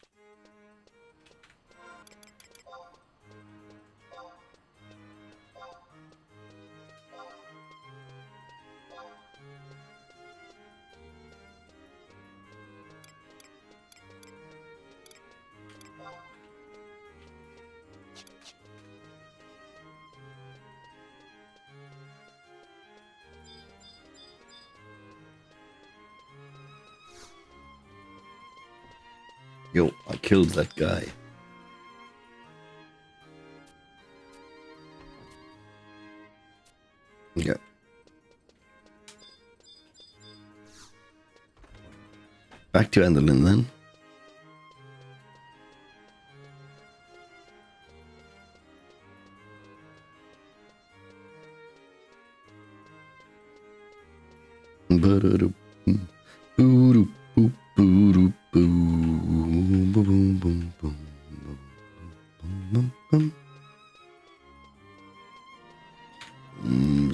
Yo, I killed that guy. Yeah. Back to Enderlin then.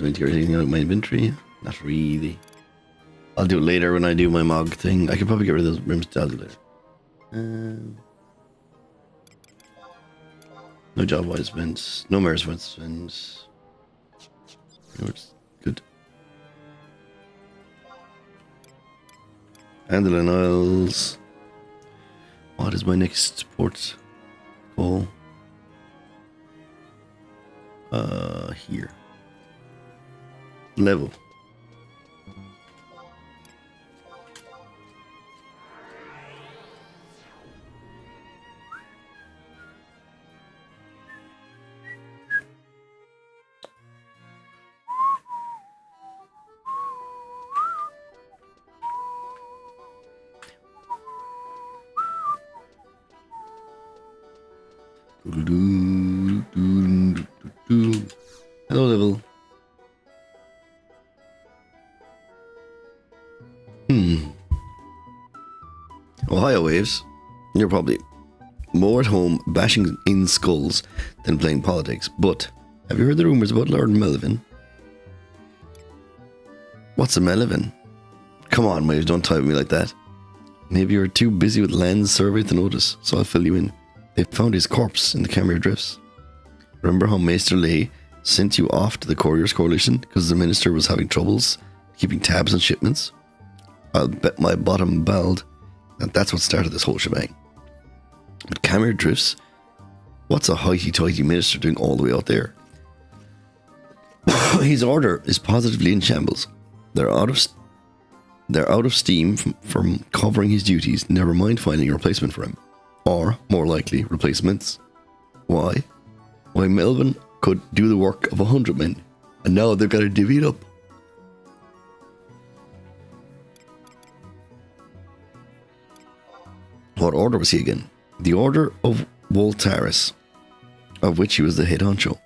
Going to get everything out of my inventory? Not really. I'll do it later when I do my Mog thing. I could probably get rid of those rims. I'll do it later. No job wise events. No Maris events. No, it's good. Andalin Isles. What is my next port call? Here. Level. Hello, level. Ohio Waves, you're probably more at home bashing in skulls than playing politics, but have you heard the rumours about Lord Melvin? What's a Melvin? Come on, Waves, don't type at me like that. Maybe you're too busy with land survey to notice, so I'll fill you in. They found his corpse in the Khmer Drifts. Remember how Maester Lay sent you off to the Couriers Coalition because the minister was having troubles keeping tabs on shipments? I'll bet my bottom bald that that's what started this whole shebang. But Khmer Drifts, what's a hoity-toity minister doing all the way out there? His order is positively in shambles. They're out of steam from covering his duties, never mind finding a replacement for him. Or, more likely, replacements. Why? Why Melvin could do the work of 100 men, and now they've got to divvy it up. What order was he again? The Order of Voltaris, of which he was the head honcho.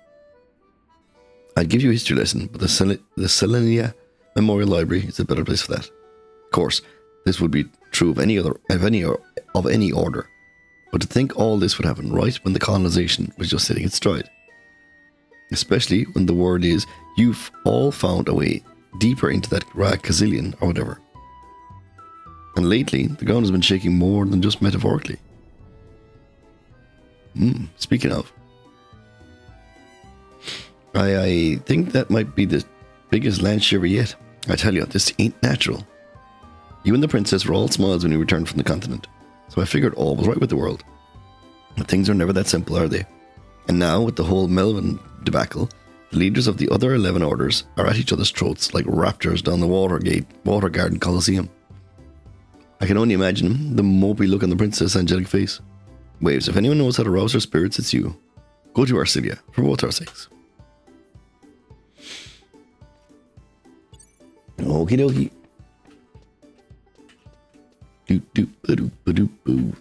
I'd give you a history lesson, but the Selenia Memorial Library is a better place for that. Of course, this would be true of any order. But to think all this would happen right when the colonization was just hitting its stride. Especially when the word is, you've all found a way deeper into that Kazillion or whatever. And lately, the ground has been shaking more than just metaphorically. Speaking of, I think that might be the biggest land shiver yet. I tell you, this ain't natural. You and the princess were all smiles when you returned from the continent, so I figured all was right with the world. But things are never that simple, are they? And now, with the whole Melvin debacle, the leaders of the other 11 orders are at each other's throats like raptors down the Water Garden Coliseum. I can only imagine the mopey look on the princess' angelic face. Waves, if anyone knows how to rouse her spirits, it's you. Go to Arcilia, for both our sakes. Okie dokie. Doop doop ba-doop ba-doop boo.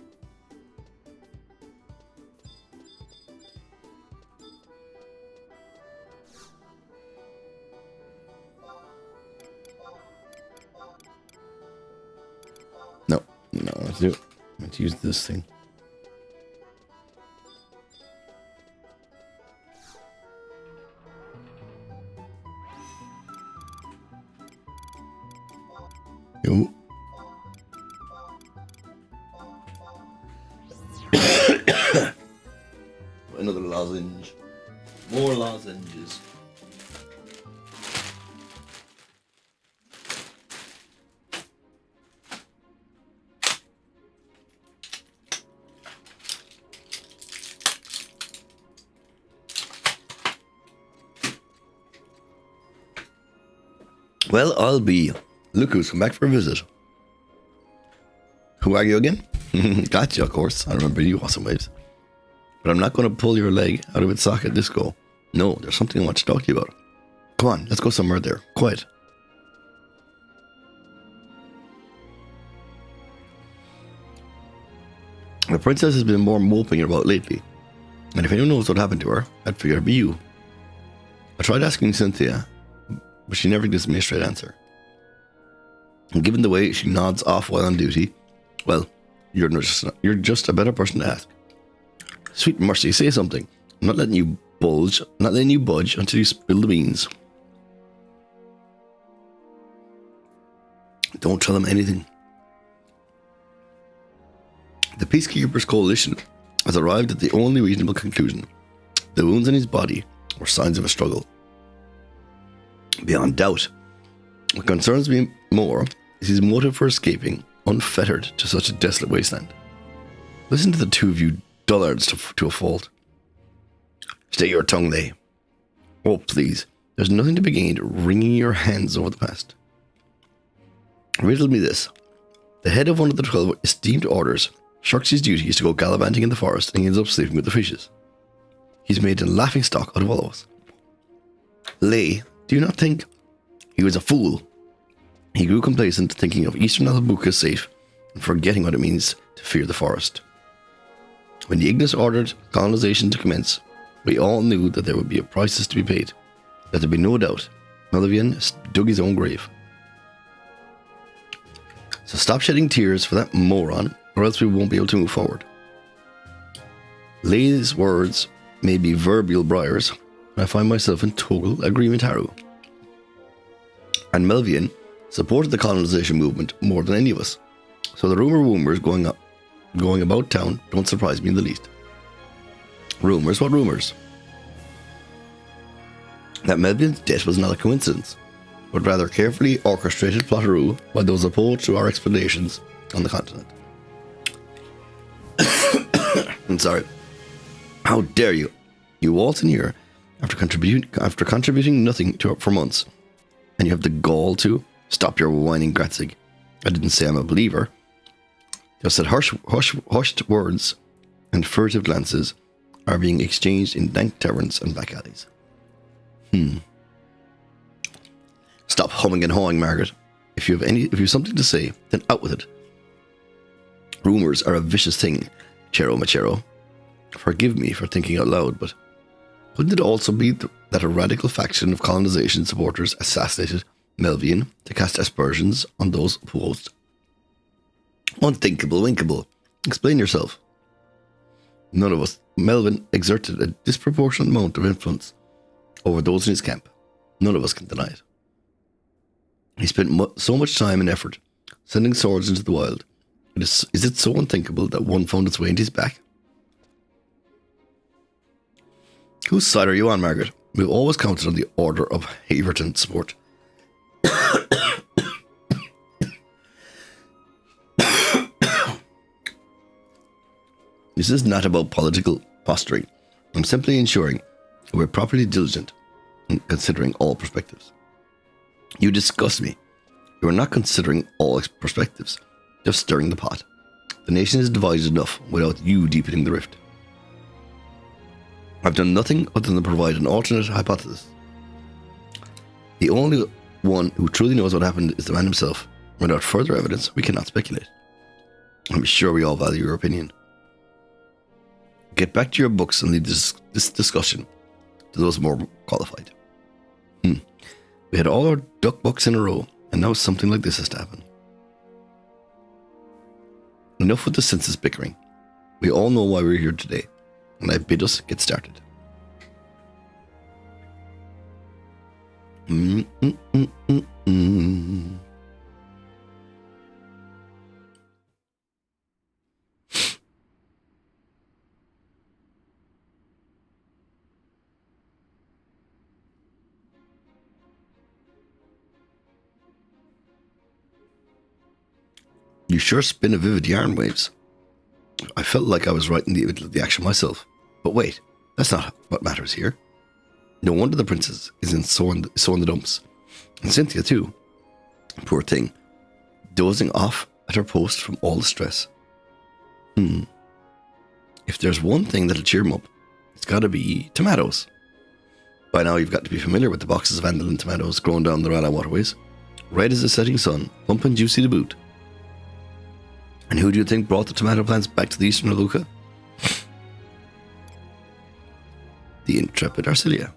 No, let's do it. Let's use this thing. Yo. Another lozenge. More lozenges. Well, I'll be. Look who's come back for a visit. Who are you again? Gotcha, of course. I remember you, Awesome Waves. But I'm not going to pull your leg out of its socket this go. No, there's something I want to talk to you about. Come on, let's go somewhere there. Quiet. The princess has been more moping about lately. And if anyone knows what happened to her, I'd figure it'd be you. I tried asking Cynthia, but she never gives me a straight answer. And given the way she nods off while on duty, well, you're just a better person to ask. Sweet mercy, say something. I'm not letting you budge until you spill the beans. Don't tell them anything. The Peacekeepers Coalition has arrived at the only reasonable conclusion. The wounds in his body were signs of a struggle. Beyond doubt. What concerns me more is his motive for escaping unfettered to such a desolate wasteland. Listen to the two of you dullards to a fault. Stay your tongue, they. Oh, please. There's nothing to be gained wringing your hands over the past. Riddle me this. The head of one of the 12 esteemed orders shirks his duties to go gallivanting in the forest and ends up sleeping with the fishes. He's made a laughing stock out of all of us. Lay, do you not think he was a fool? He grew complacent, thinking of Eastern Albuquerque as safe and forgetting what it means to fear the forest. When the Ignis ordered colonization to commence, we all knew that there would be prices to be paid. Let there be no doubt, Melvian dug his own grave. So stop shedding tears for that moron, or else we won't be able to move forward. Lay's words may be verbal briars, and I find myself in total agreement, Haru. And Melvian supported the colonization movement more than any of us, so the rumors going about town don't surprise me in the least. Rumors? What rumors? That Melvian's death was not a coincidence, but rather carefully orchestrated plotteroo by those opposed to our expeditions on the continent. I'm sorry. How dare you? You waltz in here after contributing nothing to it for months, and you have the gall to stop your whining, Gratzig. I didn't say I'm a believer. Just that hushed words and furtive glances are being exchanged in dank taverns and back alleys. Stop humming and hawing, Margaret. If you have something to say, then out with it. Rumors are a vicious thing, Chero Machero. Forgive me for thinking out loud, but couldn't it also be that a radical faction of colonization supporters assassinated Melvian to cast aspersions on those opposed? Unthinkable, winkable. Explain yourself. None of us. Melvin exerted a disproportionate amount of influence over those in his camp. None of us can deny it. He spent so much time and effort sending swords into the wild. Is it so unthinkable that one found its way into his back? Whose side are you on, Margaret? We've always counted on the Order of Haverton support. This is not about political posturing. I'm simply ensuring we're properly diligent in considering all perspectives. You disgust me. You are not considering all perspectives, just stirring the pot. The nation is divided enough without you deepening the rift. I've done nothing other than provide an alternate hypothesis. The only one who truly knows what happened is the man himself. Without further evidence, we cannot speculate. I'm sure we all value your opinion. Get back to your books and leave this discussion to those more qualified. We had all our duck bucks in a row, and now something like this has to happen. Enough with the senseless bickering. We all know why we're here today, and I bid us get started. You sure spin a vivid yarn, Waves. I felt like I was right in the middle of the action myself. But wait, that's not what matters here. No wonder the princess is so in the dumps. And Cynthia too. Poor thing. Dozing off at her post from all the stress. If there's one thing that'll cheer 'em up, it's gotta be tomatoes. By now you've got to be familiar with the boxes of Andalin tomatoes grown down the Rana waterways. Red as the setting sun, plump and juicy to boot. And who do you think brought the tomato plants back to the eastern Aluka? The intrepid Arcilia.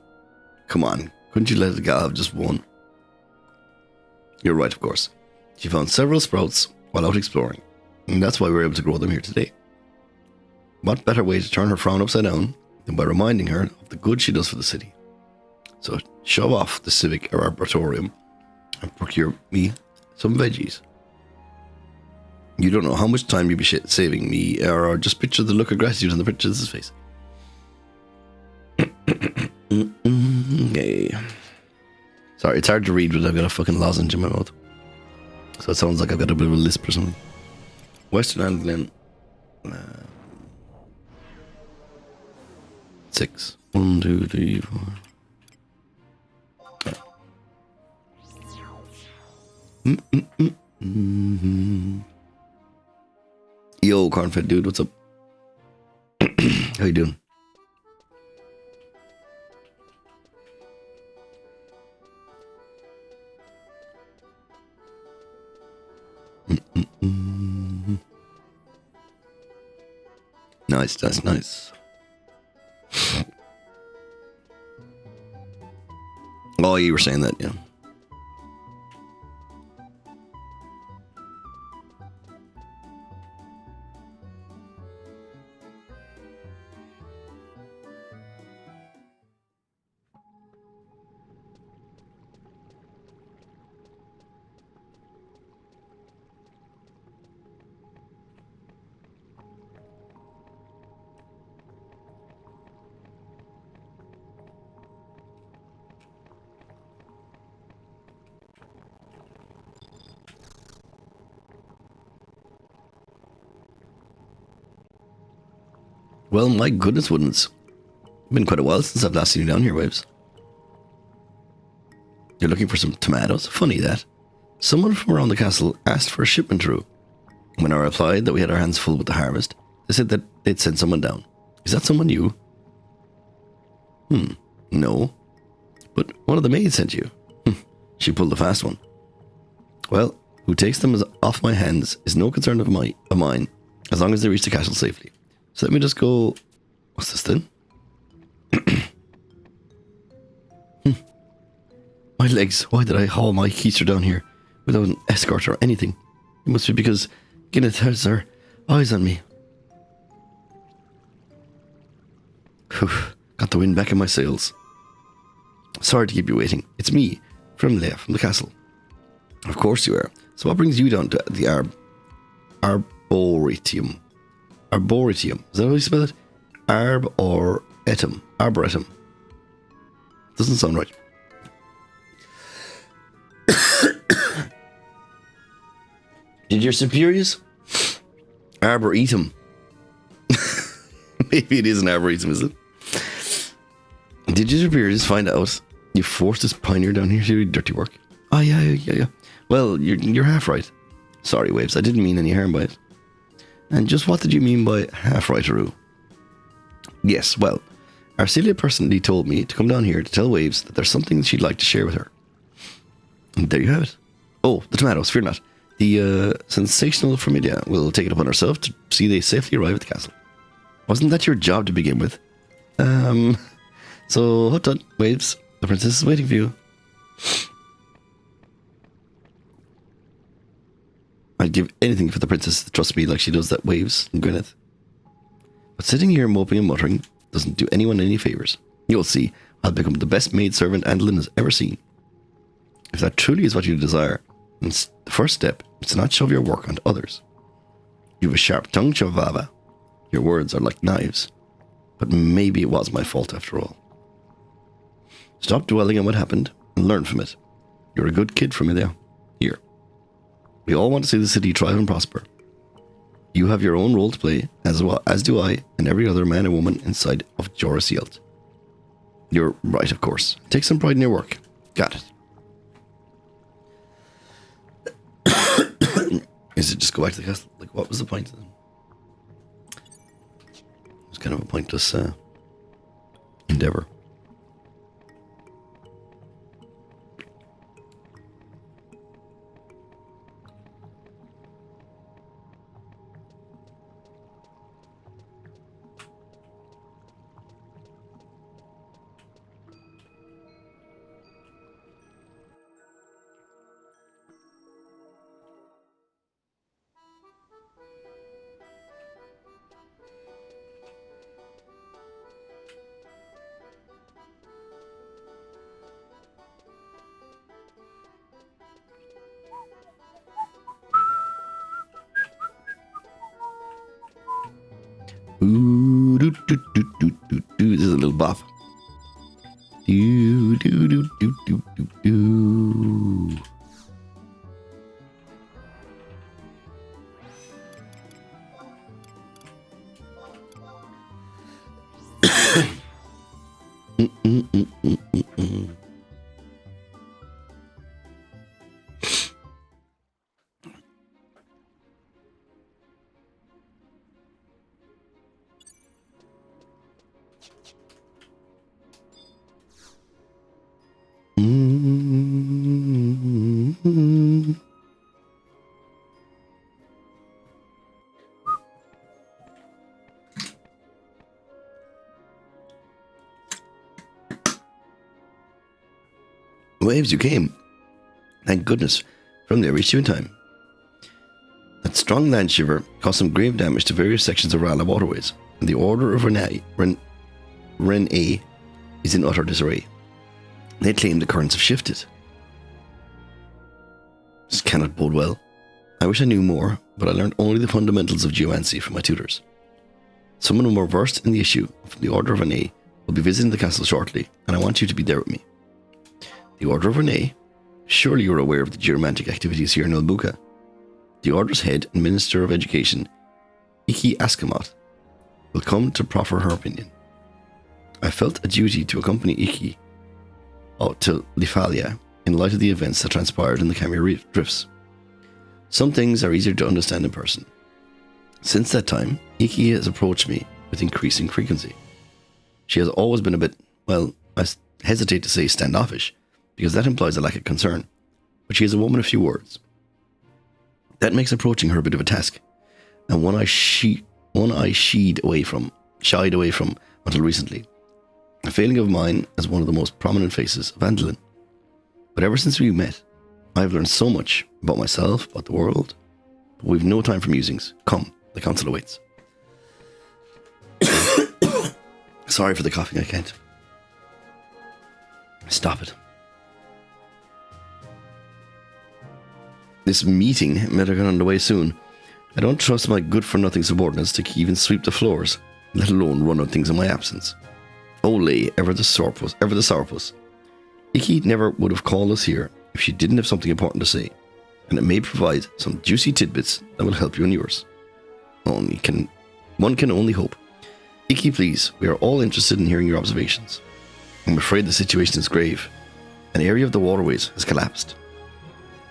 Come on, couldn't you let the gal have just one? You're right, of course. She found several sprouts while out exploring, and that's why we were able to grow them here today. What better way to turn her frown upside down than by reminding her of the good she does for the city? So shove off the civic arboretum and procure me some veggies. You don't know how much time you'd be saving me, or just picture the look of gratitude on the princess's face. Okay. Sorry, it's hard to read when I've got a fucking lozenge in my mouth. So it sounds like I've got a bit of a lisp or something. Western Andalin. 6. 1, 2, 3, 4. Yo, Cornfed dude, what's up? How you doing? Nice, that's nice. Oh, you were saying that, yeah. Well, my goodness, Woodlands. It's been quite a while since I've last seen you down here, Waves. You're looking for some tomatoes? Funny that. Someone from around the castle asked for a shipment through. When I replied that we had our hands full with the harvest, they said that they'd send someone down. Is that someone you? No. But one of the maids sent you. She pulled a fast one. Well, who takes them off my hands is no concern of mine, as long as they reach the castle safely. So let me just go. What's this then? My legs. Why did I haul my keister down here without an escort or anything? It must be because Gwyneth has her eyes on me. Whew, got the wind back in my sails. Sorry to keep you waiting. It's me, Frimlea, from the castle. Of course you are. So what brings you down to the Arboretum? Arboretum. Is that how you spell it? Arboretum. Arboretum. Doesn't sound right. Did your superiors? Arboretum. Maybe it is an arboretum, is it? Did your superiors find out you forced this pioneer down here to do dirty work? Oh, yeah. Well, you're half right. Sorry, Waves, I didn't mean any harm by it. And just what did you mean by half right, Aru? Yes, well, Arcelia personally told me to come down here to tell Waves that there's something she'd like to share with her. And there you have it. Oh, the tomatoes, fear not. The sensational Familia will take it upon herself to see they safely arrive at the castle. Wasn't that your job to begin with? So, hold on, Waves. The princess is waiting for you. I'd give anything for the princess to trust me like she does that Waves and Gwyneth. But sitting here moping and muttering doesn't do anyone any favours. You'll see, I'll become the best maidservant Andalin has ever seen. If that truly is what you desire, then the first step is to not shove your work onto others. You have a sharp tongue, Chavava. Your words are like knives. But maybe it was my fault after all. Stop dwelling on what happened and learn from it. You're a good kid, Familia. Here. We all want to see the city thrive and prosper. You have your own role to play, as do I and every other man and woman inside of Joris Yelt. You're right, of course. Take some pride in your work. Got it. Is it just go back to the castle? Like, what was the point of them? It was kind of a pointless endeavor. Ooh, do, do, do, do, do, do. This is a little bop. Do, do, do, do, do, do, do. Waves, you came. Thank goodness. From there, reached you in time. That strong land shiver caused some grave damage to various sections of Rala waterways, and the order of Ren-A is in utter disarray. They claim the currents have shifted. This cannot bode well. I wish I knew more, but I learned only the fundamentals of geomancy from my tutors. Someone more versed in the issue from the Order of Ren-A will be visiting the castle shortly, and I want you to be there with me. The Order of Ren-A? Surely you're aware of the geomantic activities here in Ulbuka. The Order's head and Minister of Education, Iki Askamot, will come to proffer her opinion. I felt a duty to accompany Iki to Lifalia in light of the events that transpired in the Khmer Drifts. Some things are easier to understand in person. Since that time, Iki has approached me with increasing frequency. She has always been a bit, well, I hesitate to say standoffish, because that implies a lack of concern, but she is a woman of few words. That makes approaching her a bit of a task. and one I shied away from until recently. A failing of mine as one of the most prominent faces of Andalin. But ever since we met, I've learned so much about myself, about the world. But we've no time for musings. Come, the council awaits. Sorry for the coughing, I can't. Stop it. This meeting better get underway soon. I don't trust my good-for-nothing subordinates to even sweep the floors, let alone run on things in my absence. Ole, ever the sourpuss. Ikki never would have called us here if she didn't have something important to say, and it may provide some juicy tidbits that will help you in yours. One can only hope. Ikki, please, we are all interested in hearing your observations. I'm afraid the situation is grave. An area of the waterways has collapsed.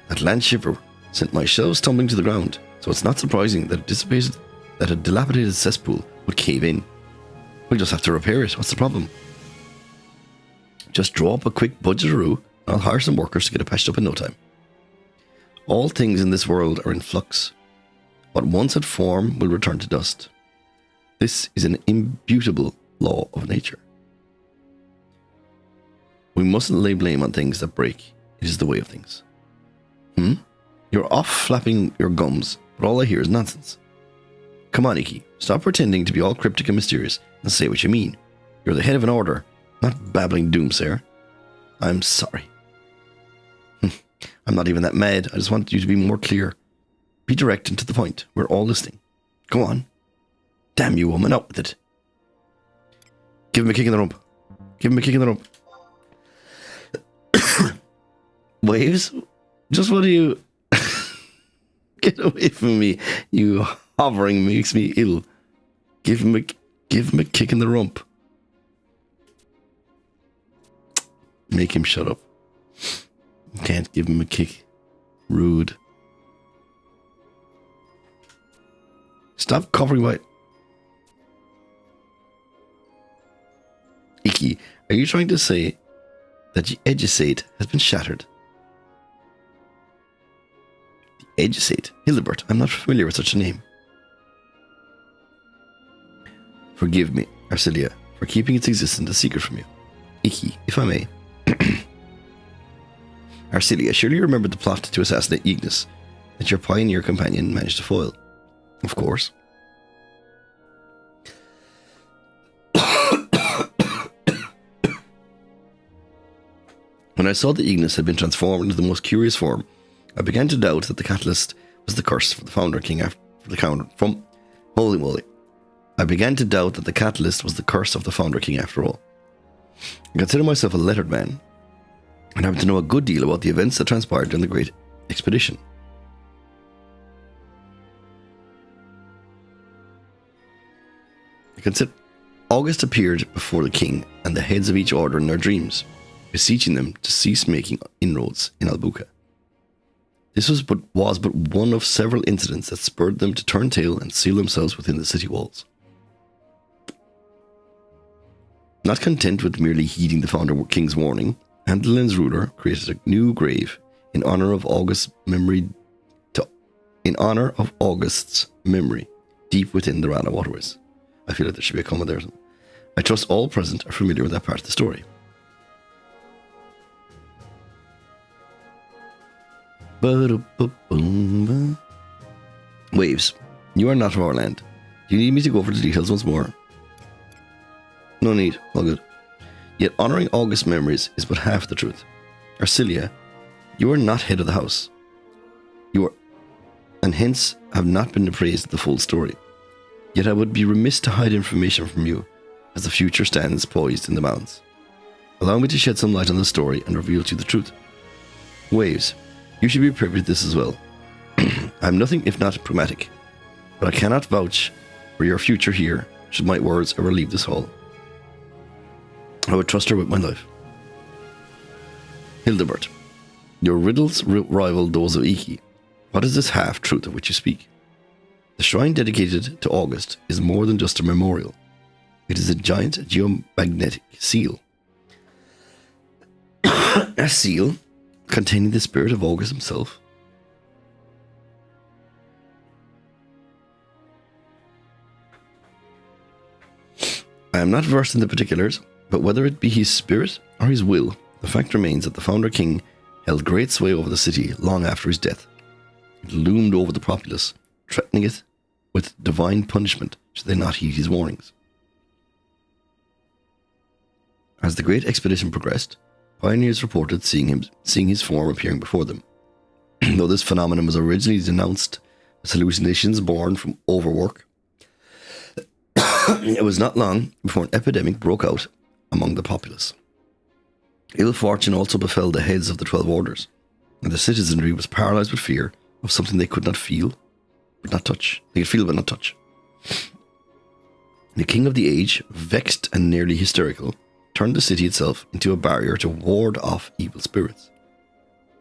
That land shiver sent my shelves tumbling to the ground, so it's not surprising that a dilapidated cesspool would cave in. We'll just have to repair it. What's the problem? Just draw up a quick budgetaroo, and I'll hire some workers to get it patched up in no time. All things in this world are in flux. What once had form will return to dust. This is an immutable law of nature. We mustn't lay blame on things that break. It is the way of things. You're off flapping your gums, but all I hear is nonsense. Come on, Ikki, stop pretending to be all cryptic and mysterious and say what you mean. You're the head of an order, not babbling doomsayer. I'm sorry. I'm not even that mad. I just want you to be more clear. Be direct and to the point. We're all listening. Go on. Damn you, woman, out with it. Give him a kick in the rump. Give him a kick in the rump. Waves? Just what do you... Get away from me. You hovering makes me ill. Give him a kick in the rump. Make him shut up. Can't give him a kick. Rude. Stop covering my... Ikki, are you trying to say that the Edgisate has been shattered? The Edgisate? Hildebert, I'm not familiar with such a name. Forgive me, Arcilia, for keeping its existence a secret from you. Ikki, if I may. Arcilia, surely you remember the plot to assassinate Ignis that your pioneer companion managed to foil? Of course. When I saw that Ignis had been transformed into the most curious form, I began to doubt that the catalyst was the curse for the Founder King Holy moly. I began to doubt that the catalyst was the curse of the Founder King after all. I consider myself a lettered man, and happen to know a good deal about the events that transpired during the Great Expedition. I consider August appeared before the king and the heads of each order in their dreams, beseeching them to cease making inroads in Albuca. This was but one of several incidents that spurred them to turn tail and seal themselves within the city walls. Not content with merely heeding the Founder King's warning, Andalin's ruler created a new grave in honor of August's memory, deep within the Rana waterways. I feel like there should be a comma there. I trust all present are familiar with that part of the story. Waves, you are not of our land. Do you need me to go over the details once more? No need, all good. Yet honouring August's memories is but half the truth. Arcilia, you are not head of the house. You are, and hence have not been appraised of the full story. Yet I would be remiss to hide information from you, as the future stands poised in the mountains. Allow me to shed some light on the story and reveal to you the truth. Waves, you should be privy to this as well. I am nothing if not pragmatic, but I cannot vouch for your future here, should my words ever leave this hall. I would trust her with my life. Hildebert, your riddles rival those of Ikki. What is this half-truth of which you speak? The shrine dedicated to August is more than just a memorial. It is a giant geomagnetic seal. A seal containing the spirit of August himself. I am not versed in the particulars, but whether it be his spirit or his will, the fact remains that the founder king held great sway over the city long after his death. It loomed over the populace, threatening it with divine punishment should they not heed his warnings. As the great expedition progressed, pioneers reported seeing his form appearing before them. Though this phenomenon was originally denounced as hallucinations born from overwork, it was not long before an epidemic broke out among the populace. Ill fortune also befell the heads of the 12 orders, and the citizenry was paralysed with fear of something they could not feel, but not touch. They could feel but not touch. The king of the age, vexed and nearly hysterical, turned the city itself into a barrier to ward off evil spirits.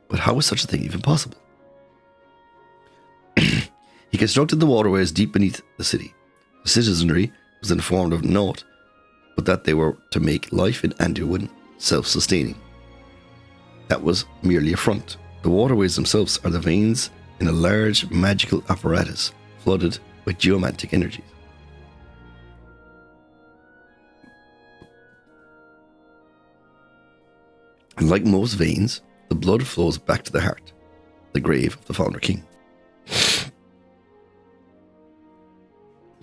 But how was such a thing even possible? He constructed the waterways deep beneath the city. The citizenry was informed of naught but that they were to make life in Anduin self-sustaining. That was merely a front. The waterways themselves are the veins in a large magical apparatus flooded with geomantic energies. And like most veins, the blood flows back to the heart, the grave of the founder king.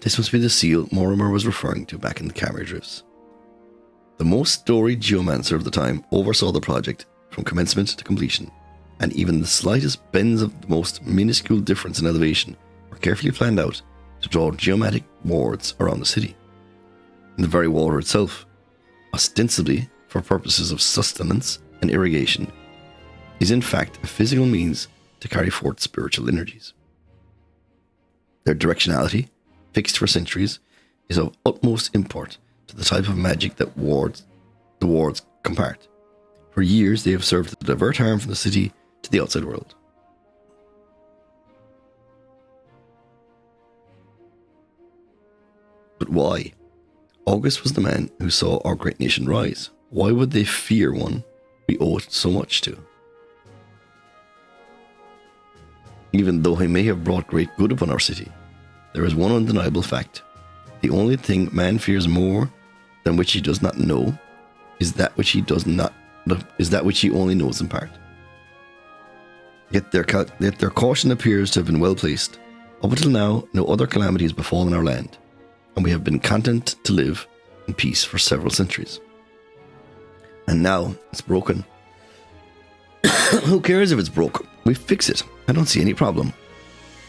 This must be the seal Mortimer was referring to back in the Camry Drifts. The most storied geomancer of the time oversaw the project from commencement to completion, and even the slightest bends of the most minuscule difference in elevation were carefully planned out to draw geomatic wards around the city. And the very water itself, ostensibly for purposes of sustenance and irrigation, is in fact a physical means to carry forth spiritual energies. Their directionality, fixed for centuries, is of utmost import to the type of magic that the wards compart. For years they have served to divert harm from the city to the outside world. But why? August was the man who saw our great nation rise. Why would they fear one we owe it so much to? Even though he may have brought great good upon our city, there is one undeniable fact. The only thing man fears more than which he does not know is that which he only knows in part. Yet their caution appears to have been well placed. Up until now, no other calamity has befallen our land, and we have been content to live in peace for several centuries. And now it's broken. Who cares if it's broke? We fix it. I don't see any problem.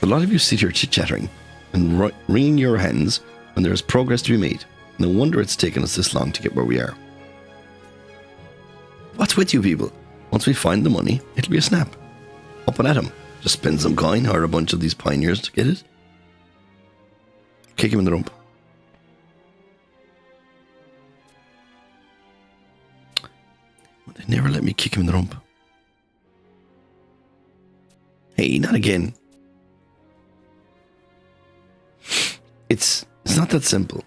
A lot of you sit here chit-chattering and wringing your hands when there is progress to be made. No wonder it's taken us this long to get where we are. What's with you people? Once we find the money, it'll be a snap. Up and at him. Just spend some coin, hire a bunch of these pioneers to get it. Kick him in the rump. They never let me kick him in the rump. Hey, not again. It's not that simple.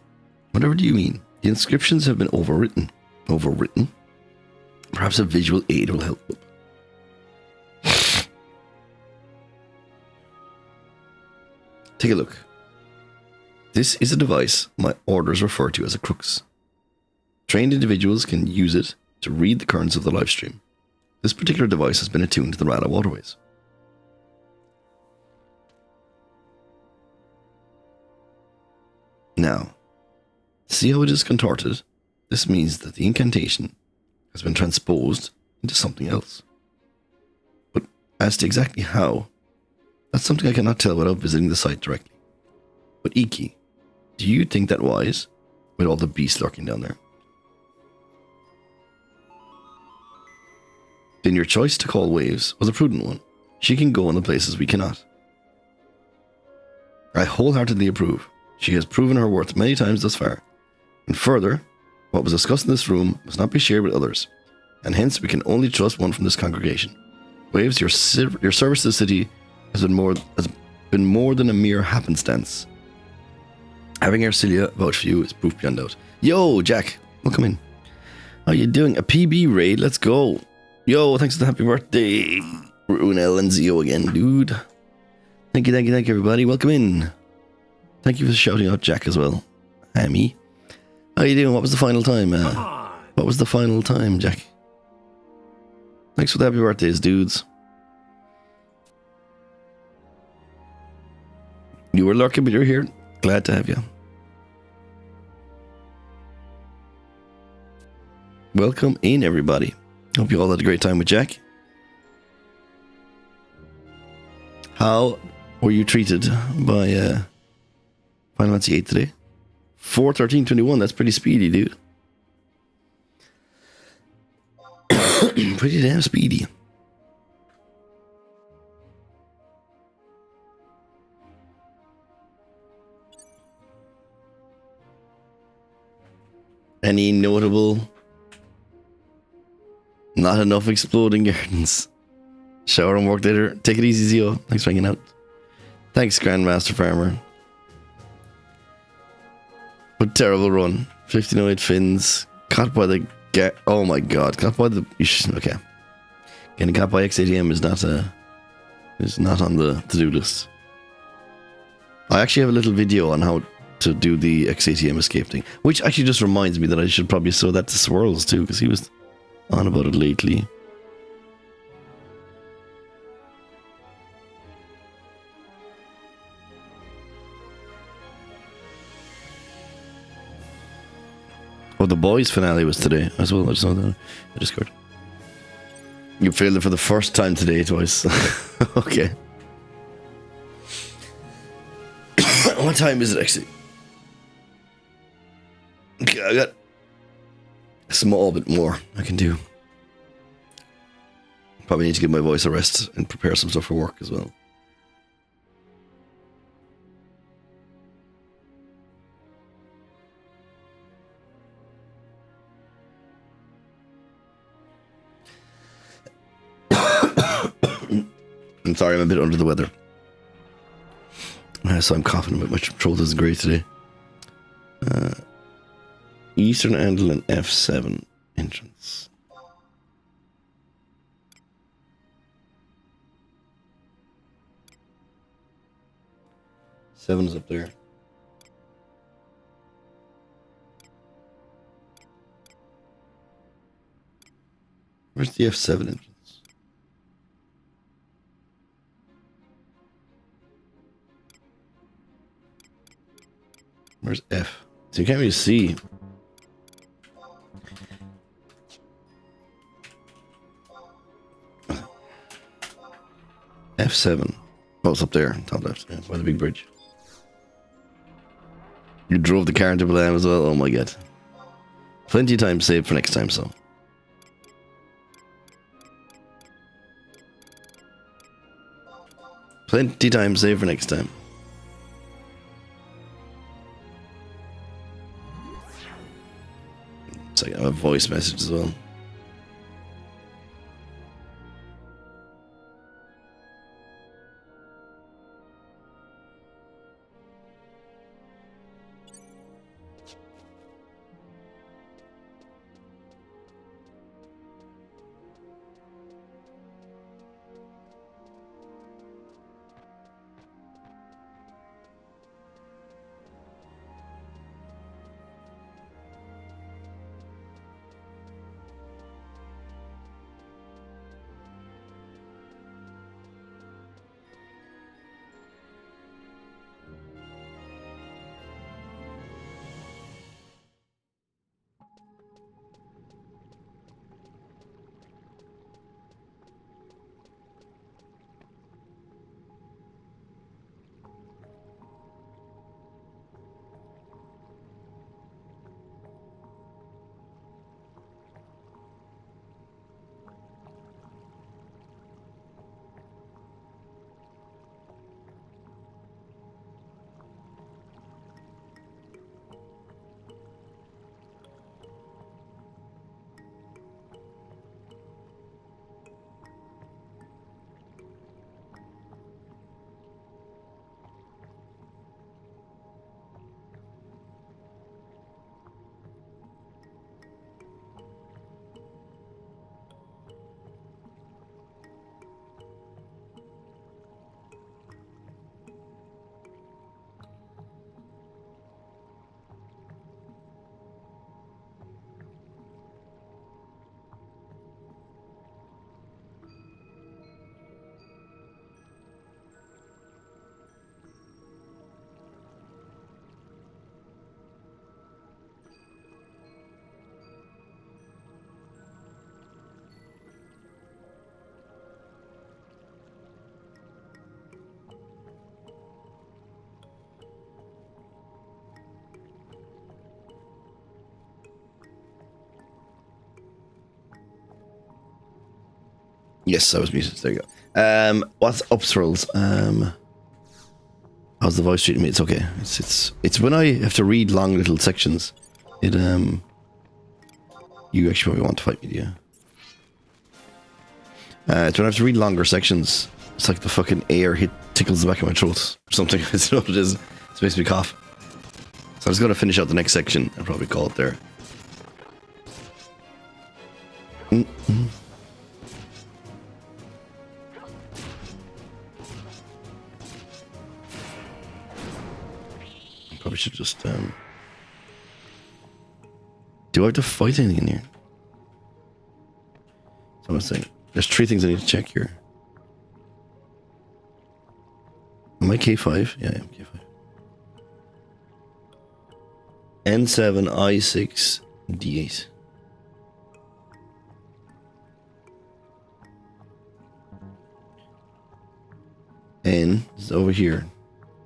Whatever do you mean? The inscriptions have been overwritten. Overwritten? Perhaps a visual aid will help. Take a look. This is a device my orders refer to as a crux. Trained individuals can use it to read the currents of the live stream. This particular device has been attuned to the Rala waterways. Now, see how it is contorted? This means that the incantation has been transposed into something else. But as to exactly how, that's something I cannot tell without visiting the site directly. But Iki, do you think that wise, with all the beasts lurking down there? Then your choice to call Waves was a prudent one. She can go in the places we cannot. I wholeheartedly approve. She has proven her worth many times thus far. And further, what was discussed in this room must not be shared with others, and hence we can only trust one from this congregation. Waves, your service to the city has been more than a mere happenstance. Having Arcelia vouch for you is proof beyond doubt. Yo, Jack, welcome in. How you doing? A PB raid, let's go. Yo, thanks for the happy birthday, Runel and Zio again, dude. Thank you, everybody. Welcome in. Thank you for shouting out Jack as well. Amy. How you doing? What was the final time? What was the final time, Jack? Thanks for the happy birthdays, dudes. You were lurking, but you're here. Glad to have you. Welcome in, everybody. Hope you all had a great time with Jack. How were you treated by Final Fantasy 8 today? 4:13:21. That's pretty speedy, dude. Pretty damn speedy. Any notable? Not enough exploding gardens. Shower and work later. Take it easy, Zio. Thanks for hanging out. Thanks, Grandmaster Farmer. But terrible run. 1508 fins. Caught by the... Oh my god. Caught by the... Okay. Getting caught by XATM is not on the to-do list. I actually have a little video on how to do the XATM escape thing. Which actually just reminds me that I should probably show that to Swirls too, because he was on about it lately. Oh, the boys finale was today as well. I just saw that in Discord. You failed it for the first time today twice. Okay. What time is it actually? Okay, I got a small bit more I can do. Probably need to give my voice a rest and prepare some stuff for work as well. I'm sorry, I'm a bit under the weather. So I'm coughing a bit. My throat isn't great today. Eastern Andean F7 entrance. Seven is up there. Where's the F7 entrance? Where's F? So you can't really see. F7. Oh, it's up there, top left, yeah, by the big bridge. You drove the car into Balam as well? Oh my god. Plenty of time saved for next time, so. Plenty time saved for next time. So I have a voice message as well. Yes, I was muted. There you go. What's up, Thrills? How's the voice treating me? It's okay. It's when I have to read long little sections. It You actually probably want to fight me, do you? It's when I have to read longer sections. It's like the fucking air tickles the back of my throat or something. I don't know what it is. It makes me cough. So I'm just going to finish out the next section and probably call it there. Probably should just do I have to fight anything in here? So I was saying, there's 3 things I need to check here. Am I K5? Yeah, I am K5. N7, I6, D8. N is over here.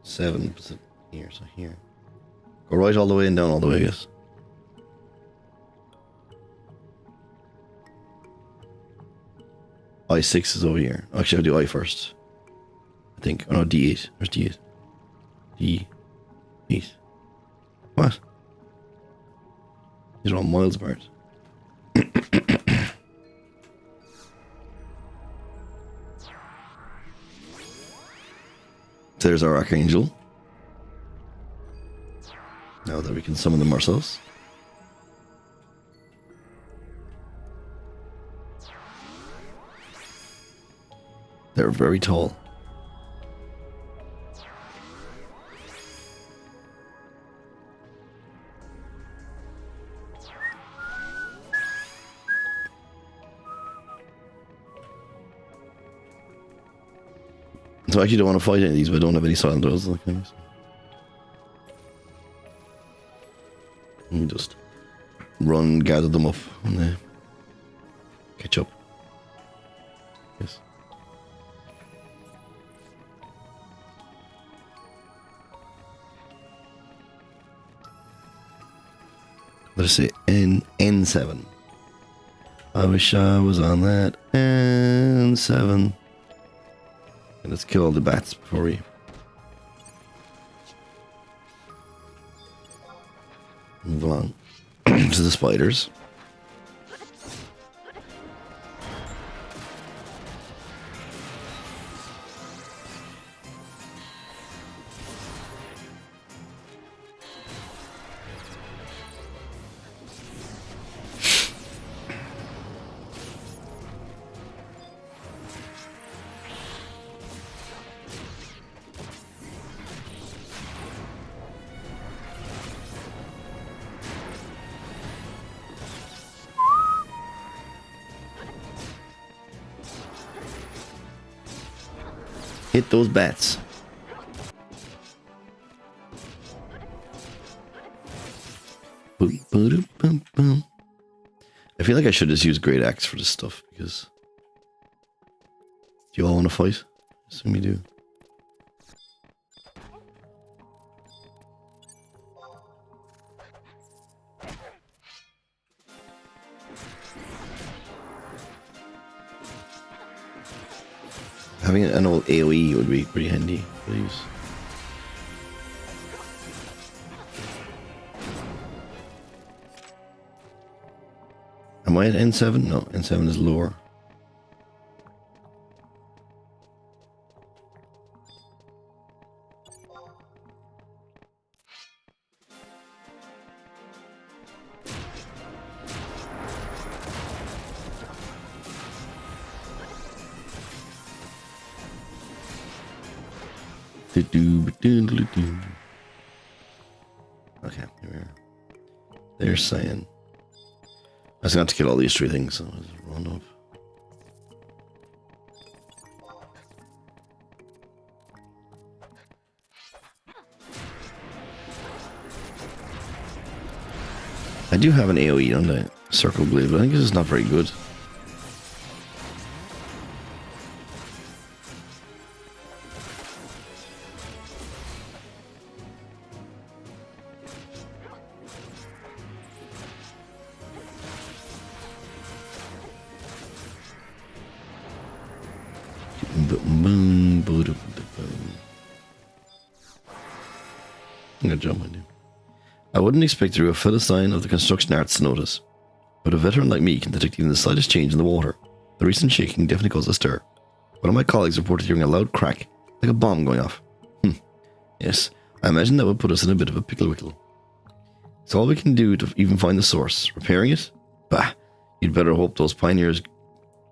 7 is here, so here. Go right all the way and down all the way, I guess. I6 is over here. Actually, I'll do I first. I think. Oh no, D8. Where's D8? D8. What? These are all miles apart. There's our Archangel. Now that we can summon them ourselves. They're very tall. So I actually don't want to fight any of these, but I don't have any silent throws. Let me just run, gather them up, and they catch up. Yes. Let's say N7. I wish I was on that N7. And let's kill all the bats before we move along to the spiders. Hit those bats. Boom, boom, boom, boom. I feel like I should just use Great Axe for this stuff because. Do you all want to fight? Assume you do. Having an old AoE would be pretty handy, please. Am I at N7? No, N7 is lower. Okay, here we are. They're saying I was going to have to kill all these 3 things, so I was run up. I do have an AoE on the Circle Blade, but I think this is not very good. boom, boom. I'm gonna jump on you. I wouldn't expect to do a Philistine of the construction arts to notice, but a veteran like me can detect even the slightest change in the water. The recent shaking definitely caused a stir. One of my colleagues reported hearing a loud crack, like a bomb going off. Yes, I imagine that would put us in a bit of a pickle-wickle. It's all we can do to even find the source. Repairing it? Bah, you'd better hope those pioneers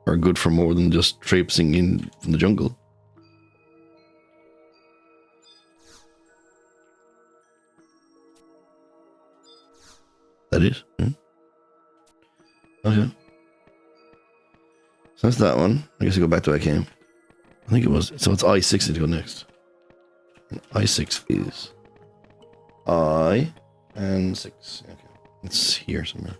are good for more than just traipsing in from the jungle. That it? Okay. So that's that one. I guess I go back to where I came. I think it was. So it's I6 to go next. And I6 is I and 6. Okay. It's here somewhere.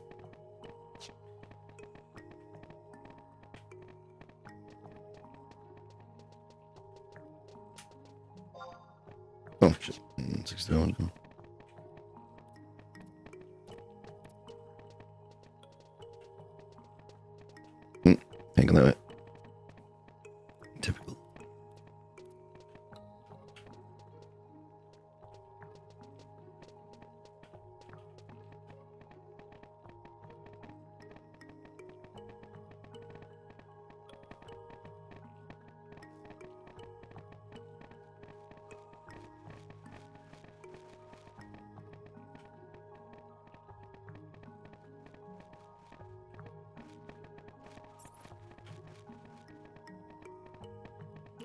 Oh shit. 6 I want to go. Can't go that way. Typical.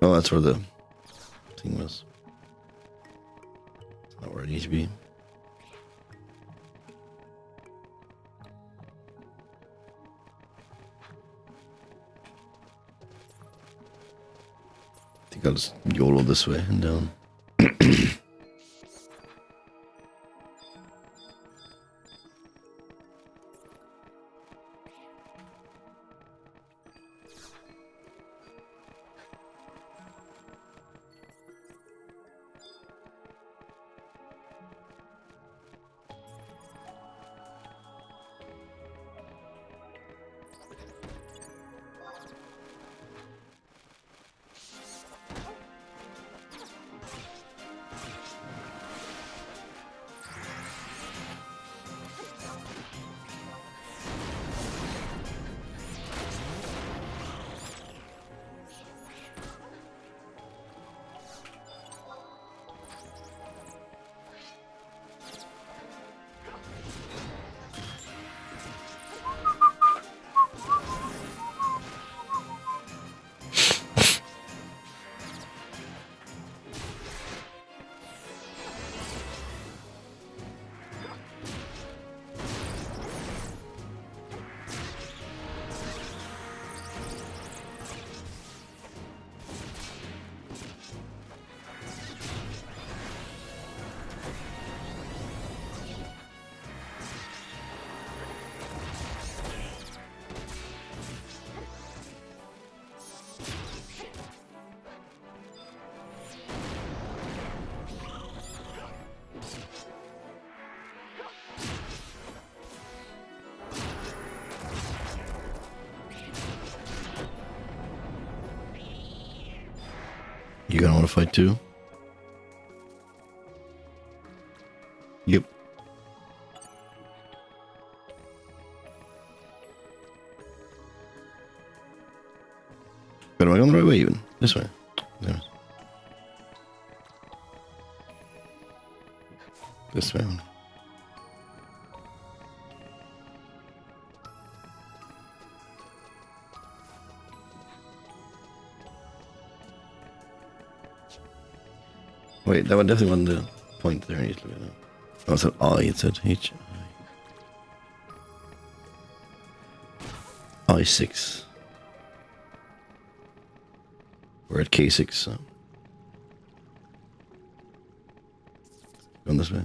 Oh, that's where the thing was. It's not where it needs to be. I think I'll just YOLO this way and down. You gonna want to fight too? Yep. But am I going the right way even? This way. There. This way. Wait, that one definitely wasn't the point there. I need to look at that. Oh, it said I, it said H. I6. We're at K6, so. Going this way. I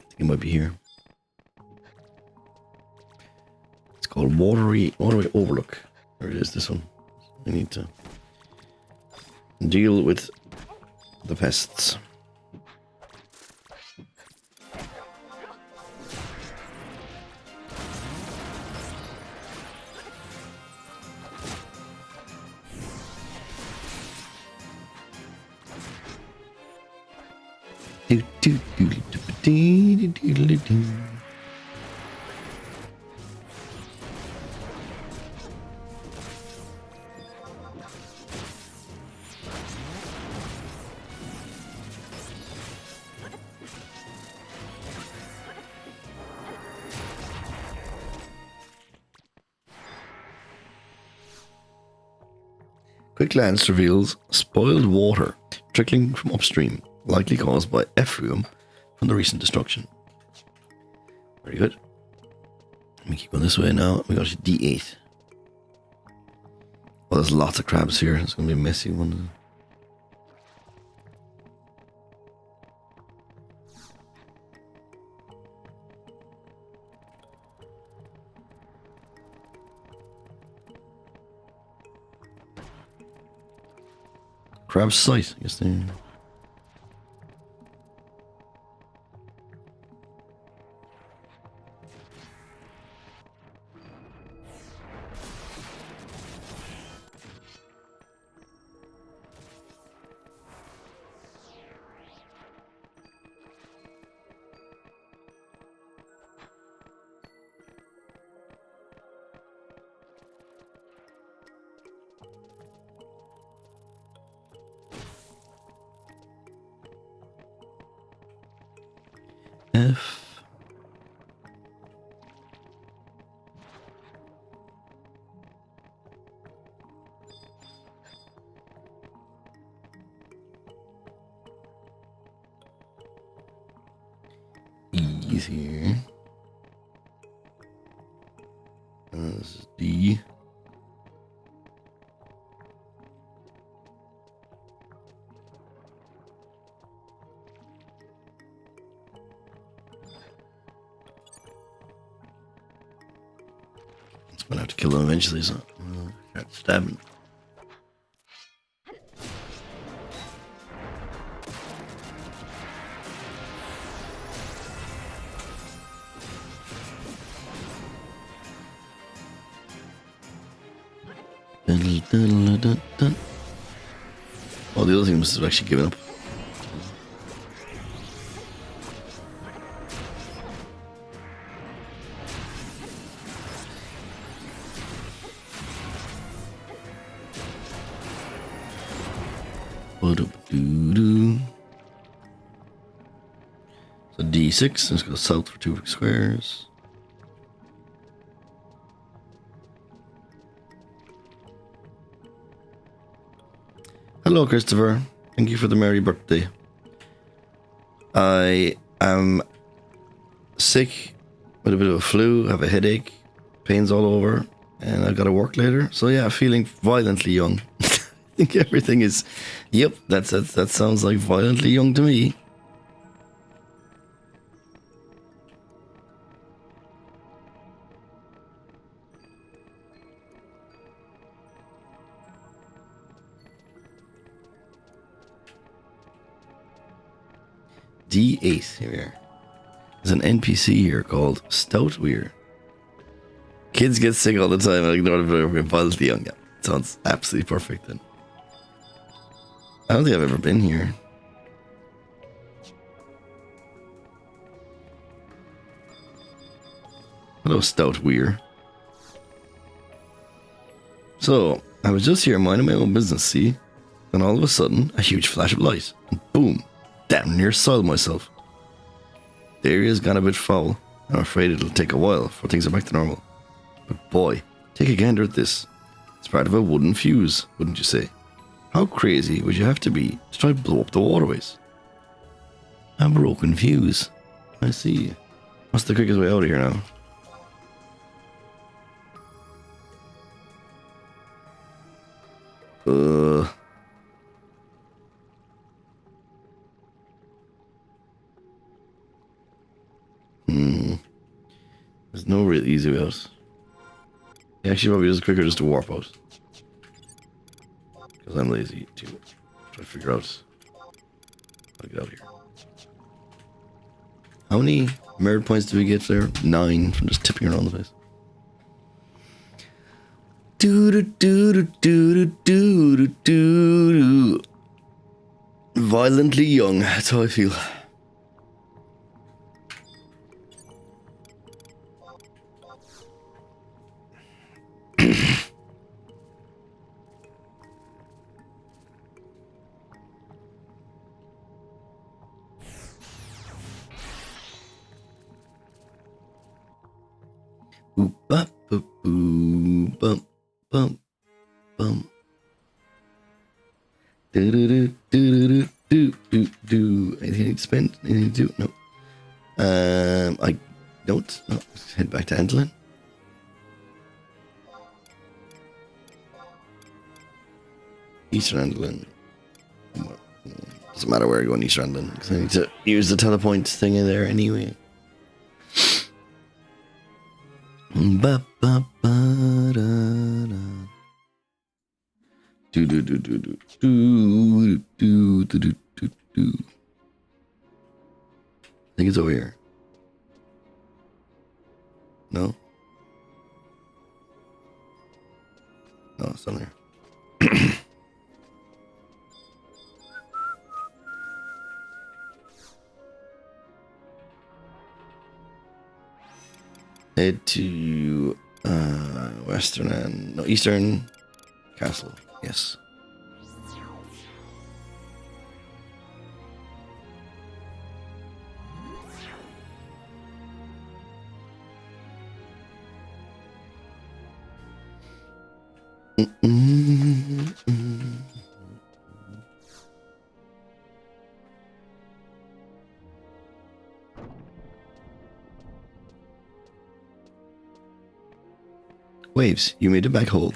think it might be here. Called Waterway Overlook. There it is, this one. We need to deal with the pests. Do, do, do, do, do, do, do, do. Quick glance reveals spoiled water trickling from upstream, likely caused by effluent from the recent destruction. Very good. Let me keep going this way now. We got a D8. Well, there's lots of crabs here. It's going to be a messy one. Crab sight, I guess they. F. E's here. This is D. I'm gonna have to kill them eventually, so start stabbing. Oh, the other thing must have actually given up. So D6, let's go south for 2 squares. Hello, Christopher. Thank you for the merry birthday. I am sick with a bit of a flu, have a headache, pains all over, and I've got to work later. So yeah, feeling violently young. I think everything is, yep, that sounds like violently young to me. D8 here. There's an NPC here called Stout Weir. Kids get sick all the time and ignore them violently young. Yeah, sounds absolutely perfect then. I don't think I've ever been here. Hello, Stout Weir. So, I was just here minding my own business, see? And all of a sudden, a huge flash of light. And boom! Damn near soiled myself. The area's gone a bit foul. I'm afraid it'll take a while before things are back to normal. But boy, take a gander at this. It's part of a wooden fuse, wouldn't you say? How crazy would you have to be to try to blow up the waterways? A broken fuse. I see. What's the quickest way out of here now? There's no real easy way out. Actually, probably just quicker just to warp out. Because I'm lazy to try to figure out how to get out of here. How many merit points do we get there? 9 from just tipping around the place. Do do do do do do do do. Violently young, that's how I feel. Boop, bop, boop, boop, bump, bump, bump. Do do do do do do do do. Anything to spend? Anything to do? No. I don't. Oh, let's head back to Andelin. Eastern Andelin. Doesn't matter where I go in Eastern Andelin because I need to use the telepoint thing in there anyway. Ba ba ba da da. Do do do do do do do do do do do. I think it's over here. No? No, it's down there. Head to Western and no Eastern Castle. Yes. Waves, you made it back whole.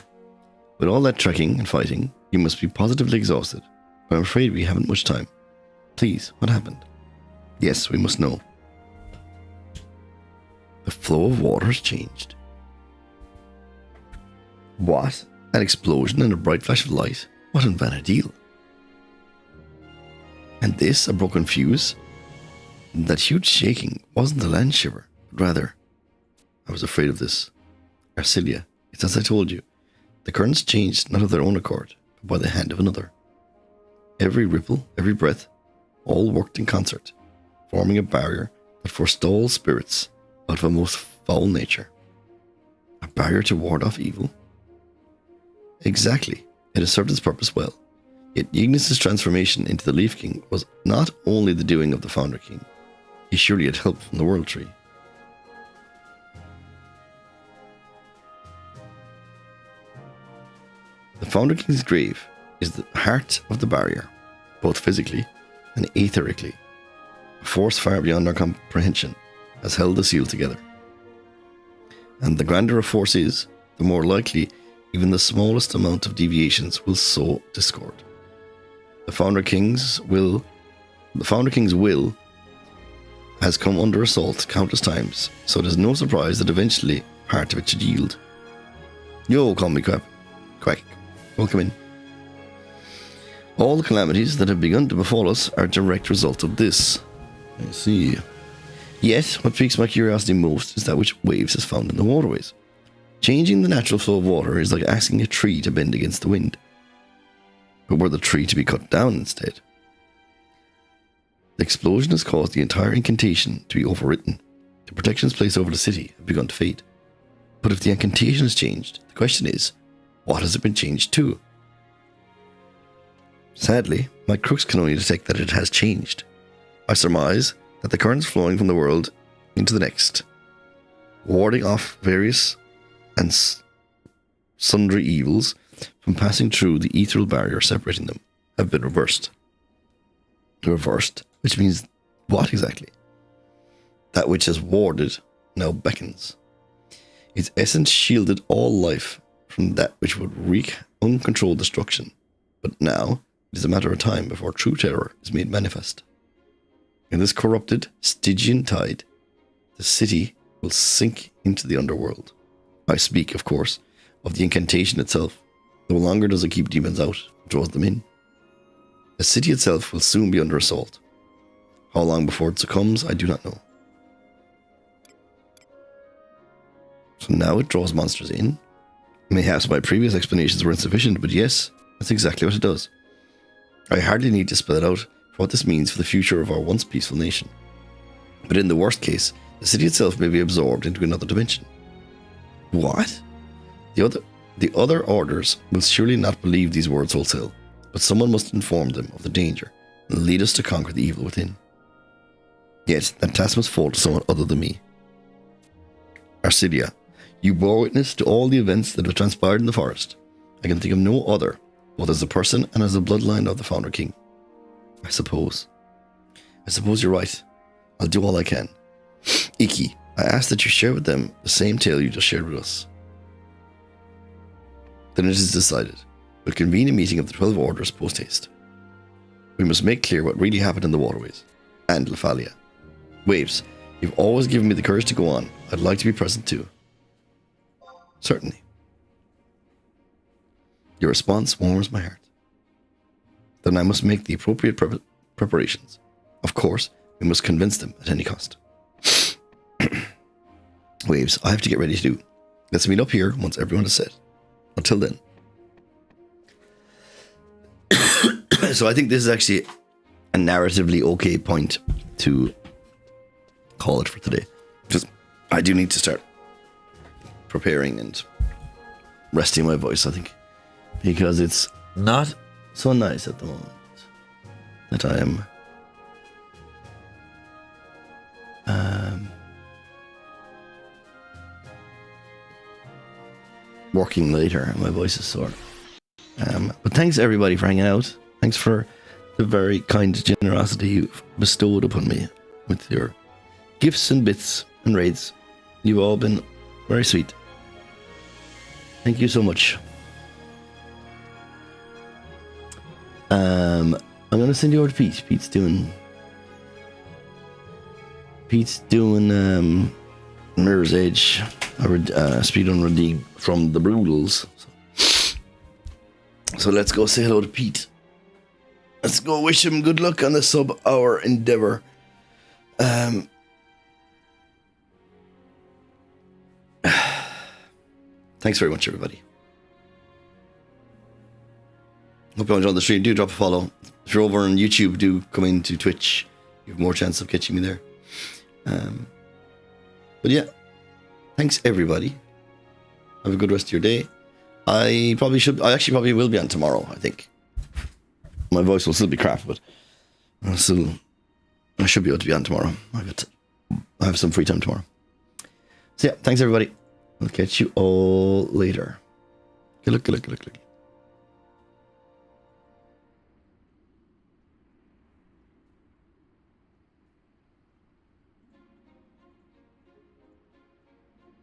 With all that trekking and fighting, you must be positively exhausted. But I'm afraid we haven't much time. Please, what happened? Yes, we must know. The flow of water has changed. What? An explosion and a bright flash of light? What in Vana'diel? And this, a broken fuse? That huge shaking wasn't a land shiver, but rather, I was afraid of this. Arcilia, it's as I told you. The currents changed not of their own accord, but by the hand of another. Every ripple, every breath, all worked in concert, forming a barrier that forestalls spirits out of a most foul nature. A barrier to ward off evil? Exactly. It has served its purpose well. Yet Ignis' transformation into the Leaf King was not only the doing of the Founder King. He surely had help from the World Tree. The Founder King's grave is the heart of the barrier, both physically and etherically. A force far beyond our comprehension has held the seal together. And the grander a force is, the more likely even the smallest amount of deviations will sow discord. The Founder King's will has come under assault countless times, so it is no surprise that eventually part of it should yield. Yo, call me Quack. Welcome in. All the calamities that have begun to befall us are a direct result of this. I see. Yet, what piques my curiosity most is that which Waves has found in the waterways. Changing the natural flow of water is like asking a tree to bend against the wind. But were the tree to be cut down instead? The explosion has caused the entire incantation to be overwritten. The protections placed over the city have begun to fade. But if the incantation has changed, the question is, what has it been changed to? Sadly, my crooks can only detect that it has changed. I surmise that the currents flowing from the world into the next, warding off various and sundry evils from passing through the ethereal barrier separating them, have been reversed. Reversed, which means what exactly? That which has warded now beckons. Its essence shielded all life from that which would wreak uncontrolled destruction, but now it is a matter of time before true terror is made manifest. In this corrupted Stygian tide, the city will sink into the underworld. I speak, of course, of the incantation itself. No longer does it keep demons out, it draws them in. The city itself will soon be under assault. How long before it succumbs, I do not know. So now it draws monsters in. Mayhaps my previous explanations were insufficient, but yes, that's exactly what it does. I hardly need to spell it out for what this means for the future of our once peaceful nation. But in the worst case, the city itself may be absorbed into another dimension. What? The other orders will surely not believe these words wholesale, but someone must inform them of the danger and lead us to conquer the evil within. Yet, that task must fall to someone other than me. Arcidia, you bore witness to all the events that have transpired in the forest. I can think of no other, both as a person and as a bloodline of the Founder King. I suppose you're right. I'll do all I can. Iki, I ask that you share with them the same tale you just shared with us. Then it is decided. We'll convene a meeting of the 12 orders post-haste. We must make clear what really happened in the waterways. And Lafalia. Waves, you've always given me the courage to go on. I'd like to be present too. Certainly. Your response warms my heart. Then I must make the appropriate preparations. Of course, we must convince them at any cost. Waves, I have to get ready to do. Let's meet up here once everyone is set. Until then. So I think this is actually a narratively okay point to call it for today. Because I do need to start preparing and resting my voice, I think. Because it's not so nice at the moment that I am working later and my voice is sore. But thanks everybody for hanging out. Thanks for the very kind generosity you've bestowed upon me with your gifts and bits and raids. You've all been very sweet. Thank you so much. I'm gonna send you over to Pete. Pete's doing Mirror's Edge, speedrun Redeem from the Brutals. So let's go say hello to Pete. Let's go wish him good luck on the sub-hour endeavor. Thanks very much, everybody. Hope you enjoyed the stream. Do drop a follow. If you're over on YouTube, do come into Twitch. You have more chance of catching me there. But yeah, thanks everybody. Have a good rest of your day. I actually probably will be on tomorrow, I think. My voice will still be crap, but I should be able to be on tomorrow. I have some free time tomorrow. So yeah, thanks everybody. I'll catch you all later. Good luck.